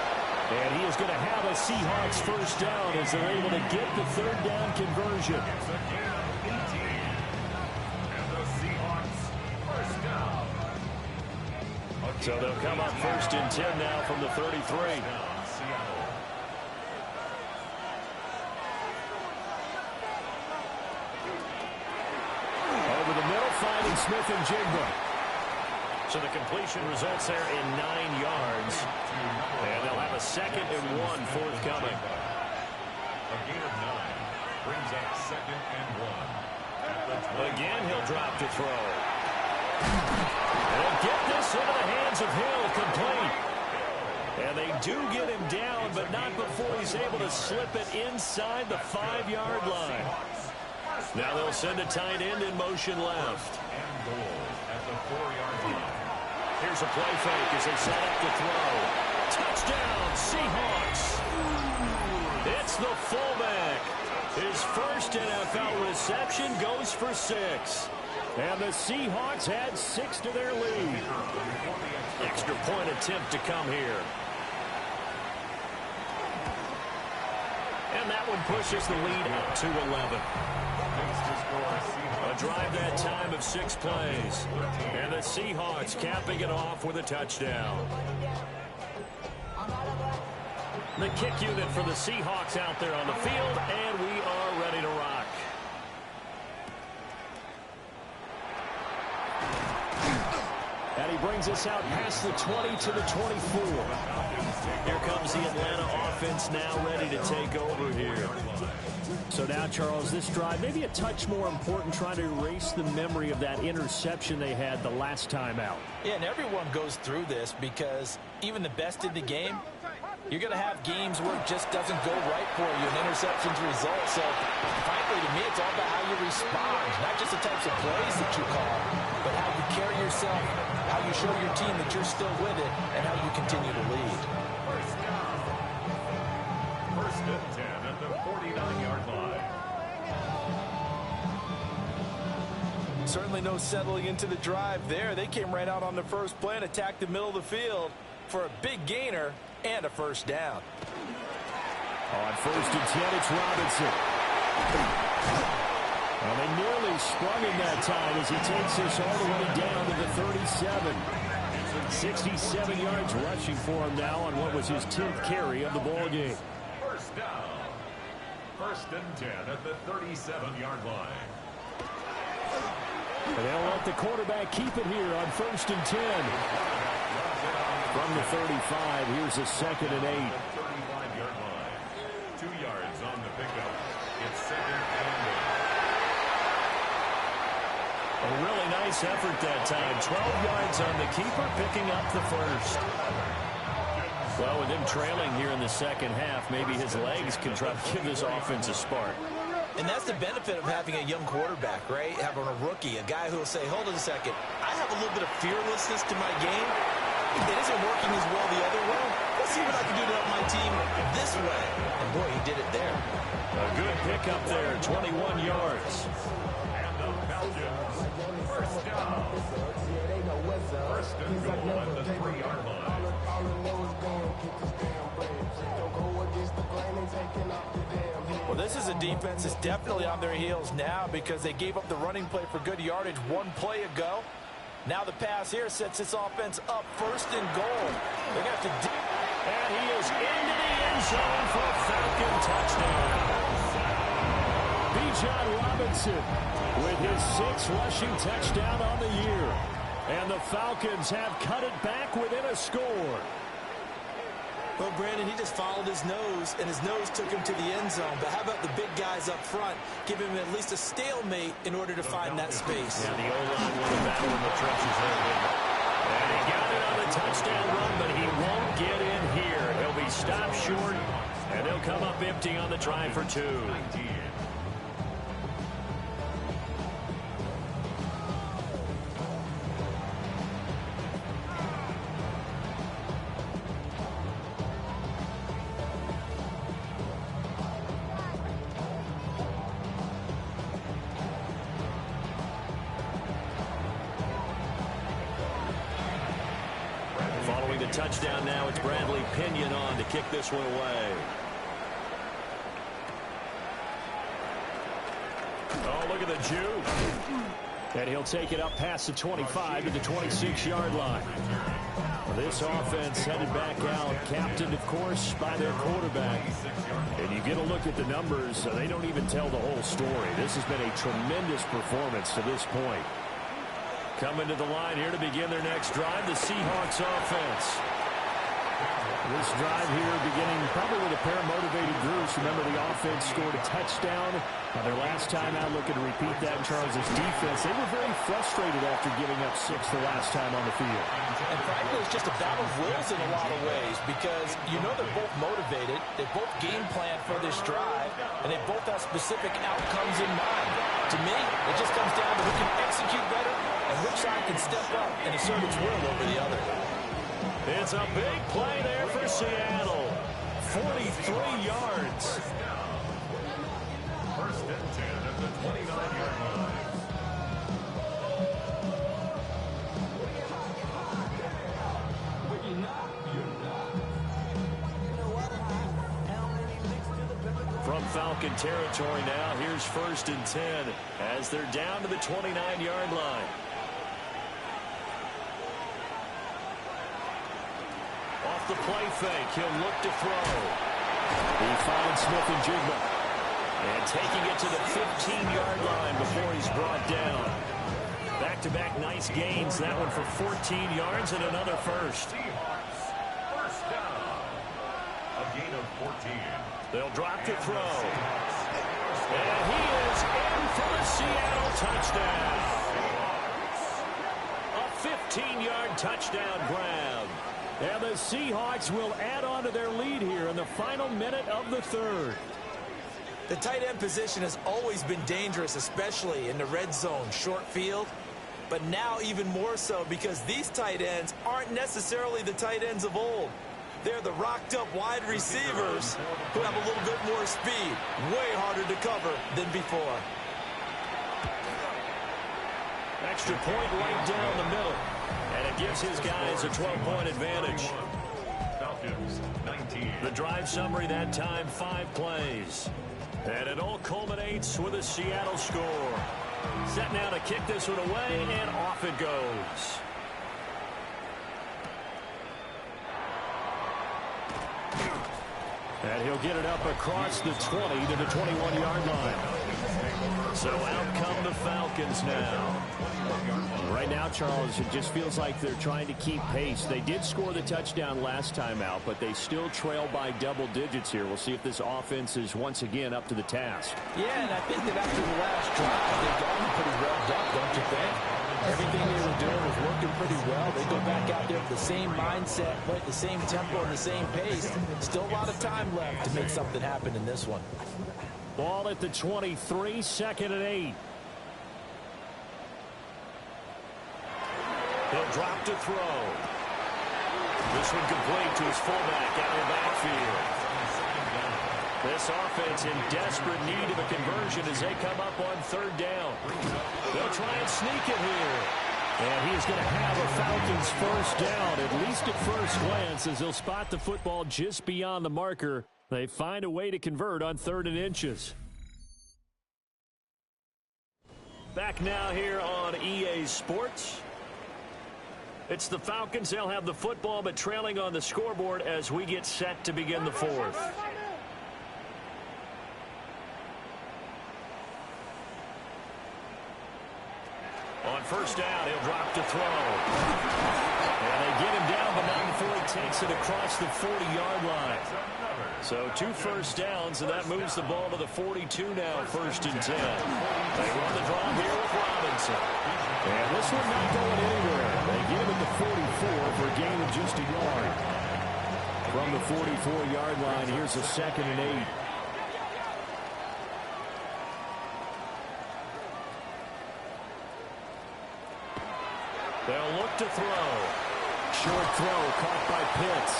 And he is going to have a Seahawks first down as they're able to get the third down conversion. So they'll come up first and 10 now from the 33. Over the middle, finding Smith and Jigba. So the completion results there in 9 yards. And they'll have a 2nd and 1 forthcoming. A gain of 9 brings up 2nd and 1. Again, he'll drop to throw. They'll get this into the hands of Hill, complete. And they do get him down, but not before he's able to slip it inside the 5-yard line. Now they'll send a tight end in motion left. And goal at the 4-yard line. Here's a play fake as they set up to throw. Touchdown, Seahawks. It's the fullback. His first NFL reception goes for 6. And the Seahawks had 6 to their lead. Extra point attempt to come here. And that one pushes the lead up to 11. A drive that time of 6 plays. And the Seahawks capping it off with a touchdown. The kick unit for the Seahawks out there on the field, and we are ready to rock. And he brings us out past the 20 to the 24. Here comes the Atlanta offense now ready to take over here. So now, Charles, this drive maybe a touch more important, trying to erase the memory of that interception they had the last time out. Yeah, and everyone goes through this because even the best in the game, you're going to have games where it just doesn't go right for you, and interceptions result. So, frankly, to me, it's all about how you respond, not just the types of plays that you call, but how you carry yourself, how you show your team that you're still with it, and how you continue to lead. First and 10 at the 49-yard line. Certainly no settling into the drive there. They came right out on the first play and attacked the middle of the field for a big gainer and a first down. On first and 10, it's Robinson. Well, they nearly sprung him that time as he takes this all the way down to the 37. 67 yards rushing for him now on what was his 10th carry of the ball game. First down. First and 10 at the 37-yard line. And they'll let the quarterback keep it here on first and 10. From the 35, here's a 2nd and 8. 35-yard line. 2 yards on the pickup. It's 2nd and 8. A really nice effort that time. 12 yards on the keeper, picking up the first. Well, with him trailing here in the second half, maybe his legs can try to give this offense a spark. And that's the benefit of having a young quarterback, right? Having a rookie, a guy who will say, hold on a second, I have a little bit of fearlessness to my game. It isn't working as well the other way. Let's see what I can do to help my team this way. And boy, he did it there. A good pickup there, 21 yards. And the Falcons, first down. First and goal at the 3-yard line. Well, this is a defense that's definitely on their heels now because they gave up the running play for good yardage one play ago. Now the pass here sets this offense up first and goal. They're going to have to... And he is into the end zone for a Falcon touchdown. Bijan Robinson with his 6th rushing touchdown on the year. And the Falcons have cut it back within a score. Well, Brandon, he just followed his nose, and his nose took him to the end zone. But how about the big guys up front? Give him at least a stalemate in order to find that space. Yeah, the O-line won a battle in the trenches there, didn't it? And he got it on the touchdown run, but he won't get in here. He'll be stopped short, and they'll come up empty on the try for 2. touchdown now. It's Bradley Pinion on to kick this one away. Oh, look at the juke. And he'll take it up past the 25 to the 26-yard line. This offense headed back out, captained, of course, by their quarterback. And you get a look at the numbers, so they don't even tell the whole story. This has been a tremendous performance to this point. Coming to the line here to begin their next drive, the Seahawks offense. This drive here beginning probably with a pair of motivated groups. Remember, the offense scored a touchdown. Their last time out, looking to repeat that in Charles' defense. They were very frustrated after giving up 6 the last time on the field. And frankly, it's just a battle of wills in a lot of ways because you know they're both motivated. They both game plan for this drive, and they both have specific outcomes in mind. To me, it just comes down to who can execute better and which side can step up and assert its will over the other. It's a big play there for Seattle. 43 yards. First and 10 at the 29-yard line. From Falcon territory now, here's first and 10 as they're down to the 29-yard line. Off the play fake, he'll look to throw. He finds Smith and Jigma. And taking it to the 15-yard line before he's brought down. Back-to-back nice gains. That one for 14 yards and another first. Seahawks, first down. A gain of 14. They'll drop to throw. And he is in for the Seattle touchdown. A 15-yard touchdown grab. And the Seahawks will add on to their lead here in the final minute of the third. The tight end position has always been dangerous, especially in the red zone, short field. But now even more so because these tight ends aren't necessarily the tight ends of old. They're the rocked-up wide receivers who have a little bit more speed, way harder to cover than before. Extra point right down the middle. And it gives his guys a 12-point advantage. Falcons, 19. The drive summary that time, 5 plays. And it all culminates with a Seattle score. Set now to kick this one away, and off it goes. And he'll get it up across the 20 to the 21-yard line. So out come the Falcons now. Right now, Charles, it just feels like they're trying to keep pace. They did score the touchdown last time out, but they still trail by double digits here. We'll see if this offense is once again up to the task. Yeah, and I think that after the last drive, they've gotten pretty revved up, don't you think? Everything they were doing was working pretty well. They go back out there with the same mindset, play at the same tempo and the same pace. Still a lot of time left to make something happen in this one. Ball at the 23, 2nd and 8. He'll drop to throw. This one complete to his fullback out of the backfield. This offense in desperate need of a conversion as they come up on 3rd down. They'll try and sneak it here. And he is going to have a Falcons first down, at least at first glance, as they'll spot the football just beyond the marker. They find a way to convert on 3rd and inches. Back now here on EA Sports. It's the Falcons. They'll have the football, but trailing on the scoreboard as we get set to begin the 4th. On 1st down, he'll drop to throw. And they get him down, but not before he takes it across the 40-yard line. So 2 first downs, and that moves the ball to the 42 now, 1st and 10. They run the draw here with Robinson. And this one not going anywhere. They get him at the 44 for a gain of just a yard. From the 44-yard line, here's a 2nd and 8. They'll look to throw. Short throw caught by Pitts.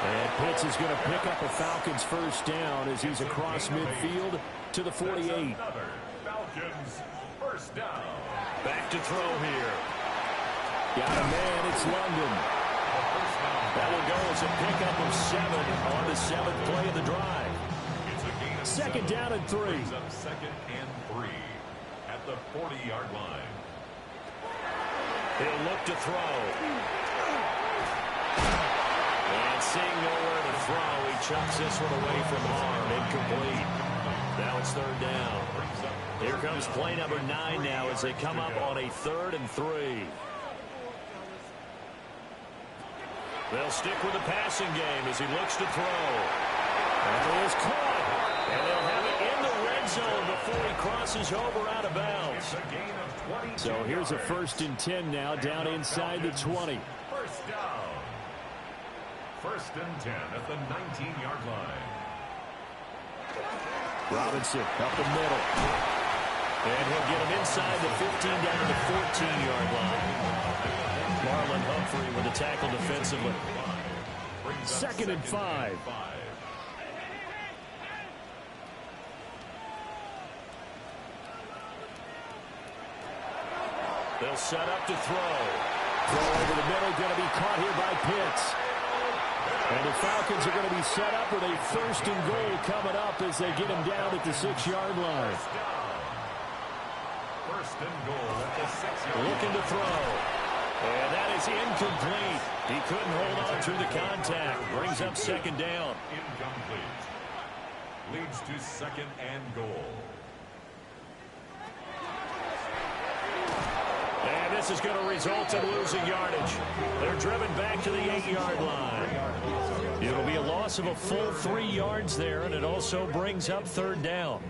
And Pitts is going to pick up a Falcons first down as he's across midfield to the 48. Falcons first down. Back to throw here. Got a man, it's London. That will go as a pickup of 7 on the 7th play of the drive. Second down and 3. Second and 3 at the 40-yard line. He'll look to throw. And seeing nowhere to throw, he chucks this one away from harm. Incomplete. Now it's third down. Here comes play number 9 now as they come up on a 3rd and 3. They'll stick with the passing game as he looks to throw. And it is caught. And they'll have it in the red zone before he crosses over out of bounds. So here's a 1st and 10 now down inside the 20. First down. 1st and 10 at the 19-yard line. Robinson up the middle. And he'll get him inside the 15 down to the 14-yard line. Marlon Humphrey with the tackle defensively. 2nd and 5. They'll set up to throw. Throw over the middle, going to be caught here by Pitts. And the Falcons are going to be set up with a 1st and goal coming up as they get him down at the 6-yard line. 1st and goal at the 6-yard line. Looking to throw. And that is incomplete. He couldn't hold on through the contact. Brings up 2nd down. Incomplete. Leads to 2nd and goal. And this is going to result in losing yardage. They're driven back to the 8-yard line. It'll be a loss of a full 3 yards there, and it also brings up 3rd down.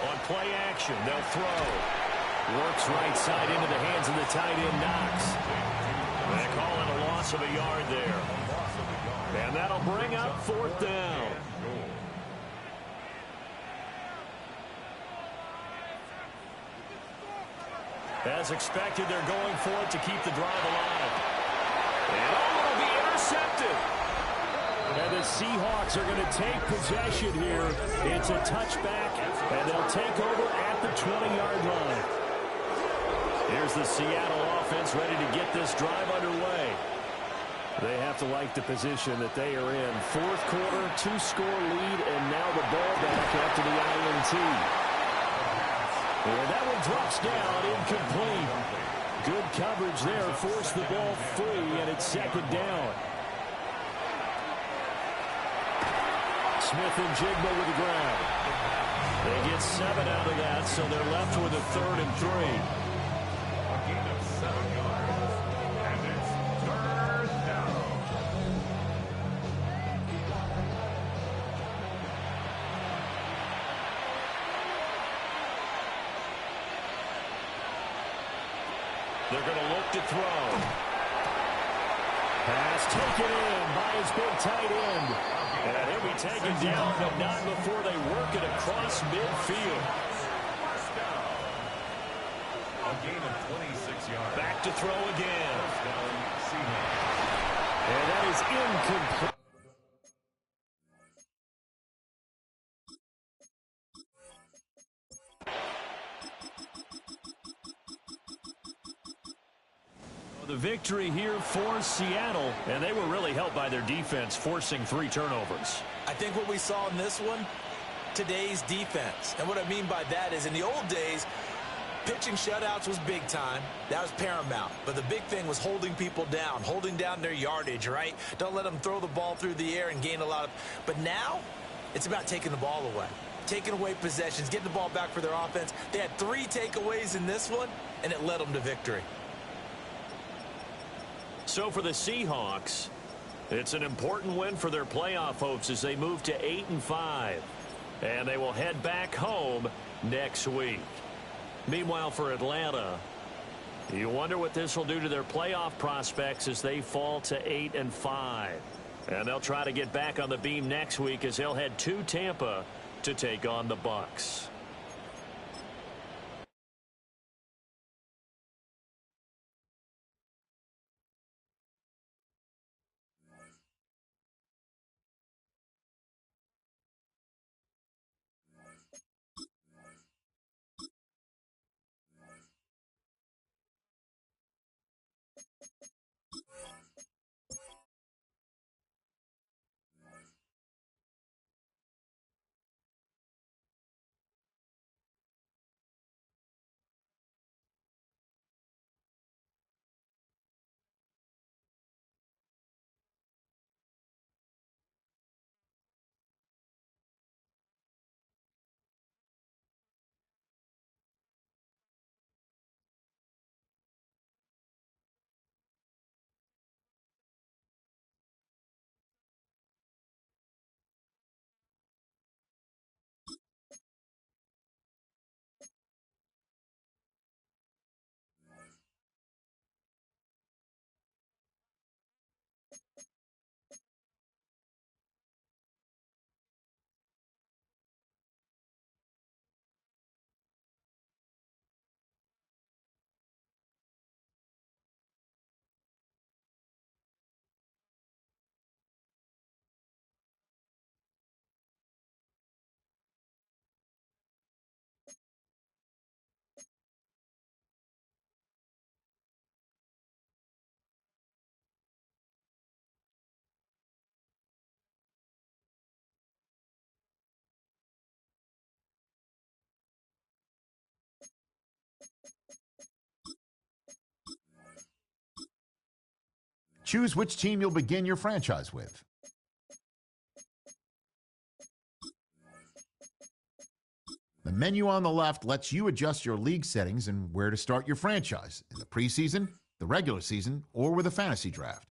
On play action, they'll throw. Works right side into the hands of the tight end, Knox. They call it a loss of a yard there. And that'll bring up 4th down. As expected, they're going for it to keep the drive alive. And it'll be intercepted. And the Seahawks are going to take possession here. It's a touchback, and they'll take over at the 20-yard line. Here's the Seattle offense ready to get this drive underway. They have to like the position that they are in. 4th quarter, 2-score lead, and now the ball back after the INT. And that one drops down, incomplete. Good coverage there, forced the ball free, and it's 2nd down. Smith and Jigba with the ground. They get 7 out of that, so they're left with a 3rd and 3. A gain of 7 yards. And it's 3rd down. They're going to look to throw. Pass taken in by his big tight end. And he'll be taken down, but not before they work it across midfield. First down. A gain of 26 yards. Back to throw again. First down, Seahawks. And that is incomplete. The victory here for Seattle, and they were really helped by their defense, forcing 3 turnovers. I think what we saw in this one, today's defense. And what I mean by that is in the old days, pitching shutouts was big time. That was paramount. But the big thing was holding people down, holding down their yardage, right? Don't let them throw the ball through the air and gain a lot of... But now, it's about taking the ball away. Taking away possessions, getting the ball back for their offense. They had 3 takeaways in this one, and it led them to victory. So for the Seahawks, it's an important win for their playoff hopes as they move to 8-5. And they will head back home next week. Meanwhile, for Atlanta, you wonder what this will do to their playoff prospects as they fall to 8-5. And they'll try to get back on the beam next week as they'll head to Tampa to take on the Bucs. Choose which team you'll begin your franchise with. The menu on the left lets you adjust your league settings and where to start your franchise in the preseason, the regular season, or with a fantasy draft.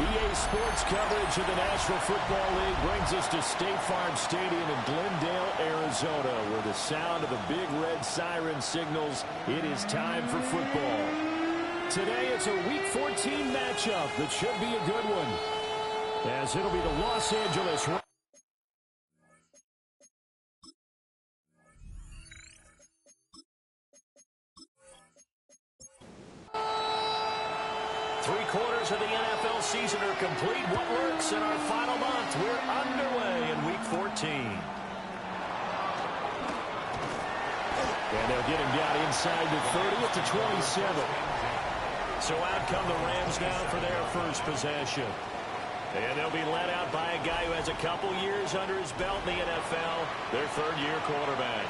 EA Sports coverage of the National Football League brings us to State Farm Stadium in Glendale, Arizona, where the sound of the big red siren signals it is time for football. Today it's a Week 14 matchup that should be a good one, as it'll be the Los Angeles Rams. 3/4 of the NFL season are complete. What works in our final month? We're underway in Week 14. And they'll get him down inside the 30 at the 27. So out come the Rams now for their first possession. And they'll be led out by a guy who has a couple years under his belt in the NFL, their third-year quarterback.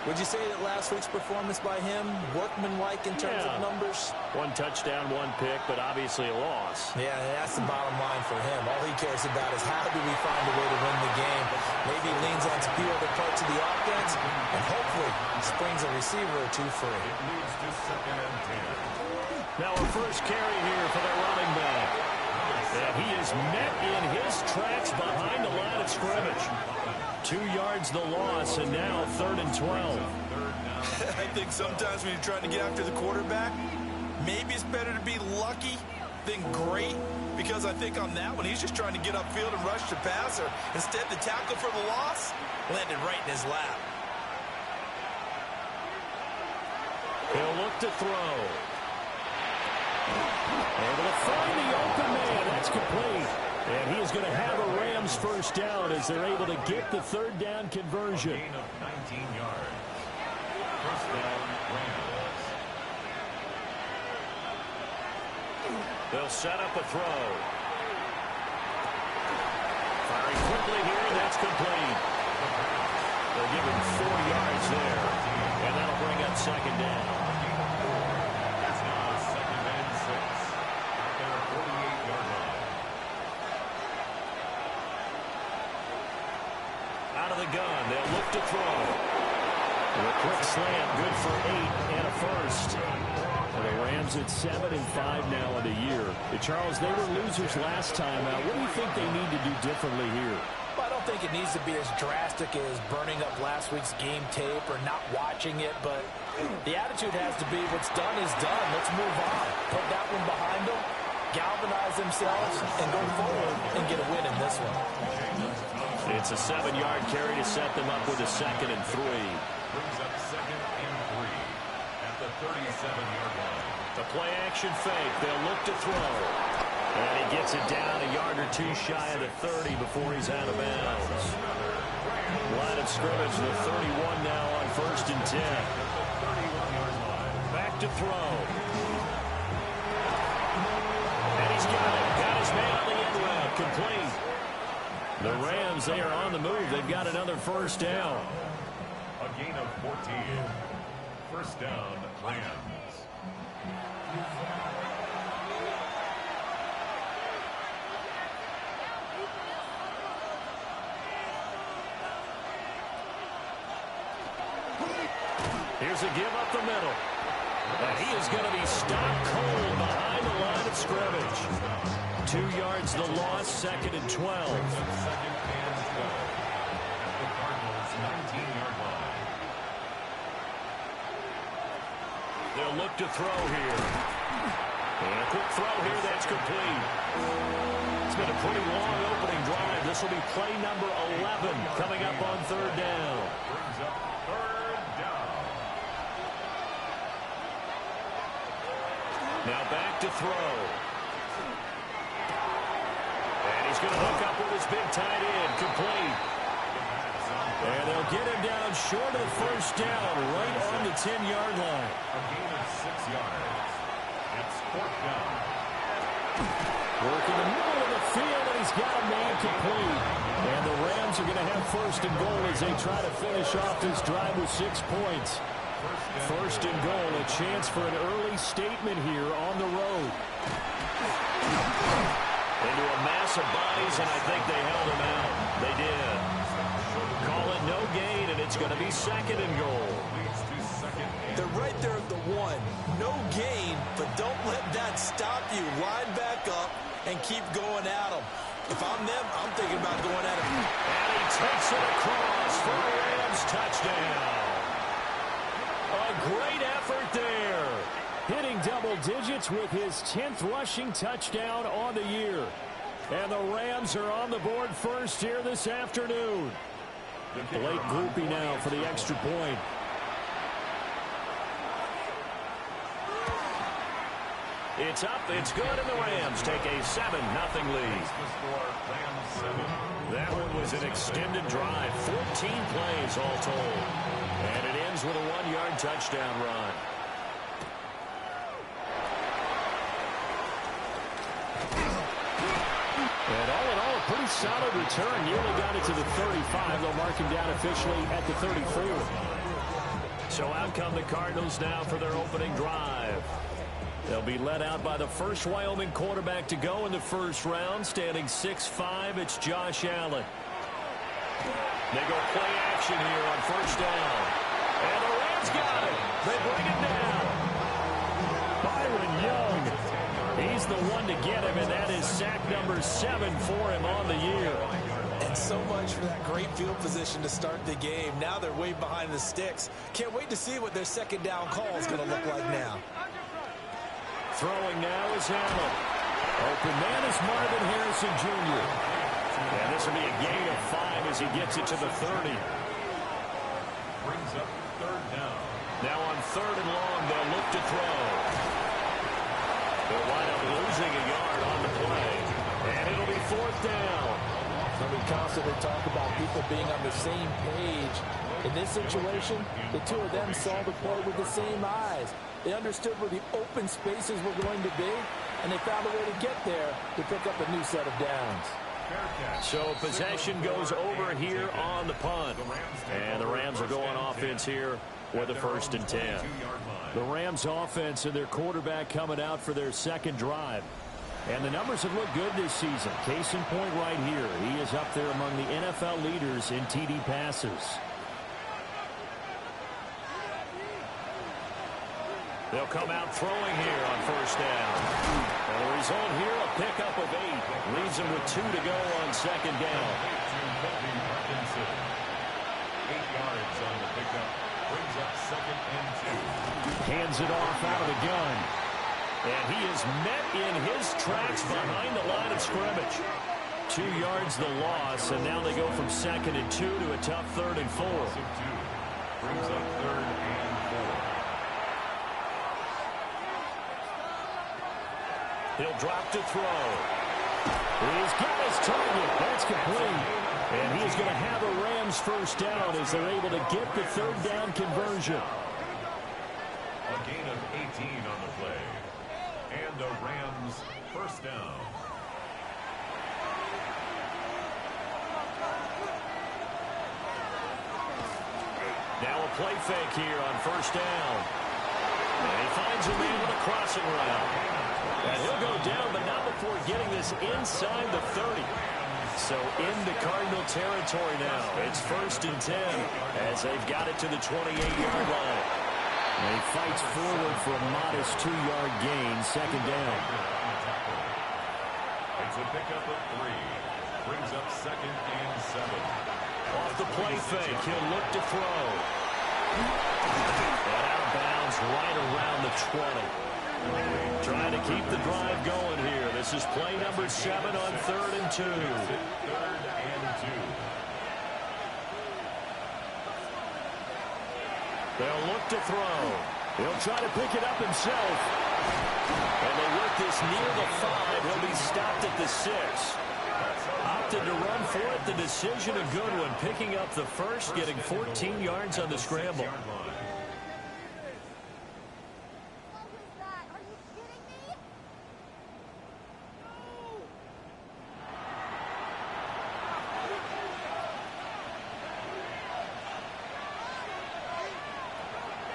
Would you say that last week's performance by him, workmanlike in terms of numbers? One touchdown, one pick, but obviously a loss. Yeah, that's the bottom line for him. All he cares about is how do we find a way to win the game. Maybe he leans on a few other parts of the offense, and hopefully springs a receiver or two free. It leads to 2nd and 10. Now a first carry here for their running back. And he is met in his tracks behind the line of scrimmage. 2 yards the loss, and now 3rd and 12. I think sometimes when you're trying to get after the quarterback, maybe it's better to be lucky than great, because I think on that one, he's just trying to get upfield and rush the passer. Instead, the tackle for the loss landed right in his lap. He'll look to throw. Able to find the open man. That's complete. And he is going to have a Rams first down as they're able to get the 3rd down conversion. Gain of 19 yards. First down, Rams. They'll set up a throw. Firing quickly here, and that's complete. They'll give him 4 yards there, and that'll bring up 2nd down. It's now 2nd and 6 at their 48-yard line. Out of the gun, they'll look to throw. And a quick slant, good for 8 and a first. Well, the Rams at 7 and 5 now in the year. Charles, they were losers last time out. What do you think they need to do differently here? I don't don't think it needs to be as drastic as burning up last week's game tape or not watching it, but the attitude has to be what's done is done. Let's move on. Put that one behind them, galvanize themselves, and go forward and get a win in this one. It's a 7-yard carry to set them up with a 2nd and 3. Brings up 2nd and 3 at the 37-yard line. The play-action fake. They'll look to throw. And he gets it down a yard or two shy of the 30 before he's out of bounds. Line of scrimmage, the 31 now on 1st and 10. Back to throw. And he's got it. Got his man on the end route. Complete. The Rams, they are on the move. They've got another 1st down. A gain of 14. 1st down, Rams. Here's a give up the middle. And he is going to be stopped cold behind the line of scrimmage. 2 yards the loss, 2nd and 12. At the Cardinals' 19-yard line. They'll look to throw here. And a quick throw here, that's complete. It's been a pretty long opening drive. This will be play number 11 coming up on 3rd down. Brings up 3rd down. Now back to throw. And he's going to hook up with his big tight end, complete. And they'll get him down short of the 1st down, right on the 10-yard line. A gain of 6 yards. It's 4th down. Work in the middle of the field, and he's got a man complete. And the Rams are going to have 1st and goal as they try to finish off this drive with 6 points. 1st and goal, a chance for an early statement here on the road. Into a mass of bodies, and I think they held him out. They did. Call it no gain, and it's going to be 2nd and goal. They're right there at the 1. No gain, but don't let that stop you. Line back up and keep going at them. If I'm them, I'm thinking about going at him. And he takes it across for a Rams touchdown. A great effort there. Hitting double digits with his 10th rushing touchdown on the year. And the Rams are on the board first here this afternoon. Blake Groupie now for the extra point. It's up, it's good, and the Rams take a 7-0 lead. That one was an extended drive, 14 plays all told. And it ends with a 1-yard touchdown run. And all in all, a pretty solid return. Nearly got it to the 35. They'll mark him down officially at the 34. So out come the Cardinals now for their opening drive. They'll be led out by the first Wyoming quarterback to go in the 1st round. Standing 6'5", it's Josh Allen. They go play action here on 1st down. And the Rams got it. They bring it down. Byron Young. He's the one to get him, and that is sack number 7 for him on the year. And so much for that great field position to start the game. Now they're way behind the sticks. Can't wait to see what their 2nd down call is going to look like now. Throwing now is Allen. Open man is Marvin Harrison Jr. And this will be a gain of 5 as he gets it to the 30. Brings up 3rd down. Now on 3rd and long, they'll look to throw. They'll wind up losing a yard on the play. And it'll be 4th down. So we constantly talk about people being on the same page. In this situation, the two of them saw the play with the same eyes. They understood where the open spaces were going to be, and they found a way to get there to pick up a new set of downs. So possession goes over here on the punt. And the Rams are going offense here with a 1st and 10. The Rams offense and their quarterback coming out for their 2nd drive. And the numbers have looked good this season. Case in point right here. He is up there among the NFL leaders in TD passes. They'll come out throwing here on first down. And the result here, a pickup of 8. Leaves them with 2 to go on second down. 8 yards on the pickup. Brings up second and 2. Hands it off out of the gun. And he is met in his tracks behind the line of scrimmage. 2 yards the loss, and now they go from second and 2 to a tough 3rd and 4. Brings up 3rd and 4. He'll drop to throw. He's got his target. That's complete. And he's going to have a Rams first down as they're able to get the 3rd down conversion. A gain of 18 on the play. And a Rams first down. Now a play fake here on first down. And he finds a man with a crossing route. And he'll go down, but not before getting this inside the 30. So into Cardinal territory now. It's 1st and 10 as they've got it to the 28-yard line. And he fights forward for a modest 2-yard gain, second down. It's a pickup of 3. Brings up second and 7. Off the play fake, he'll look to throw. And out of bounds right around the 20. Trying to keep the drive going here. This is play number 7 on 3rd and 2. 3rd and 2. They'll look to throw. He'll try to pick it up himself. And they work this near the 5. He'll be stopped at the 6. Opted to run for it. The decision a good one. Picking up the first, getting 14 yards on the scramble.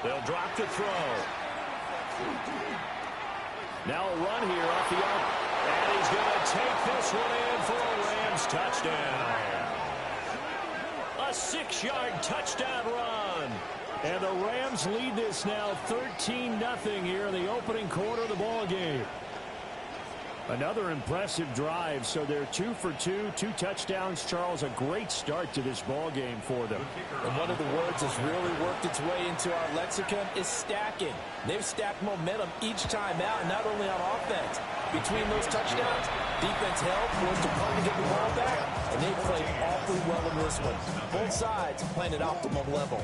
They'll drop to throw. Now a run here off the up. And he's going to take this one in for a Rams touchdown. A 6-yard touchdown run. And the Rams lead this now 13-0 here in the opening quarter of the ball game. Another impressive drive, so they're 2 for 2, 2 touchdowns. Charles, a great start to this ball game for them. And one of the words that's really worked its way into our lexicon is stacking. They've stacked momentum each time out, and not only on offense. Between those touchdowns, defense held, forced to punt to get the ball back, and they played awfully well in this one. Both sides playing at optimum level.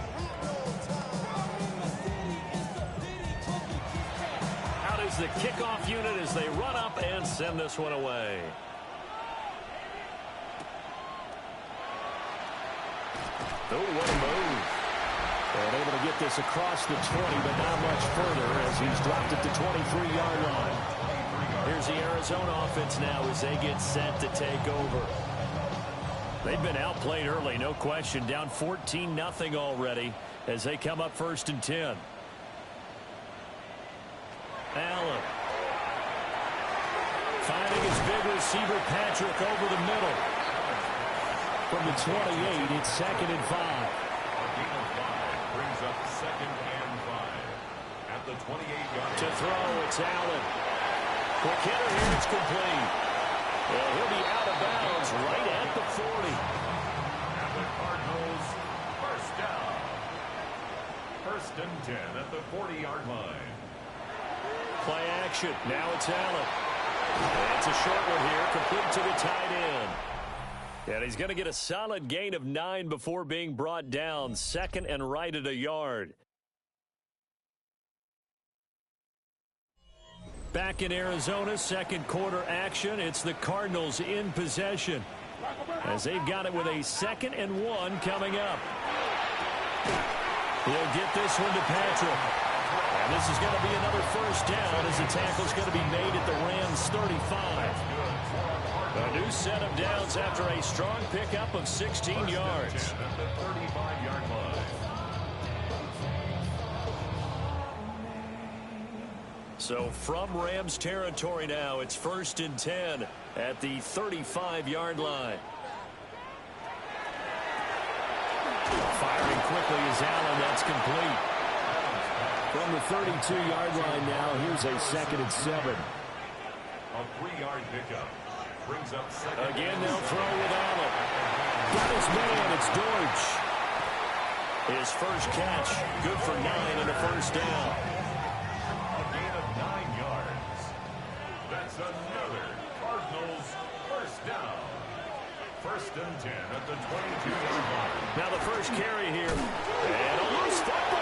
The kickoff unit as they run up and send this one away. Oh, what a move. And able to get this across the 20, but not much further as he's dropped it to 23-yard line. Here's the Arizona offense now as they get set to take over. They've been outplayed early, no question. Down 14-0 already as they come up 1st and 10. Allen finding his big receiver Patrick over the middle. From the 28, it's 2nd and 5. A gain of 5 brings up 2nd and 5. At the 28-yard to throw, it's Allen. Quick hitter here, it's complete. And he'll be out of bounds right at the 40. And the Cardinals first down. 1st and 10 at the 40-yard line. Play action. Now it's Allen. It's a short one here, complete to the tight end. And he's going to get a solid gain of 9 before being brought down. 2nd and right at a yard. Back in Arizona, 2nd quarter action. It's the Cardinals in possession as they've got it with a 2nd and 1 coming up. He'll get this one to Patrick. And this is going to be another first down as the tackle's going to be made at the Rams 35. A new set of downs after a strong pickup of 16 yards. At the 35-yard line. So from Rams territory now, it's 1st and 10 at the 35-yard line. Firing quickly is Allen. That's complete. From the 32-yard line now, here's a 2nd and 7. A 3-yard pickup. Brings up second. Again, they'll throw with Allen. Got his man. It's Deutsch. His first catch, good for 9 and a first down. A gain of 9 yards. That's another Cardinals first down. 1st and 10 at the 22-yard line. Now the first carry here. And a loose football.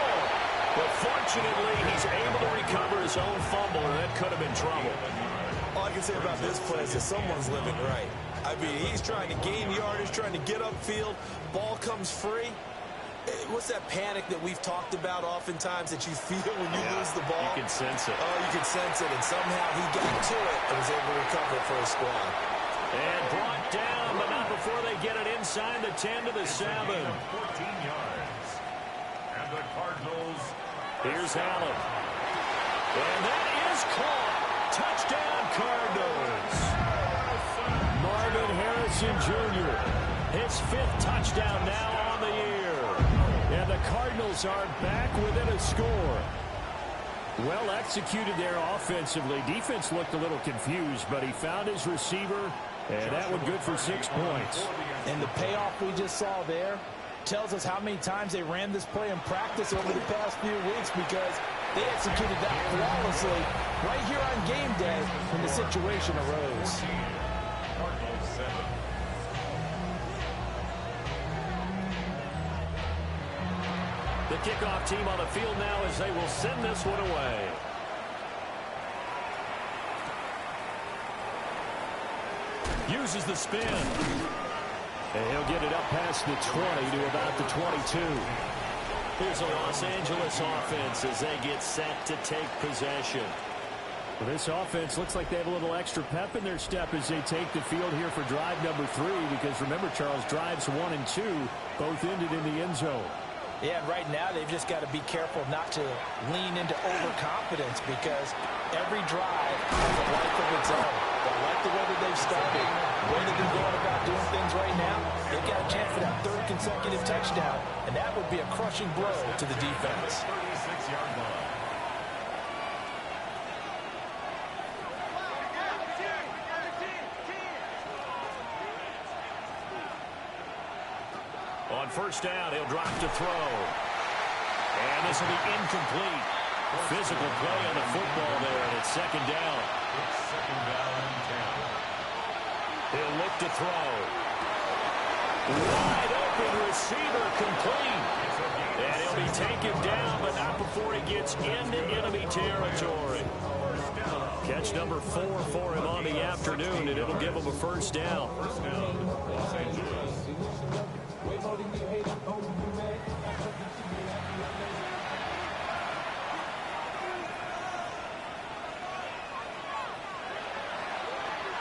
But fortunately, he's able to recover his own fumble, and that could have been trouble. All I can say about this play is that someone's living right. I mean, he's trying to gain yardage, trying to get upfield. Ball comes free. What's that panic that we've talked about oftentimes that you feel when you lose the ball? You can sense it. Oh, you can sense it. And somehow he got to it and was able to recover it for his squad. And brought down, but not before they get it inside the 10 to the 7. 14 yards. And the Cardinals. Here's Allen. And that is caught. Touchdown, Cardinals. Marvin Harrison Jr. His 5th touchdown now on the year. And the Cardinals are back within a score. Well executed there offensively. Defense looked a little confused, but he found his receiver, and that one good for 6 points. And the payoff we just saw there tells us how many times they ran this play in practice over the past few weeks, because they executed that flawlessly right here on game day when the situation arose. Cardinals 7. The kickoff team on the field now as they will send this one away. Uses the spin. And he'll get it up past the 20 to about the 22. Here's a Los Angeles offense as they get set to take possession. Well, this offense looks like they have a little extra pep in their step as they take the field here for drive number 3, because remember, Charles, drives 1 and 2 both ended in the end zone. Yeah, and right now they've just got to be careful not to lean into overconfidence, because every drive has a life of its own. But I like the way that they've started, the way that they're going about doing things right now. They've got a chance for that 3rd consecutive touchdown, and that would be a crushing blow to the defense. 36-yard line. On first down, he'll drop to throw. And this will be incomplete. Physical play on the football there, and it's 2nd down. It's 2nd down and 10. He'll look to throw. Wide open receiver, complete. And he'll be taken down, but not before he gets into enemy territory. Catch number 4 for him on the afternoon, and it'll give him a first down. First down, Los Angeles.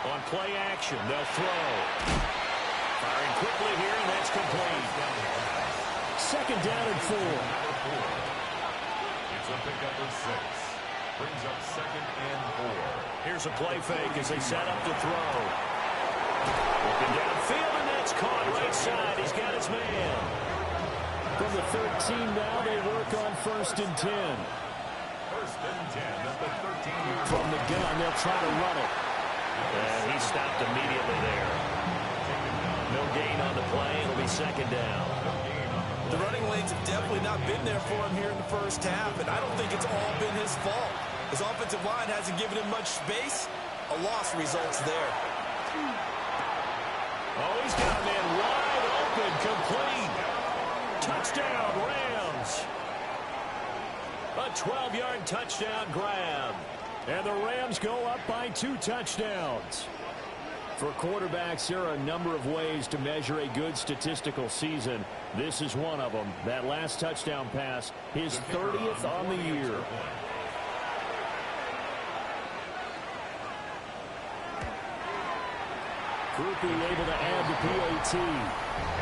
On play action, they'll throw. Firing quickly here, and that's complete. 2nd down and 4. It's a pickup of 6. Brings up 2nd and 4. Here's a play fake as they set up to throw. Looking downfield, and that's caught right side. He's got his man. From the 13 now, they work on 1st and 10. 1st and 10 at the 13-yard. From the gun, they'll try to run it. And he stopped immediately there. No gain on the play. It'll be 2nd down. The running lanes have definitely not been there for him here in the first half, and I don't think it's all been his fault. His offensive line hasn't given him much space. A loss results there. Oh, he's got a man wide open, complete. Touchdown, Rams. A 12-yard touchdown grab. And the Rams go up by 2 touchdowns. For quarterbacks, there are a number of ways to measure a good statistical season. This is one of them. That last touchdown pass, his 30th on the year. Groupie able to add the PAT.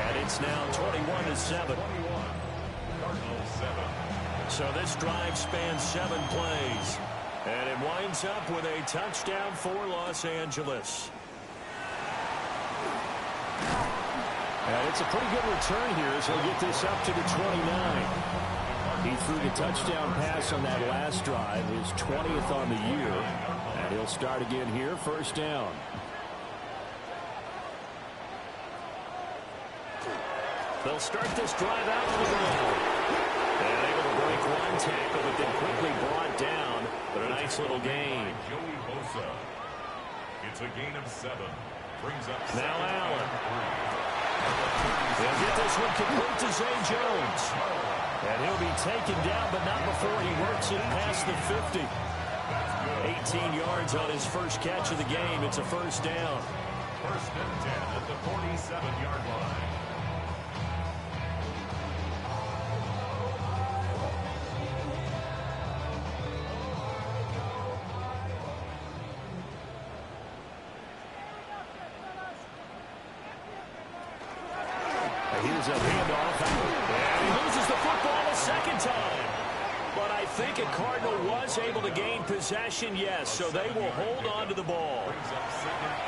And it's now 21-7. Cardinals 7. So this drive spans 7 plays. And it winds up with a touchdown for Los Angeles. And it's a pretty good return here as he'll get this up to the 29. He threw the touchdown pass on that last drive, his 20th on the year. And he'll start again here, first down. They'll start this drive out on the road. And able to break one tackle, but then quickly brought down. But a nice little gain. Joey Bosa. It's a gain of 7. Brings up now Allen. He'll get this one complete to Zay Jones. And he'll be taken down, but not before he works it past the 50. 18 yards on his first catch of the game. It's a first down. First and 10 at the 47-yard line. Here's a handoff. And he loses the football a second time. But I think a Cardinal was able to gain possession, yes. So they will hold on to the ball.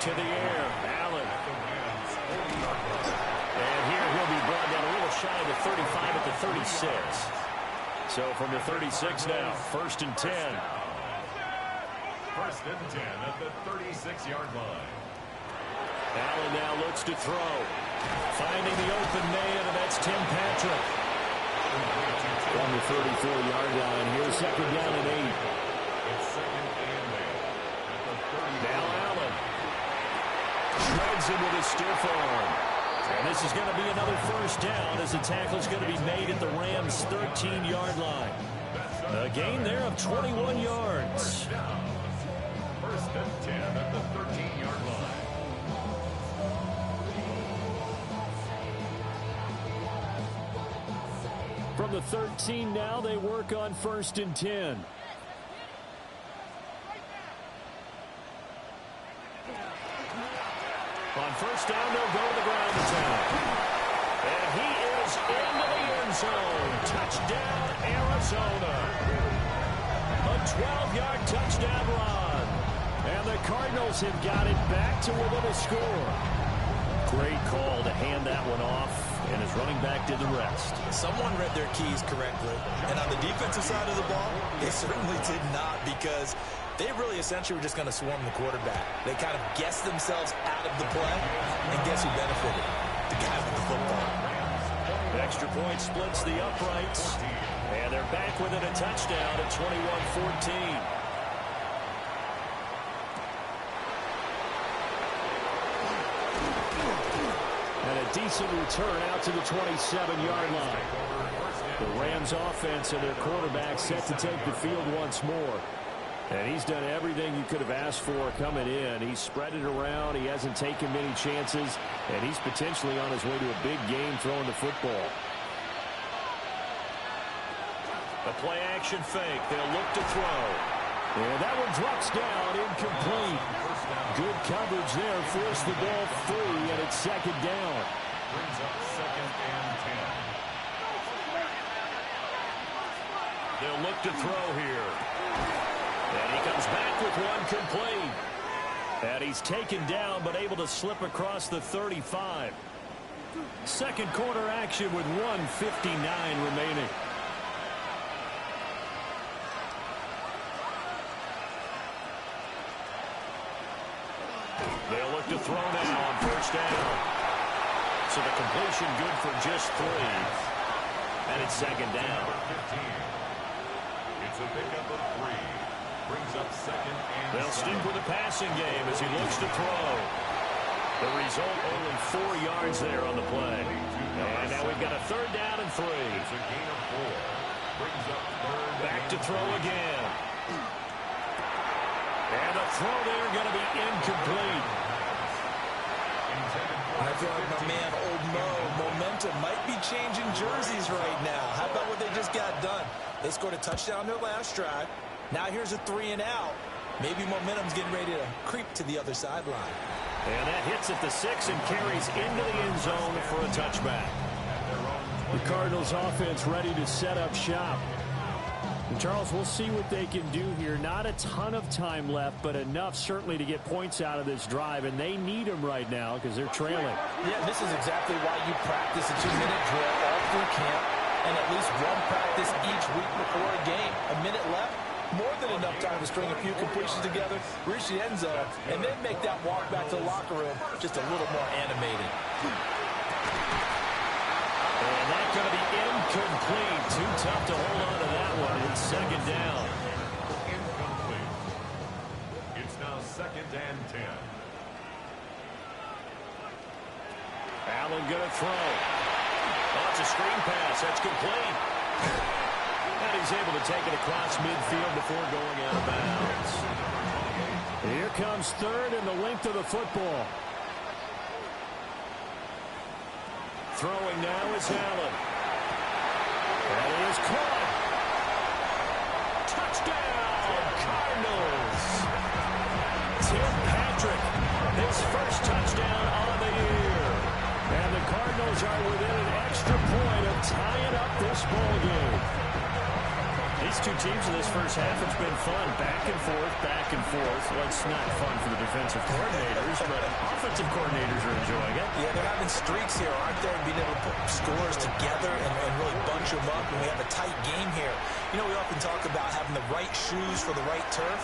To the air, Allen. And here he'll be brought down a little shy of the 35 at the 36. So from the 36 now, first and 10. First and 10 at the 36-yard line. Allen now looks to throw. Finding the open man, and that's Tim Patrick. On the 34-yard line, here's second down and 8. It's second and 8. Now Allen. Shreds him with a stiff arm. And this is going to be another first down as the tackle's going to be made at the Rams' 13-yard line. A gain there of 21 yards. First and 10 at the 13-yard line. From the 13 now, they work on first and 10. On first down, they'll go to the ground attack. And he is into the end zone. Touchdown, Arizona. A 12-yard touchdown run. And the Cardinals have got it back to within a score. Great call to hand that one off, and his running back did the rest. Someone read their keys correctly. And on the defensive side of the ball, they certainly did not, because they really essentially were just going to swarm the quarterback. They kind of guessed themselves out of the play, and guess who benefited? The guy with the football. Extra point splits the uprights, and they're back within a touchdown at 21-14. And a decent return out to the 27-yard line. The Rams offense and their quarterback set to take the field once more. And he's done everything you could have asked for coming in. He's spread it around. He hasn't taken many chances. And he's potentially on his way to a big game throwing the football. A play-action fake. They'll look to throw. And that one drops down, incomplete. Good coverage there, forced the ball free, and it's second down. Brings up second and 10. They'll look to throw here. And he comes back with one complete. And he's taken down, but able to slip across the 35. Second quarter action with 1:59 remaining. They'll look to throw now on first down. So the completion good for just 3. And it's second down. 15. It's a pickup of 3. Brings up second and They'll stick with the passing game as he looks to throw. The result, only 4 yards there on the play. And now we've got a third down and 3. It's a gain of 4. Brings up third. Back to throw again. And the throw there going to be incomplete. I feel like my man, Old Mo, momentum might be changing jerseys right now. How about what they just got done? They scored a touchdown their last drive. Now here's a 3 and out. Maybe momentum's getting ready to creep to the other sideline. And that hits at the 6 and carries into the end zone for a touchback. The Cardinals offense ready to set up shop. And Charles, we'll see what they can do here. Not a ton of time left, but enough certainly to get points out of this drive, and they need them right now because they're trailing. Yeah, this is exactly why you practice a 2-minute drill all through camp. and at least one practice each week before a game. A minute left, more than enough time to string a few completions together, reach the end zone, and then make that walk back to the locker room just a little more animated. And that's going to be incomplete. Too tough to hold on to that one. It's second down. Incomplete. It's now 2nd and 10. Allen going to throw. Oh, it's a screen pass. That's complete. And he's able to take it across midfield before going out of bounds. Here comes third and the length of the football. Throwing now is Allen. And he is caught. Touchdown, Cardinals. Tim Patrick, his first touchdown on the year. And the Cardinals are within an extra point of tying up this ball game. These two teams in this first half, it's been fun. Back and forth, back and forth. Well, it's not fun for the defensive coordinators, but offensive coordinators are enjoying it. Yeah, they're having streaks here, aren't they? Being able to put scores together and really bunch them up. And we have a tight game here. You know, we often talk about having the right shoes for the right turf.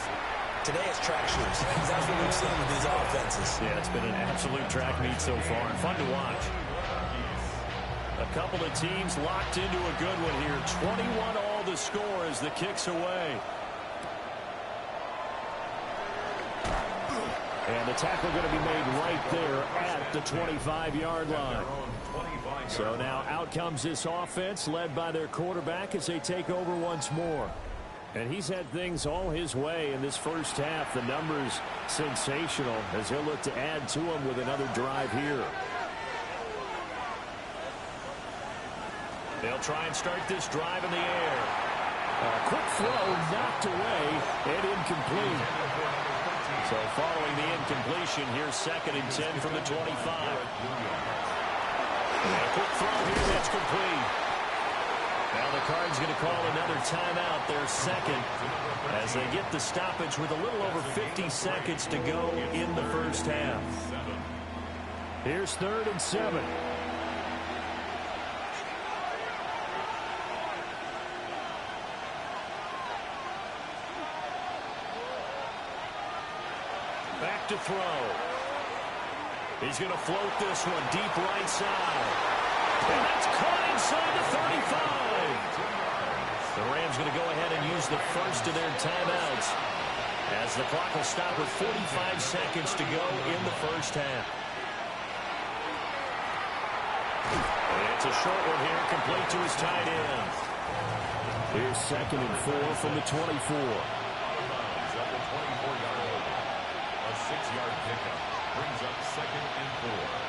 Today it's track shoes. That's what we've seen with these offenses. Yeah, it's been an absolute track meet so far and fun to watch. A couple of teams locked into a good one here. 21 all the score as the kick's away. And the tackle going to be made right there at the 25-yard line. So now out comes this offense led by their quarterback as they take over once more. And he's had things all his way in this first half. The numbers sensational as he'll look to add to them with another drive here. They'll try and start this drive in the air. A quick throw knocked away and incomplete. So following the incompletion, here's 2nd and 10 from the 25. And a quick throw here, that's complete. Now the Cards going to call another timeout, their second, as they get the stoppage with a little over 50 seconds to go in the first half. Here's 3rd and 7. Back to throw. He's going to float this one deep right side. And that's caught inside the 35. The Rams going to go ahead and use the first of their timeouts as the clock will stop with 45 seconds to go in the first half. And it's a short one here, complete to his tight end. Here's 2nd and 4 from the 24. A 6-yard pickup brings up 2nd and 4.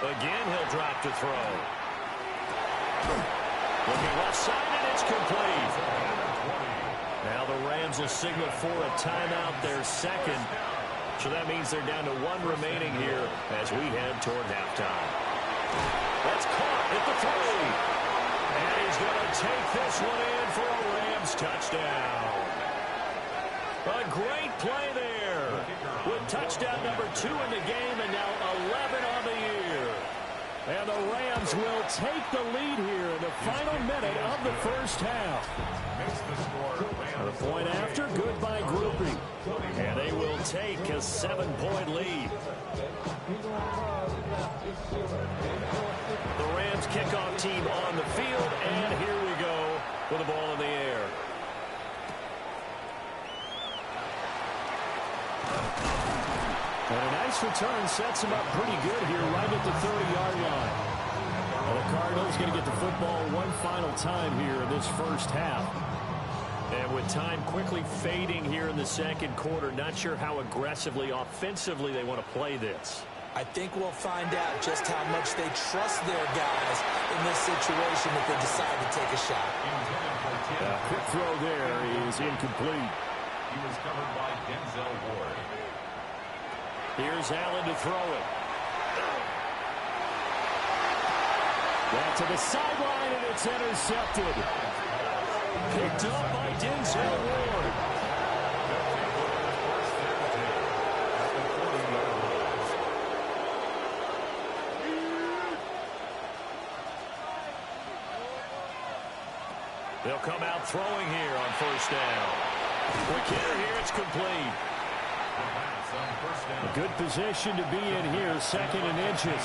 Again, he'll drop to throw. Looking left side, and it's complete. Now the Rams will signal for a timeout, their second. So that means they're down to 1 remaining here as we head toward halftime. That's caught at the 3. And he's going to take this one in for a Rams touchdown. A great play there with touchdown number 2 in the game and now 11 on the year. And the Rams will take the lead here in the final minute of the first half. The point after, good by grouping. And they will take a 7-point lead. The Rams kickoff team on the field, and here we go with the ball in the air. And a nice return sets him up pretty good here right at the 30-yard line. Well, the Cardinals going to get the football one final time here in this first half. And with time quickly fading here in the second quarter, not sure how aggressively, offensively they want to play this. I think we'll find out just how much they trust their guys in this situation if they decide to take a shot. A quick throw there is incomplete. He was covered by Denzel Ward. Here's Allen to throw it. Back to the sideline, and it's intercepted. Picked up by Denzel Ward. out throwing here on first down. Quick hitter here, it's complete. A good position to be in here, 2nd and inches.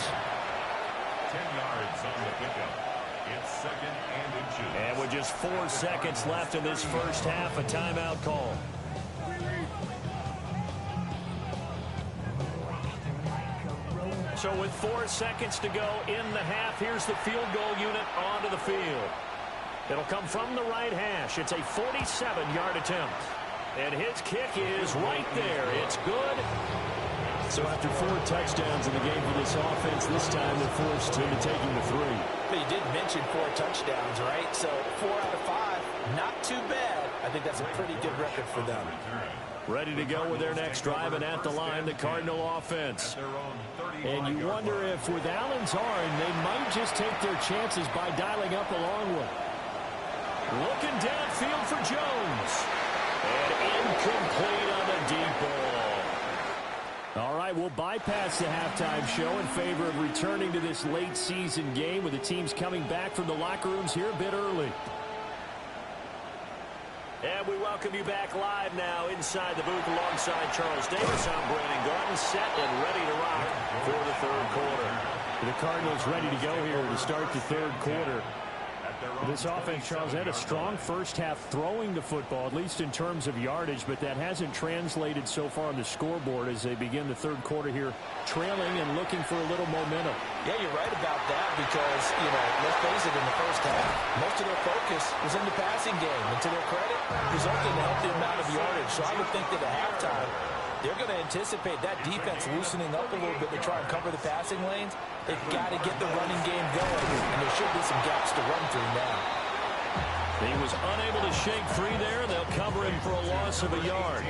10 yards on the pickup. It's 2nd and inches. And with just 4 seconds left in this first half, a timeout call. So with 4 seconds to go in the half, here's the field goal unit onto the field. It'll come from the right hash. It's a 47-yard attempt. And his kick is right there. It's good. So after 4 touchdowns in the game for this offense, this time they're forced into taking the 3. But you did mention 4 touchdowns, right? So 4 out of 5, not too bad. I think that's a pretty good record for them. Ready to go with their next drive, and at the line, the Cardinal offense. And you wonder if with Allen's arm, they might just take their chances by dialing up a long one. Looking downfield for Jones. And incomplete on the deep ball. All right, we'll bypass the halftime show in favor of returning to this late season game with the teams coming back from the locker rooms here a bit early. And we welcome you back live now inside the booth alongside Charles Davis. I'm Brandon Garden, set and ready to rock for the third quarter. The Cardinals ready to go here to start the third quarter. This offense, Charles, had a strong first half throwing the football, at least in terms of yardage, but that hasn't translated so far on the scoreboard as they begin the third quarter here, trailing and looking for a little momentum. Yeah, you're right about that because, let's face it, in the first half, most of their focus was in the passing game. And to their credit, resulted in a healthy amount of yardage. So I would think that at halftime, they're going to anticipate that defense loosening up a little bit to try and cover the passing lanes. They've got to get the running game going, and there should be some gaps to run through now. He was unable to shake free there. They'll cover him for a loss of a yard.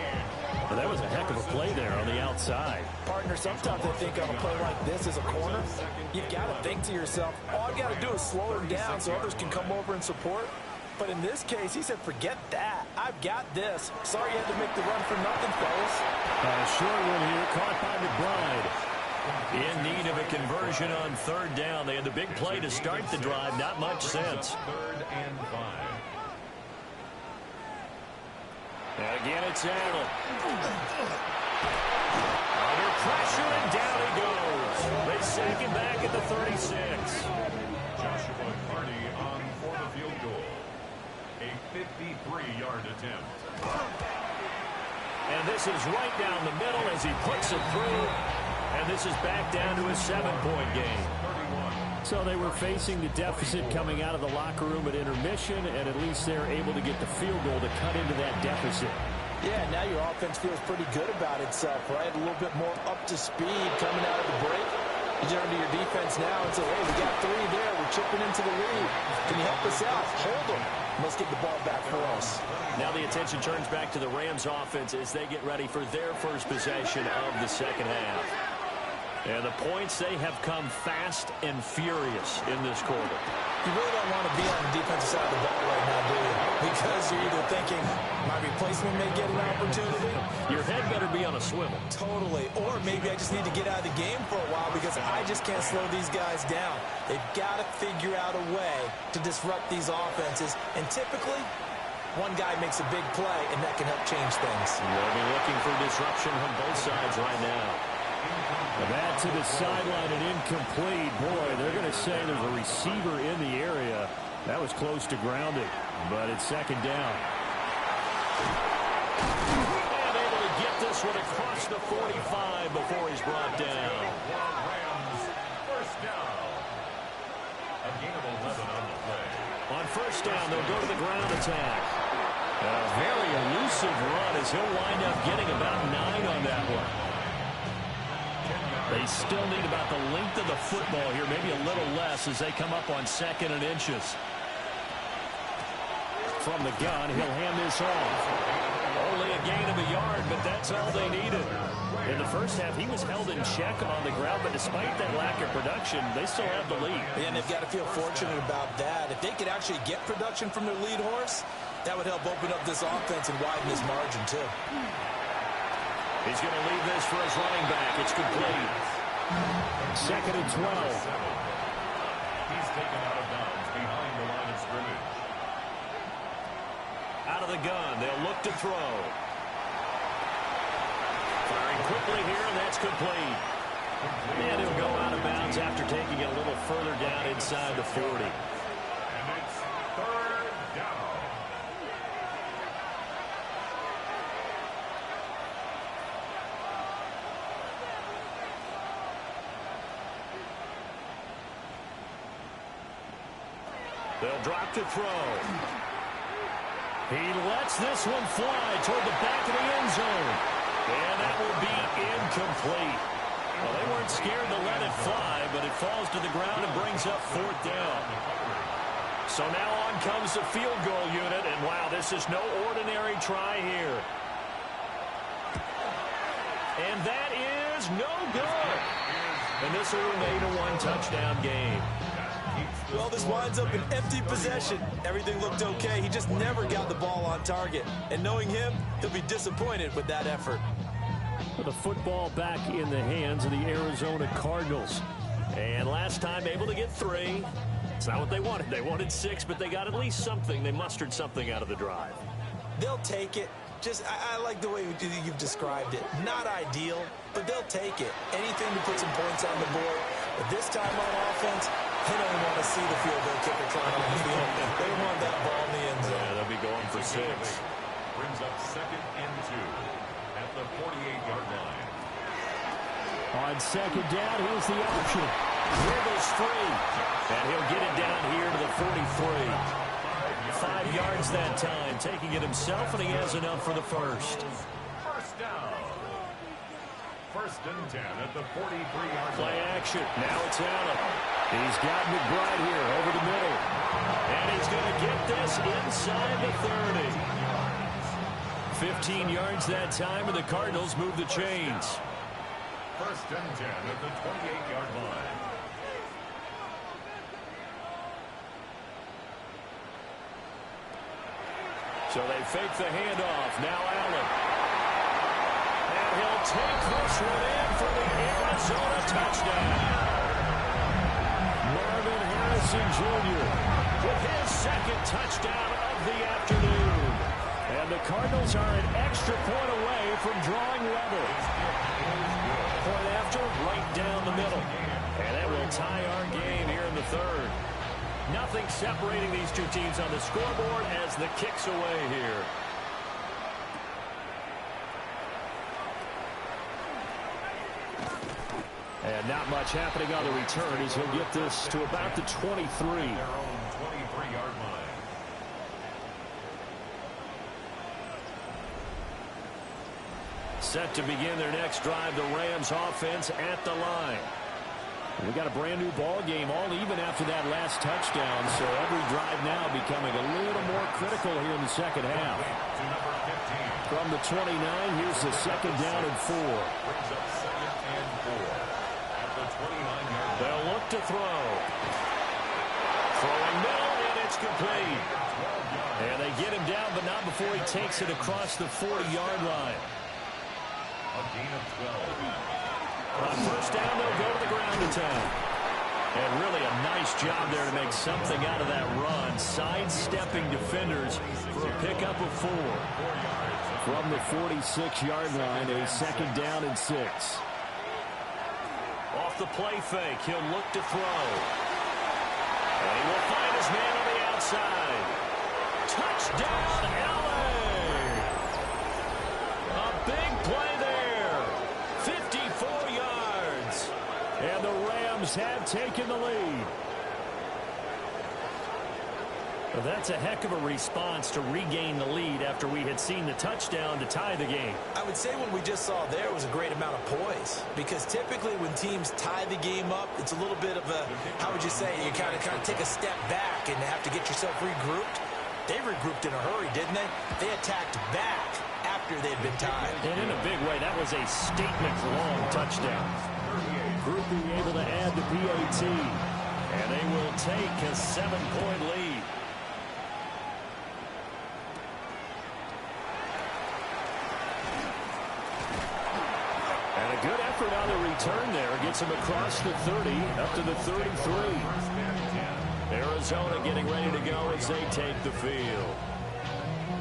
Well, that was a heck of a play there on the outside. Partner, sometimes I think on a play like this as a corner, you've got to think to yourself, all I've got to do is slow him down so others can come over and support. But in this case, he said, forget that. I've got this. Sorry you had to make the run for nothing, fellas. Short one here, caught by McBride. In need of a conversion on third down. They had the big play to start the drive. Not much sense. 3rd and 5. And again, it's Allen. Under pressure, and down he goes. They sack him back at the 36. Joshua Carney on for the field goal. A 53-yard attempt. And this is right down the middle as he puts it through. And this is back down to a 7-point game. So they were facing the deficit coming out of the locker room at intermission, and at least they're able to get the field goal to cut into that deficit. Yeah, now your offense feels pretty good about itself, right? A little bit more up to speed coming out of the break. You turn to your defense now and say, hey, we got 3 there. We're chipping into the lead. Can you help us out? Hold them. Let's get the ball back for us. Now the attention turns back to the Rams offense as they get ready for their first possession of the second half. And the points, they have come fast and furious in this quarter. You really don't want to be on the defensive side of the ball right now, do you? Because you're either thinking, my replacement may get an opportunity. Your head better be on a swivel. Totally. Or maybe I just need to get out of the game for a while because I just can't slow these guys down. They've got to figure out a way to disrupt these offenses. And typically, one guy makes a big play, and that can help change things. They'll be looking for disruption from both sides right now. That to the sideline and incomplete. Boy, they're going to say there's a receiver in the area. That was close to grounding, but it's second down. And able to get this one across the 45 before he's brought down. Rams, first down. A gain of 11 on the play. On first down, they'll go to the ground attack. A very elusive run as he'll wind up getting about 9 on that one. They still need about the length of the football here, maybe a little less as they come up on 2nd and inches. From the gun, he'll hand this off. Only a gain of a yard, but that's all they needed. In the first half, he was held in check on the ground, but despite that lack of production, they still have the lead. And they've got to feel fortunate about that. If they could actually get production from their lead horse, that would help open up this offense and widen this margin, too. He's going to leave this for his running back. It's complete. 2nd and 12. He's taken out of bounds behind the line of scrimmage. Out of the gun, they'll look to throw. Firing quickly here, and that's complete. And he'll go out of bounds after taking it a little further down inside the 40. And it's third down. They'll drop to throw. He lets this one fly toward the back of the end zone. And that will be incomplete. Well, they weren't scared to let it fly, but it falls to the ground and brings up fourth down. So now on comes the field goal unit, and wow, this is no ordinary try here. And that is no good. And this will remain a one-touchdown game. Well, this winds up an empty possession. Everything looked okay. He just never got the ball on target. And knowing him, he'll be disappointed with that effort. The football back in the hands of the Arizona Cardinals. And last time able to get 3. It's not what they wanted. They wanted 6, but they got at least something. They mustered something out of the drive. They'll take it. I like the way you've described it. Not ideal, but they'll take it. Anything to put some points on the board. But this time on offense, they don't want to see the field goal kicker climb on the field. They want that ball in the end zone. Yeah, they'll be going for 6. Brings up 2nd and 2 at the 48-yard line. On second down, here's the option. Dribbles free. And he'll get it down here to the 43. 5 yards that time, taking it himself, and he has enough for the first. First down. 1st and 10 at the 43-yard line. Play action. Now it's Allen. He's got McBride here over the middle. And he's going to get this inside the 30. 15 yards that time, and the Cardinals move the chains. 1st and 10 at the 28-yard line. So they fake the handoff. Now Allen. And he'll take this one in for the Arizona touchdown. Marvin Harrison Jr. with his 2nd touchdown of the afternoon. And the Cardinals are an extra point away from drawing level. Point after, right down the middle. And that will tie our game here in the 3rd. Nothing separating these two teams on the scoreboard as the kick's away here. And not much happening on the return as he'll get this to about the 23. Their own 23-yard line. Set to begin their next drive, the Rams offense at the line. We got a brand new ball game, all even after that last touchdown. So every drive now becoming a little more critical here in the second half. From the 29, here's the 2nd down and 4. Brings up 2nd and 4 at the 29-yard line. They'll look to throw. Throwing middle, and it's complete. And they get him down, but not before he takes it across the 40-yard line. A gain of 12. On 1st down, they'll go to the ground attack. And really a nice job there to make something out of that run. Sidestepping defenders for a pickup of 4. From the 46-yard line, a 2nd down and 6. Off the play fake, he'll look to throw. And he will find his man on the outside. Touchdown, LA! A big play there. 54 yards. And the Rams have taken the lead. Well, that's a heck of a response to regain the lead after we had seen the touchdown to tie the game. I would say what we just saw there was a great amount of poise, because typically when teams tie the game up, it's a little bit of a, how would you say, you kind of take a step back and have to get yourself regrouped. They regrouped in a hurry, didn't they? They attacked back after they'd been tied. And in a big way, that was a statement-long touchdown. Group being able to add the PAT. And they will take a 7-point lead. And a good effort on the return there. Gets him across the 30, up to the 33. Arizona getting ready to go as they take the field.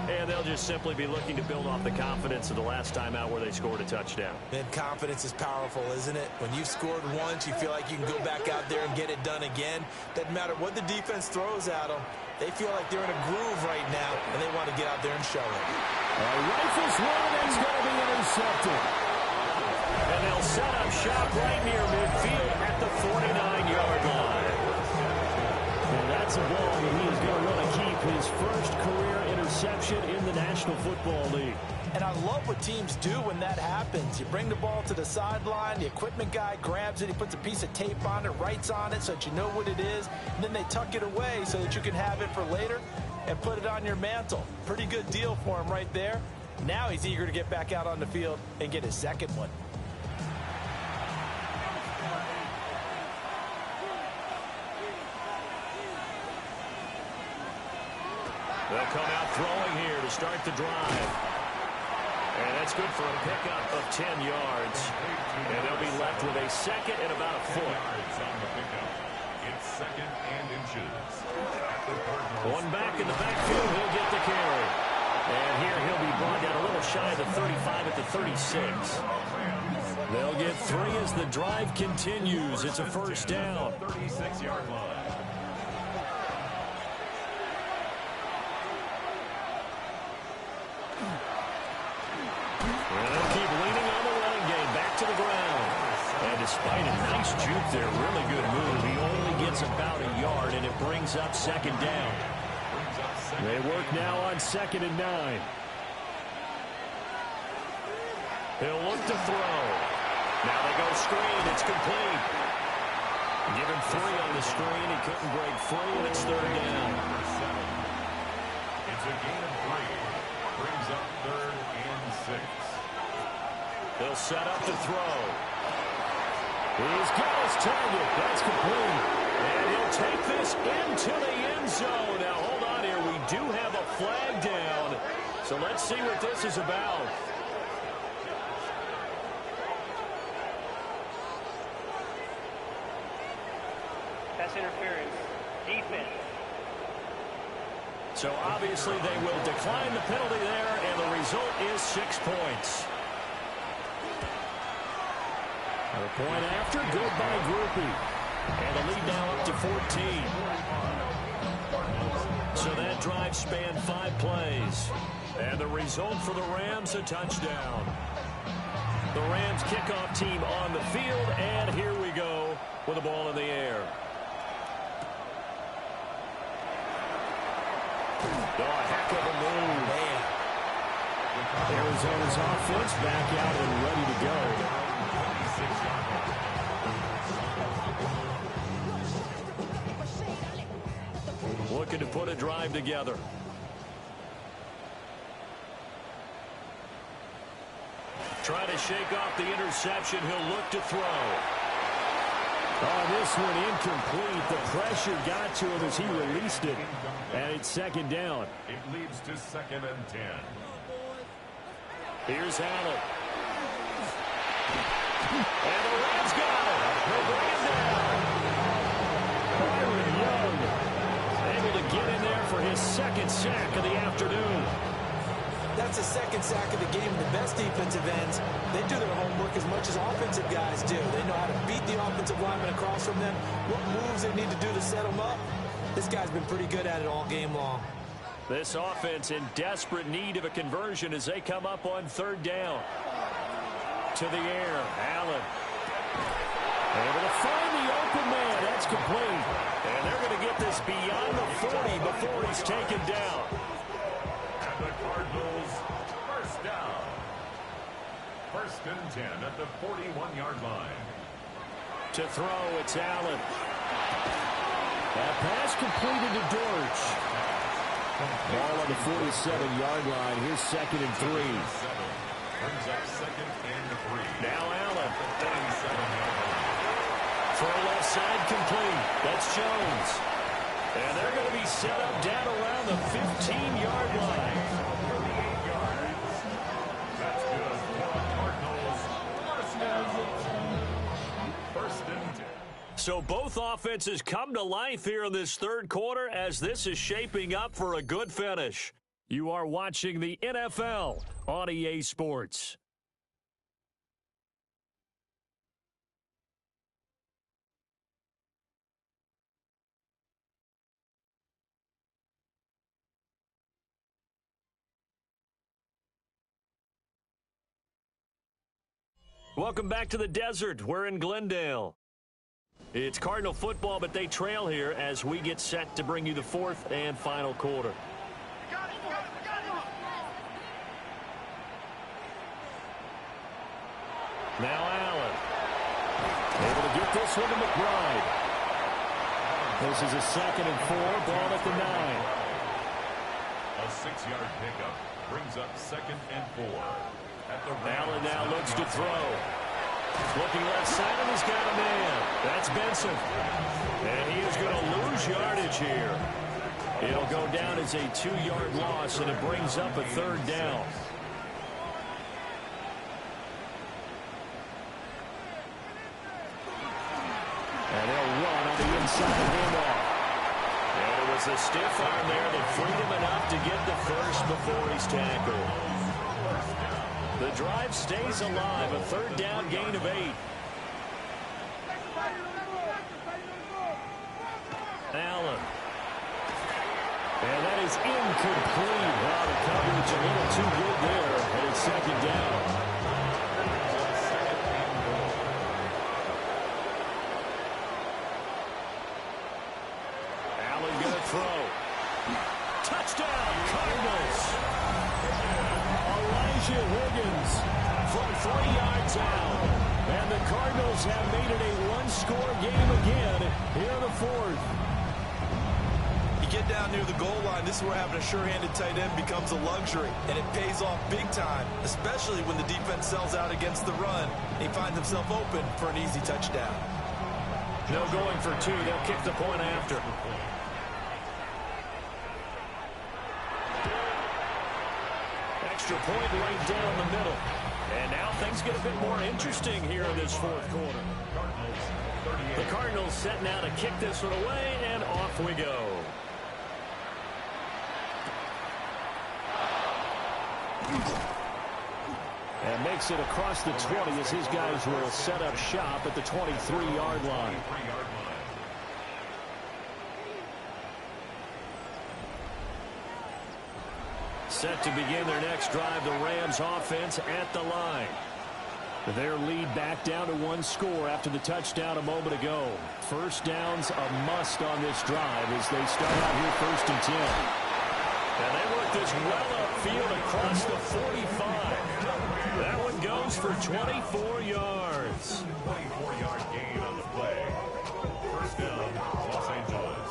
And And they'll just simply be looking to build off the confidence of the last time out where they scored a touchdown. And confidence is powerful, isn't it? When you've scored once, you feel like you can go back out there and get it done again. Doesn't matter what the defense throws at them. They feel like they're in a groove right now, and they want to get out there and show it. Rifles one, and it's going to be intercepted. And they'll set up shop right near midfield at the 49-yard line. And that's a ball that he is going to want to keep, his first career interception in the National Football League. And I love what teams do when that happens. You bring the ball to the sideline, the equipment guy grabs it, he puts a piece of tape on it, writes on it so that you know what it is, and then they tuck it away so that you can have it for later and put it on your mantle. Pretty good deal for him right there. Now he's eager to get back out on the field and get his second one. They'll come out throwing here to start the drive. And that's good for a pickup of 10 yards. And they'll be left with a second and about a foot. It's second and inches. One back in the backfield, he'll get the carry. And here he'll be brought down a little shy of the 35 at the 36. They'll get 3 as the drive continues. It's a first down. 36-yard line. And they'll keep leaning on the running game, back to the ground. And despite a nice juke there, really good move, he only gets about a yard, and it brings up second down. They work now on 2nd and 9. He'll look to throw. Now they go screen. It's complete. Given 3 on the screen. He couldn't break free, and it's third down. It's a gain of 3. Brings up 3rd and 6. They'll set up to throw. He's got his target. That's complete. And he'll take this into the end zone. Now, hold on here. We do have a flag down. So let's see what this is about. Pass interference. Defense. So obviously they will decline the penalty there, and the result is 6 points. A point after, good by Groupie. And the lead now up to 14. So that drive spanned 5 plays. And the result for the Rams, a touchdown. The Rams kickoff team on the field, and here we go with the ball in the air. Oh, a heck of a move. Man. Arizona's offense back out and ready to go. Looking to put a drive together. Trying to shake off the interception. He'll look to throw. Oh, this one incomplete. The pressure got to him as he released it. And it's second down. It leads to 2nd and 10. Here's Allen. And the Rams got it. They'll bring it down. Byron Young able to get in there for his second sack of the afternoon. That's the second sack of the game. The best defensive ends, they do their homework as much as offensive guys do. They know how to beat the offensive lineman across from them, what moves they need to do to set them up. This guy's been pretty good at it all game long. This offense in desperate need of a conversion as they come up on third down. To the air, Allen. Able to find the open man. That's complete. And they're going to get this beyond the 40 before he's taken down. And the Cardinals, first down. 1st and 10 at the 41-yard line. To throw, it's Allen. That pass completed to Dortch. Ball on the 47-yard line. Here's 2nd and 3. Brings up 2nd and 3. Now Allen. 37-yard line. Throw left side complete. That's Jones. And they're going to be set up down around the 15-yard line. 38 yards. That's good for the Cardinals. First and 10. So both offenses come to life here in this third quarter as this is shaping up for a good finish. You are watching the NFL on EA Sports. Welcome back to the desert. We're in Glendale. It's Cardinal football, but they trail here as we get set to bring you the fourth and final quarter. Now Allen. Able to get this one to McBride. This is a 2nd and 4, ball at the 9. A 6-yard pickup brings up 2nd and 4. Allen now looks to throw. Looking left side, and he's got a man. That's Benson. And he is going to lose yardage here. It'll go down as a 2-yard loss, and it brings up a 3rd down. And they'll run on the inside handoff. And it was a stiff arm there that freed him enough to get the first before he's tackled. The drive stays alive, a 3rd down gain of 8. Allen. And that is incomplete. Wow, the coverage a little too good there, and it's 2nd down. Allen gonna throw. Touchdown, Cardinals. Higgins from 3 yards out. And the Cardinals have made it a 1-score game again here in the 4th. You get down near the goal line, this is where having a sure-handed tight end becomes a luxury. And it pays off big time, especially when the defense sells out against the run. And he finds himself open for an easy touchdown. No going for 2. They'll kick the point after. Extra point right down the middle. And now things get a bit more interesting here in this 4th quarter. The Cardinals set now to kick this one away, and off we go. And makes it across the 20 as his guys will set up shop at the 23-yard line. Set to begin their next drive, the Rams offense at the line. Their lead back down to 1 score after the touchdown a moment ago. First down's a must on this drive as they start out here 1st and 10. And they work this well upfield across the 45. That one goes for 24 yards. 24-yard gain on the play. First down, Los Angeles.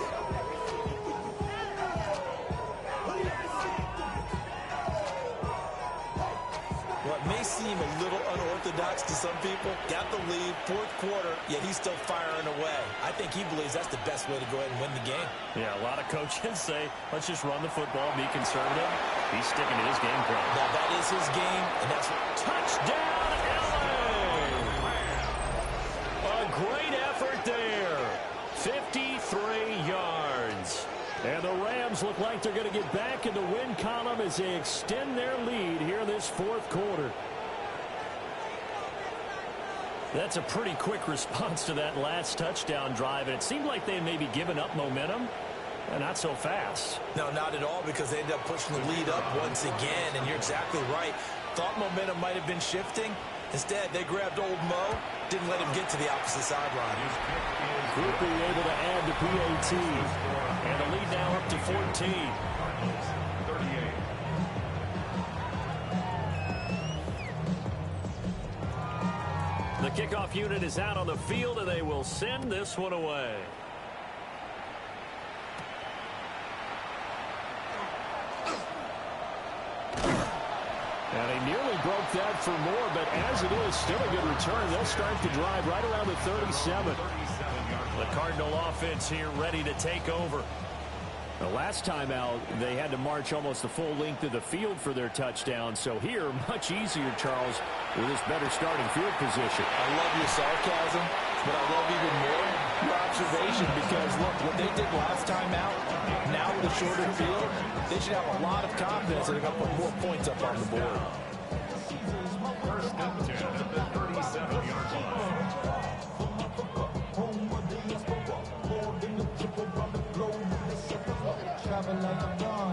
What may seem a little unorthodox to some people, got the lead, 4th quarter, yet he's still firing away. I think he believes that's the best way to go ahead and win the game. Yeah, a lot of coaches say, let's just run the football, be conservative. He's sticking to his game plan. Now, that is his game, and that's touchdown, LA! A great effort there. 53 yards. And the Rams look like they're going to get back in the win column as they extend their lead here in this 4th quarter. That's a pretty quick response to that last touchdown drive, and it seemed like they had maybe given up momentum. Not so fast. No, not at all, because they ended up pushing the lead up once again, and you're exactly right. Thought momentum might have been shifting. Instead, they grabbed old Mo, didn't let him get to the opposite sideline. Groupie able to add the PAT. And the lead now up to 14. 38. The kickoff unit is out on the field, and they will send this one away. And he nearly broke that for more, but as it is, still a good return. They'll start the drive right around the 37. The Cardinal offense here ready to take over. The last time out, they had to march almost the full length of the field for their touchdown. So here, much easier, Charles, with this better starting field position. I love your sarcasm. But I love even more your observation because, look, what they did last time out, now with a shorter field, they should have a lot of confidence that they're going to put more points up on the board. First and 10 at the 37-yard line.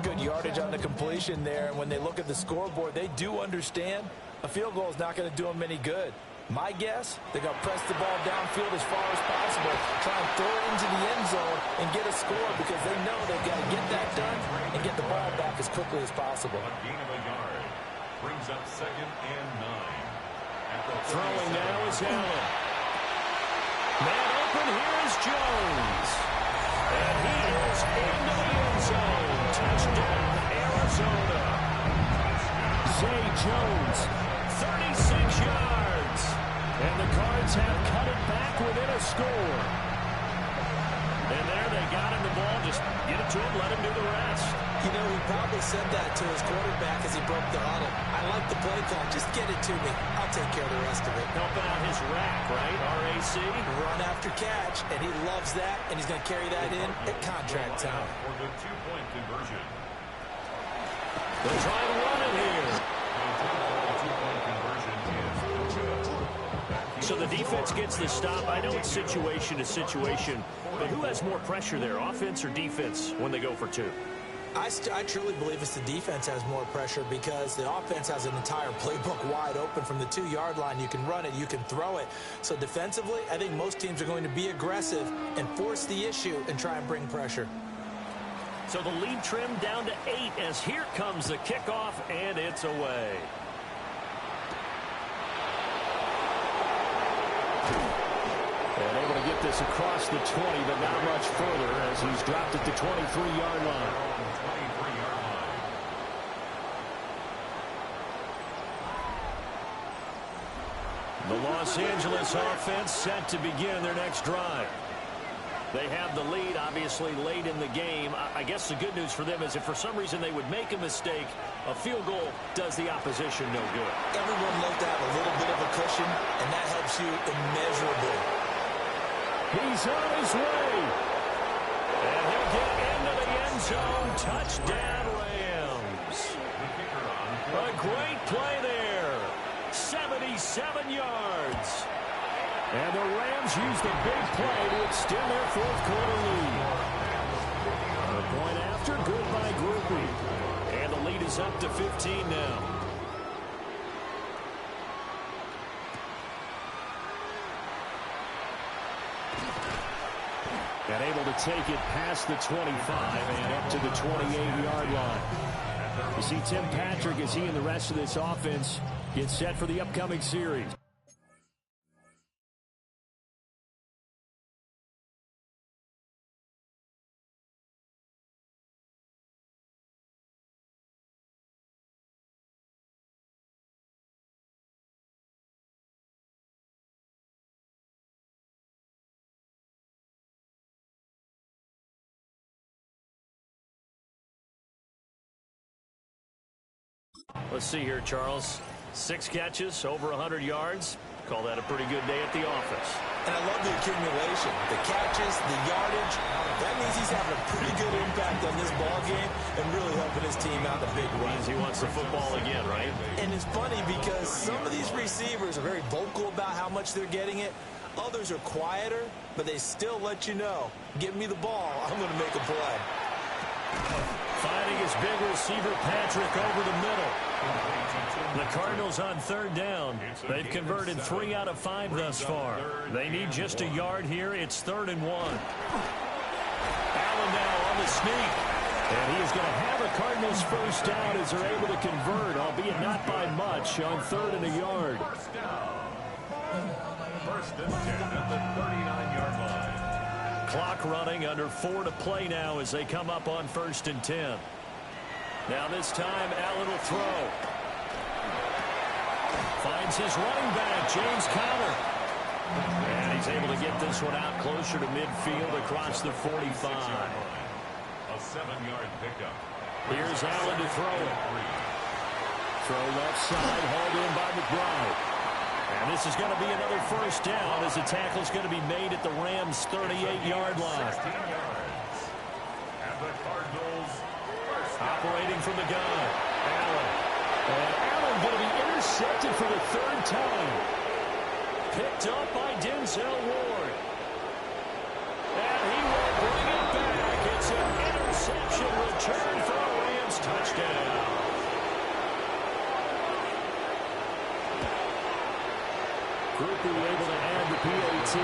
Good yardage on the completion there. And when they look at the scoreboard, they do understand a field goal is not going to do them any good. My guess, they're going to press the ball downfield as far as possible, try and throw it into the end zone and get a score because they know they've got to get that done and get the ball back as quickly as possible. A gain of a yard brings up 2nd and 9. Throwing now is Allen. Man open, here is Jones. And he is into the end zone. Touchdown, Arizona. Zay Jones, 36 yards. And the Cards have cut it back within a score. And there they got him the ball. Just get it to him, let him do the rest. You know, he probably said that to his quarterback as he broke the huddle. I like the play call. Just get it to me. I'll take care of the rest of it. Helping out his rack, right? RAC. Run after catch, and he loves that, and he's going to carry that in at contract time. For the 2-point conversion. They'll try to run it here. The 2-point conversion is good. So the defense gets the stop. I know it's situation to situation, but who has more pressure there, offense or defense, when they go for 2? I truly believe it's the defense has more pressure because the offense has an entire playbook wide open from the 2-yard line. You can run it, you can throw it. So defensively, I think most teams are going to be aggressive and force the issue and try and bring pressure. So the lead trimmed down to 8 as here comes the kickoff, and it's away. And able to get this across the 20, but not much further as he's dropped at the 23-yard line. The Los Angeles offense set to begin their next drive. They have the lead, obviously, late in the game. I guess the good news for them is if for some reason they would make a mistake, a field goal does the opposition no good. Everyone loves to have a little bit of a cushion, and that helps you immeasurably. He's on his way. And he'll get into the end zone. Touchdown, Rams. A great play there. 77 yards. And the Rams use the big play to extend their 4th quarter lead. The point after, good by Groupie. And the lead is up to 15 now. And able to take it past the 25 and up to the 28-yard line. You see Tim Patrick as he and the rest of this offense get set for the upcoming series. Let's see here, Charles. 6 catches, over 100 yards. Call that a pretty good day at the office. And I love the accumulation, the catches, the yardage. That means he's having a pretty good impact on this ball game and really helping his team out in a big way. Means he wants the football again, right? And it's funny because some of these receivers are very vocal about how much they're getting it. Others are quieter, but they still let you know, give me the ball, I'm going to make a play. Finding his big receiver, Patrick, over the middle. The Cardinals on 3rd down. They've converted 3 out of 5 thus far. They need just a yard here. It's 3rd and 1. Allen now on the sneak. And he is going to have a Cardinals first down as they're able to convert, albeit not by much, on 3rd and a yard. First and 10 at the 39-yard line. Clock running, under 4 to play now as they come up on 1st and 10. Now this time, Allen will throw. Finds his running back, James Conner. And he's able to get this one out closer to midfield across the 45. A 7-yard pickup. Here's Allen to throw it. Throw left side, hauled in by McBride. And this is going to be another first down as the tackle is going to be made at the Rams' 38-yard line. 16 yards. And the Cardinals operating from the gun. Allen. And Allen going to be intercepted for the third time. Picked up by Denzel Ward. And he will bring it back. It's an interception return for a Rams touchdown. Grupe able to add the PAT.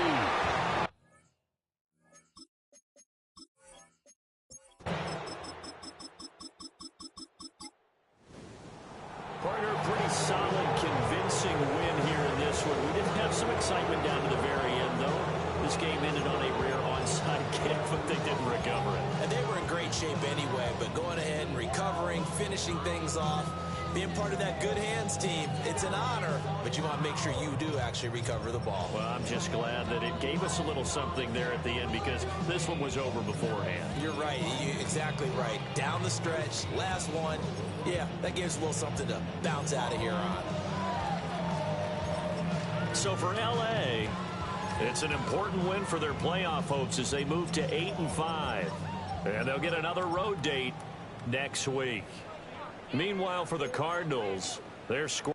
Partner, pretty solid, convincing win here in this one. We did have some excitement down to the very end, though. This game ended on a rare onside kick, but they didn't recover it. And they were in great shape anyway, but going ahead and recovering, finishing things off, being part of that good hands team, it's an honor, but you want to make sure you do actually recover the ball. Well, I'm just glad that it gave us a little something there at the end because this one was over beforehand. You're right. You're exactly right. Down the stretch, last one. Yeah, that gives a little something to bounce out of here on. So for L.A., it's an important win for their playoff hopes as they move to 8-5. And they'll get another road date next week. Meanwhile, for the Cardinals, their score